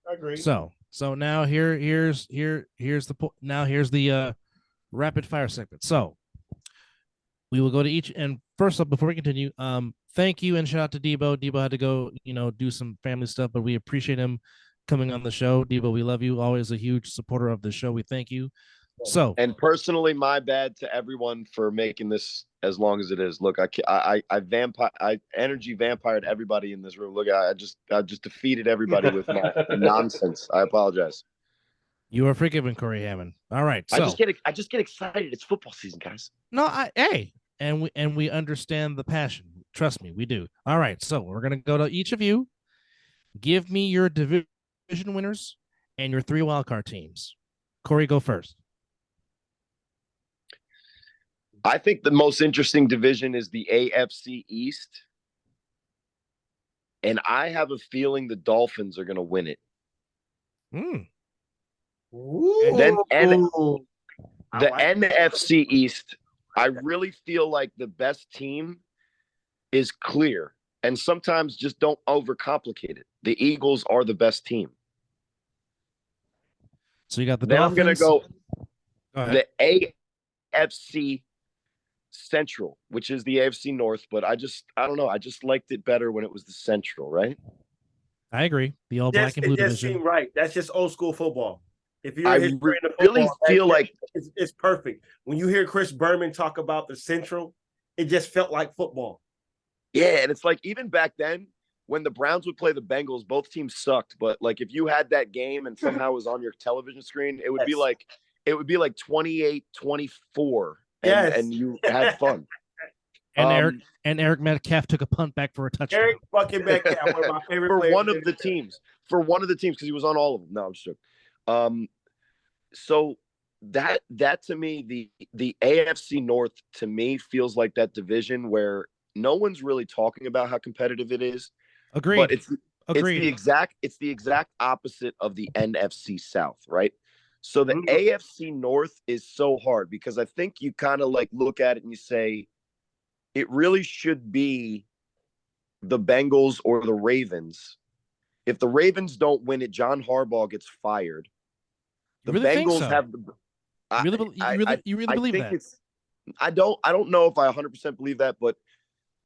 I agree. So now here's the rapid fire segment. So we will go to each, and first up, before we continue, thank you and shout out to Debo. Debo had to go, do some family stuff, but we appreciate him coming on the show. Debo, we love you. Always a huge supporter of the show. We thank you. So, And personally, my bad to everyone for making this as long as it is. Look, I energy vampired everybody in this room. Look, I just defeated everybody with my nonsense. I apologize. you are forgiven, Corey Hammond. All right. So I just get excited. It's football season, guys. no, and we understand the passion. Trust me, we do. All right. So we're gonna go to each of you. Give me your division winners and your 3 wildcard teams. Corey, go first. I think the most interesting division is the AFC East. And I have a feeling the Dolphins are going to win it. Mm. Then Ooh. the NFC East, I really feel like the best team is clear. And sometimes just don't overcomplicate it. The Eagles are the best team. So you got the Then Dolphins. I'm going to go the AFC Central, which is the AFC North, but I don't know. I just liked it better when it was the Central, right? I agree. The all black and blue It just division. seemed right. That's just old school football. If you're I in football, really feel like it's perfect. When you hear Chris Berman talk about the Central, it just felt like football. Yeah, and it's like even back then when the Browns would play the Bengals, both teams sucked. But like if you had that game and somehow it was on your television screen, it would be like 28-24. And you had fun. And Eric Metcalf took a punt back for a touchdown. Eric fucking Metcalf, one of my favorite for players. one of the teams, because he was on all of them. No, I'm just joking. So that to me, the AFC North to me feels like that division where no one's really talking about how competitive it is. Agreed. But it's the exact opposite of the NFC South, right? So the AFC North is so hard because I think you kind of like look at it and you say it really should be the Bengals or the Ravens. If the Ravens don't win it, John Harbaugh gets fired. The really Bengals so? have You really believe that? I don't know if I 100% believe that, but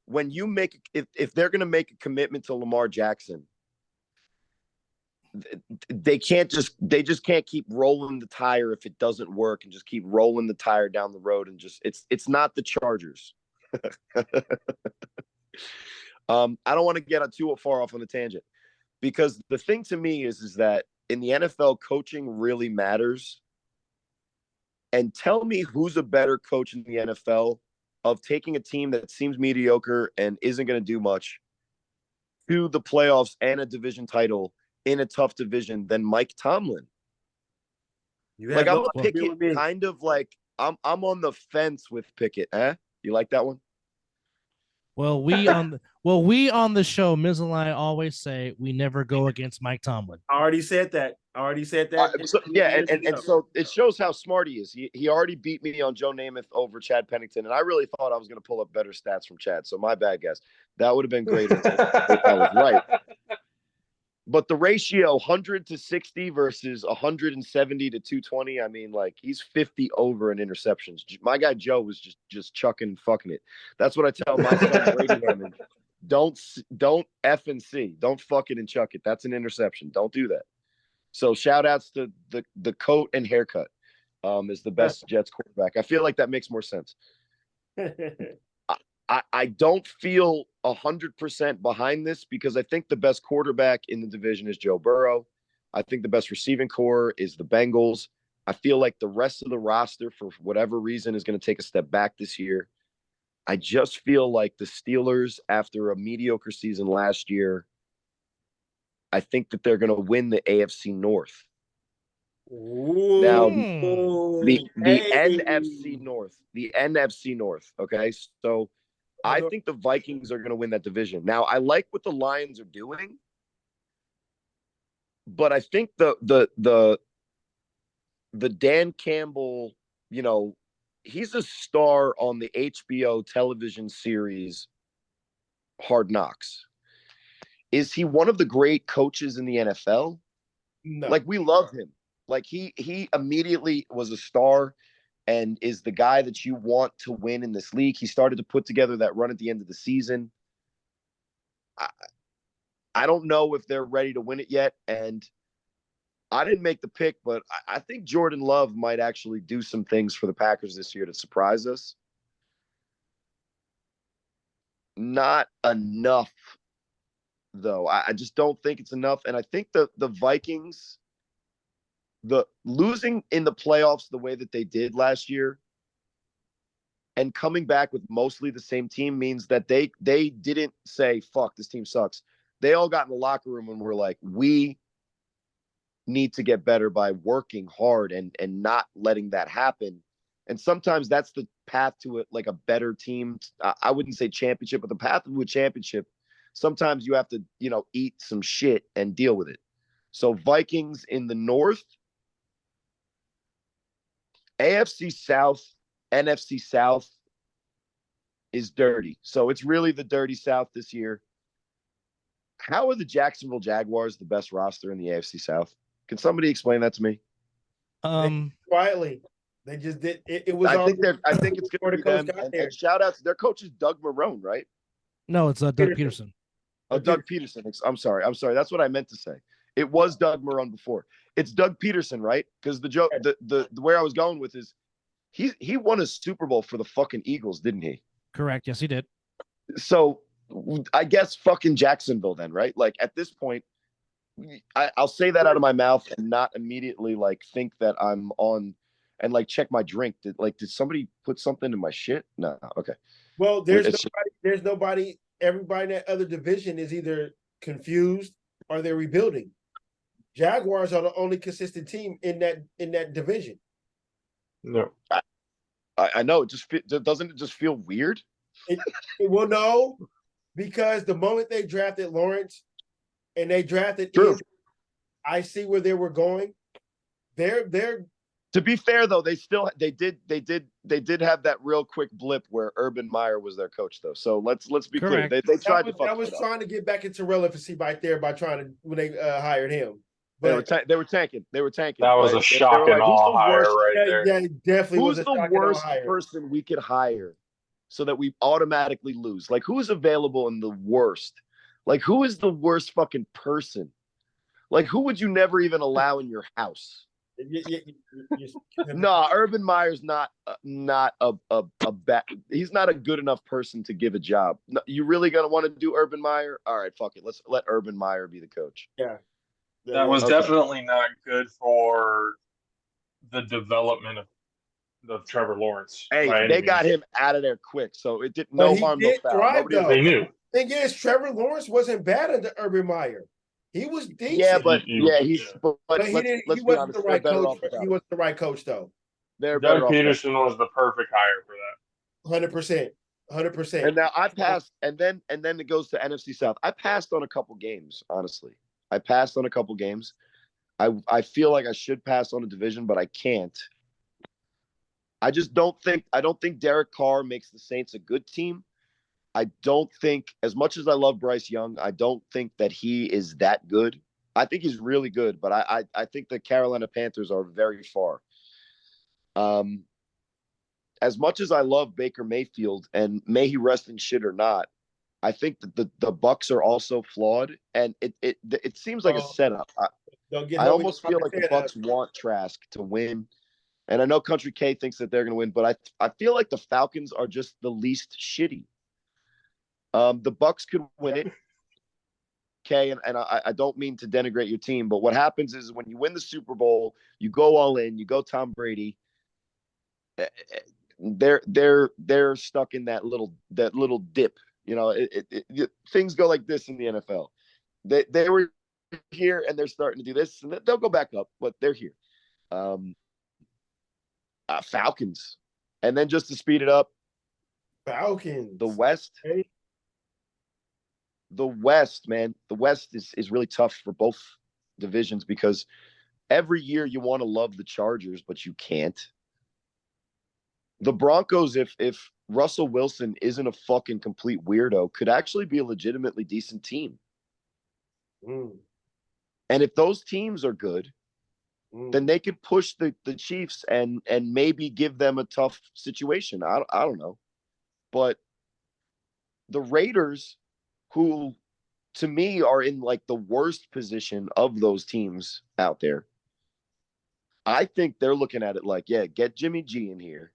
when you if they're going to make a commitment to Lamar Jackson, they just can't keep rolling the tire if it doesn't work and just keep rolling the tire down the road and just it's not the Chargers. I don't want to get too far off on the tangent because the thing to me is that in the NFL, coaching really matters. And tell me who's a better coach in the NFL of taking a team that seems mediocre and isn't going to do much to the playoffs and a division title in a tough division than Mike Tomlin. Like I'm a Pickett, kind of like I'm on the fence with Pickett. You like that one? Well, we on the show, Mizzle and I always say we never go against Mike Tomlin. I already said that. And so it shows how smart he is. He already beat me on Joe Namath over Chad Pennington, and I really thought I was going to pull up better stats from Chad. So my bad, guys. That would have been great if I was right. But the ratio 100 to 60 versus 170 to 220, I mean, like he's 50 over in interceptions. My guy Joe was just chucking fucking it. That's what I tell my son Brady Hammond. Don't F and C. Don't fuck it and chuck it. That's an interception. Don't do that. So shout outs to the coat and haircut is the best Jets quarterback. I feel like that makes more sense. I don't feel 100% behind this because I think the best quarterback in the division is Joe Burrow. I think the best receiving core is the Bengals. I feel like the rest of the roster, for whatever reason, is going to take a step back this year. I just feel like the Steelers, after a mediocre season last year, I think that they're going to win the AFC North. Ooh. Now, the NFC North, okay? So I think the Vikings are going to win that division. Now, I like what the Lions are doing, but I think the Dan Campbell, he's a star on the HBO television series Hard Knocks. Is he one of the great coaches in the NFL? No. Like, we love him. Like, he immediately was a star and is the guy that you want to win in this league. He started to put together that run at the end of the season. I don't know if they're ready to win it yet. And I didn't make the pick, but I think Jordan Love might actually do some things for the Packers this year to surprise us. Not enough, though. I just don't think it's enough. And I think the Vikings, the losing in the playoffs the way that they did last year and coming back with mostly the same team means that they didn't say, fuck, this team sucks. They all got in the locker room and were like, we need to get better by working hard and not letting that happen. And sometimes that's the path to it, like a better team. I wouldn't say championship, but the path to a championship, sometimes you have to, eat some shit and deal with it. So Vikings in the North, AFC South, NFC South is dirty. So it's really the dirty South this year. How are the Jacksonville Jaguars the best roster in the AFC South? Can somebody explain that to me? Quietly, they just did. It was. I think it's going to be them. And shout out to their coach is Doug Marrone, right? No, it's Doug Peterson. Oh, Doug Peterson. I'm sorry. That's what I meant to say. It was Doug Marrone before. It's Doug Peterson, right? Because the joke, the where I was going with is, he won a Super Bowl for the fucking Eagles, didn't he? Correct. Yes, he did. So I guess fucking Jacksonville then, right? Like at this point, I'll say that out of my mouth and not immediately like think that I'm on and like check my drink. Did somebody put something in my shit? No. Okay. Well, there's nobody. Everybody in that other division is either confused or they're rebuilding. Jaguars are the only consistent team in that division. No, I know. Doesn't it just feel weird? Well, no, because the moment they drafted Lawrence and they drafted True. Ian, I see where they were going. They're To be fair though, they did have that real quick blip where Urban Meyer was their coach though. So let's be Correct. clear. They tried to fuck that was trying to get back into relevancy right there by when they hired him. But they were tanking. That was a shock and awe hire right there. Yeah, definitely. Who's the worst person we could hire so that we automatically lose? Like, who's available in the worst? Like, who is the worst fucking person? Like, who would you never even allow in your house? No, Urban Meyer's not a bad. He's not a good enough person to give a job. No, you really gonna want to do Urban Meyer? All right, fuck it. Let's let Urban Meyer be the coach. Yeah. That was definitely not good for the development of Trevor Lawrence. Hey, they got him out of there quick, so it did no harm, no foul. They knew. Thing is, Trevor Lawrence wasn't bad under Urban Meyer. He was decent. Yeah, but he wasn't the right coach. He wasn't the right coach, though. Doug Peterson was the perfect hire for that. 100%. And now I passed, and then it goes to NFC South. I passed on a couple games, honestly. I passed on a couple games. I feel like I should pass on a division, but I can't. I don't think Derek Carr makes the Saints a good team. I don't think, as much as I love Bryce Young, I don't think that he is that good. I think he's really good, but I think the Carolina Panthers are very far. As much as I love Baker Mayfield, and may he rest in shit or not, I think that the Bucs are also flawed, and it seems like a setup. I almost feel like the Bucs want Trask to win, and I know Country K thinks that they're going to win, but I feel like the Falcons are just the least shitty. The Bucs could win it, K, and I don't mean to denigrate your team, but what happens is when you win the Super Bowl, you go all in, you go Tom Brady. They're stuck in that little dip. Things go like this in the NFL. They were here and they're starting to do this, and they'll go back up, but they're here. Falcons, and then just to speed it up, Falcons. The West. Hey. The West, man. The West is really tough for both divisions because every year you want to love the Chargers, but you can't. The Broncos, if Russell Wilson isn't a fucking complete weirdo, could actually be a legitimately decent team. Mm. And if those teams are good, then they could push the Chiefs and maybe give them a tough situation. I don't know. But the Raiders, who to me are in like the worst position of those teams out there, I think they're looking at it like, yeah, get Jimmy G in here.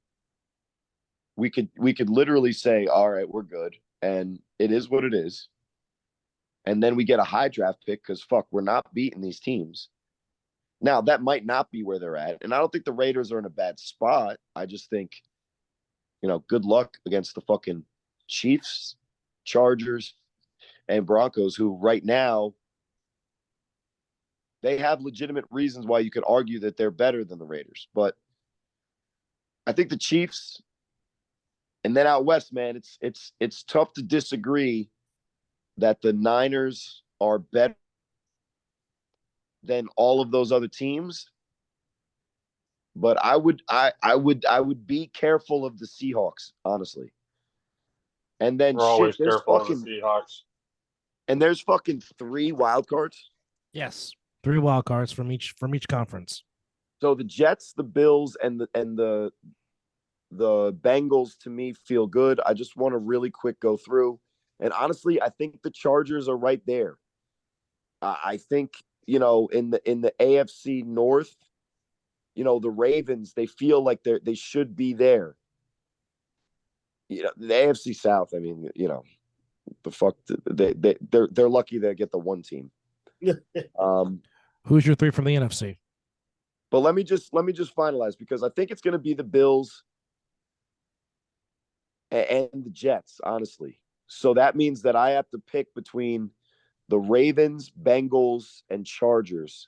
We could literally say, all right, we're good, and it is what it is. And then we get a high draft pick because fuck, we're not beating these teams. Now that might not be where they're at, and I don't think the Raiders are in a bad spot. I just think, good luck against the fucking Chiefs, Chargers, and Broncos, who right now they have legitimate reasons why you could argue that they're better than the Raiders. But I think the Chiefs, and then out west, man, it's tough to disagree that the Niners are better than all of those other teams. But I would be careful of the Seahawks, honestly. And then We're always careful of the Seahawks. And there's fucking 3 wild cards. Yes, 3 wild cards from each conference. So the Jets, the Bills, and the Bengals to me feel good. I just want to really quick go through. And honestly, I think the Chargers are right there. I think, in the AFC North, the Ravens, they feel like they should be there. The AFC South, I mean, the fuck, they're lucky they get the one team. Who's your 3 from the NFC? But let me just finalize, because I think it's going to be the Bills and the Jets, honestly. So that means that I have to pick between the Ravens, Bengals, and Chargers.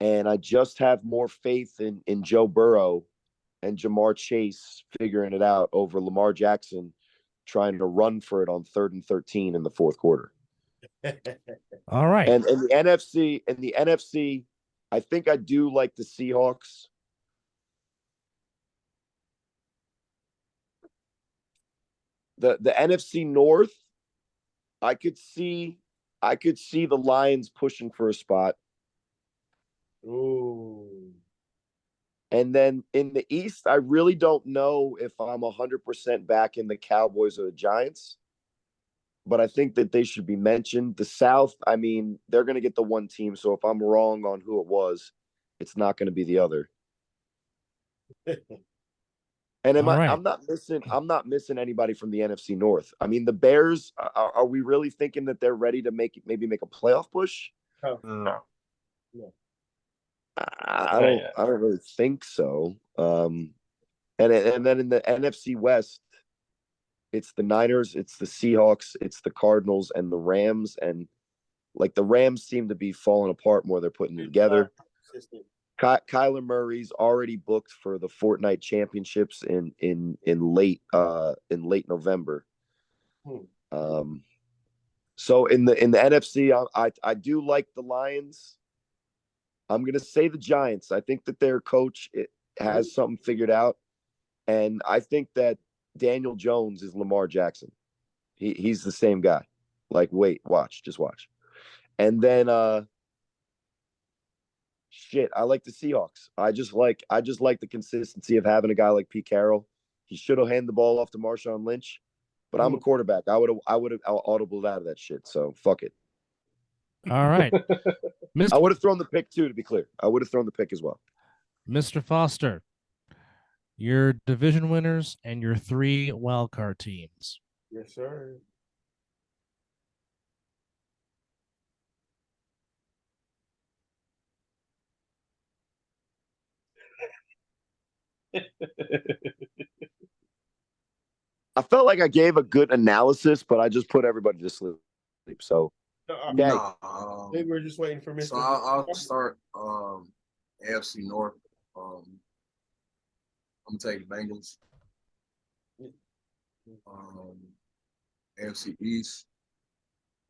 And I just have more faith in Joe Burrow and Jamar Chase figuring it out over Lamar Jackson trying to run for it on 3rd and 13 in the fourth quarter. All right. And in the NFC, I think I do like the Seahawks. The NFC North, I could see the Lions pushing for a spot. Ooh. And then in the East, I really don't know if I'm 100% back in the Cowboys or the Giants, but I think that they should be mentioned. The South, I mean, they're going to get the one team. So if I'm wrong on who it was, it's not going to be the other. And I'm not missing anybody from the NFC North. I mean, the Bears, are we really thinking that they're ready to maybe make a playoff push? No. I don't really think so. And then in the NFC West, it's the Niners, it's the Seahawks, it's the Cardinals, and the Rams. And like the Rams seem to be falling apart more. They're putting it together. Kyler Murray's already booked for the Fortnite championships in late November. So in the NFC, I do like the Lions. I'm gonna say the Giants. I think that their coach has something figured out, and I think that Daniel Jones is Lamar Jackson. He's the same guy. Like, just watch. And then I like the Seahawks. I just like the consistency of having a guy like Pete Carroll. He should have handed the ball off to Marshawn Lynch, but I'm a quarterback. I would have audibled out of that shit. So fuck it. All right. I would have thrown the pick too, to be clear. I would have thrown the pick as well. Mr. Foster, your division winners and your 3 wildcard teams. Yes, sir. I felt like I gave a good analysis, but I just put everybody to sleep. So, okay. Maybe we're just waiting for Mr. So I'll start AFC North. I'm gonna take the Bengals. AFC East.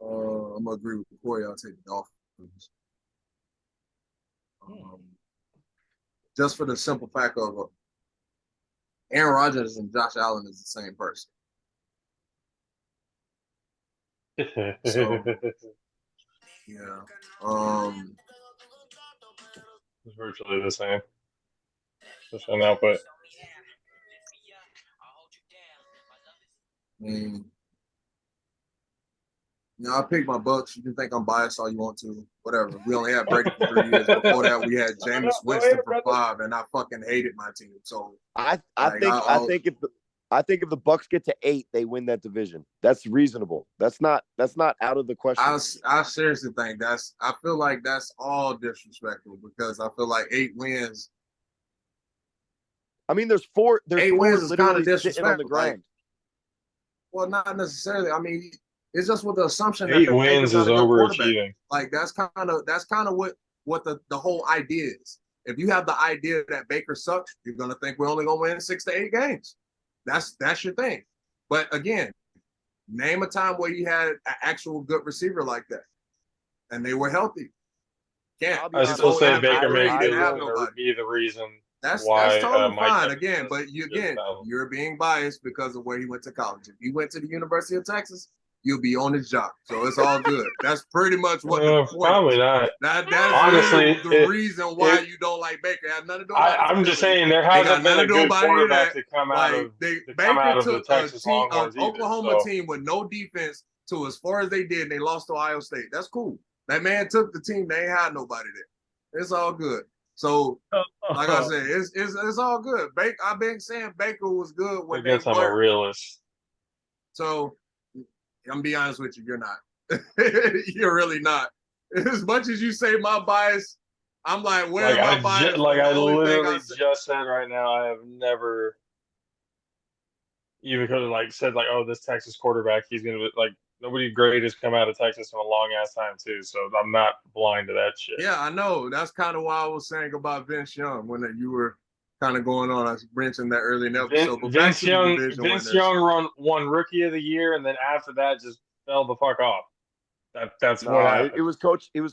I'm gonna agree with Corey. I'll take the Dolphins. Just for the simple fact of Aaron Rodgers and Josh Allen is the same person. So, yeah. It's virtually the same. Just an output. You know, I picked my Bucks. You can think I'm biased all you want to. Whatever. We only had Brady for 3 years. Before that, we had Jameis Winston for 5, and I fucking hated my team. So I like, think if the Bucks get to 8, they win that division. That's reasonable. That's not out of the question. I seriously think I feel like that's all disrespectful because I feel like 8 wins. I mean, there's 4 8 wins is kind of sitting on the disrespectful. ground. Like, well, not necessarily. I mean, it's just with the assumption 8 that wins is overachieving. Like that's kind of what the whole idea is. If you have the idea that Baker sucks, you're gonna think we're only gonna win 6 to 8 games. That's your thing. But again, name a time where you had an actual good receiver like that, and they were healthy. I still say Baker Mayfield didn't have is nobody. going to be the reason That's why totally Mike fine. Evans Again, but you're being biased because of where he went to college. If he went to the University of Texas, you'll be on his job. So it's all good. That's pretty much what the point probably is. not. That's Honestly, really the reason why you don't like Baker. It has nothing to do about I'm just saying there hasn't been a good quarterback to come out of the Texas Longhorns either. Oklahoma team with no defense to as far as they did, and they lost to Ohio State. That's cool. That man took the team. They ain't had nobody there. It's all good. So, like I said, it's all good. I've been saying Baker was good when I guess I'm a realist. So, I'm gonna be honest with you, you're not. You're really not. As much as you say my bias, I'm like, where am I biased? I literally just said right now, I have never even could have said oh, this Texas quarterback, he's gonna be nobody great has come out of Texas in a long ass time too. So I'm not blind to that shit. Yeah, I know. That's kind of why I was saying about Vince Young when you were kind of going on. I mentioned that early in the episode. But Vince Young won Rookie of the Year, and then after that, just fell the fuck off. That's what happened. It was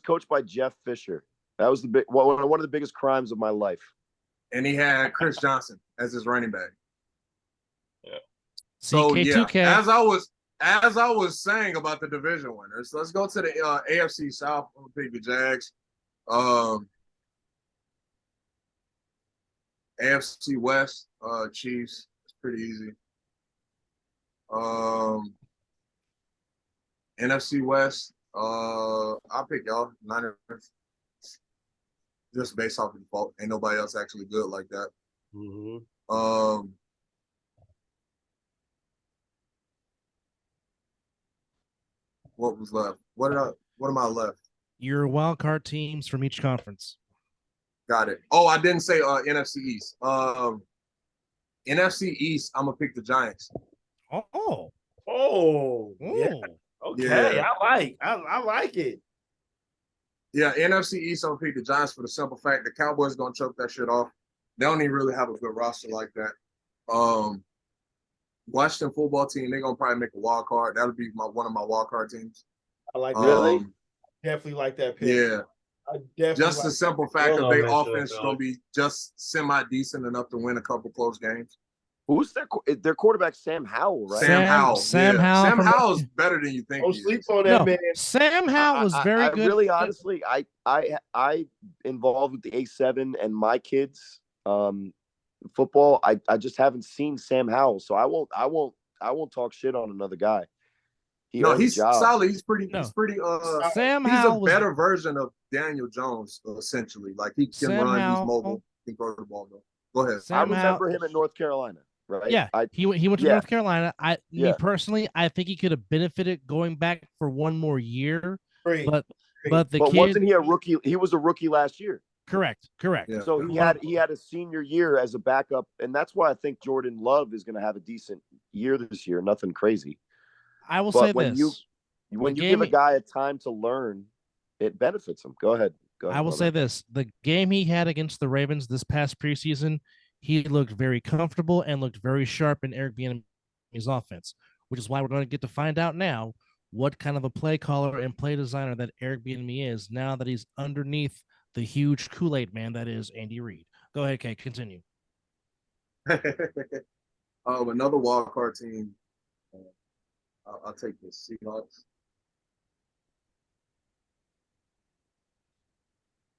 coached by Jeff Fisher. That was one of the biggest crimes of my life. And he had Chris Johnson as his running back. Yeah. So yeah, as I was saying about the division winners, let's go to the AFC South. I'm gonna pick the Jags. AFC West, Chiefs. It's pretty easy. NFC West, I'll pick y'all, Niners. Just based off of default. Ain't nobody else actually good like that. Mm-hmm. What was left? What am I left? Your wild card teams from each conference. Got it. Oh, I didn't say NFC East. NFC East, I'm gonna pick the Giants. Yeah. Okay, yeah. I like it. Yeah, NFC East, I'm gonna pick the Giants for the simple fact the Cowboys gonna choke that shit off. They don't even really have a good roster like that. Washington football team, they're gonna probably make a wild card. That'll be one of my wild card teams. I like that. Really? Definitely like that pick. Yeah. Just the simple fact that their offense is gonna be just semi-decent enough to win a couple close games. Who's their quarterback? Sam Howell, right? Sam Howell. Sam Howell. Sam Howell is better than you think. Don't sleep on that man. Sam Howell was very good. Really, honestly, I involved with the A7 and my kids football. I just haven't seen Sam Howell, so I won't talk shit on another guy. He's solid. He's pretty. Sam he's Howell a better version of Daniel Jones, essentially. Like he can run. He's mobile. He can throw the ball though. Go ahead. I remember him at North Carolina. Right? Yeah, he went to North Carolina. Me personally, I think he could have benefited going back for one more year. But kid, wasn't he a rookie? He was a rookie last year. Correct. Yeah. So he had a senior year as a backup, and that's why I think Jordan Love is going to have a decent year this year. Nothing crazy. I will say when this: when you give a guy a time to learn, it benefits him. Go ahead. I will say this: the game he had against the Ravens this past preseason, he looked very comfortable and looked very sharp in Eric Bieniemy's offense, which is why we're going to get to find out now what kind of a play caller and play designer that Eric Bieniemy is now that he's underneath the huge Kool-Aid man that is Andy Reid. Go ahead, Kay, continue. Another wild card team. I'll take the Seahawks.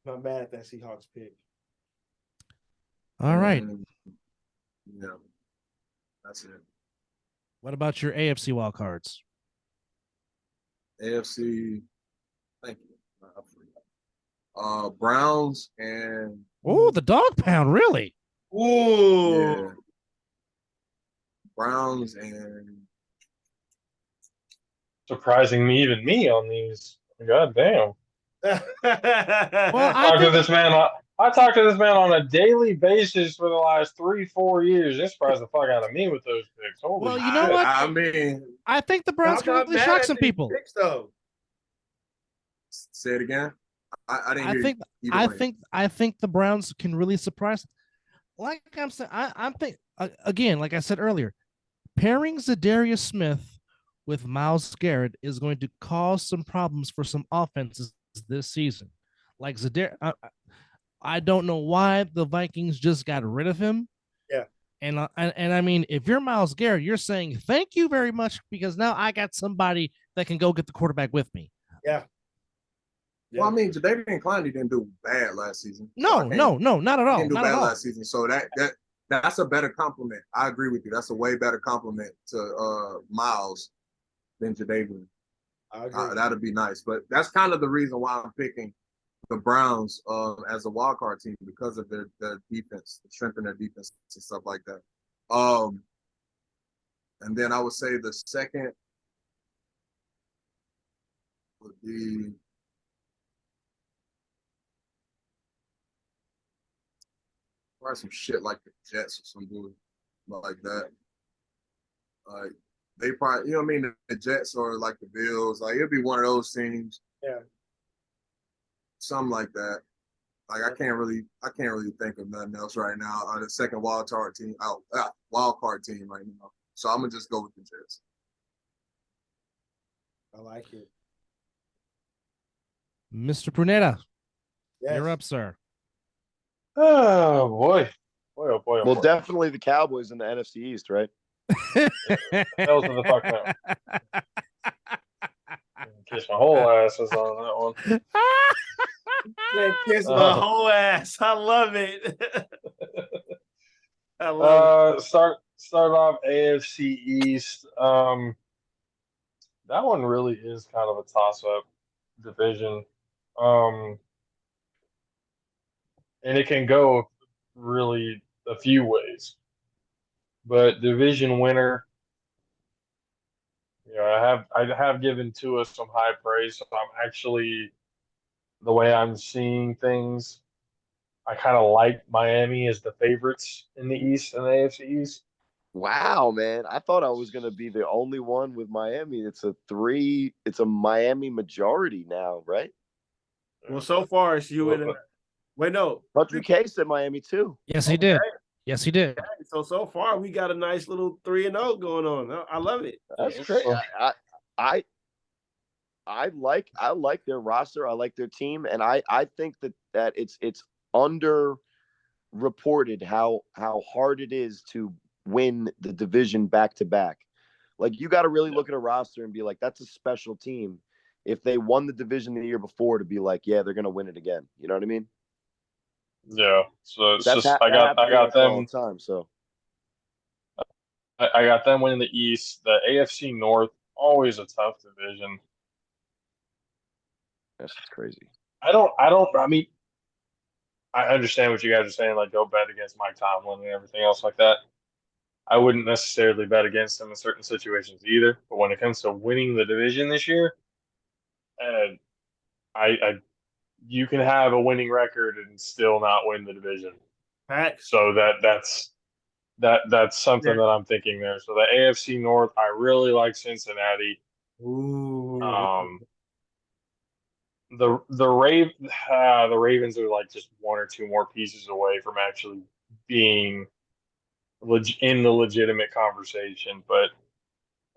Not mad at that Seahawks pick. All right. Yeah, that's it. What about your AFC wildcards? AFC. Thank you. I forgot. Browns and Oh, the dog pound, really? Ooh. yeah, Browns and Surprising me on these. God damn. Well, I talk to this man. I talk to this man on a daily basis for the last 3-4 years. This surprised the fuck out of me with those picks. Holy Well, you shit. know what? I mean, I think the Browns I'm can not really mad shock at some these people. picks, though. say it again. I didn't I hear think you. I think the Browns can really surprise. Like I'm saying, I'm think again, like I said earlier, pairing Zadarius Smith with Myles Garrett is going to cause some problems for some offenses this season. Like I don't know why the Vikings just got rid of him. Yeah. And I mean, if you're Myles Garrett, you're saying thank you very much because now I got somebody that can go get the quarterback with me. Yeah. Well, I mean, Jadeveon Clowney didn't do bad last season. No, not at all. He didn't do not bad at all. last season. So that's a better compliment. I agree with you. That's a way better compliment to Miles than Jadeveon. I agree. That'd be nice. But that's kind of the reason why I'm picking the Browns as a wild card team because of their defense, the strength in their defense and stuff like that. And then I would say the second would be probably some shit like the Jets or some dude like that. Like they probably, you know what I mean? The Jets or like the Bills, like it'd be one of those teams. Yeah. Something like that. Like I can't really think of nothing else right now. The second wild card team right now. So I'm gonna just go with the Jets. I like it. Mr. Prunetta, Yes. you're up, sir. Oh boy. Boy, oh boy, oh Well, boy. definitely the Cowboys in the NFC East, right? Hells to the fuck no. Kiss my whole ass was on that one. Man, kiss my whole ass. I love it. I love it. Start off AFC East. That one really is kind of a toss-up division. And it can go really a few ways. But division winner, I have given Tua some high praise. So I'm actually, the way I'm seeing things, I kind of like Miami as the favorites in the East and the AFC East. Wow, man. I thought I was going to be the only one with Miami. It's a Miami majority now, right? Well, so far it's you and wait, no. Country K said Miami too. Yes, he did. Yes, he did. Okay, so far we got a nice little 3-0 going on. I love it. That's great. I like their roster. I like their team, and I think that it's underreported how hard it is to win the division back to back. Like you got to really look at a roster and be like, that's a special team. If they won the division the year before, to be like, yeah, they're gonna win it again. You know what I mean? Yeah. So it's That's just I got them all the time. So I got them winning the East. The AFC North, always a tough division. that's just crazy. I mean, I understand what you guys are saying, like go bet against Mike Tomlin and everything else like that. I wouldn't necessarily bet against him in certain situations either. But when it comes to winning the division this year, you can have a winning record and still not win the division. Facts. So that's something that I'm thinking there. So the AFC North, I really like Cincinnati. Ooh. The Ravens are like just one or two more pieces away from actually being in the legitimate conversation. But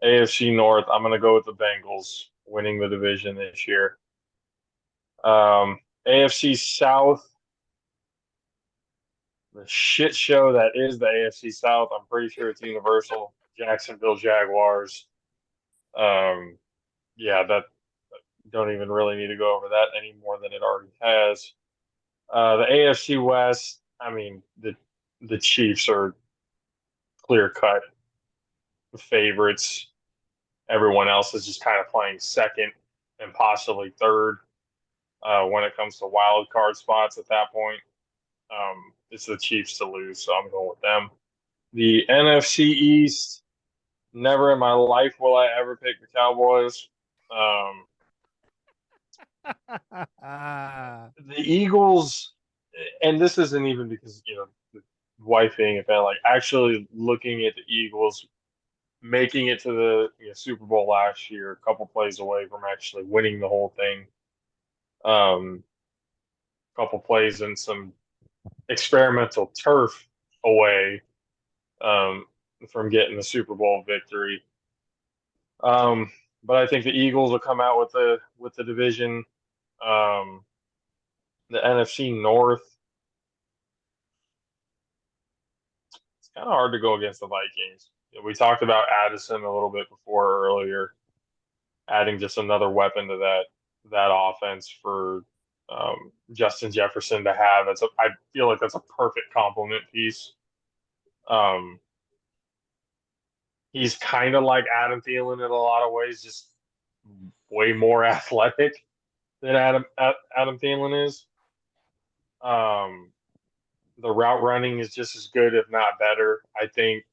AFC North, I'm going to go with the Bengals winning the division this year. AFC South, the shit show that is the AFC South. I'm pretty sure it's universal. Jacksonville Jaguars. That don't even really need to go over that any more than it already has. The AFC West, I mean, the Chiefs are clear cut favorites. Everyone else is just kind of playing second. and possibly third when it comes to wild card spots at that point. It's the Chiefs to lose, so I'm going with them. The NFC East, never in my life will I ever pick the Cowboys. The Eagles, and this isn't even because, the wife being a fan, like actually looking at the Eagles making it to the Super Bowl last year, a couple plays away from actually winning the whole thing. Couple plays and some experimental turf away from getting the Super Bowl victory. But I think the Eagles will come out with the division. The NFC North, it's kind of hard to go against the Vikings. We talked about Addison a little bit before earlier, adding just another weapon to that offense for Justin Jefferson to have. I feel like that's a perfect complement piece. He's kind of like Adam Thielen in a lot of ways, just way more athletic than Adam Thielen is. The route running is just as good, if not better. I think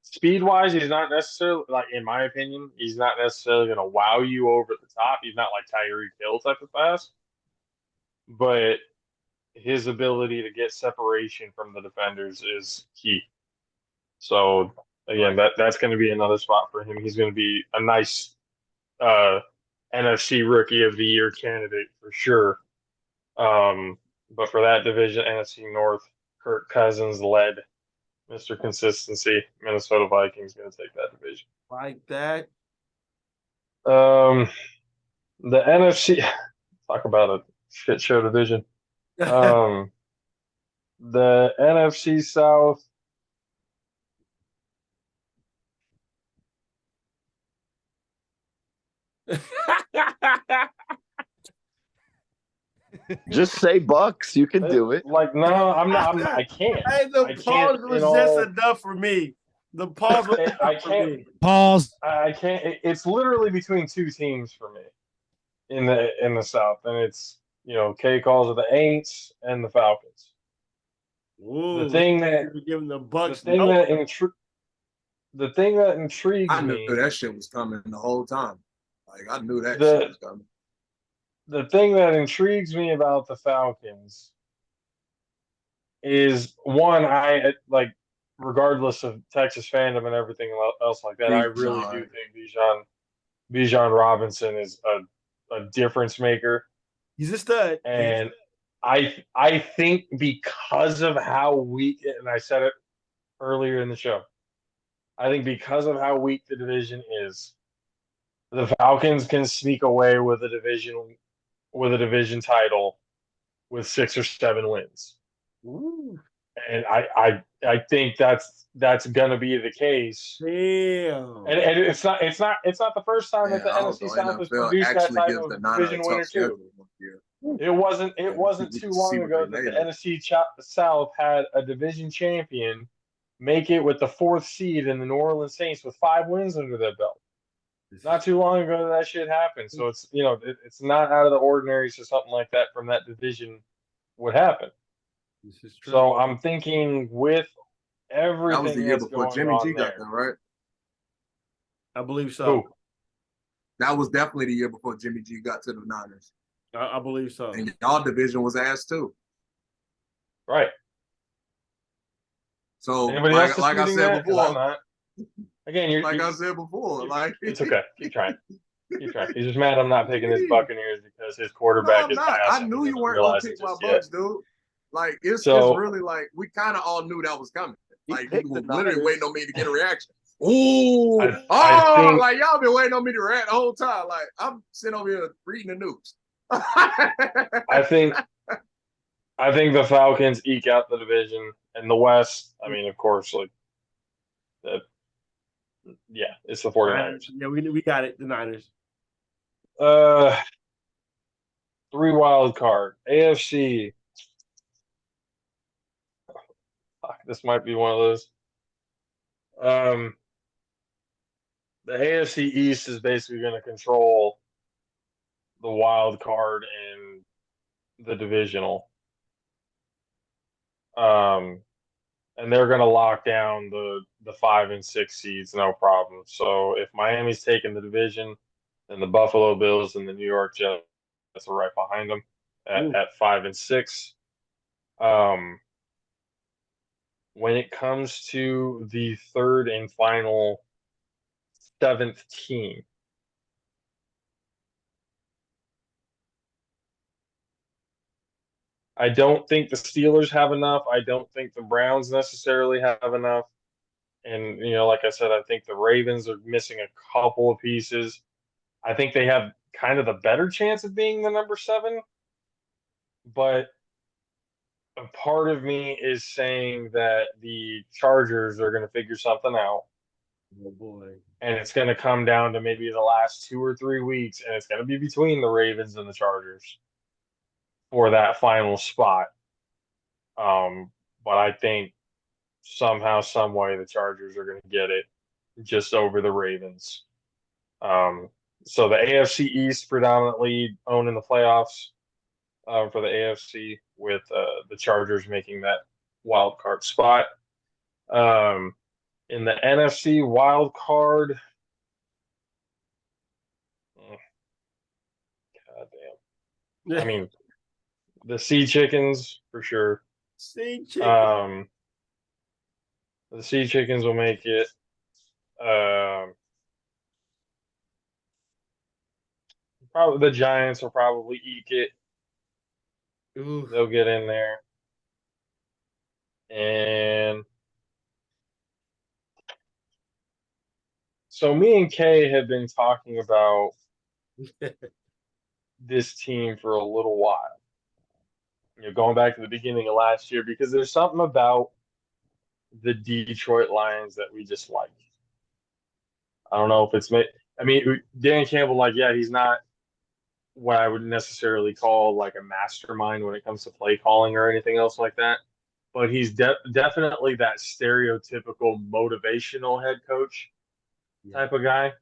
speed-wise, he's not necessarily, like, in my opinion, he's not necessarily going to wow you over the top. He's not like Tyreek Hill type of fast. But his ability to get separation from the defenders is key. So, again, that's going to be another spot for him. He's going to be a nice NFC Rookie of the Year candidate for sure. But for that division, NFC North, Kirk Cousins led Mr. Consistency. Minnesota Vikings going to take that division. Like that. The NFC, talk about a shit show division. The NFC South. Just say Bucks. You can do it. Like, no, I'm not. I can't. Hey, the pause was just enough for me. The pause was I can't. Pause. I can't. It's literally between two teams for me in the South, and it's K calls of the Aints and the Falcons. Ooh, the thing that you're giving the Bucks. the thing that intrigues I knew me. that shit was coming the whole time. Like I knew that shit was coming. The thing that intrigues me about the Falcons is one, I like, regardless of Texas fandom and everything else like that, I really do think Bijan Robinson is a difference maker. He's a stud. And I think because of how weak, and I said it earlier in the show, I think because of how weak the division is, the Falcons can sneak away with a division title with 6 or 7 wins. Ooh. And I think that's gonna be the case. Damn. And it's not the first time that the NFC South has produced that type of division winner too. It wasn't too long ago that the NFC South had a division champion make it with the 4th seed in the New Orleans Saints with 5 wins under their belt. Not too long ago that shit happened. So it's it's not out of the ordinary, so something like that from that division would happen. This is true. So I'm thinking with everything that was the year that's before going Jimmy on G there, got there, right? I believe so. Who? That was definitely the year before Jimmy G got to the Niners. I believe so. And y'all division was ass too. Right. So Anybody like else I disputing said that? 'Cause before, I'm not. Again, I said before, like it's okay. Keep trying. Keep trying. He's just mad I'm not picking his Buccaneers because his no, quarterback I'm is not. ass. I knew you weren't gonna pick my just Bucks, dude. Like it's really like we kind of all knew that was coming. Like you were literally waiting on me to get a reaction. Ooh, I think, like y'all been waiting on me to react the whole time. Like I'm sitting over here reading the news. I think the Falcons eke out the division, and the West. I mean, of course, like yeah, it's the 49ers. Yeah, we got it. The Niners. 3 wild card AFC. This might be one of those. The AFC East is basically going to control the wild card and the divisional. And they're going to lock down the 5 and 6 seeds, no problem. So if Miami's taking the division, then the Buffalo Bills and the New York Jets are right behind them at 5 and 6. When it comes to the third and final 7th team, I don't think the Steelers have enough. I don't think the Browns necessarily have enough. And, like I said, I think the Ravens are missing a couple of pieces. I think they have kind of the better chance of being the number 7. But a part of me is saying that the Chargers are going to figure something out. Oh, boy. And it's going to come down to maybe the last 2 or 3 weeks, and it's going to be between the Ravens and the Chargers for that final spot. But I think somehow, some way, the Chargers are going to get it just over the Ravens. So the AFC East predominantly owning the playoffs for the AFC, with the Chargers making that wild card spot. In the NFC wild card, goddamn. I mean, the Sea Chickens for sure. Sea Chickens. The Sea Chickens will make it. Probably the Giants will probably eke it. Ooh. They'll get in there. And so me and Kay have been talking about this team for a little while. Going back to the beginning of last year, because there's something about the Detroit Lions that we just like. I don't know if it's I mean, Dan Campbell, he's not what I would necessarily call like a mastermind when it comes to play calling or anything else like that. But he's definitely that stereotypical motivational head coach type of guy.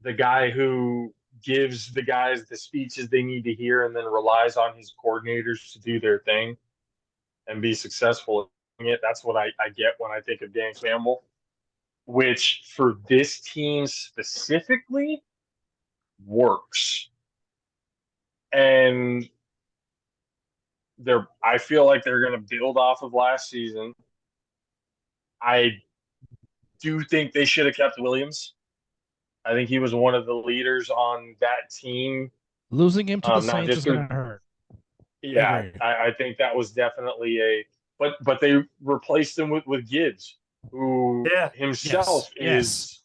The guy who gives the guys the speeches they need to hear and then relies on his coordinators to do their thing and be successful in it. That's what I get when I think of Dan Campbell, which for this team specifically works. And I feel like they're going to build off of last season. I do think they should have kept Williams. I think he was one of the leaders on that team. Losing him to the Saints is going to hurt. Yeah, I think that was definitely but they replaced him with Gibbs, who himself is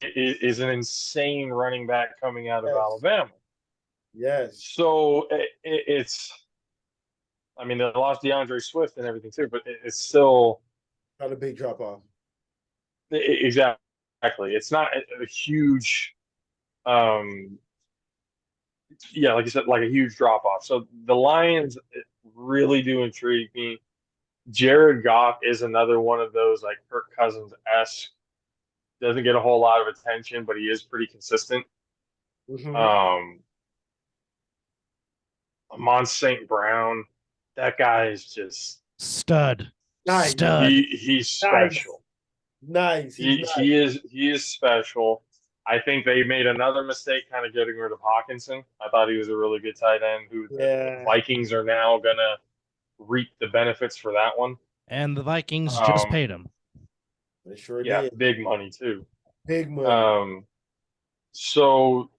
an insane running back coming out of Alabama. Yes. So it's, I mean, they lost DeAndre Swift and everything too, but it's still not a big drop off. Exactly. It's not a huge, like you said, like a huge drop off. So the Lions really do intrigue me. Jared Goff is another one of those like Kirk Cousins-esque. Doesn't get a whole lot of attention, but he is pretty consistent. Mm-hmm. Amon St. Brown, that guy is just stud. Nice. Stud. He's special. Nice. He is special. I think they made another mistake kind of getting rid of Hawkinson. I thought he was a really good tight end who the Vikings are now going to reap the benefits for that one. And the Vikings just paid him. They sure did. Big money too. Big money. So,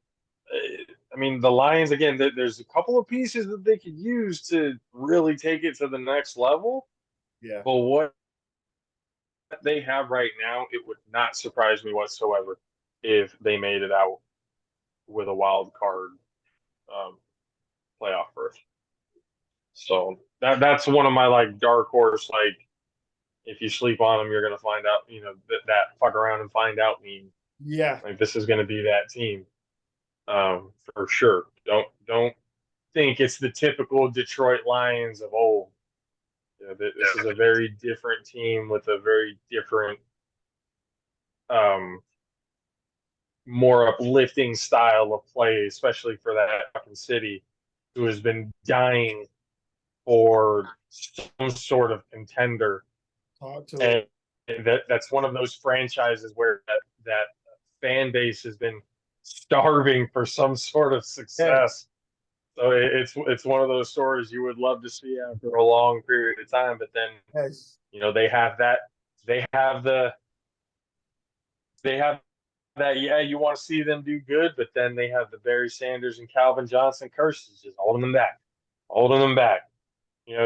I mean, the Lions, again, there's a couple of pieces that they could use to really take it to the next level. Yeah. But what they have right now, it would not surprise me whatsoever if they made it out with a wild card playoff berth. So that's one of my like dark horse, like if you sleep on them, you're gonna find out, that fuck around and find out meme. Yeah. Like this is gonna be that team. For sure. Don't think it's the typical Detroit Lions of old. This is a very different team with a very different more uplifting style of play, especially for that fucking city who has been dying for some sort of contender. Talk to And it. that's one of those franchises where that fan base has been starving for some sort of success. So it's one of those stories you would love to see after a long period of time, but then Yes. they have that they have that you want to see them do good, but then they have the Barry Sanders and Calvin Johnson curses just holding them back.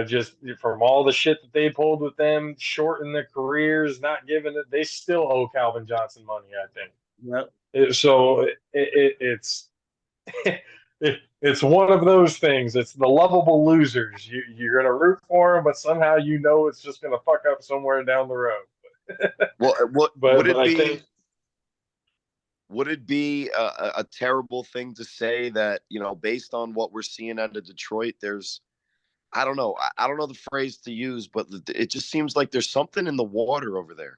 Just from all the shit that they pulled with them, shorten their careers, not giving it, they still owe Calvin Johnson money, I think. Yep. So it's it's one of those things. It's the lovable losers. You're going to root for them, but somehow it's just going to fuck up somewhere down the road. Well, but I think would it be a terrible thing to say that, based on what we're seeing out of Detroit, there's, I don't know the phrase to use, but it just seems like there's something in the water over there.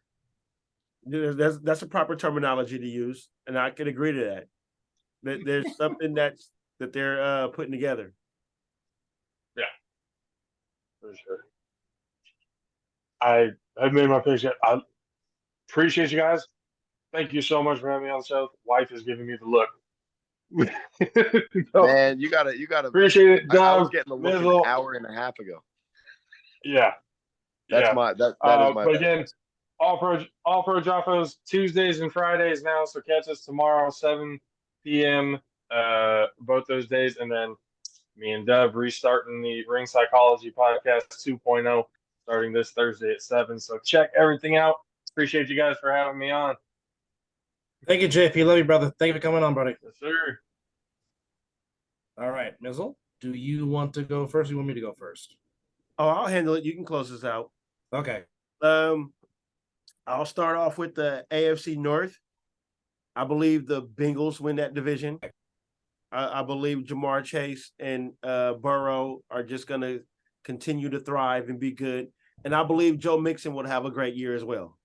That's a proper terminology to use, and I can agree to that. That there's something that they're putting together. Yeah, for sure. I've made my pitch yet. I appreciate you guys. Thank you so much for having me on the show. Wife is giving me the look. Man, you gotta appreciate it, Doug. I was getting the look Mizzle. an hour and a half ago. Yeah, that is my. But bad. Again, All Pro Jaffos Tuesdays and Fridays now, so catch us tomorrow 7 p.m. Both those days, and then me and Dub restarting the Ring Psychology Podcast 2.0 starting this Thursday at 7. So check everything out. Appreciate you guys for having me on. Thank you, JP. Love you, brother. Thank you for coming on, buddy. Yes, sir. All right, Mizzle, do you want to go first or you want me to go first? Oh, I'll handle it. You can close this out. Okay. I'll start off with the AFC North. I believe the Bengals win that division. I believe Jamar Chase and Burrow are just going to continue to thrive and be good. And I believe Joe Mixon will have a great year as well.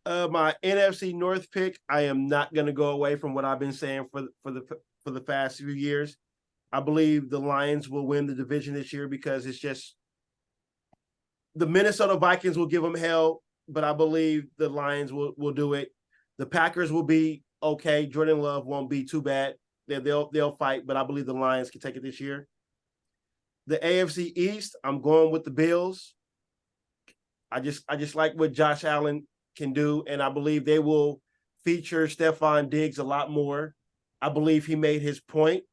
My NFC North pick, I am not going to go away from what I've been saying for the past few years. I believe the Lions will win the division this year because it's just the Minnesota Vikings will give them hell, but I believe the Lions will do it. The Packers will be okay. Jordan Love won't be too bad. They'll fight, but I believe the Lions can take it this year. The AFC East, I'm going with the Bills. I just like what Josh Allen can do, and I believe they will feature Stephon Diggs a lot more. I believe he made his point.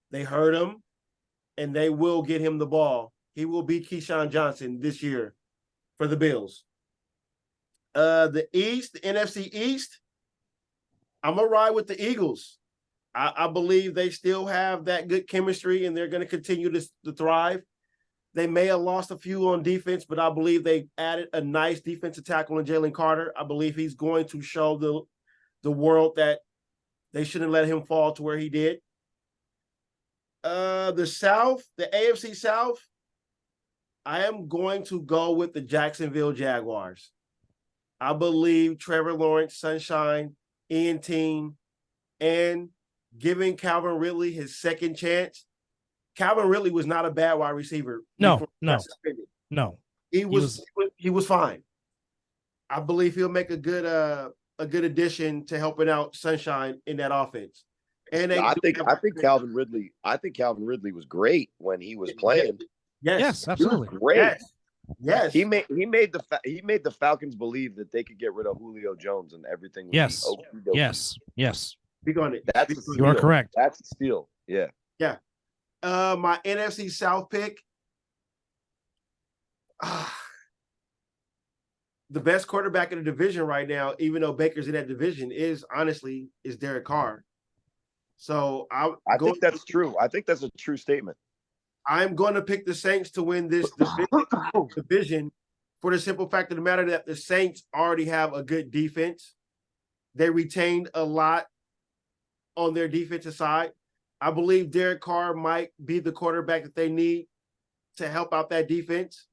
They heard him, and they will get him the ball. He will beat Keyshawn Johnson this year for the Bills. The East, the NFC East, I'm going to ride with the Eagles. I believe they still have that good chemistry, and they're going to continue to thrive. They may have lost a few on defense, but I believe they added a nice defensive tackle in Jalen Carter. I believe he's going to show the world that they shouldn't let him fall to where he did. The South, the AFC South, I am going to go with the Jacksonville Jaguars. I believe Trevor Lawrence, Sunshine, Ian Team, and giving Calvin Ridley his second chance. Calvin Ridley was not a bad wide receiver. No. He was fine. I believe he'll make a good addition to helping out Sunshine in that offense. And I think Calvin Ridley was great when he was playing. Yes, absolutely. He was great. Yes. He made the Falcons believe that they could get rid of Julio Jones and everything. Yes. Speak on it. You are correct. That's a steal. Yeah. Yeah. My NFC South pick. The best quarterback in the division right now, even though Baker's in that division, is Derek Carr. So I think that's true. I think that's a true statement. I'm going to pick the Saints to win this division for the simple fact of the matter that the Saints already have a good defense. They retained a lot on their defensive side. I believe Derek Carr might be the quarterback that they need to help out that defense.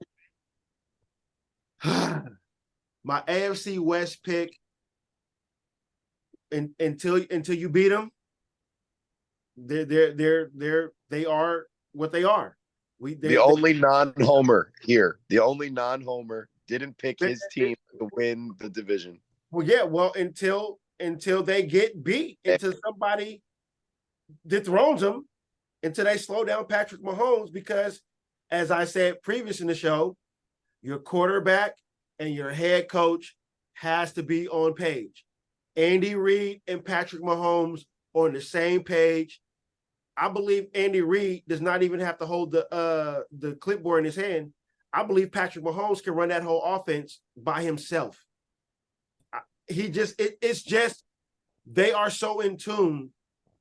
My AFC West pick, until you beat them, they are what they are. The only non-homer here, the only non-homer didn't pick his team to win the division. Well, yeah, well, until they get beat, until somebody dethrones them, until they slow down Patrick Mahomes, because as I said previous in the show, your quarterback and your head coach has to be on page. Andy Reid and Patrick Mahomes on the same page. I believe Andy Reid does not even have to hold the clipboard in his hand. I believe Patrick Mahomes can run that whole offense by himself. It's just they are so in tune.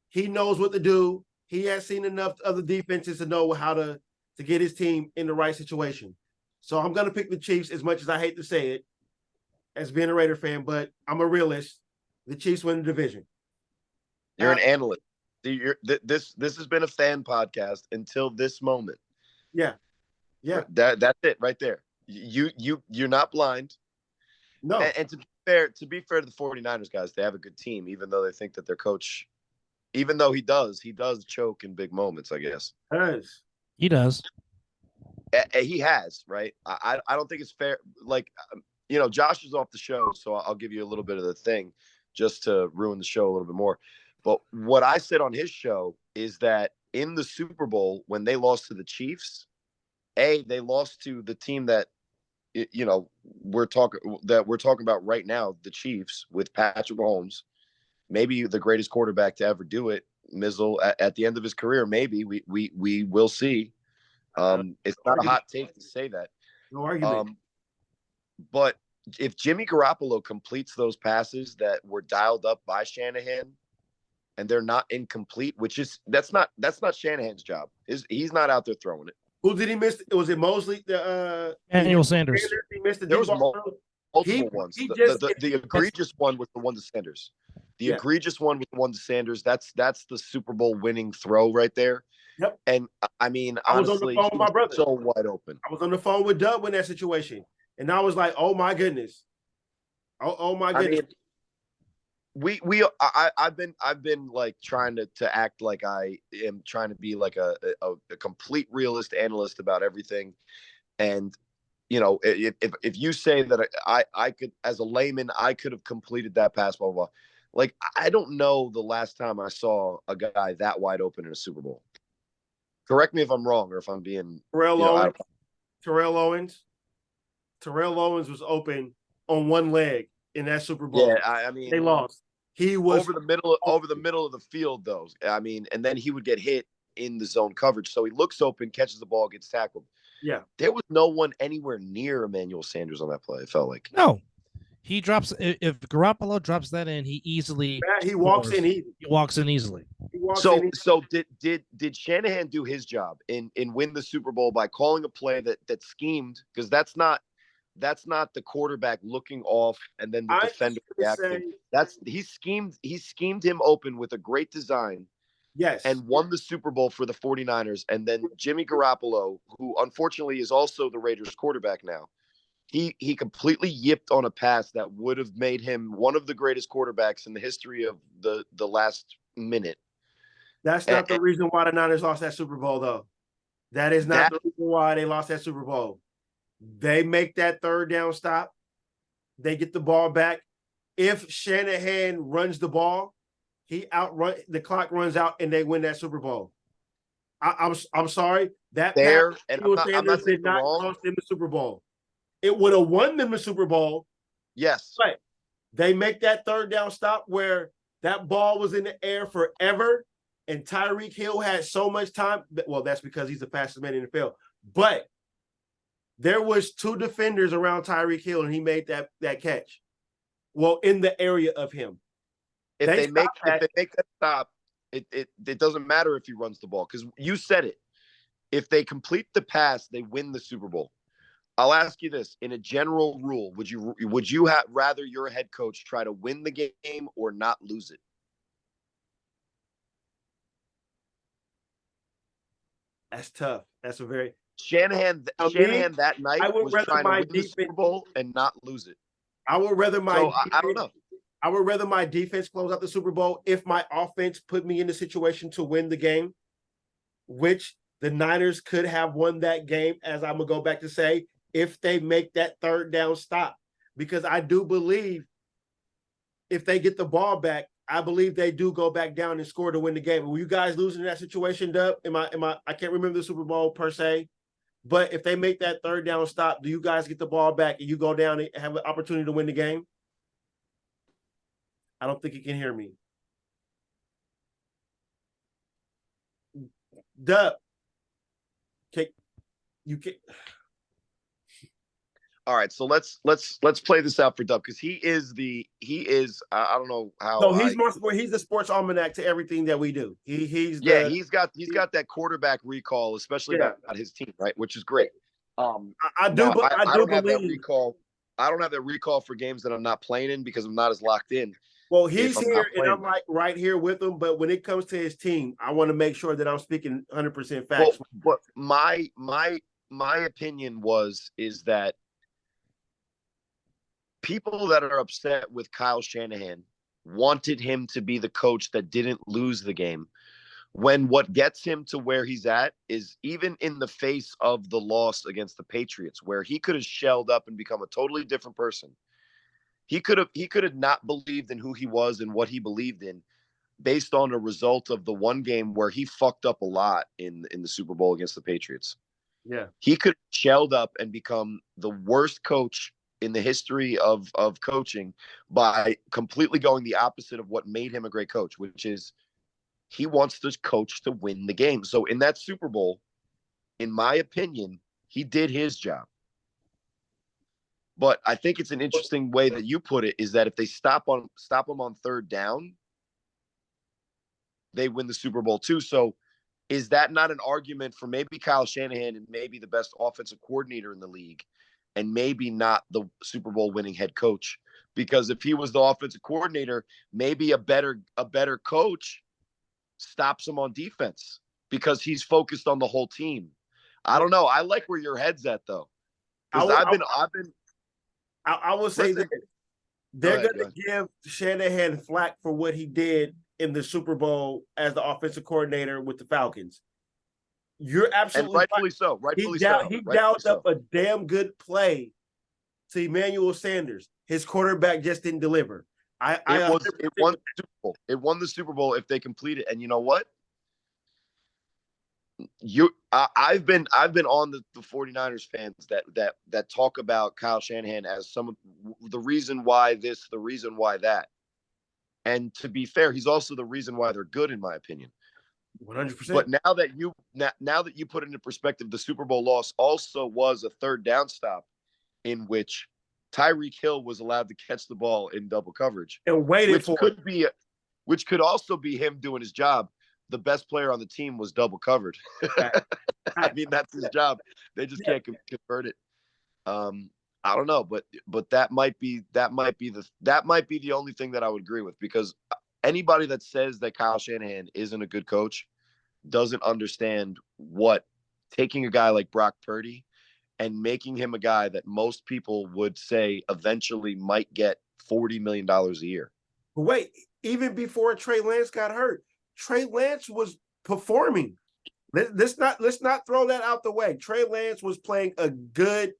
He knows what to do. He has seen enough other defenses to know how to get his team in the right situation. So I'm going to pick the Chiefs, as much as I hate to say it, as being a Raider fan, but I'm a realist. The Chiefs win the division. You're an analyst. This has been a fan podcast until this moment. Yeah. That's it right there. You're not blind. No. And to be fair to the 49ers guys, they have a good team, even though they think that their coach, even though he does choke in big moments, I guess. He does. He has, right? I don't think it's fair. Like, Josh is off the show, so I'll give you a little bit of the thing just to ruin the show a little bit more. But what I said on his show is that in the Super Bowl, when they lost to the Chiefs, they lost to the team that, we're talking about right now, the Chiefs, with Patrick Mahomes, maybe the greatest quarterback to ever do it. Mizzle at the end of his career, maybe we will see. It's not a hot take to say that. No argument. But if Jimmy Garoppolo completes those passes that were dialed up by Shanahan, and they're not incomplete, that's not Shanahan's job. He's not out there throwing it. Who did he miss? Was it Mosley? Emmanuel Sanders. He missed it. There was multiple ones. The egregious one was the one to Sanders. Egregious one was the one to Sanders. That's the Super Bowl winning throw right there. Yep. And I mean, honestly, I was on the phone with my brother. So wide open. I was on the phone with Dub in that situation, and I was like, "Oh my goodness, oh my goodness." I mean, I've been like trying to act like I am trying to be like a complete realist analyst about everything. And, if you say that I could, as a layman, I could have completed that pass, blah, blah, blah. Like, I don't know the last time I saw a guy that wide open in a Super Bowl. Correct me if I'm wrong or if I'm being Terrell Owens was open on one leg in that Super Bowl. Yeah, I mean, they lost. He was over the middle of the field, though. I mean, and then he would get hit in the zone coverage. So he looks open, catches the ball, gets tackled. Yeah. There was no one anywhere near Emmanuel Sanders on that play, it felt like. No. He drops, if Garoppolo drops that in, he walks in easy. He walks in easily. So did Shanahan do his job in win the Super Bowl by calling a play that schemed? Because that's not the quarterback looking off and then the defender reacting. He schemed him open with a great design. Yes. And won the Super Bowl for the 49ers. And then Jimmy Garoppolo, who unfortunately is also the Raiders quarterback now, he completely yipped on a pass that would have made him one of the greatest quarterbacks in the history of the last minute. That's not the reason why the Niners lost that Super Bowl, though. That is not the reason why they lost that Super Bowl. They make that third down stop. They get the ball back. If Shanahan runs the ball, the clock runs out and they win that Super Bowl. I'm sorry. That there, and I'm not did not cost them the Super Bowl. It would have won them the Super Bowl. Yes. But they make that third down stop where that ball was in the air forever, and Tyreek Hill had so much time. Well, that's because he's the fastest man in the field. But there was two defenders around Tyreek Hill, and he made that catch. Well, in the area of him. If they make that stop, it doesn't matter if he runs the ball, because you said it. If they complete the pass, they win the Super Bowl. I'll ask you this: in a general rule, would you rather your head coach try to win the game or not lose it? That's tough. That's a very Shanahan that night was trying to win the Super Bowl and not lose it. I would rather I don't know. I would rather my defense close out the Super Bowl if my offense put me in the situation to win the game, which the Niners could have won that game, as I'm going to go back to say, if they make that third down stop. Because I do believe if they get the ball back, I believe they do go back down and score to win the game. Were you guys losing in that situation, Dub? I can't remember the Super Bowl per se, but if they make that third down stop, do you guys get the ball back and you go down and have an opportunity to win the game? I don't think you can hear me. Dub, you can. All right, so let's play this out for Dub because he is I don't know how. No, he's the sports almanac to everything that we do. He's got that quarterback recall, especially about his team, right? Which is great. I don't have that recall. I don't have that recall for games that I'm not playing in because I'm not as locked in. Well, he's here and I'm like right here with him, but when it comes to his team, I want to make sure that I'm speaking 100% facts. But my opinion is that people that are upset with Kyle Shanahan wanted him to be the coach that didn't lose the game, when what gets him to where he's at is even in the face of the loss against the Patriots, where he could have shelled up and become a totally different person. He could have not believed in who he was and what he believed in based on a result of the one game where he fucked up a lot in the Super Bowl against the Patriots. Yeah. He could have shelled up and become the worst coach in the history of coaching by completely going the opposite of what made him a great coach, which is he wants this coach to win the game. So in that Super Bowl, in my opinion, he did his job. But I think it's an interesting way that you put it is that if they stop him on third down, they win the Super Bowl too. So is that not an argument for maybe Kyle Shanahan and maybe the best offensive coordinator in the league and maybe not the Super Bowl winning head coach? Because if he was the offensive coordinator, maybe a better coach stops him on defense because he's focused on the whole team. I don't know. I like where your head's at though. Because I will say that they're going to give Shanahan flack for what he did in the Super Bowl as the offensive coordinator with the Falcons. You're absolutely and rightfully so. Rightfully so. He dialed up a damn good play to Emmanuel Sanders. His quarterback just didn't deliver. It won the Super Bowl. It won the Super Bowl if they complete it. And you know what? I've been on the 49ers fans that talk about Kyle Shanahan as some of the reason why this, the reason why that. And to be fair, he's also the reason why they're good, in my opinion. 100%. But now that you put it into perspective, the Super Bowl loss also was a third down stop in which Tyreek Hill was allowed to catch the ball in double coverage and waited which could also be him doing his job. The best player on the team was double covered. I mean, that's his job. They just can't convert it. I don't know, but that might be the only thing that I would agree with, because anybody that says that Kyle Shanahan isn't a good coach doesn't understand what taking a guy like Brock Purdy and making him a guy that most people would say eventually might get $40 million a year. But wait, even before Trey Lance got hurt, Trey Lance was performing. Let's not throw that out the way. Trey Lance was playing a good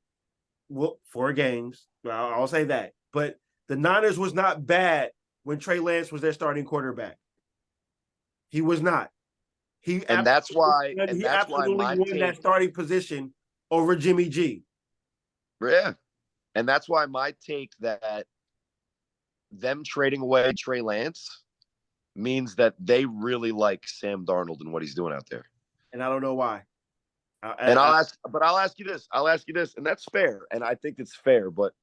4 games. I'll say that. But the Niners was not bad when Trey Lance was their starting quarterback. He was not. That's why absolutely won that starting position over Jimmy G. Yeah. And that's why my take that them trading away Trey Lance means that they really like Sam Darnold and what he's doing out there. And I don't know why. I'll ask you this, and that's fair, and I think it's fair, but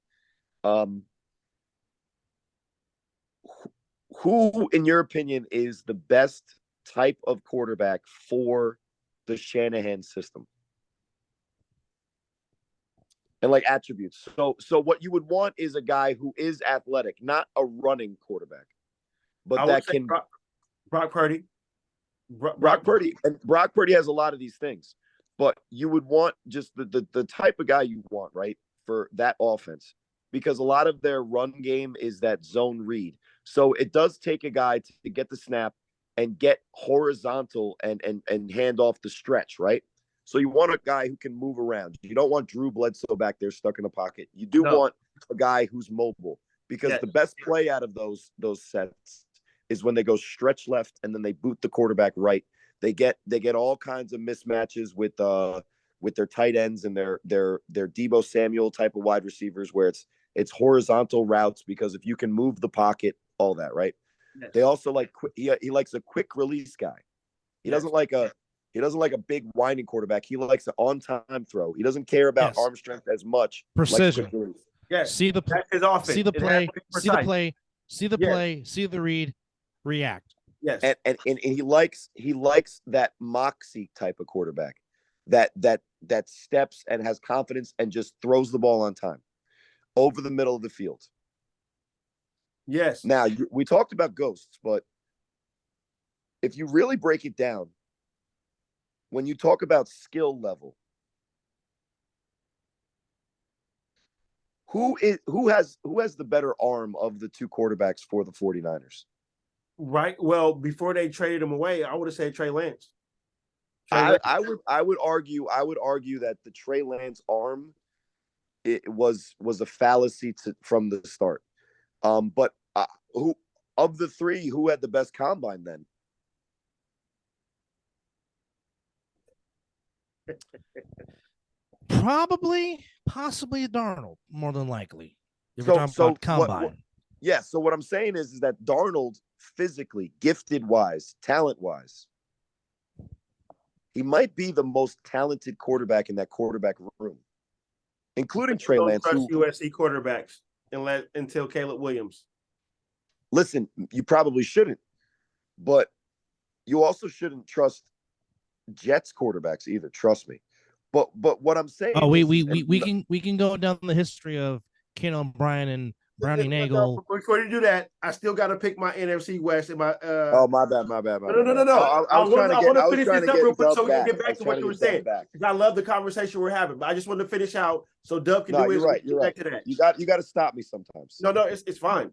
who, in your opinion, is the best type of quarterback for the Shanahan system? And like attributes. So what you would want is a guy who is athletic, not a running quarterback, but that can Brock Purdy. Brock Purdy, and Brock Purdy has a lot of these things, but you would want just the type of guy you want, right, for that offense, because a lot of their run game is that zone read. So it does take a guy to get the snap and get horizontal and hand off the stretch, right? So you want a guy who can move around. You don't want Drew Bledsoe back there stuck in the pocket. You do want a guy who's mobile, because the best play out of those sets is when they go stretch left and then they boot the quarterback right. They get all kinds of mismatches with their tight ends and their Deebo Samuel type of wide receivers, where it's horizontal routes, because if you can move the pocket, all that, right? Yes. They also like he likes a quick release guy. He doesn't like a big winding quarterback. He likes an on-time throw. He doesn't care about arm strength as much. Precision. Like yes. See the That's his offense. See the play. See the play. See the read. React. Yes. And he likes that moxie type of quarterback that steps and has confidence and just throws the ball on time over the middle of the field. Yes. Now, we talked about ghosts, but if you really break it down, when you talk about skill level, who has the better arm of the two quarterbacks for the 49ers? Right. Well, before they traded him away, I would have said Trey Lance. I would argue that the Trey Lance arm, it was a fallacy from the start. But who of the three, who had the best combine then? Possibly Darnold, more than likely. If So we're talking about combine. So what I'm saying is that Darnold, physically, gifted wise, talent wise, he might be the most talented quarterback in that quarterback room, including Trey Lance. Don't trust USC quarterbacks until Caleb Williams. Listen, you probably shouldn't, but you also shouldn't trust Jets quarterbacks either. Trust me. But what I'm saying, we can go down the history of Ken O'Brien and Brownie Nagel. Before you do that, I still got to pick my NFC West and my. Oh, my bad. No. I want to finish this up real quick so we can get back to what you were saying. I love the conversation we're having, but I just wanted to finish out so Dub can do it. You're right. You got to stop me sometimes. No, it's fine.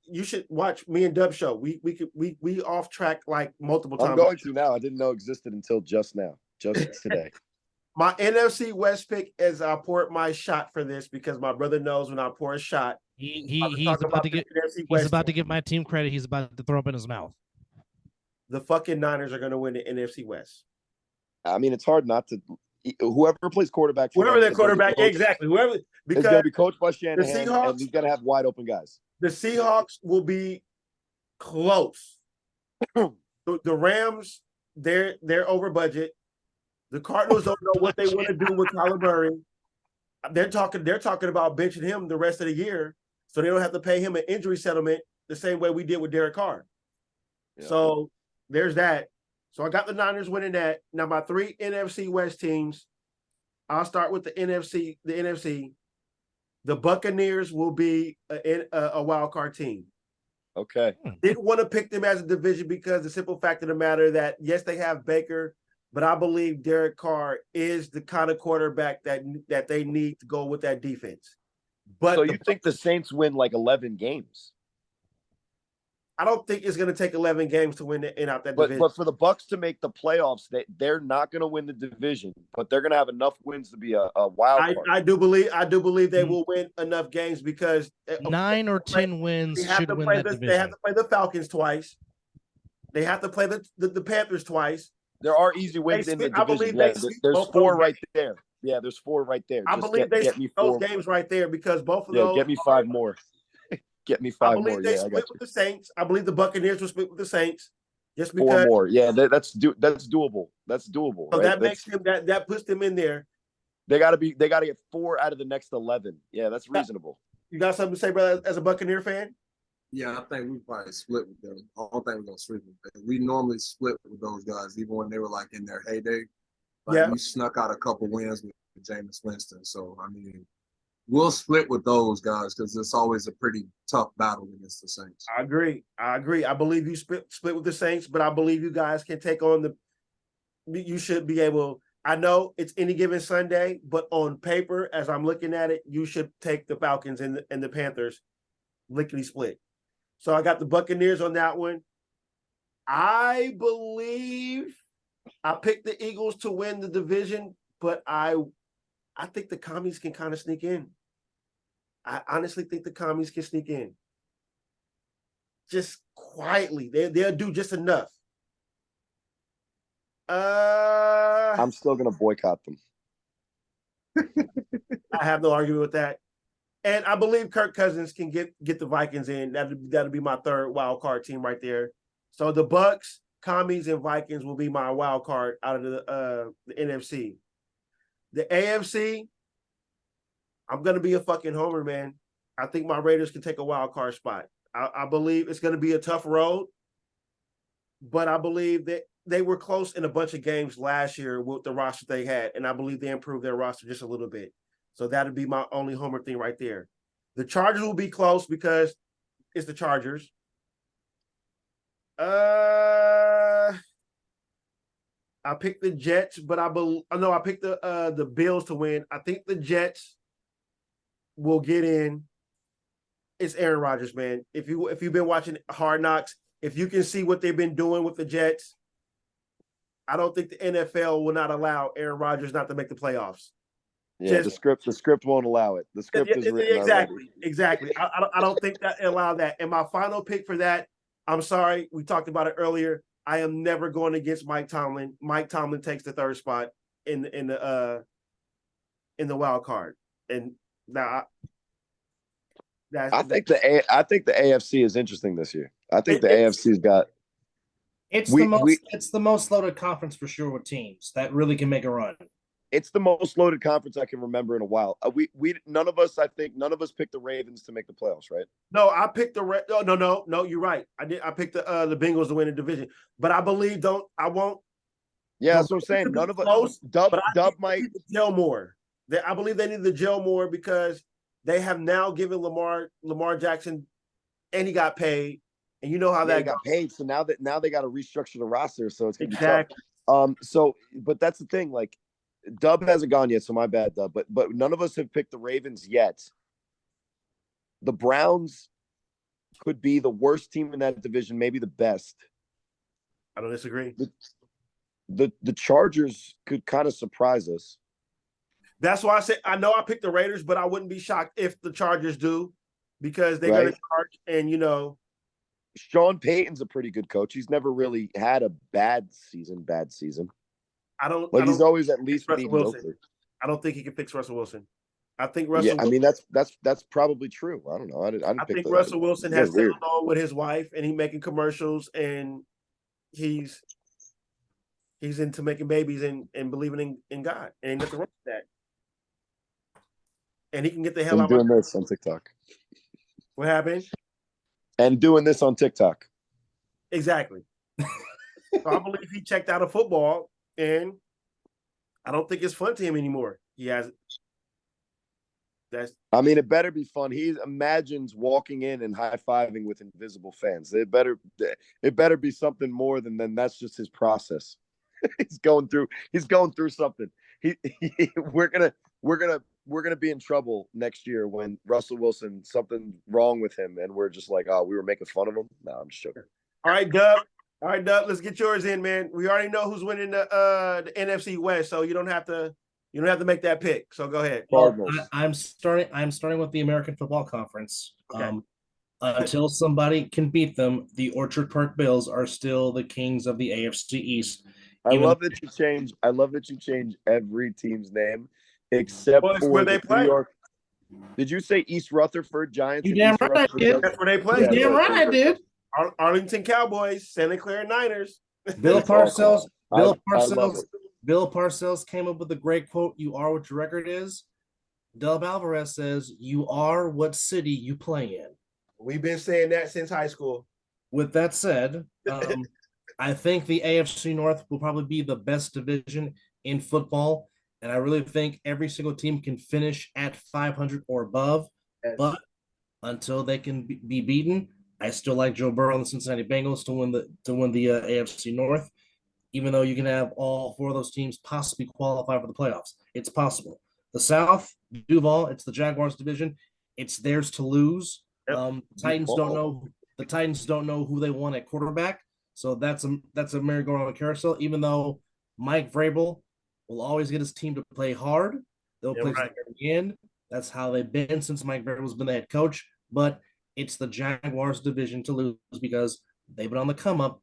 You should watch me and Dub show. We off track like multiple times. I'm going to now. I didn't know existed until just now, just today. My NFC West pick is I poured my shot for this because my brother knows when I pour a shot. He's about to give my team credit. He's about to throw up in his mouth. The fucking Niners are going to win the NFC West. I mean, it's hard not to. Whoever plays quarterback, whoever their quarterback, exactly. Whoever, because it's going to be coached by Shanahan, the Seahawks, and he's going to have wide open guys. The Seahawks will be close. The Rams, they're over budget. The Cardinals don't know what they want to do with Kyler Murray. They're talking about benching him the rest of the year, so they don't have to pay him an injury settlement the same way we did with Derek Carr. Yeah. So there's that. So I got the Niners winning that. Now my three NFC West teams. I'll start with the NFC. The Buccaneers will be a wild card team. Okay. Didn't want to pick them as a division because the simple fact of the matter that yes, they have Baker, but I believe Derek Carr is the kind of quarterback that they need to go with that defense. But so you think the Saints win like 11 games? I don't think it's going to take 11 games to win out that division. But for the Bucs to make the playoffs, they're not going to win the division, but they're going to have enough wins to be a wild card. I do believe they will win enough games because 9 or 10 wins should win that division. They have to play the Falcons twice. They have to play the Panthers twice. There are easy wins in the division. There's 4 right there. Yeah, there's 4 right there. I believe they get me those games right there because both of those. Yeah, get me 5 more. Get me 5 more. They split with the Saints. I believe the Buccaneers will split with the Saints. Just because 4 more. Yeah, that's doable. That's doable. So right? that makes them that puts them in there. They gotta get 4 out of the next 11. Yeah, that's reasonable. You got something to say, brother, as a Buccaneer fan? Yeah, I think we probably split with them. I don't think we're gonna split with them. We normally split with those guys, even when they were like in their heyday. Like, we snuck out a couple wins with Jameis Winston. So I mean, we'll split with those guys because it's always a pretty tough battle against the Saints. I agree. I believe you split with the Saints, but I believe you guys can take on you should be able. I know it's any given Sunday, but on paper, as I'm looking at it, you should take the Falcons and the Panthers lickety split. So I got the Buccaneers on that one. I believe I picked the Eagles to win the division, but I think the Commies can kind of sneak in. I honestly think the Commies can sneak in. Just quietly. They'll do just enough. I'm still gonna boycott them. I have no argument with that. And I believe Kirk Cousins can get the Vikings in. That'll be my third wild card team right there. So the Bucks, Commies, and Vikings will be my wild card out of the NFC. The AFC, I'm gonna be a fucking homer, man. I think my Raiders can take a wild card spot. I believe it's gonna be a tough road, but I believe that they were close in a bunch of games last year with the roster they had, and I believe they improved their roster just a little bit. So that'd be my only homer thing right there. The Chargers will be close because it's the Chargers. I picked the Jets, but I picked the Bills to win. I think the Jets will get in. It's Aaron Rodgers, man. If you've been watching Hard Knocks, if you can see what they've been doing with the Jets, I don't think the NFL will not allow Aaron Rodgers not to make the playoffs. Yeah, the script won't allow it. The script is written already. Exactly. I don't think that allow that. And my final pick for that, I'm sorry, we talked about it earlier. I am never going against Mike Tomlin. Mike Tomlin takes the third spot in the wild card. And now I think the AFC is interesting this year. I think the AFC's got. It's the most loaded conference for sure with teams that really can make a run. It's the most loaded conference I can remember in a while. None of us picked the Ravens to make the playoffs, right? No, I picked the no. You're right. I picked the Bengals to win the division, but I believe I won't. Yeah, that's what I'm saying. None of us. Dub might gel more. I believe they need to gel more because they have now given Lamar Jackson, and he got paid, and you know how that got paid. So now they got to restructure the roster, so it's gonna be tough. But that's the thing, like. Dub hasn't gone yet, so my bad, Dub. But none of us have picked the Ravens yet. The Browns could be the worst team in that division, maybe the best. I don't disagree. The Chargers could kind of surprise us. That's why I said I know I picked the Raiders, but I wouldn't be shocked if the Chargers do because they're going to charge. And Sean Payton's a pretty good coach. He's never really had a bad season. He's always at least mediocre. I don't think he can fix Russell Wilson. I think Russell. Yeah, I mean that's probably true. I don't know. I think Russell Wilson has settled on with his wife, and he's making commercials, and he's into making babies and believing in God, and ain't nothing wrong with that. And he can get the hell out. Doing this on TikTok. What happened? And doing this on TikTok. Exactly. So I believe he checked out of football. And I don't think it's fun to him anymore. It better be fun. He imagines walking in and high-fiving with invisible fans. It better be something more than that's just his process. He's going through something. We're gonna be in trouble next year when Russell Wilson, something wrong with him, and we're just like, oh, we were making fun of him. No, I'm just joking. All right, Dub. All right, Dub, let's get yours in, man. We already know who's winning the NFC West, so you don't have to make that pick. So go ahead. I'm starting with the American Football Conference. Okay. Until somebody can beat them, the Orchard Park Bills are still the kings of the AFC East. I love that you change every team's name except for where they play. New York. Did you say East Rutherford Giants? You damn right I did. That's where they play. Damn right I did. Arlington Cowboys, Santa Clara Niners. Bill Parcells came up with a great quote. You are what your record is. Dub Alvarez says, you are what city you play in. We've been saying that since high school. With that said, I think the AFC North will probably be the best division in football. And I really think every single team can finish at 500 or above. Yes. But until they can be beaten, I still like Joe Burrow and the Cincinnati Bengals to win the AFC North, even though you can have all four of those teams possibly qualify for the playoffs. It's possible. The South, Duval, it's the Jaguars division. It's theirs to lose. Yep. Titans don't know. the Titans don't know who they want at quarterback. So that's a merry-go-round carousel. Even though Mike Vrabel will always get his team to play hard, they'll play to the very end. That's how they've been since Mike Vrabel's been the head coach. But it's the Jaguars' division to lose because they've been on the come up,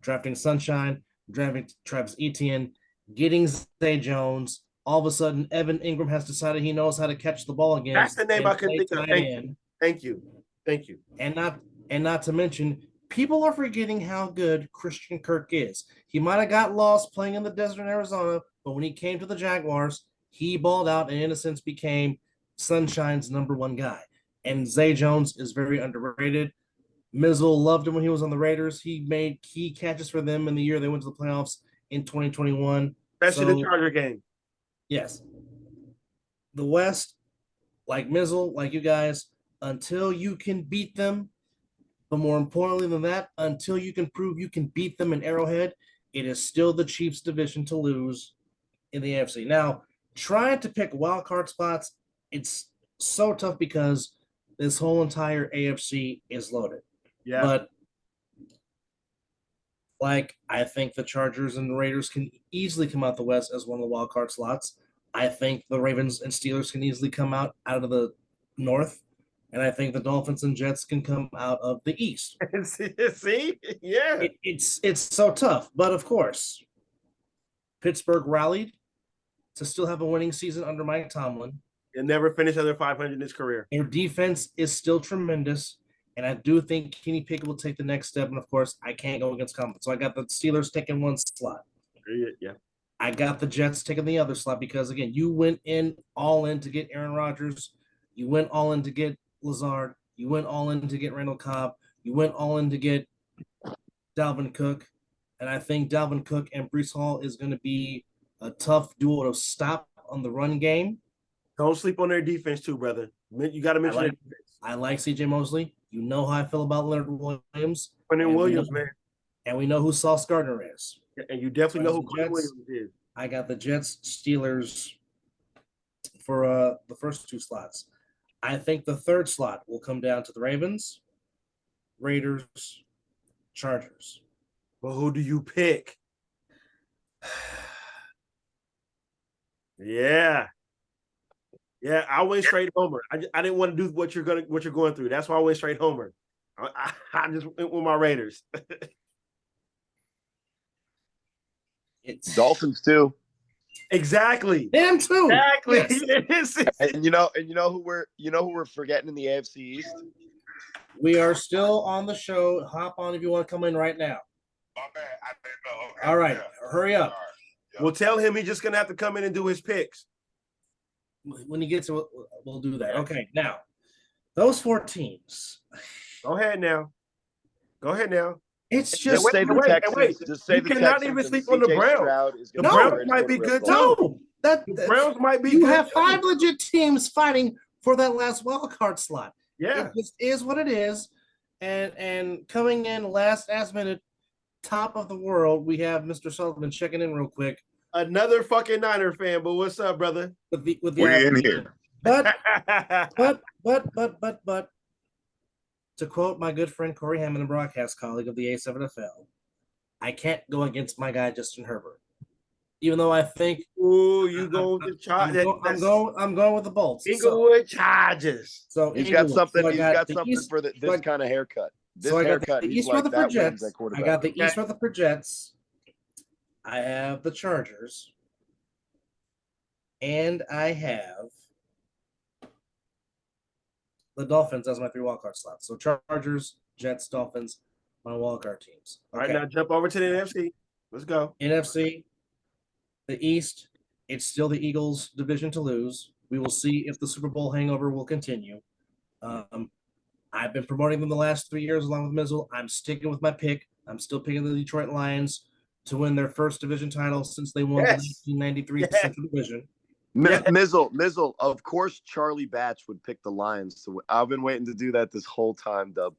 drafting Sunshine, drafting Travis Etienne, getting Zay Jones. All of a sudden, Evan Ingram has decided he knows how to catch the ball again. That's the name I couldn't think of. Thank you. And not to mention, people are forgetting how good Christian Kirk is. He might have got lost playing in the desert in Arizona, but when he came to the Jaguars, he balled out and in a sense became Sunshine's number one guy. And Zay Jones is very underrated. Mizzle loved him when he was on the Raiders. He made key catches for them in the year they went to the playoffs in 2021. Especially the Charger game. Yes. The West, like Mizzle, like you guys, until you can beat them, but more importantly than that, until you can prove you can beat them in Arrowhead, it is still the Chiefs' division to lose in the AFC. Now, trying to pick wild card spots, it's so tough because this whole entire AFC is loaded. Yeah. But like, I think the Chargers and the Raiders can easily come out the West as one of the wild card slots. I think the Ravens and Steelers can easily come out of the North. And I think the Dolphins and Jets can come out of the East. See? Yeah. It's so tough. But of course, Pittsburgh rallied to still have a winning season under Mike Tomlin. And never finished under 500 in his career. Their defense is still tremendous. And I do think Kenny Pickett will take the next step. And of course, I can't go against Tomlin. So I got the Steelers taking one slot. Yeah. I got the Jets taking the other slot because, again, you went all in to get Aaron Rodgers. You went all in to get Lazard. You went all in to get Randall Cobb. You went all in to get Dalvin Cook. And I think Dalvin Cook and Breece Hall is going to be a tough duo to stop on the run game. Don't sleep on their defense too, brother. You got to mention their defense. I like C.J. Mosley. You know how I feel about Leonard Williams. Man. And we know who Sauce Gardner is. And you definitely know who Quinn Williams is. I got the Jets, Steelers for the first two slots. I think the third slot will come down to the Ravens, Raiders, Chargers. Well, who do you pick? Yeah, I went straight Homer. I didn't want to do what you're going through. That's why I went straight Homer. I just went with my Raiders. It's Dolphins too. Exactly. Them too. Exactly. Yes. And you know who we're forgetting in the AFC East? We are still on the show. Hop on if you want to come in right now. My bad. I didn't know. Okay. All right. Hurry up. Yeah. We'll tell him he's just gonna have to come in and do his picks. When he gets to, we'll do that. Okay. Now, those four teams. Go ahead now. It's just say the Texans. Just say you the cannot Texans even sleep on the Browns. The Browns might be good too. No, the Browns might be. You good have too. 5 legit teams fighting for that last wild card slot. Yeah, it just is what it is. And coming in last minute, top of the world, we have Mr. Sullivan checking in real quick. Another fucking Niner fan, but what's up, brother? We're in here. But to quote my good friend Corey Hammond, a broadcast colleague of the A7FL, I can't go against my guy Justin Herbert. Even though I think, ooh, you going with the Chargers? I'm going with the Bolts. Inglewood Chargers. So he's got something. He's got something for this kind of haircut. This haircut. The East Rutherford Jets. I got the East Rutherford Jets. I have the Chargers, and I have the Dolphins as my 3 wildcard slots. So Chargers, Jets, Dolphins, my wildcard teams. Okay. All right, now jump over to the NFC. Let's go. NFC, the East, it's still the Eagles' division to lose. We will see if the Super Bowl hangover will continue. I've been promoting them the last 3 years along with Mizzle. I'm sticking with my pick. I'm still picking the Detroit Lions to win their first division title since they won the 1993 Central Division. Mizzle, of course, Charlie Batch would pick the Lions. So I've been waiting to do that this whole time, Dub.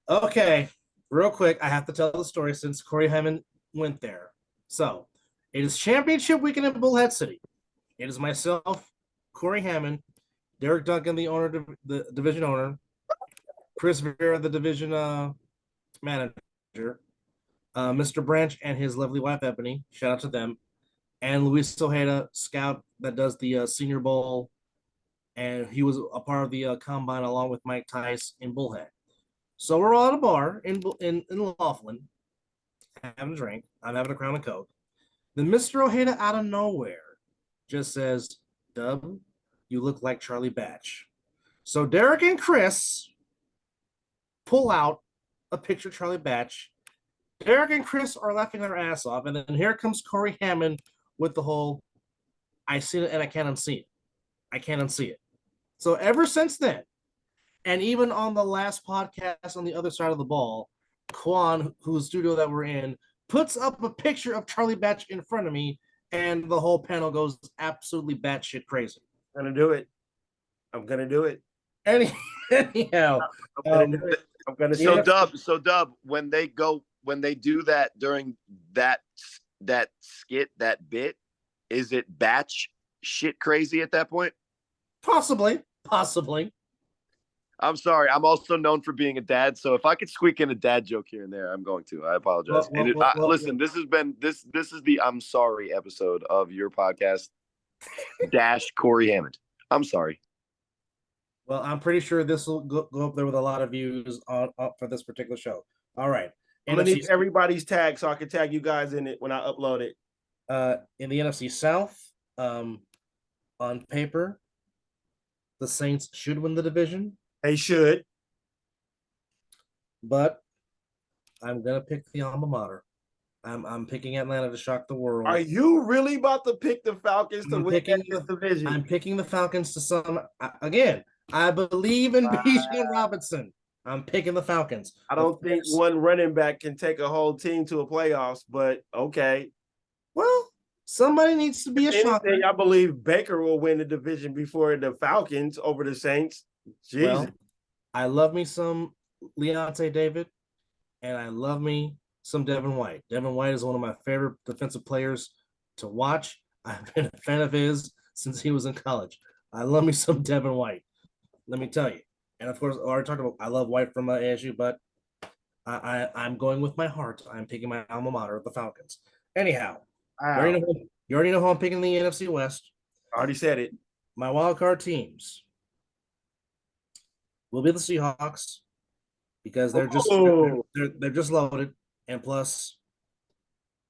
Okay, real quick, I have to tell the story since Corey Hammond went there. So it is championship weekend in Bullhead City. It is myself, Corey Hammond, Derek Duncan, the division owner, Chris Vera, the division manager, Mr. Branch and his lovely wife Ebony. Shout out to them, and Luis Ojeda, scout that does the Senior Bowl, and he was a part of the combine along with Mike Tice in Bullhead. So we're all at a bar in Laughlin, having a drink. I'm having a Crown and Coke. Then Mr. Ojeda out of nowhere just says, "Dub, you look like Charlie Batch." So Derek and Chris pull out a picture of Charlie Batch. Derek and Chris are laughing their ass off, and then here comes Corey Hammond with the whole, "I see it and I can't unsee it. I can't unsee it." So ever since then, and even on the last podcast on the other side of the ball, Quan, whose studio that we're in, puts up a picture of Charlie Batch in front of me, and the whole panel goes absolutely batshit crazy. I'm gonna do it. I'm gonna do it. Anyhow, I'm gonna So Dub, when they do that during that skit, that bit, is it batch shit crazy at that point? possibly. I'm sorry. I'm also known for being a dad, so if I could squeak in a dad joke here and there, I'm going to. I apologize. Listen, this has been this is the I'm sorry episode of your podcast dash Corey Hammond. I'm sorry. Well, I'm pretty sure this will go up there with a lot of views on for this particular show. All right. I'm gonna need everybody's tag so I can tag you guys in it when I upload it. In the NFC South, on paper, the Saints should win the division. They should. But I'm gonna pick the alma mater. I'm picking Atlanta to shock the world. Are you really about to pick the Falcons to win this division? I'm picking the Falcons to some again. I believe in Bijan Robinson. I'm picking the Falcons. I don't think one running back can take a whole team to a playoffs, but okay. Well, somebody needs to be a shocker. I believe Baker will win the division before the Falcons over the Saints. Jesus. Well, I love me some Leonte David, and I love me some Devin White. Devin White is one of my favorite defensive players to watch. I've been a fan of his since he was in college. I love me some Devin White. Let me tell you. And of course, I already talked about I love White from ASU, but I'm going with my heart. I'm picking my alma mater, the Falcons. Anyhow, you already know who I'm picking in the NFC West. I already said it. My wild card teams will be the Seahawks because they're just loaded, and plus,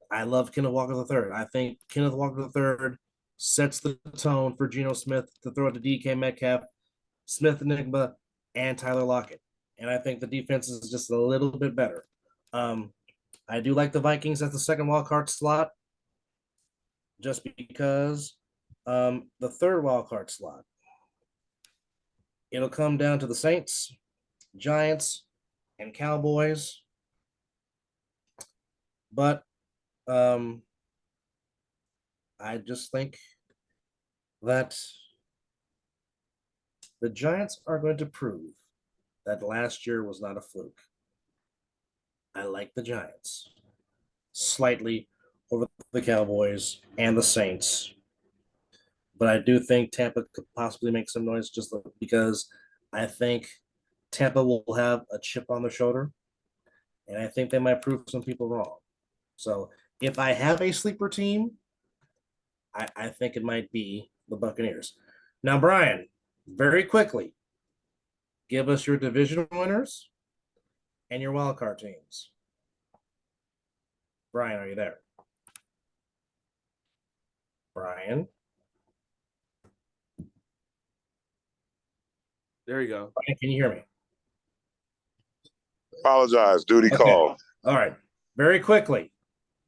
I love Kenneth Walker III. I think Kenneth Walker III sets the tone for Geno Smith to throw it to DK Metcalf, Smith Enigma, and Tyler Lockett. And I think the defense is just a little bit better. I do like the Vikings at the second wild card slot, just because the third wild card slot, it'll come down to the Saints, Giants, and Cowboys. But I just think that the Giants are going to prove that last year was not a fluke. I like the Giants slightly over the Cowboys and the Saints. But I do think Tampa could possibly make some noise just because I think Tampa will have a chip on their shoulder, and I think they might prove some people wrong. So if I have a sleeper team, I think it might be the Buccaneers. Now, Brian, very quickly, give us your division winners and your wild card teams. Brian, are you there? Brian? There you go. Brian, can you hear me? Apologize. Duty call. All right. Very quickly,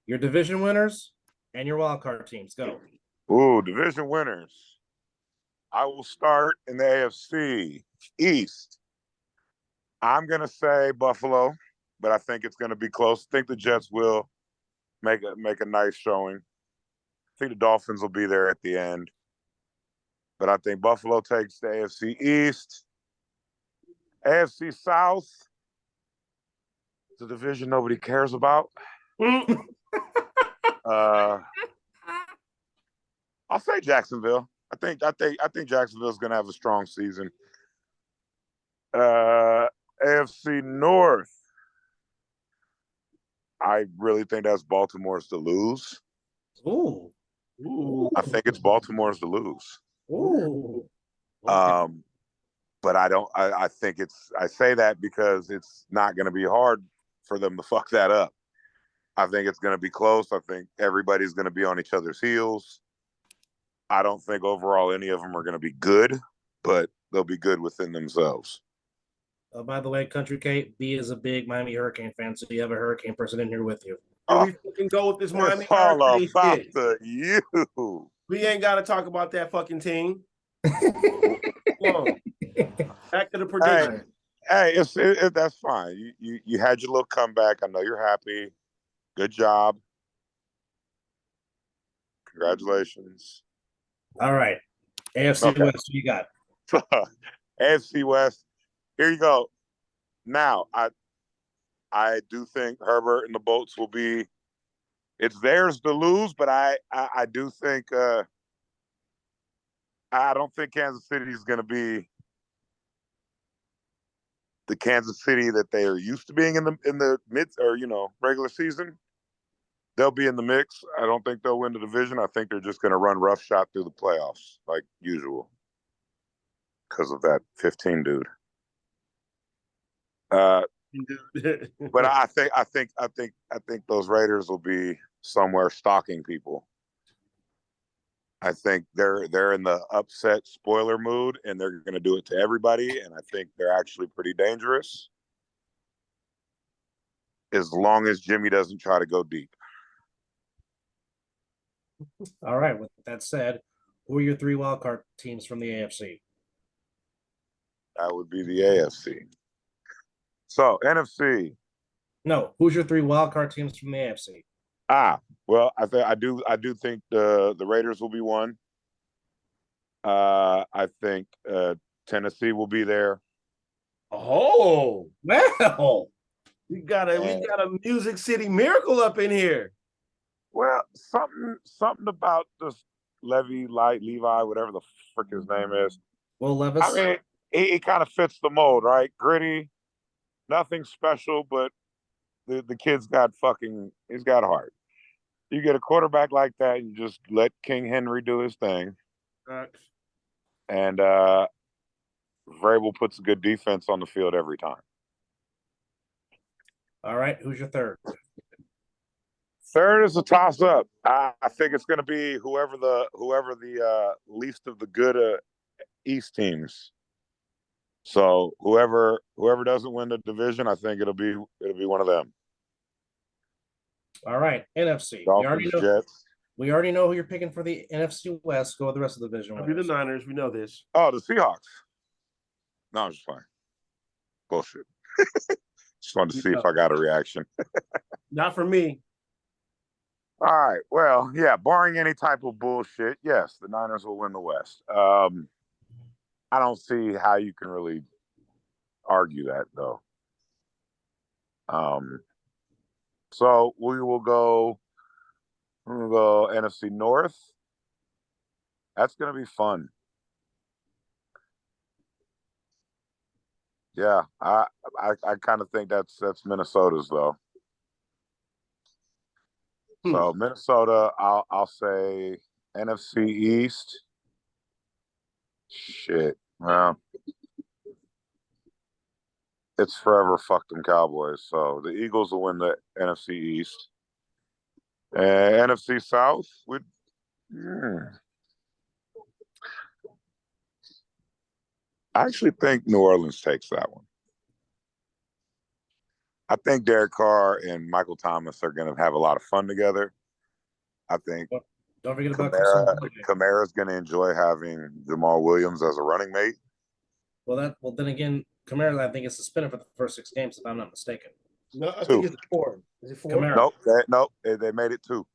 your division winners and your wild card teams. Go. Ooh, division winners. I will start in the AFC East. I'm going to say Buffalo, but I think it's going to be close. I think the Jets will make a nice showing. I think the Dolphins will be there at the end. But I think Buffalo takes the AFC East. AFC South. It's a division nobody cares about. I'll say Jacksonville. I think Jacksonville's going to have a strong season. AFC North. I really think that's Baltimore's to lose. Ooh. I think it's Baltimore's to lose. Ooh. But I don't. I think it's. I say that because it's not going to be hard for them to fuck that up. I think it's going to be close. I think everybody's going to be on each other's heels. I don't think overall any of them are going to be good, but they'll be good within themselves. By the way, Country Kate, B is a big Miami Hurricane fan, so you have a Hurricane person in here with you. Here we fucking go with this Miami It's all Hurricane about shit. the you. We ain't got to talk about that fucking team. Come on. Back to the prediction. Hey, that's fine. You had your little comeback. I know you're happy. Good job. Congratulations. All right. AFC West, you got? AFC West. Here you go. Now, I do think Herbert and the Bolts will be. It's theirs to lose, but I do think I don't think Kansas City is going to be the Kansas City that they are used to being in the mid or regular season. They'll be in the mix. I don't think they'll win the division. I think they're just going to run roughshod through the playoffs like usual because of that 15 dude. But I think those Raiders will be somewhere stalking people. I think they're in the upset spoiler mood, and they're going to do it to everybody. And I think they're actually pretty dangerous, as long as Jimmy doesn't try to go deep. All right. With that said, who are your 3 wildcard teams from the AFC? That would be the AFC. So NFC. No, who's your 3 wildcard teams from the AFC? Well, I do think the Raiders will be one. I think Tennessee will be there. Oh, well, we got a Music City Miracle up in here. Well, something about this Levi, whatever the frick his name is. Will Levis. I mean, he kind of fits the mold, right? Gritty, nothing special, but the kid's got he's got heart. You get a quarterback like that, you just let King Henry do his thing. And Vrabel puts a good defense on the field every time. All right, who's your third? Third is a toss-up. I think it's going to be whoever the least of the good East teams. So whoever doesn't win the division, I think it'll be one of them. All right, NFC. Dolphins, Jets. We already know who you're picking for the NFC West. Go with the rest of the division. It'll be the Niners. We know this. Oh, the Seahawks. No, I'm just fine. Bullshit. Just wanted to see if I got a reaction. Not for me. All right. Well, yeah, barring any type of bullshit, yes, the Niners will win the West. I don't see how you can really argue that, though. So we'll go NFC North. That's going to be fun. Yeah, I kind of think that's Minnesota's though. So Minnesota, I'll say NFC East. Shit, well, it's forever fuck them Cowboys. So the Eagles will win the NFC East. And NFC South would. I actually think New Orleans takes that one. I think Derek Carr and Michael Thomas are going to have a lot of fun together. I think don't forget about Kamara's going to enjoy having Jamal Williams as a running mate. Well, then again, Kamara, I think, is suspended for the first 6 games, if I'm not mistaken. No, I think it's 4. Is it 4? Kamara. Nope. They made it 2.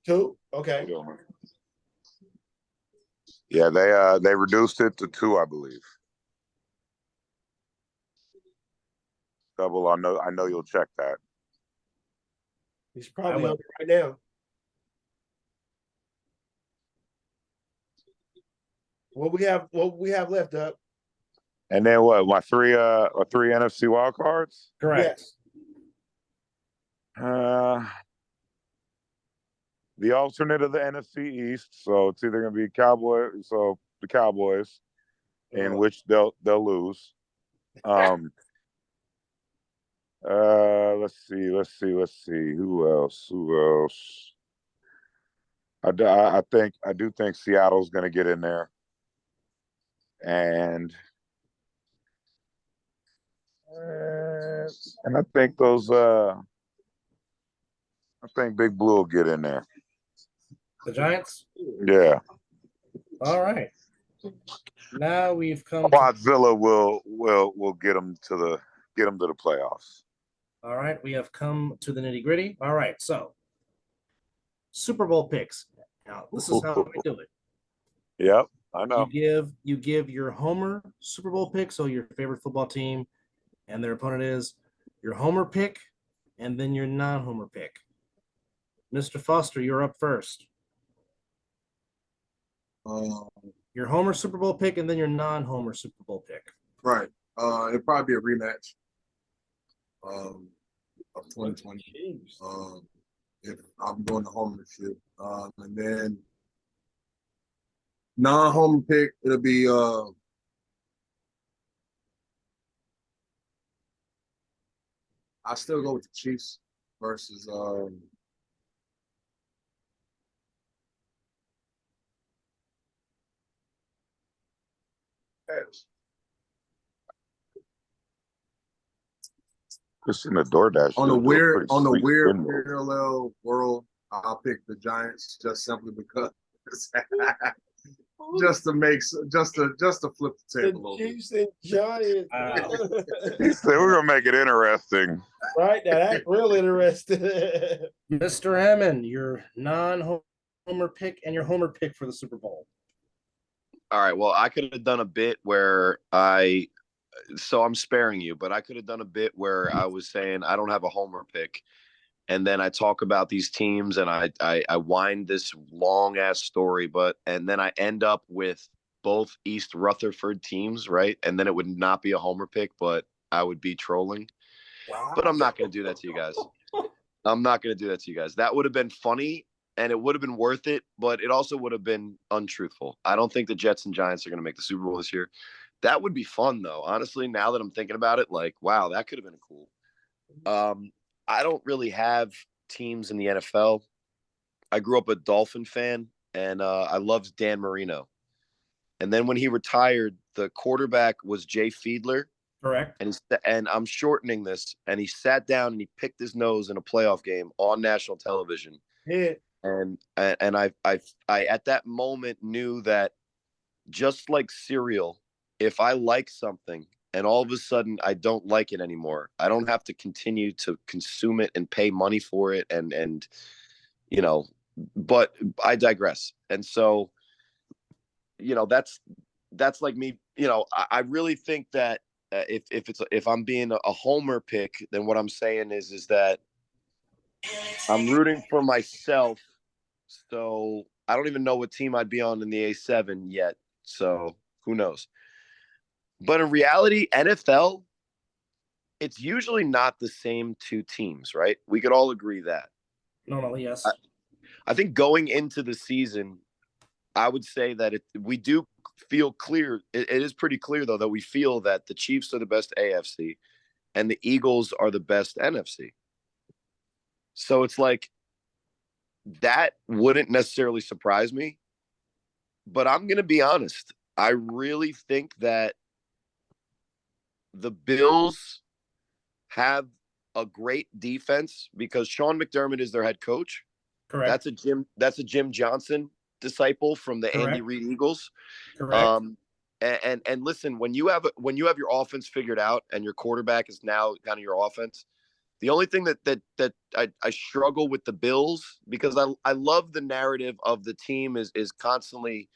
2? Okay. Yeah, they reduced it to 2, I believe. Double. I know you'll check that. He's probably on it right now. What we have left up? And then what? My three NFC wild cards. Correct. The alternate of the NFC East. So it's either going to be Cowboys. So the Cowboys, in which they'll lose. Let's see. Who else? I do think Seattle's going to get in there, and I think I think Big Blue will get in there. The Giants. Yeah. All right. Now we've come. Quadzilla will get them to the playoffs. All right, we have come to the nitty gritty. All right, so Super Bowl picks. Now this is how we do it. Yep, I know. You give your homer Super Bowl pick, so your favorite football team and their opponent is your homer pick, and then your non-homer pick. Mr. Foster, you're up first. Your homer Super Bowl pick, and then your non-homer Super Bowl pick. Right. It'd probably be a rematch of 2020. If I'm going to homership. And then non-home pick, it'll be I still go with the Chiefs versus Just in the DoorDash. on the weird parallel world. I'll pick the Giants just simply because just to flip the table. The Chiefs and Giants. He said we're gonna make it interesting. Right now, that's real interesting. Mr. Hammond, your non-homer pick and your homer pick for the Super Bowl. All right. Well, I could have done a bit where so I'm sparing you, but I could have done a bit where I was saying I don't have a homer pick. And then I talk about these teams and I wind this long ass story, and then I end up with both East Rutherford teams, right? And then it would not be a homer pick, but I would be trolling. Wow. But I'm not going to do that to you guys. That would have been funny and it would have been worth it, but it also would have been untruthful. I don't think the Jets and Giants are going to make the Super Bowl this year. That would be fun, though. Honestly, now that I'm thinking about it, like, wow, that could have been cool. I don't really have teams in the NFL. I grew up a Dolphin fan, and I loved Dan Marino. And then when he retired, the quarterback was Jay Fiedler. Correct. And I'm shortening this, and he sat down and he picked his nose in a playoff game on national television. Yeah. And I at that moment knew that just like cereal, if I like something and all of a sudden I don't like it anymore, I don't have to continue to consume it and pay money for it. And you know, but I digress. And so, you know, that's like me, you know, I really think that if I'm being a homer pick, then what I'm saying is that I'm rooting for myself. So I don't even know what team I'd be on in the A7 yet. So who knows? But in reality, NFL, it's usually not the same two teams, right? We could all agree that. Normally, yes. I think going into the season, I would say that we do feel clear. It is pretty clear, though, that we feel that the Chiefs are the best AFC and the Eagles are the best NFC. So it's like that wouldn't necessarily surprise me. But I'm going to be honest. I really think that the Bills have a great defense because Sean McDermott is their head coach. Correct. That's a Jim Johnson disciple from the Correct. Andy Reid Eagles. Correct. And listen, when you have your offense figured out and your quarterback is now kind of your offense, the only thing that I struggle with the Bills, because I love the narrative of the team is constantly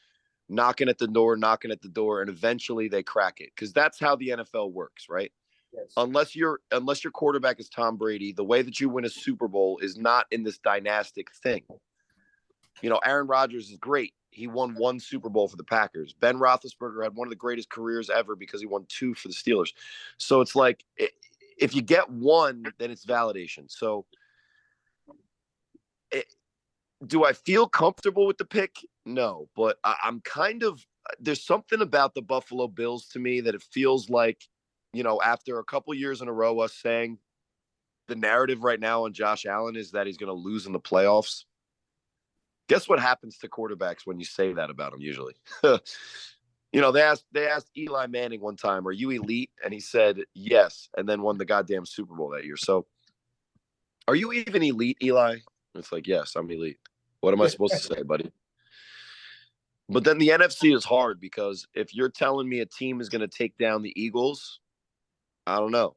knocking at the door, and eventually they crack it, because that's how the NFL works, right? Yes. Unless your quarterback is Tom Brady, the way that you win a Super Bowl is not in this dynastic thing. You know, Aaron Rodgers is great. he won 1 Super Bowl for the Packers. Ben Roethlisberger had one of the greatest careers ever because he won 2 for the Steelers. So it's like, if you get 1, then it's validation. So do I feel comfortable with the pick? No, but I'm kind of, there's something about the Buffalo Bills to me that it feels like, after a couple years in a row, us saying the narrative right now on Josh Allen is that he's going to lose in the playoffs. Guess what happens to quarterbacks when you say that about them usually? They asked Eli Manning one time, "Are you elite?" And he said, "Yes," and then won the goddamn Super Bowl that year. So, are you even elite, Eli? It's like, yes, I'm elite. What am I supposed to say, buddy? But then the NFC is hard because if you're telling me a team is going to take down the Eagles, I don't know.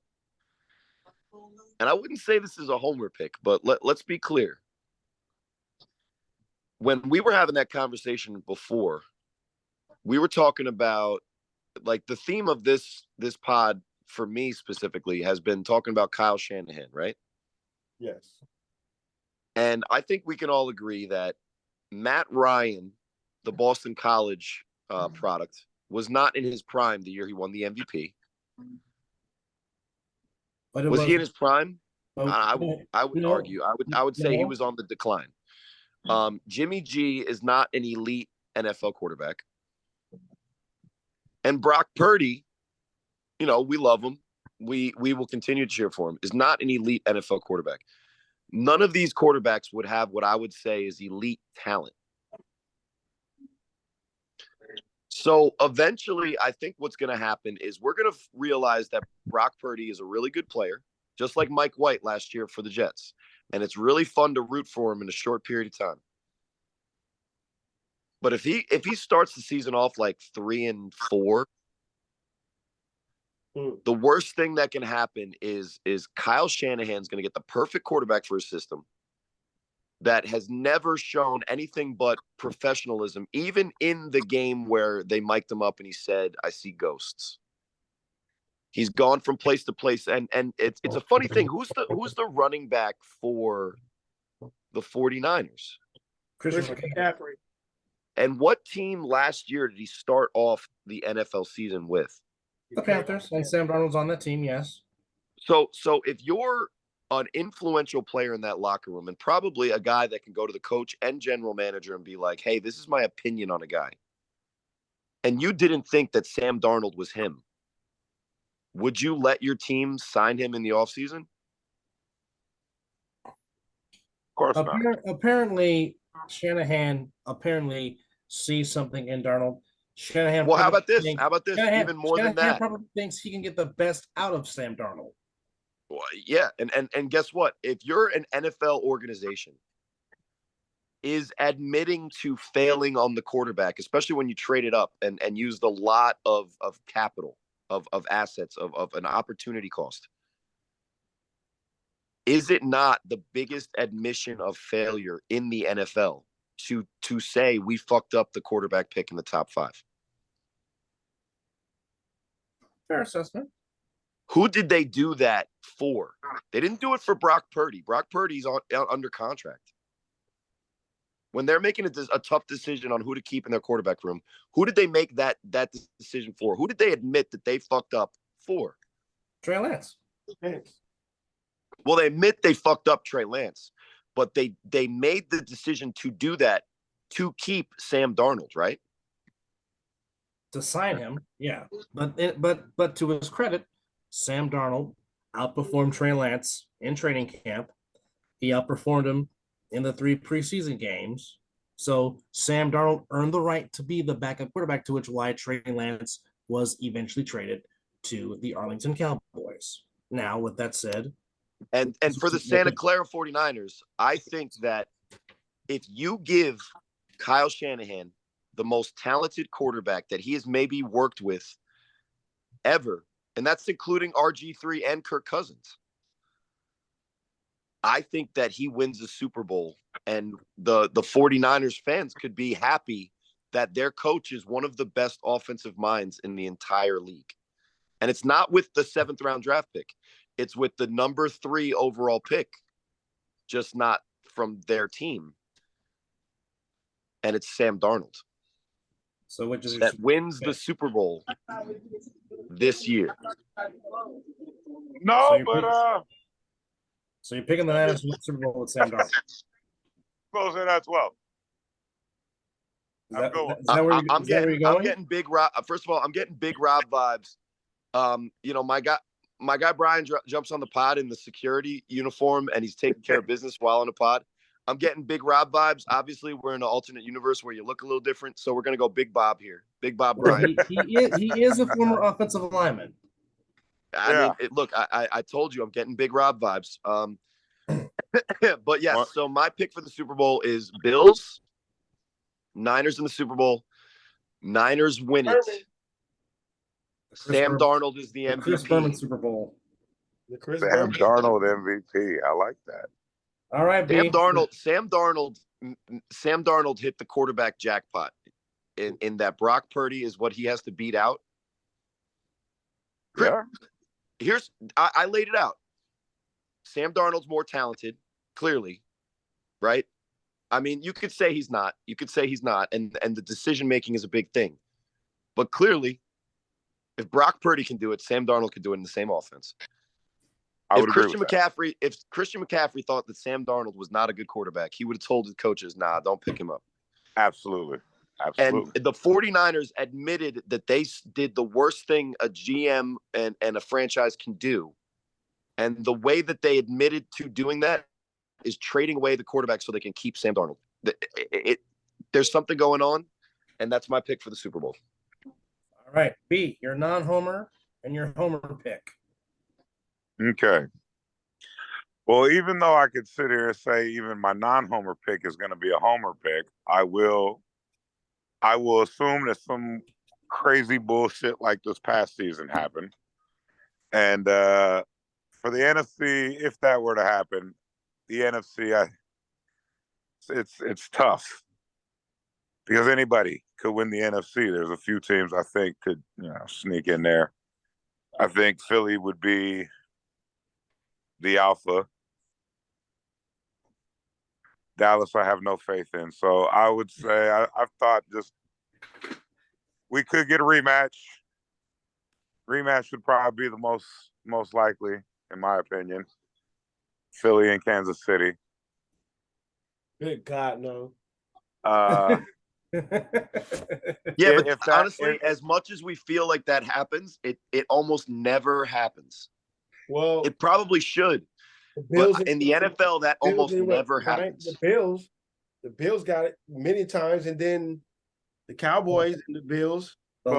And I wouldn't say this is a homer pick, but let's be clear. When we were having that conversation before, we were talking about, like, the theme of this pod for me specifically has been talking about Kyle Shanahan, right? Yes. And I think we can all agree that Matt Ryan, the Boston College product, was not in his prime the year he won the MVP. Was he in his prime? I would argue. I would say he was on the decline. Jimmy G is not an elite NFL quarterback. And Brock Purdy, we love him. We will continue to cheer for him, is not an elite NFL quarterback. None of these quarterbacks would have what I would say is elite talent. So eventually, I think what's going to happen is we're going to realize that Brock Purdy is a really good player, just like Mike White last year for the Jets. And it's really fun to root for him in a short period of time. But if he starts the season off like 3-4, the worst thing that can happen is Kyle Shanahan's going to get the perfect quarterback for his system that has never shown anything but professionalism, even in the game where they mic'd him up and he said, "I see ghosts." He's gone from place to place, and it's a funny thing. Who's the running back for the 49ers? Christian McCaffrey. And what team last year did he start off the NFL season with? The Panthers, and Sam Darnold's on that team, yes. So if you're an influential player in that locker room and probably a guy that can go to the coach and general manager and be like, "Hey, this is my opinion on a guy," and you didn't think that Sam Darnold was him, would you let your team sign him in the offseason? Of course not. Apparently, Shanahan sees something in Darnold. Shanahan. Well, how about this? Even more than that, probably thinks he can get the best out of Sam Darnold. Well, yeah, and guess what? If you're an NFL organization is admitting to failing on the quarterback, especially when you trade it up and used a lot of capital, of assets, of an opportunity cost, is it not the biggest admission of failure in the NFL to say we fucked up the quarterback pick in the top 5? Fair assessment. Who did they do that for? They didn't do it for Brock Purdy. Brock Purdy's under contract. When they're making a tough decision on who to keep in their quarterback room, who did they make that decision for? Who did they admit that they fucked up for? Trey Lance. Well, they admit they fucked up Trey Lance, but they made the decision to do that to keep Sam Darnold, right? To sign him, yeah. But to his credit, Sam Darnold outperformed Trey Lance in training camp. He outperformed him in the 3 preseason games. So Sam Darnold earned the right to be the backup quarterback, to which why Trey Lance was eventually traded to the Arlington Cowboys. Now, with that said, and for the Santa Clara 49ers, I think that if you give Kyle Shanahan the most talented quarterback that he has maybe worked with ever, and that's including RG3 and Kirk Cousins, I think that he wins the Super Bowl, and the 49ers fans could be happy that their coach is one of the best offensive minds in the entire league. And it's not with the 7th round draft pick. It's with the number 3 overall pick, just not from their team. And it's Sam Darnold. So which is that wins the Super Bowl this year? No, So you're picking the Niners to win the Super Bowl with Sam Darnold. close in as well. Is that where you're going? I'm getting Big Rob. First of all, I'm getting Big Rob vibes. My guy Brian jumps on the pod in the security uniform, and he's taking care of business while on the pod. I'm getting Big Rob vibes. Obviously, we're in an alternate universe where you look a little different, so we're gonna go Big Bob here. Big Bob Brian. He is a former offensive lineman. I mean, look, I told you I'm getting Big Rob vibes. But yes, so my pick for the Super Bowl is Bills, Niners in the Super Bowl. Niners win it. Sam Darnold is the MVP. Chris Berman Super Bowl. Sam Darnold MVP. I like that. All right, Sam Darnold hit the quarterback jackpot. In that Brock Purdy is what he has to beat out. Yeah. I laid it out. Sam Darnold's more talented, clearly, right? I mean, you could say he's not. You could say he's not, and the decision making is a big thing. But clearly, if Brock Purdy can do it, Sam Darnold could do it in the same offense. If Christian McCaffrey thought that Sam Darnold was not a good quarterback, he would have told his coaches, "Nah, don't pick him up." Absolutely. And the 49ers admitted that they did the worst thing a GM and a franchise can do. And the way that they admitted to doing that is trading away the quarterback so they can keep Sam Darnold. There's something going on, and that's my pick for the Super Bowl. All right, B, your non-homer and your homer pick. Okay. Well, even though I could sit here and say even my non-homer pick is going to be a homer pick, I will assume that some crazy bullshit like this past season happened. And for the NFC, if that were to happen, the NFC, it's tough because anybody could win the NFC. There's a few teams I think could sneak in there. I think Philly would be the alpha. Dallas, I have no faith in. So I would say I've thought just we could get a rematch. Rematch would probably be the most likely, in my opinion. Philly and Kansas City. Good God, no. Yeah, but honestly, as much as we feel like that happens, it almost never happens. Well, it probably should. But in the NFL, that almost never happens. The Bills got it many times, and then the Cowboys and the Bills. The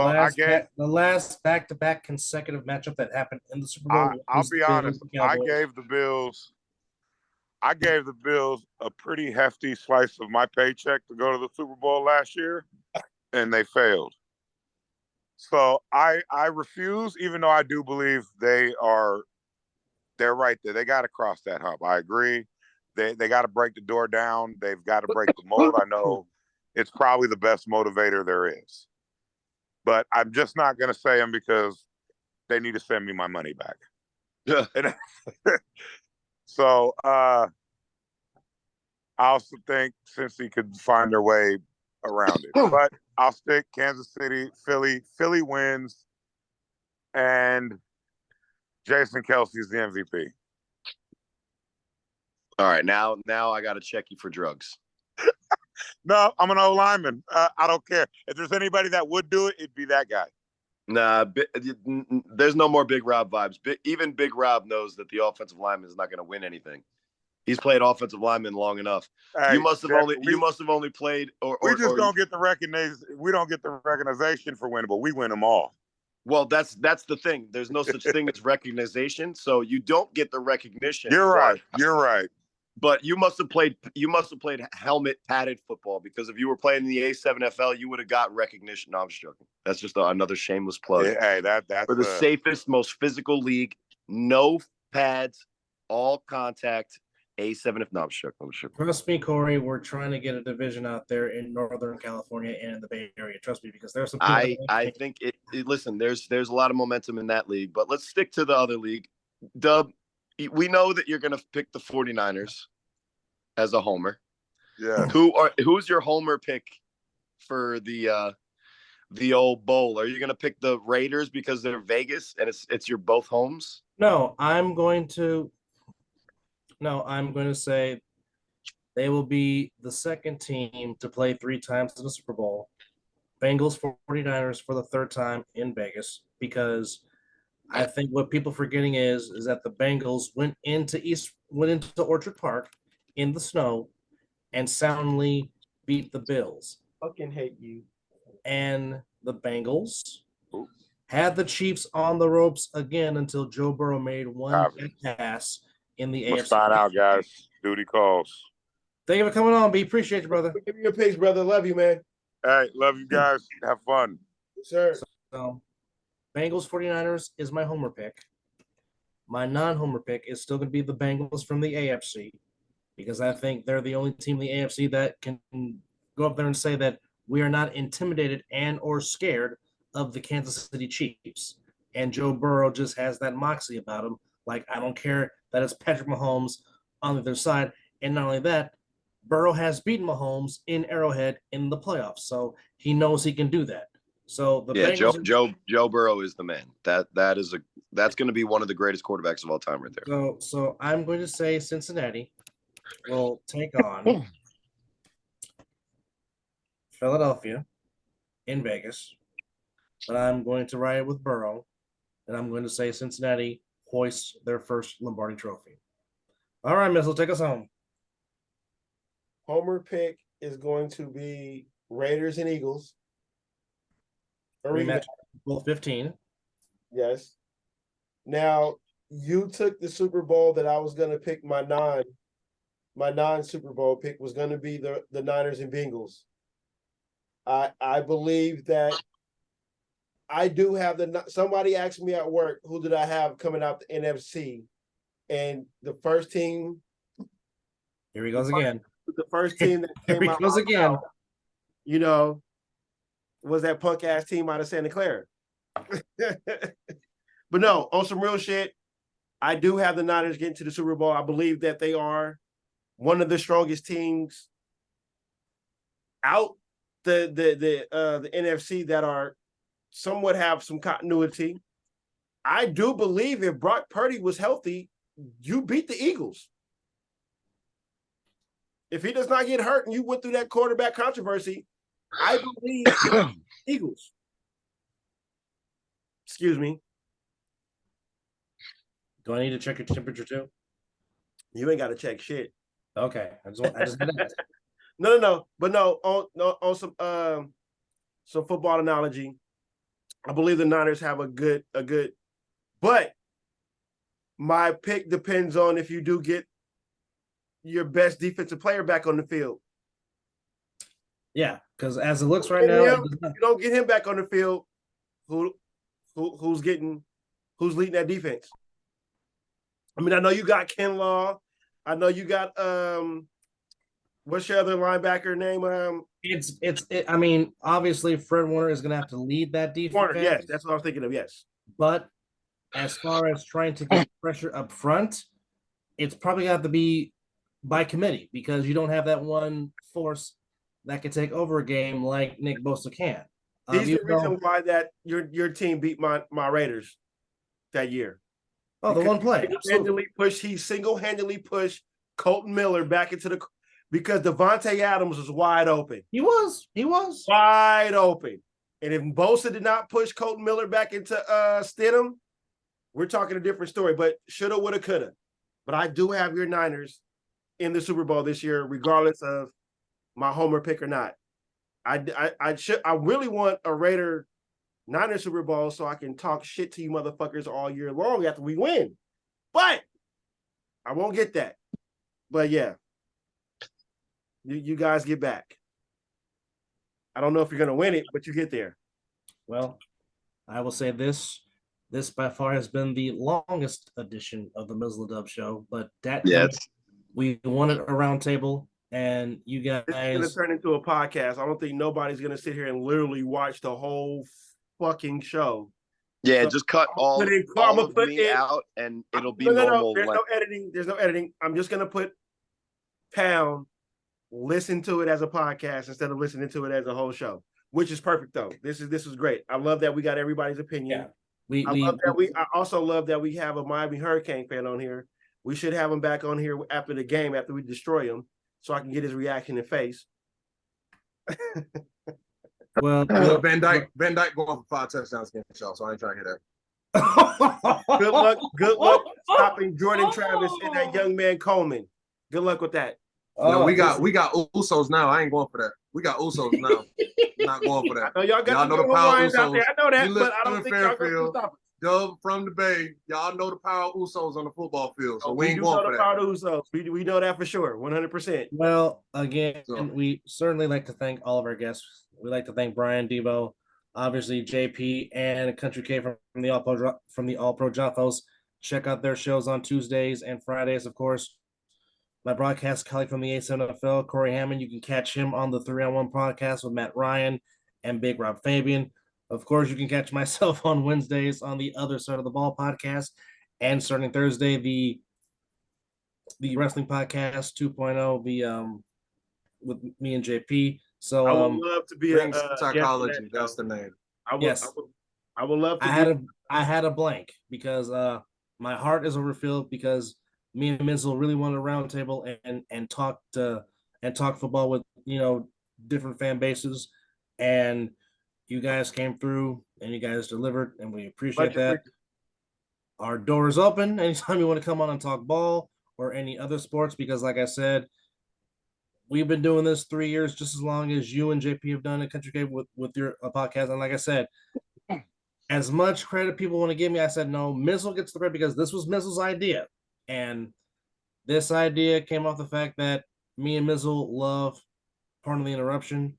last back-to-back consecutive matchup that happened in the Super Bowl. I'll be honest. I gave the Bills a pretty hefty slice of my paycheck to go to the Super Bowl last year, and they failed. So I refuse, even though I do believe they're right there. They got to cross that hump. I agree. They got to break the door down. They've got to break the mold. I know it's probably the best motivator there is. But I'm just not going to say them because they need to send me my money back. Yeah. So I also think Cincy could find their way around it. But I'll stick Kansas City, Philly. Philly wins, and Jason Kelsey's the MVP. All right, now I got to check you for drugs. No, I'm an O lineman. I don't care. If there's anybody that would do it, it'd be that guy. Nah, there's no more Big Rob vibes. Even Big Rob knows that the offensive lineman is not going to win anything. He's played offensive lineman long enough. Hey, you must have only played. We don't get the recognition. We don't get the recognition for winning, but we win them all. Well, that's the thing. There's no such thing as recognition, so you don't get the recognition. You're right. You're right. But you must have played helmet padded football, because if you were playing in the A7FL, you would have got recognition. No, I'm just joking. That's just another shameless plug. Hey, that's for the safest, most physical league. No pads, all contact. A7F. No, I'm just joking. Trust me, Corey. We're trying to get a division out there in Northern California and in the Bay Area. Trust me, because there's some. I think listen, there's a lot of momentum in that league, but let's stick to the other league. Dub, we know that you're going to pick the 49ers as a homer. Yeah. Who's your homer pick for the the old bowl. Are you going to pick the Raiders because they're Vegas and it's your both homes? No, I'm going to say they will be the second team to play 3 times in the Super Bowl. Bengals 49ers for the 3rd time in Vegas, because I think what people forgetting is that the Bengals went into Orchard Park in the snow and soundly beat the Bills. Fucking hate you. And the Bengals had the Chiefs on the ropes again until Joe Burrow made one pass in the AFC. Sign out, guys. Duty calls. Thank you for coming on, B. Appreciate you, brother. Give me your picks, brother. Love you, man. Hey, love you guys. Have fun. Sir. So, Bengals 49ers is my homer pick. My non-homer pick is still going to be the Bengals from the AFC, because I think they're the only team in the AFC that can go up there and say that we are not intimidated and or scared of the Kansas City Chiefs. And Joe Burrow just has that moxie about him. Like, I don't care that it's Patrick Mahomes on the other side. And not only that, Burrow has beaten Mahomes in Arrowhead in the playoffs, so he knows he can do that. So the Bengals Joe Burrow is the man. That's going to be one of the greatest quarterbacks of all time, right there. So I'm going to say Cincinnati will take on Philadelphia in Vegas, but I'm going to ride with Burrow, and I'm going to say Cincinnati hoists their first Lombardi trophy. All right, Mizzle, take us home. Homer pick is going to be Raiders and Eagles. Rematch, both 15. Yes. Now, you took the Super Bowl that I was going to pick. My non-Super Bowl pick was going to be the Niners and Bengals. I believe that I do have somebody asked me at work, who did I have coming out the NFC? And the first team. Here he goes again. The first team that came out. Here he goes again. Was that punk ass team out of Santa Clara. But no, on some real shit, I do have the Niners getting to the Super Bowl. I believe that they are one of the strongest teams out the NFC that are somewhat have some continuity. I do believe if Brock Purdy was healthy, you beat the Eagles. If he does not get hurt and you went through that quarterback controversy, I believe Eagles. Excuse me. Do I need to check your temperature too? You ain't got to check shit. Okay, I just did that. No. But no, on some football analogy, I believe the Niners have a good. But my pick depends on if you do get your best defensive player back on the field. Yeah, because as it looks right now, you don't get him back on the field. Who's leading that defense? I mean, I know you got Kinlaw. I know you got what's your other linebacker name? I mean, obviously Fred Warner is going to have to lead that defense. Warner, yes, that's what I was thinking of. Yes, but as far as trying to get pressure up front, it's probably got to be by committee, because you don't have that one force that can take over a game like Nick Bosa can. He's the reason why that your team beat my Raiders that year. Oh, the one play. He single-handedly pushed Colton Miller back into because Devontae Adams was wide open. He was wide open. And if Bosa did not push Colton Miller back into Stidham, we're talking a different story. But shoulda, woulda, coulda. But I do have your Niners in the Super Bowl this year, regardless of my homer pick or not. I really want a Raider Niners Super Bowl so I can talk shit to you motherfuckers all year long after we win. But I won't get that. But yeah, you guys get back. I don't know if you're going to win it, but you get there. Well, I will say this by far has been the longest edition of the Mizzle Dub Show, but we wanted a round table, and you guys. It's going to turn into a podcast. I don't think nobody's going to sit here and literally watch the whole fucking show. Yeah, so just cut all of me out, and it'll be normal. There's no editing. There's no editing. I'm just going to put Pound listen to it as a podcast instead of listening to it as a whole show. which is perfect though. This is great. I love that we got everybody's opinion. Yeah. I also love that we have a Miami Hurricane fan on here. We should have him back on here after the game, after we destroy him, so I can get his reaction and face. Well, Van Dyke going for 5 touchdowns against y'all, so I ain't trying to hear that. Good luck stopping Jordan Travis and that young man Coleman. Good luck with that. No, we got Usos now. I ain't going for that. We got Usos now. Not going for that. I know y'all got know the power Usos out there. I know that, but I don't think y'all Fairfield, stop it. Dub from the Bay. Y'all know the power of Usos on the football field, so we ain't going for that. Power of Usos. We know that for sure, 100%. Well, again, we certainly like to thank all of our guests. We like to thank Brian Debo, obviously JP, and Country K from the All Pro Jothos. Check out their shows on Tuesdays and Fridays, of course. My broadcast colleague from the A7NFL, Corey Hammond, you can catch him on the 3-on-1 podcast with Matt Ryan and Big Rob Fabian. Of course, you can catch myself on Wednesdays on the Other Side of the Ball podcast, and starting Thursday, the Wrestling Podcast 2.0, with me and JP. So I would love to be a psychology. That's the name. I would love to. I had a blank because my heart is overfilled because me and Mizzle really wanted a roundtable and talk football with different fan bases, and you guys came through and you guys delivered, and we appreciate that. Our door is open anytime you want to come on and talk ball or any other sports, because like I said, we've been doing this 3 years, just as long as you and JP have done at Country Cave with your podcast. And like I said, as much credit people want to give me, I said, no, Mizzle gets the credit because this was Mizzle's idea. And this idea came off the fact that me and Mizzle love, pardon the interruption,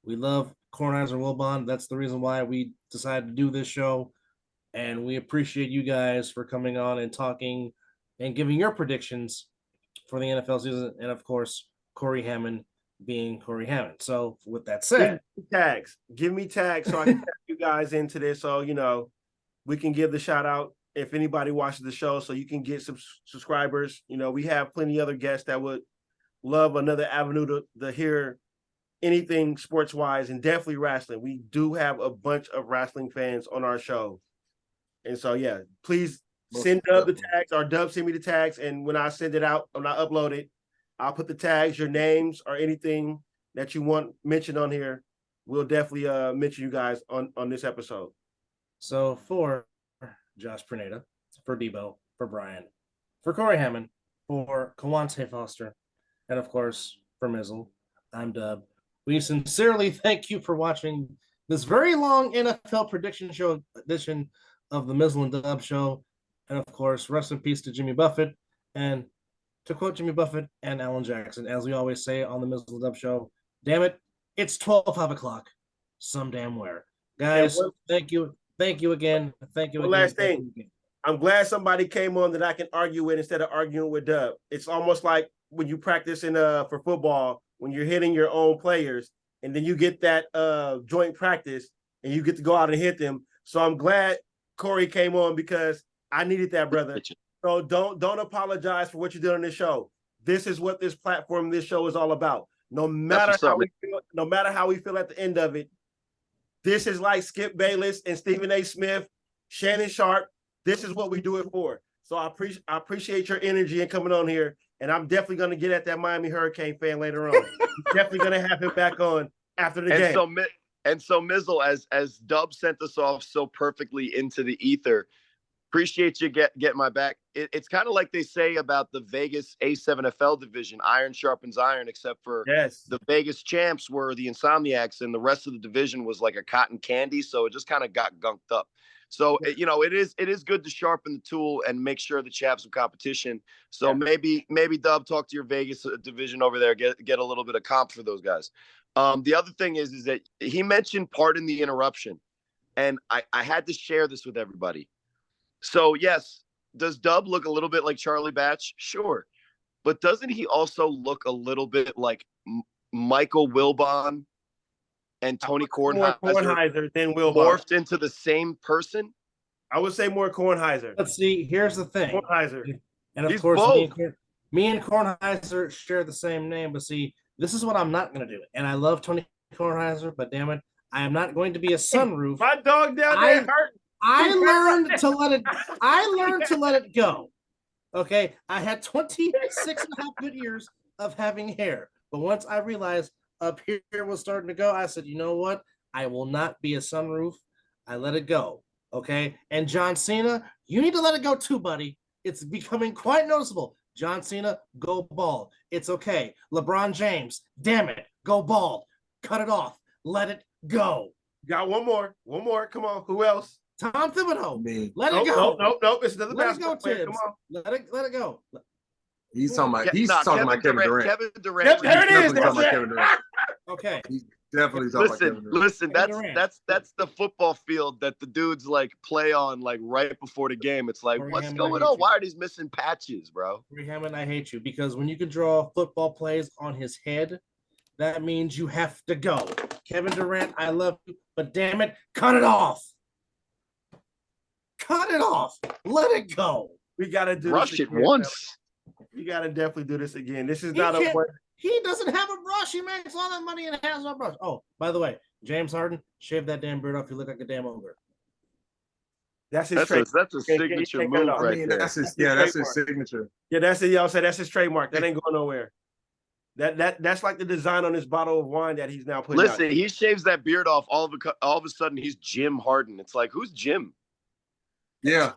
we love Kornheiser Wilbon. That's the reason why we decided to do this show. And we appreciate you guys for coming on and talking and giving your predictions for the NFL season. And of course, Corey Hammond being Corey Hammond. So with that said, give me tags so I can tag you guys into this. So, we can give the shout out if anybody watches the show, so you can get some subscribers. We have plenty of other guests that would love another avenue to hear anything sports wise, and definitely wrestling. We do have a bunch of wrestling fans on our show. And so, yeah, please send Dub the tags, or Dub send me the tags. And when I send it out, when I upload it, I'll put the tags, your names, or anything that you want mentioned on here. We'll definitely mention you guys on this episode. So for Josh Perneda, for Debo, for Brian, for Corey Hammond, for Kawante Foster, and of course for Mizzle, I'm Dub. We sincerely thank you for watching this very long NFL prediction show edition of the Mizzle and Dub Show. And of course, rest in peace to Jimmy Buffett. And to quote Jimmy Buffett and Alan Jackson, as we always say on the Mizzle and Dub Show, damn it, it's 5 o'clock. Some damn where. Guys, thank you. Thank you again. Thank you again. Last thing, I'm glad somebody came on that I can argue with instead of arguing with Dub. It's almost like when you practice for football, when you're hitting your own players, and then you get that joint practice and you get to go out and hit them. So I'm glad Corey came on because I needed that, brother. So don't apologize for what you did on this show. This is what this platform, this show is all about. No matter how we feel at the end of it, this is like Skip Bayless and Stephen A. Smith, Shannon Sharp. This is what we do it for. So I appreciate your energy and coming on here. And I'm definitely going to get at that Miami Hurricane fan later on. Definitely going to have him back on after the game. So Mizzle, as Dub sent us off so perfectly into the ether, appreciate you getting my back. It's kind of like they say about the Vegas A7FL division, iron sharpens iron, except for the Vegas champs were the Insomniacs, and the rest of the division was like a cotton candy. So it just kind of got gunked up. So, it is good to sharpen the tool and make sure that you have some competition. So maybe Dub, talk to your Vegas division over there, get a little bit of comp for those guys. The other thing is that he mentioned pardon the interruption, and I had to share this with everybody. So yes, does Dub look a little bit like Charlie Batch? Sure. But doesn't he also look a little bit like Michael Wilbon and Tony Kornheiser than Wilbon morphed into the same person? I would say more Kornheiser. Let's see. Here's the thing. Kornheiser. And of course, me and Kornheiser share the same name. But see, this is what I'm not going to do. And I love Tony Kornheiser, but damn it, I am not going to be a sunroof. My dog down there hurt. I learned to let it go. Okay. I had 26 and a half good years of having hair. But once I realized up here was starting to go, I said, you know what? I will not be a sunroof. I let it go. Okay. And John Cena, you need to let it go too, buddy. It's becoming quite noticeable. John Cena, go bald. It's okay. LeBron James, damn it, go bald. Cut it off. Let it go. Got one more. One more. Come on. Who else? Tom Thibodeau. Let it go. Nope. It's another basketball player. Come on. Let it go. He's talking about Kevin Durant. Kevin Durant. There it is. Talking about Kevin Durant. Okay. He's definitely talking about Kevin Durant. Listen, that's the football field that the dudes like play on like right before the game. It's like, Corey what's Hammond, going on? Why are these missing patches, bro? Corey Hammond, I hate you because when you can draw football plays on his head, that means you have to go. Kevin Durant, I love you, but damn it, cut it off. Cut it off. Let it go. We gotta do Rush this it again, once. We gotta definitely do this again. This is He not a can't- one. He doesn't have a brush. He makes all that money and has no brush. Oh, by the way, James Harden, shave that damn beard off. You look like a damn ogre. That's his That's trademark. a signature can't cut it move off. right I mean, there. that's his trademark. signature. Yeah, that's it. Y'all say that's his trademark. That ain't going nowhere. That's like the design on this bottle of wine that he's now putting out. Listen, he shaves that beard off. All of a sudden, he's Jim Harden. It's like, who's Jim? Yeah.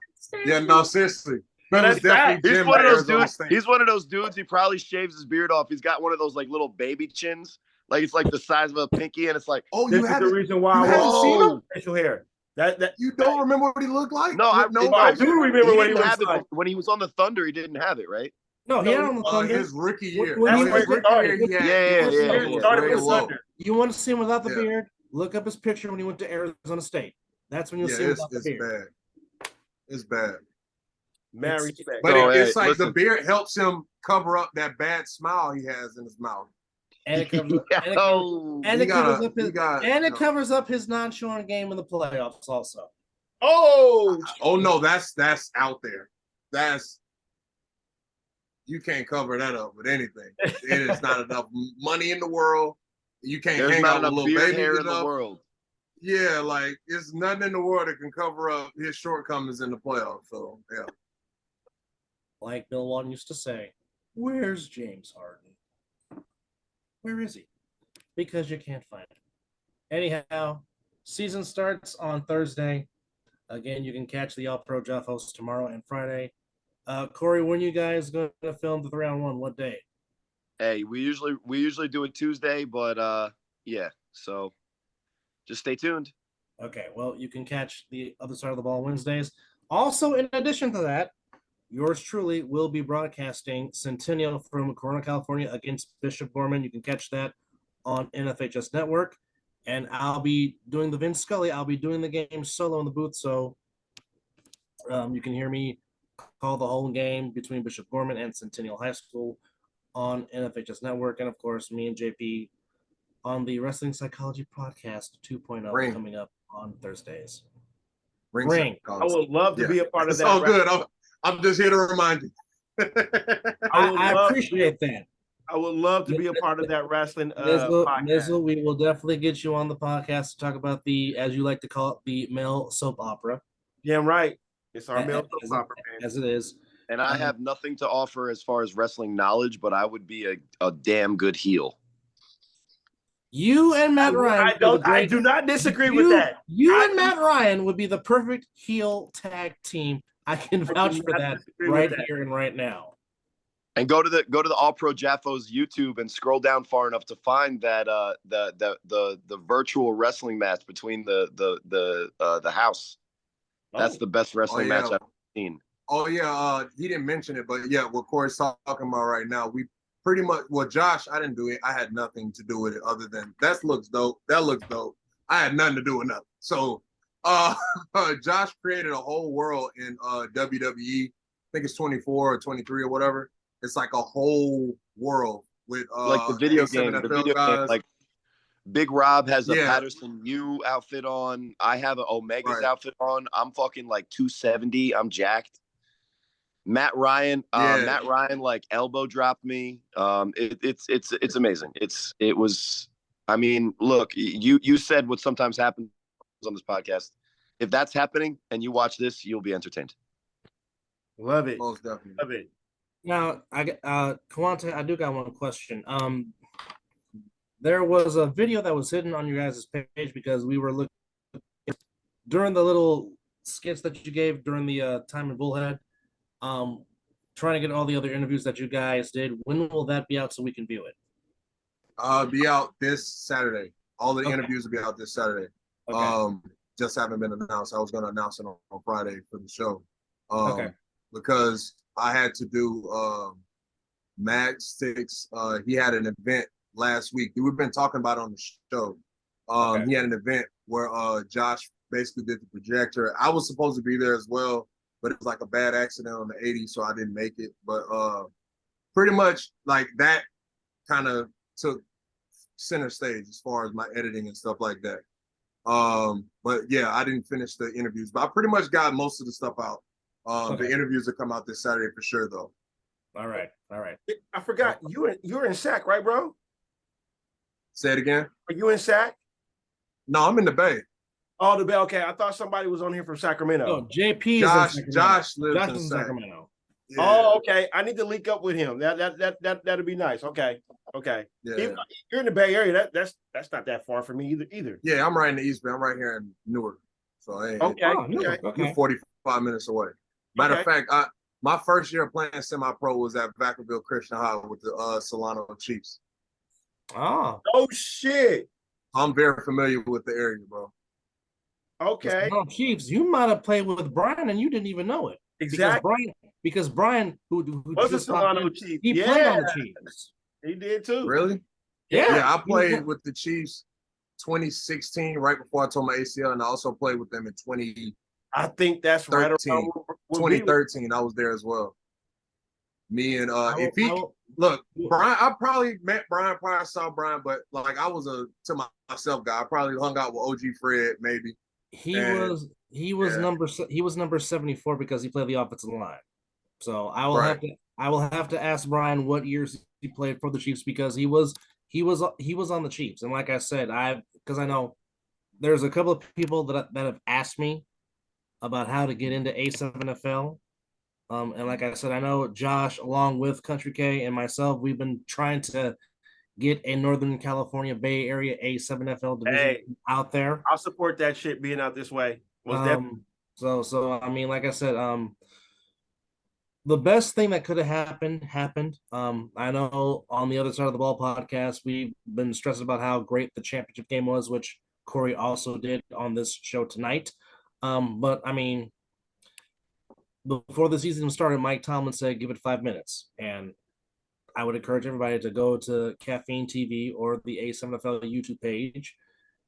Yeah, no, seriously. But It was definitely He's Jim one of at those Arizona dudes. State. He's one of those dudes. He probably shaves his beard off. He's got one of those like little baby chins, like it's like the size of a pinky, and it's like, Oh, This you is the haven't reason why I haven't seen want him? facial hair. That You don't remember what he looked like? no, I I do remember he what he didn't looks have it like. when he was on the Thunder. He didn't have it, right? No, he had on the Thunder. His rookie year. When he His was- rookie year, he had Yeah. Started with way low. Thunder. You want to see him without the Yeah. beard? Look up his picture when he went to Arizona State. That's when you'll Yeah, see him it's without the beard. bad. It's bad. Mad respect. But No, it's hey, like listen. the beard helps him cover up that bad smile he has in his mouth. And it covers, Yo. and He it covers gotta- up his he got- and you it know. covers up his non-showing game in the playoffs also. Oh, Oh no, that's out there. You can't cover that up with anything. It is not enough money in the world. You can't There's hang not out with enough little beard babies hair in enough. the world. Yeah, like it's nothing in the world that can cover up his shortcomings in the playoffs. So yeah. Like Bill Walton used to say, where's James Harden? Where is he? Because you can't find him. Anyhow, season starts on Thursday. Again, you can catch the All-Pro Jaffos tomorrow and Friday. Corey, when you guys going to film the round one? What day? Hey, we usually do it Tuesday, but yeah. So just stay tuned. Okay, well, you can catch the other side of the ball Wednesdays. Also, in addition to that, yours truly will be broadcasting Centennial from Corona, California against Bishop Gorman. You can catch that on NFHS Network. And I'll be doing the Vince Scully. I'll be doing the game solo in the booth. So you can hear me call the whole game between Bishop Gorman and Centennial High School on NFHS Network. And of course, me and JP on the Wrestling Psychology Podcast 2.0 Ring. coming up on Thursdays. Ring. Ring. I would love to be a part of It's that. all good. I'm just here to remind you. I appreciate that. I would love to be a part of that wrestling Mizzle, podcast. we will definitely get you on the podcast to talk about the, as you like to call it, the male soap opera. Damn right. It's our male as, soap opera, man. as it is. And I have nothing to offer as far as wrestling knowledge, but I would be a damn good heel. You and Matt Ryan. I do not disagree with that. You and Matt Ryan would be the perfect heel tag team. I can vouch for that right here and right now. And go to the All Pro Jaffos YouTube and scroll down far enough to find that the virtual wrestling match between the house. That's the best wrestling match I've seen. Oh yeah, he didn't mention it, but yeah, what Corey's talking about right now, we pretty much. Well, Josh, I didn't do it. I had nothing to do with it other than that looks dope. That looks dope. I had nothing to do with nothing. So, Josh created a whole world in WWE. I think it's 24 or 23 or whatever. It's like a whole world with like the video game. The video game, like Big Rob has a Patterson U outfit on. I have an Omega's outfit on. I'm fucking like 270. I'm jacked. Matt Ryan like elbow dropped me. It's amazing. It was I mean, look, you said what sometimes happens on this podcast. If that's happening and you watch this, you'll be entertained. Love it. Most definitely. Love it. Now, Kawante, I do got one question. There was a video that was hidden on your guys' page because we were looking during the little skits that you gave during the time in Bullhead, trying to get all the other interviews that you guys did. When will that be out so we can view it? Be out this Saturday. All the Okay. interviews will be out this Saturday. Okay. Just haven't been announced. I was going to announce it on Friday for the show. Okay. Because I had to do Mag Six. He had an event last week. We've been talking about it on the show. Okay. He had an event where Josh basically did the projector. I was supposed to be there as well, but it was like a bad accident on the 80, so I didn't make it. But pretty much like that kind of took center stage as far as my editing and stuff like that. But yeah, I didn't finish the interviews, but I pretty much got most of the stuff out. Okay. The interviews will come out this Saturday for sure, though. All right. I forgot you're in SAC, right, bro? Say it again. Are you in SAC? No, I'm in the Bay. Oh, the Bay. Okay, I thought somebody was on here from Sacramento. No, JP Josh lives Josh in is in Sac. Sacramento. Yeah. Oh, okay. I need to link up with him. That'd be nice. Okay. Yeah. If you're in the Bay Area, that's not that far from me either. Yeah, I'm right in the East Bay. I'm right here in Newark. So hey, you're 45 minutes away. Matter of fact, my first year playing semi-pro was at Vacaville Christian High with the Solano Chiefs. Oh shit! I'm very familiar with the area, bro. Okay. Chiefs, you might have played with Brian and you didn't even know it. Exactly. Because Brian, who was a just Solano Chief, he played on the Chiefs. He did too. Really? Yeah. I played with the Chiefs 2016, right before I tore my ACL, and I also played with them in 2013. I think that's right around 2013. I was there as well. Me and look, Yeah. Brian, I probably met Brian, probably saw Brian, but like I was a to myself guy. I probably hung out with OG Fred, maybe. He was number 74 because he played the offensive line. So I will have to ask Brian what years he played for the Chiefs because he was on the Chiefs. And like I said, because I know there's a couple of people that have asked me about how to get into A7FL. And like I said, I know Josh, along with Country K and myself, we've been trying to get a Northern California Bay Area A7FL division out there. I'll support that shit being out this way. So I mean, like I said, the best thing that could have happened. I know on the other side of the ball podcast, we've been stressing about how great the championship game was, which Corey also did on this show tonight. But I mean, before the season started, Mike Tomlin said, give it 5 minutes. And I would encourage everybody to go to Caffeine TV or the A7FL YouTube page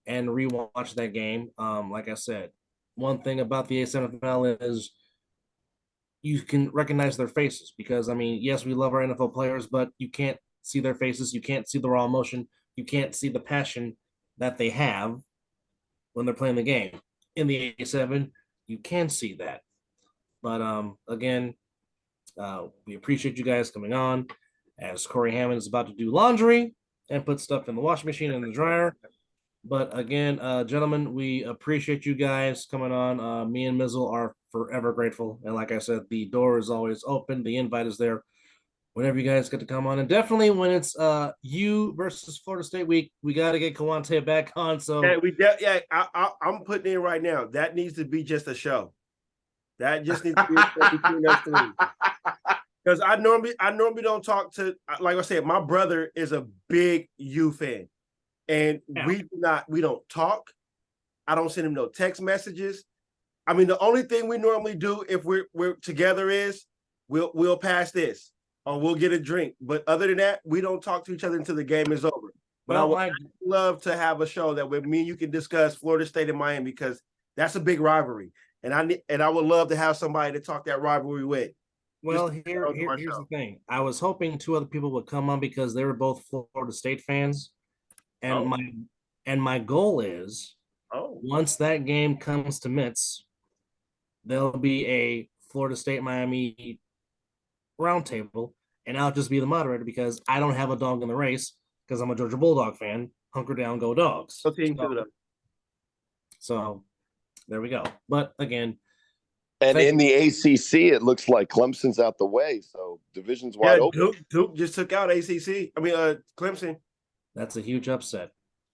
and rewatch that game. Like I said, one thing about the A7FL is you can recognize their faces because, I mean, yes, we love our NFL players, but you can't see their faces. You can't see the raw emotion. You can't see the passion that they have when they're playing the game. In the A7, you can see that. But again, we appreciate you guys coming on as Corey Hammond is about to do laundry and put stuff in the washing machine and the dryer. But again, gentlemen, we appreciate you guys coming on. Me and Mizzle are forever grateful. And like I said, the door is always open. The invite is there whenever you guys get to come on. And definitely when it's you versus Florida State week, we got to get Kawante back on. So I'm putting in right now. That needs to be just a show. That just needs to be a show between us three. Because I normally don't talk to, like I said, my brother is a big U fan. And we don't talk. I don't send him no text messages. I mean, the only thing we normally do if we're together is we'll pass this or we'll get a drink. But other than that, we don't talk to each other until the game is over. But I would love to have a show that with me and you can discuss Florida State and Miami because that's a big rivalry. And I would love to have somebody to talk that rivalry with. Well, here's the thing. I was hoping 2 other people would come on because they were both Florida State fans. And my goal is once that game comes to Mitts, there'll be a Florida State Miami roundtable, and I'll just be the moderator because I don't have a dog in the race because I'm a Georgia Bulldog fan, hunker down, go Dogs. So team Kudo. So there we go. But again, and in the ACC, it looks like Clemson's out the way, so division's wide open. Duke just took out ACC. Clemson. That's a huge upset.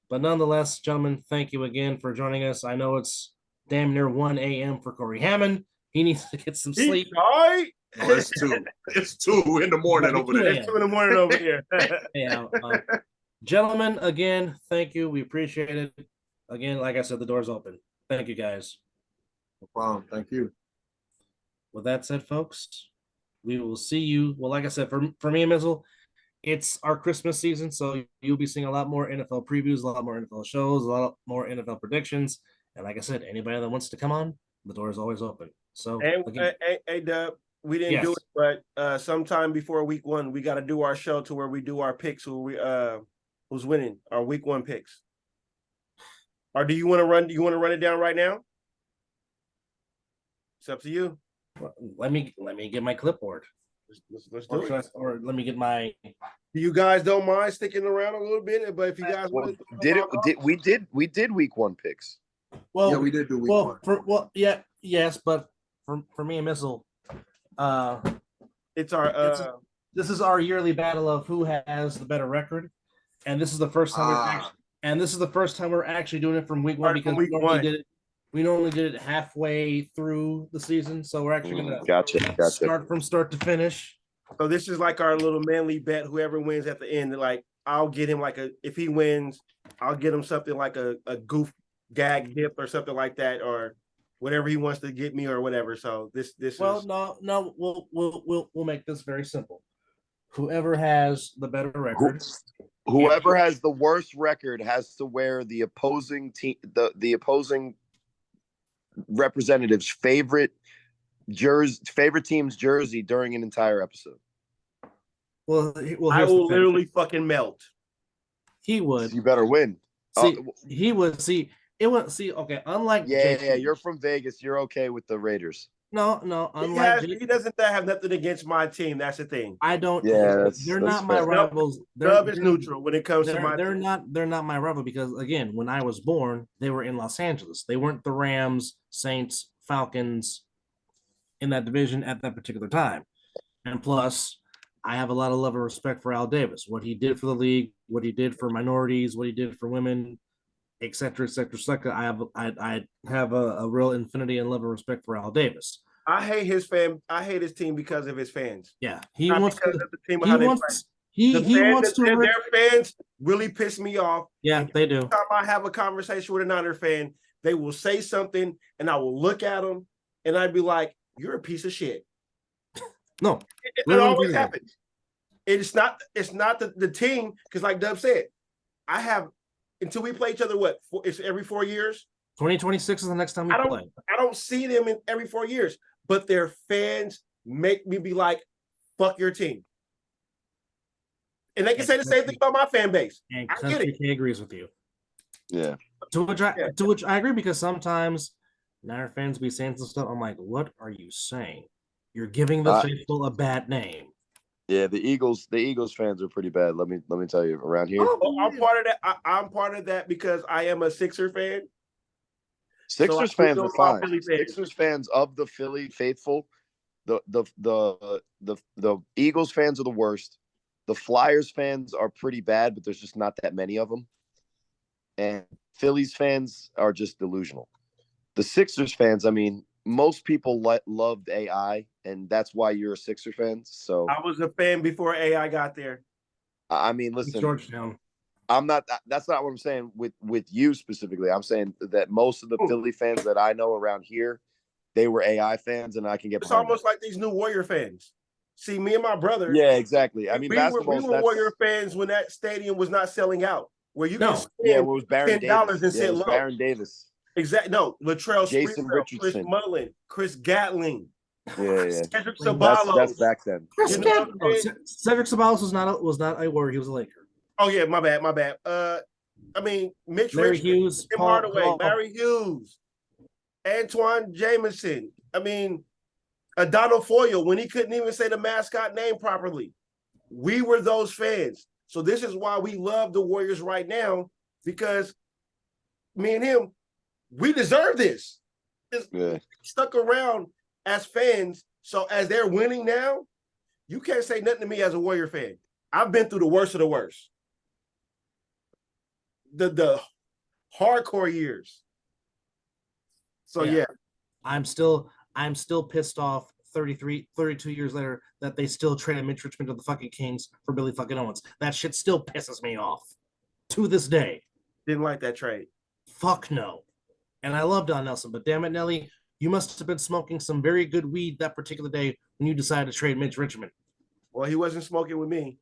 But nonetheless, gentlemen, thank you again for joining us. I know it's damn near 1 a.m. for Corey Hammond. He needs to get some sleep. All right. Oh, it's 2. It's 2 in the morning over there. It's 2 in the morning over here. Yeah, gentlemen, again, thank you. We appreciate it. Again, like I said, the door's open. Thank you, guys. No problem. Thank you. With that said, folks, we will see you. Well, like I said, for me and Mizzle, it's our Christmas season, so you'll be seeing a lot more NFL previews, a lot more NFL shows, a lot more NFL predictions. And like I said, anybody that wants to come on, the door is always open. So, hey, Dub, we didn't do it, but sometime before week 1, we got to do our show to where we do our picks. Who's winning our week 1 picks? Or do you want to run? Do you want to run it down right now? It's up to you. Let me get my clipboard. Let's do it. Or let me get my. You guys don't mind sticking around a little bit, but if you guys want to, we did week 1 picks. Well, yeah, we did do week 1. Yes, but for me and Mizzle, it's our this is our yearly battle of who has the better record, and this is the first time we're actually doing it from week 1 because we normally did it halfway through the season, so we're actually gonna start from start to finish. So this is like our little manly bet. Whoever wins at the end, like I'll get him if he wins, I'll get him something like a goof gag gift or something like that, or whatever he wants to get me or whatever. So this no, we'll make this very simple. Whoever has the better record, whoever has the worst record has to wear the opposing team, the opposing representative's favorite team's jersey during an entire episode. Well, I will literally fucking melt. He would. So you better win. He would see. It would see. Okay, unlike you're from Vegas. You're okay with the Raiders. No. He doesn't have nothing against my team. That's the thing. I don't. Yeah, they're not my rivals. Dub is neutral when it comes to my. They're not my rival because again, when I was born, they were in Los Angeles. They weren't the Rams, Saints, Falcons in that division at that particular time. And plus, I have a lot of love and respect for Al Davis. What he did for the league, what he did for minorities, what he did for women, et cetera, et cetera, et cetera. I have a real infinity and love and respect for Al Davis. I hate his team because of his fans. Yeah, their fans really piss me off. Yeah, they do. Every time I have a conversation with a Niner fan, they will say something, and I will look at them, and I'd be like, "You're a piece of shit." No, it always happens. It's not the team because, like Dub said, I have until we play each other. It's every 4 years. 2026 is the next time we play. I don't see them in every 4 years, but their fans make me be like, "Fuck your team," and they can say the same thing about my fan base. And I get it. He agrees with you. Yeah. To which I agree because sometimes Niner fans be saying some stuff. I'm like, what are you saying? You're giving the faithful a bad name. Yeah, the Eagles fans are pretty bad. Let me tell you, around here. I'm part of that. I'm part of that because I am a Sixer fan. Sixers fans are fine. Sixers fans of the Philly faithful. The Eagles fans are the worst. The Flyers fans are pretty bad, but there's just not that many of them. And Phillies fans are just delusional. The Sixers fans, I mean, most people loved AI, and that's why you're a Sixer fan. So I was a fan before AI got there. I mean, listen, Georgetown. I'm not. That's not what I'm saying with you specifically. I'm saying that most of the Philly fans that I know around here, they were AI fans, and I can get. It's almost like these new Warrior fans. See, me and my brother. Yeah, exactly. I mean, we were Warrior fans when that stadium was not selling out. Where you can spend it was Baron $10 and sit low. Baron Davis. Exactly. No, Latrell Jason Sprewell, Richardson, Chris Mullin, Chris Gatling. Yeah. Cedric Ceballos. That's back then. Cedric Ceballos was not a Warrior. He was a Laker. Oh yeah, my bad. I mean, Mitch Larry Richmond, Hughes, Tim Hardaway, Larry Hughes, Antoine Jameson. I mean, Donald Foyle when he couldn't even say the mascot name properly. We were those fans. So this is why we love the Warriors right now because me and him, we deserve this. Yeah. Stuck around as fans, so as they're winning now, you can't say nothing to me as a Warrior fan. I've been through the worst of the worst. The hardcore years. So yeah. I'm still pissed off 32 years later that they still traded Mitch Richmond to the fucking Kings for Billy fucking Owens. That shit still pisses me off to this day. Didn't like that trade. Fuck no. And I love Don Nelson, but damn it, Nelly, you must have been smoking some very good weed that particular day when you decided to trade Mitch Richmond. Well, he wasn't smoking with me.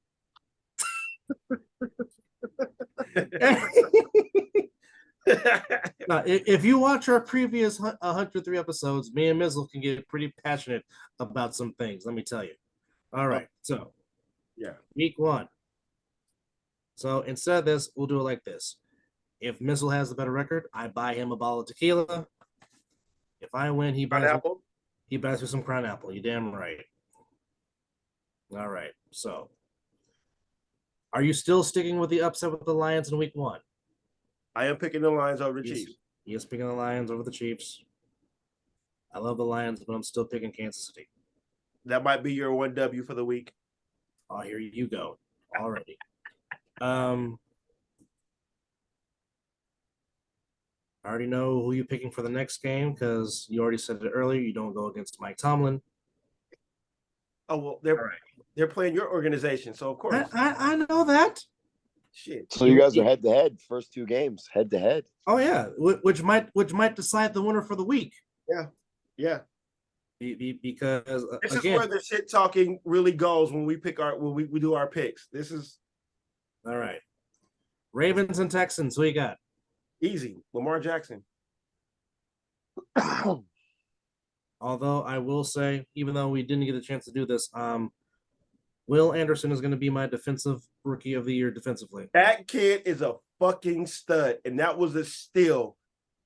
Now, if you watch our previous 103 episodes, me and Mizzle can get pretty passionate about some things, let me tell you. All right, so yeah, week 1. So instead of this, we'll do it like this. If Mizzle has the better record, I buy him a bottle of tequila. If I win, he buys me some Crown Apple. You damn right. All right, so are you still sticking with the upset with the Lions in week 1? I am picking the Lions over the Chiefs. He is picking the Lions over the Chiefs. I love the Lions, but I'm still picking Kansas City. That might be your 1W for the week. Oh, here you go already. I already know who you're picking for the next game because you already said it earlier. You don't go against Mike Tomlin. Oh, well, they're playing your organization, so of course. I know that. Shit. So you guys are head to head, first 2 games, head to head. Oh yeah, which might decide the winner for the week. Yeah. Because this again, is where the shit talking really goes when we do our picks. This is all right. Ravens and Texans. Who you got? Easy. Lamar Jackson. Although I will say, even though we didn't get a chance to do this, Will Anderson is going to be my defensive rookie of the year defensively. That kid is a fucking stud, and that was a steal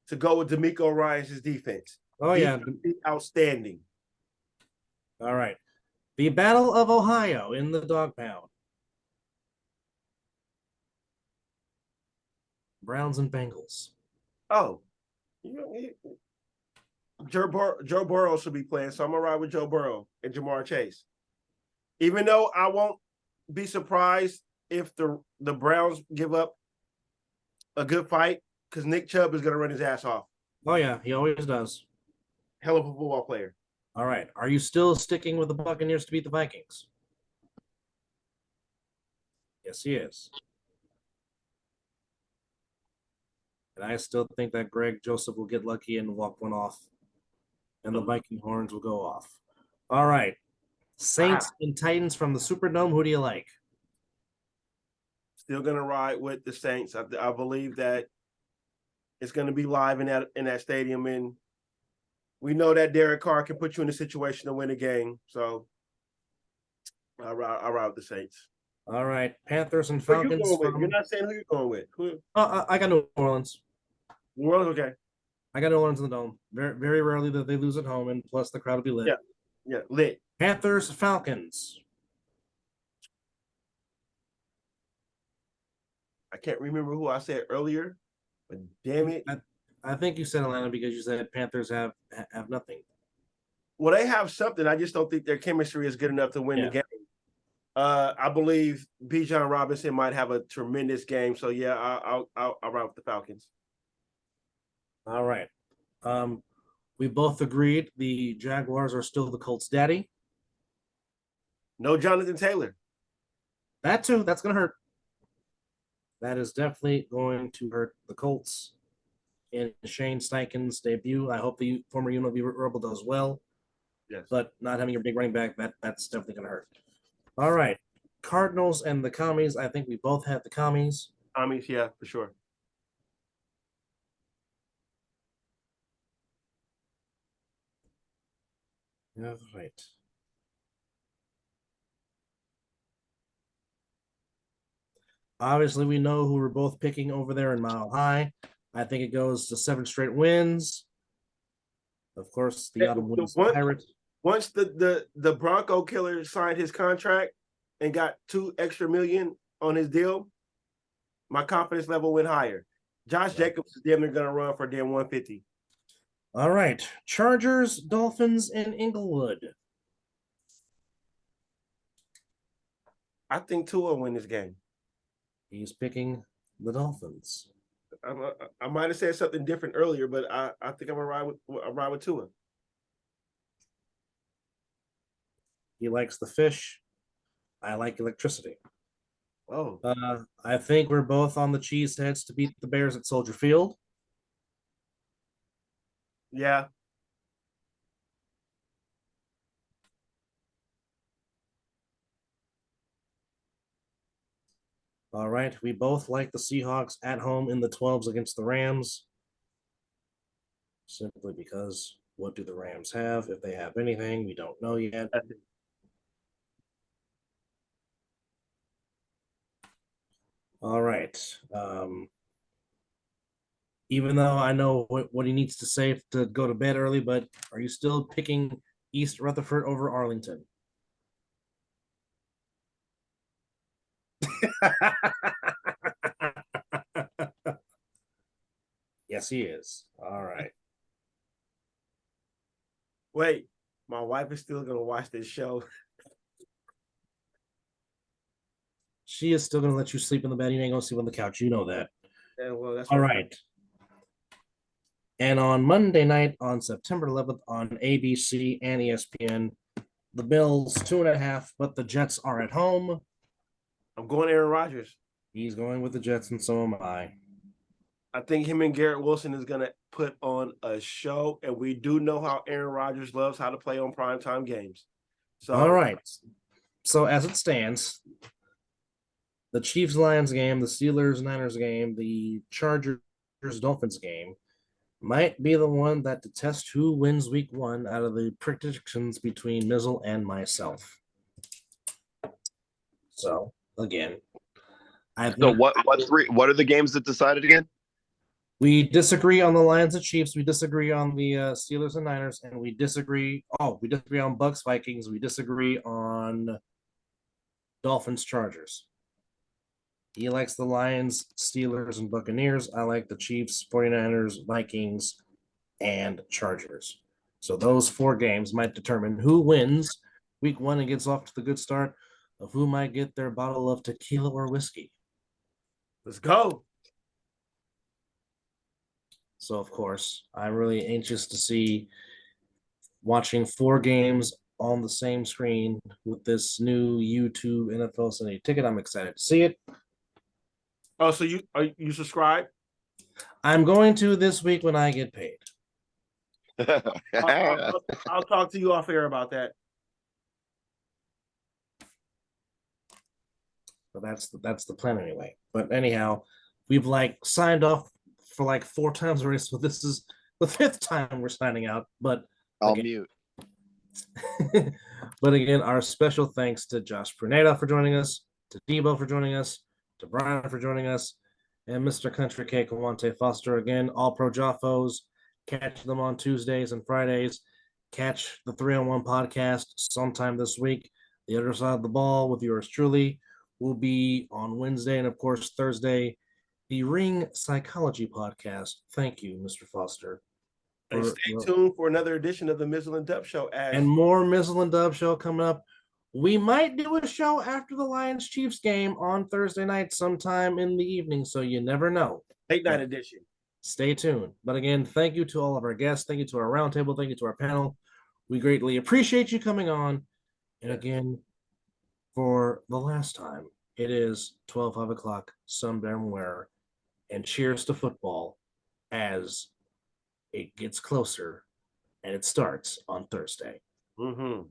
to go with D'Amico Ryans' defense. Oh, yeah. Outstanding. All right. The Battle of Ohio in the Dog Pound. Browns and Bengals. Oh. Joe Burrow should be playing, so I'm going to ride with Joe Burrow and Jamar Chase. Even though I won't be surprised if the Browns give up a good fight, because Nick Chubb is going to run his ass off. Oh, yeah, he always does. Hell of a football player. All right. Are you still sticking with the Buccaneers to beat the Vikings? Yes, he is. And I still think that Greg Joseph will get lucky and walk one off, and the Viking horns will go off. All right. Saints and Titans from the Superdome. Who do you like? Still going to ride with the Saints. I believe that it's going to be live in that stadium, and we know that Derek Carr can put you in a situation to win a game. So I'll ride with the Saints. All right. Panthers and Falcons. You're not saying who you're going with. I got New Orleans. New Orleans, okay. I got New Orleans in the Dome. Very, very rarely that they lose at home, and plus the crowd will be lit. Yeah, lit. Panthers, Falcons. I can't remember who I said earlier, but damn it. I think you said Atlanta because you said Panthers have nothing. Well, they have something. I just don't think their chemistry is good enough to win the game. I believe Bijan Robinson might have a tremendous game. So yeah, I'll ride with the Falcons. All right. We both agreed the Jaguars are still the Colts' daddy. No Jonathan Taylor. That too. That's going to hurt. That is definitely going to hurt the Colts in Shane Steichen's debut. I hope the former UNLV Rebel does well. Yes. But not having your big running back, that's definitely going to hurt. All right. Cardinals and the Commies. I think we both have the Commies. Commies, yeah, for sure. All right. Obviously, we know who we're both picking over there in Mile High. I think it goes to 7 straight wins. Of course, the Autumn Winds Pirates. Once the Bronco killer signed his contract and got $2 extra million on his deal, my confidence level went higher. Josh Jacobs is damn near going to run for damn 150. All right. Chargers, Dolphins, and Inglewood. I think Tua will win this game. He's picking the Dolphins. I might have said something different earlier, but I think I'm going to ride with Tua. He likes the fish. I like electricity. Oh. I think we're both on the Cheeseheads to beat the Bears at Soldier Field. Yeah. All right. We both like the Seahawks at home in the 12s against the Rams. Simply because what do the Rams have? If they have anything, we don't know yet. All right. Even though I know what he needs to say to go to bed early, but are you still picking East Rutherford over Arlington? Yes, he is. All right. Wait, my wife is still going to watch this show. She is still going to let you sleep in the bed. You ain't going to sleep on the couch. You know that. Yeah, well, that's all right. And on Monday night, on September 11th, on ABC and ESPN, the Bills 2.5, but the Jets are at home. I'm going Aaron Rodgers. He's going with the Jets, and so am I. I think him and Garrett Wilson is going to put on a show, and we do know how Aaron Rodgers loves how to play on primetime games. So, all right. So as it stands, the Chiefs-Lions game, the Steelers-Niners game, the Chargers-Dolphins game might be the one that detests who wins week 1 out of the predictions between Mizzle and myself. So, again, what are the games that decided again? We disagree on the Lions and Chiefs. We disagree on the Steelers and Niners, and we disagree on Bucks Vikings. We disagree on Dolphins Chargers. He likes the Lions, Steelers, and Buccaneers. I like the Chiefs, 49ers, Vikings, and Chargers. So those 4 games might determine who wins week 1 and gets off to the good start, of who might get their bottle of tequila or whiskey. Let's go. So, of course, I'm really anxious to see watching 4 games on the same screen with this new YouTube NFL Sunday ticket. I'm excited to see it. Oh, so you subscribe? I'm going to this week when I get paid. I'll talk to you off air about that. But that's the plan anyway. But anyhow, we've signed off for 4 times already, so this is the 5th time we're signing out. But I'll mute. But again, our special thanks to Josh Pruneda for joining us, to Debo for joining us, to Brian for joining us, and Mr. Country Cake Kawante Foster. Again, all pro Joffos. Catch them on Tuesdays and Fridays. Catch the 3-on-1 podcast sometime this week. The Other Side of the Ball with yours truly will be on Wednesday, and of course Thursday, the Ring Psychology podcast. Thank you, Mr. Foster. And stay tuned for another edition of the Mizzle and Dub Show. And more Mizzle and Dub Show coming up. We might do a show after the Lions-Chiefs game on Thursday night sometime in the evening, so you never know. Late night edition. Stay tuned. But again, thank you to all of our guests. Thank you to our roundtable. Thank you to our panel. We greatly appreciate you coming on. And again, for the last time, it is 12 o'clock, somewhere. And cheers to football as it gets closer and it starts on Thursday. Mm-hmm.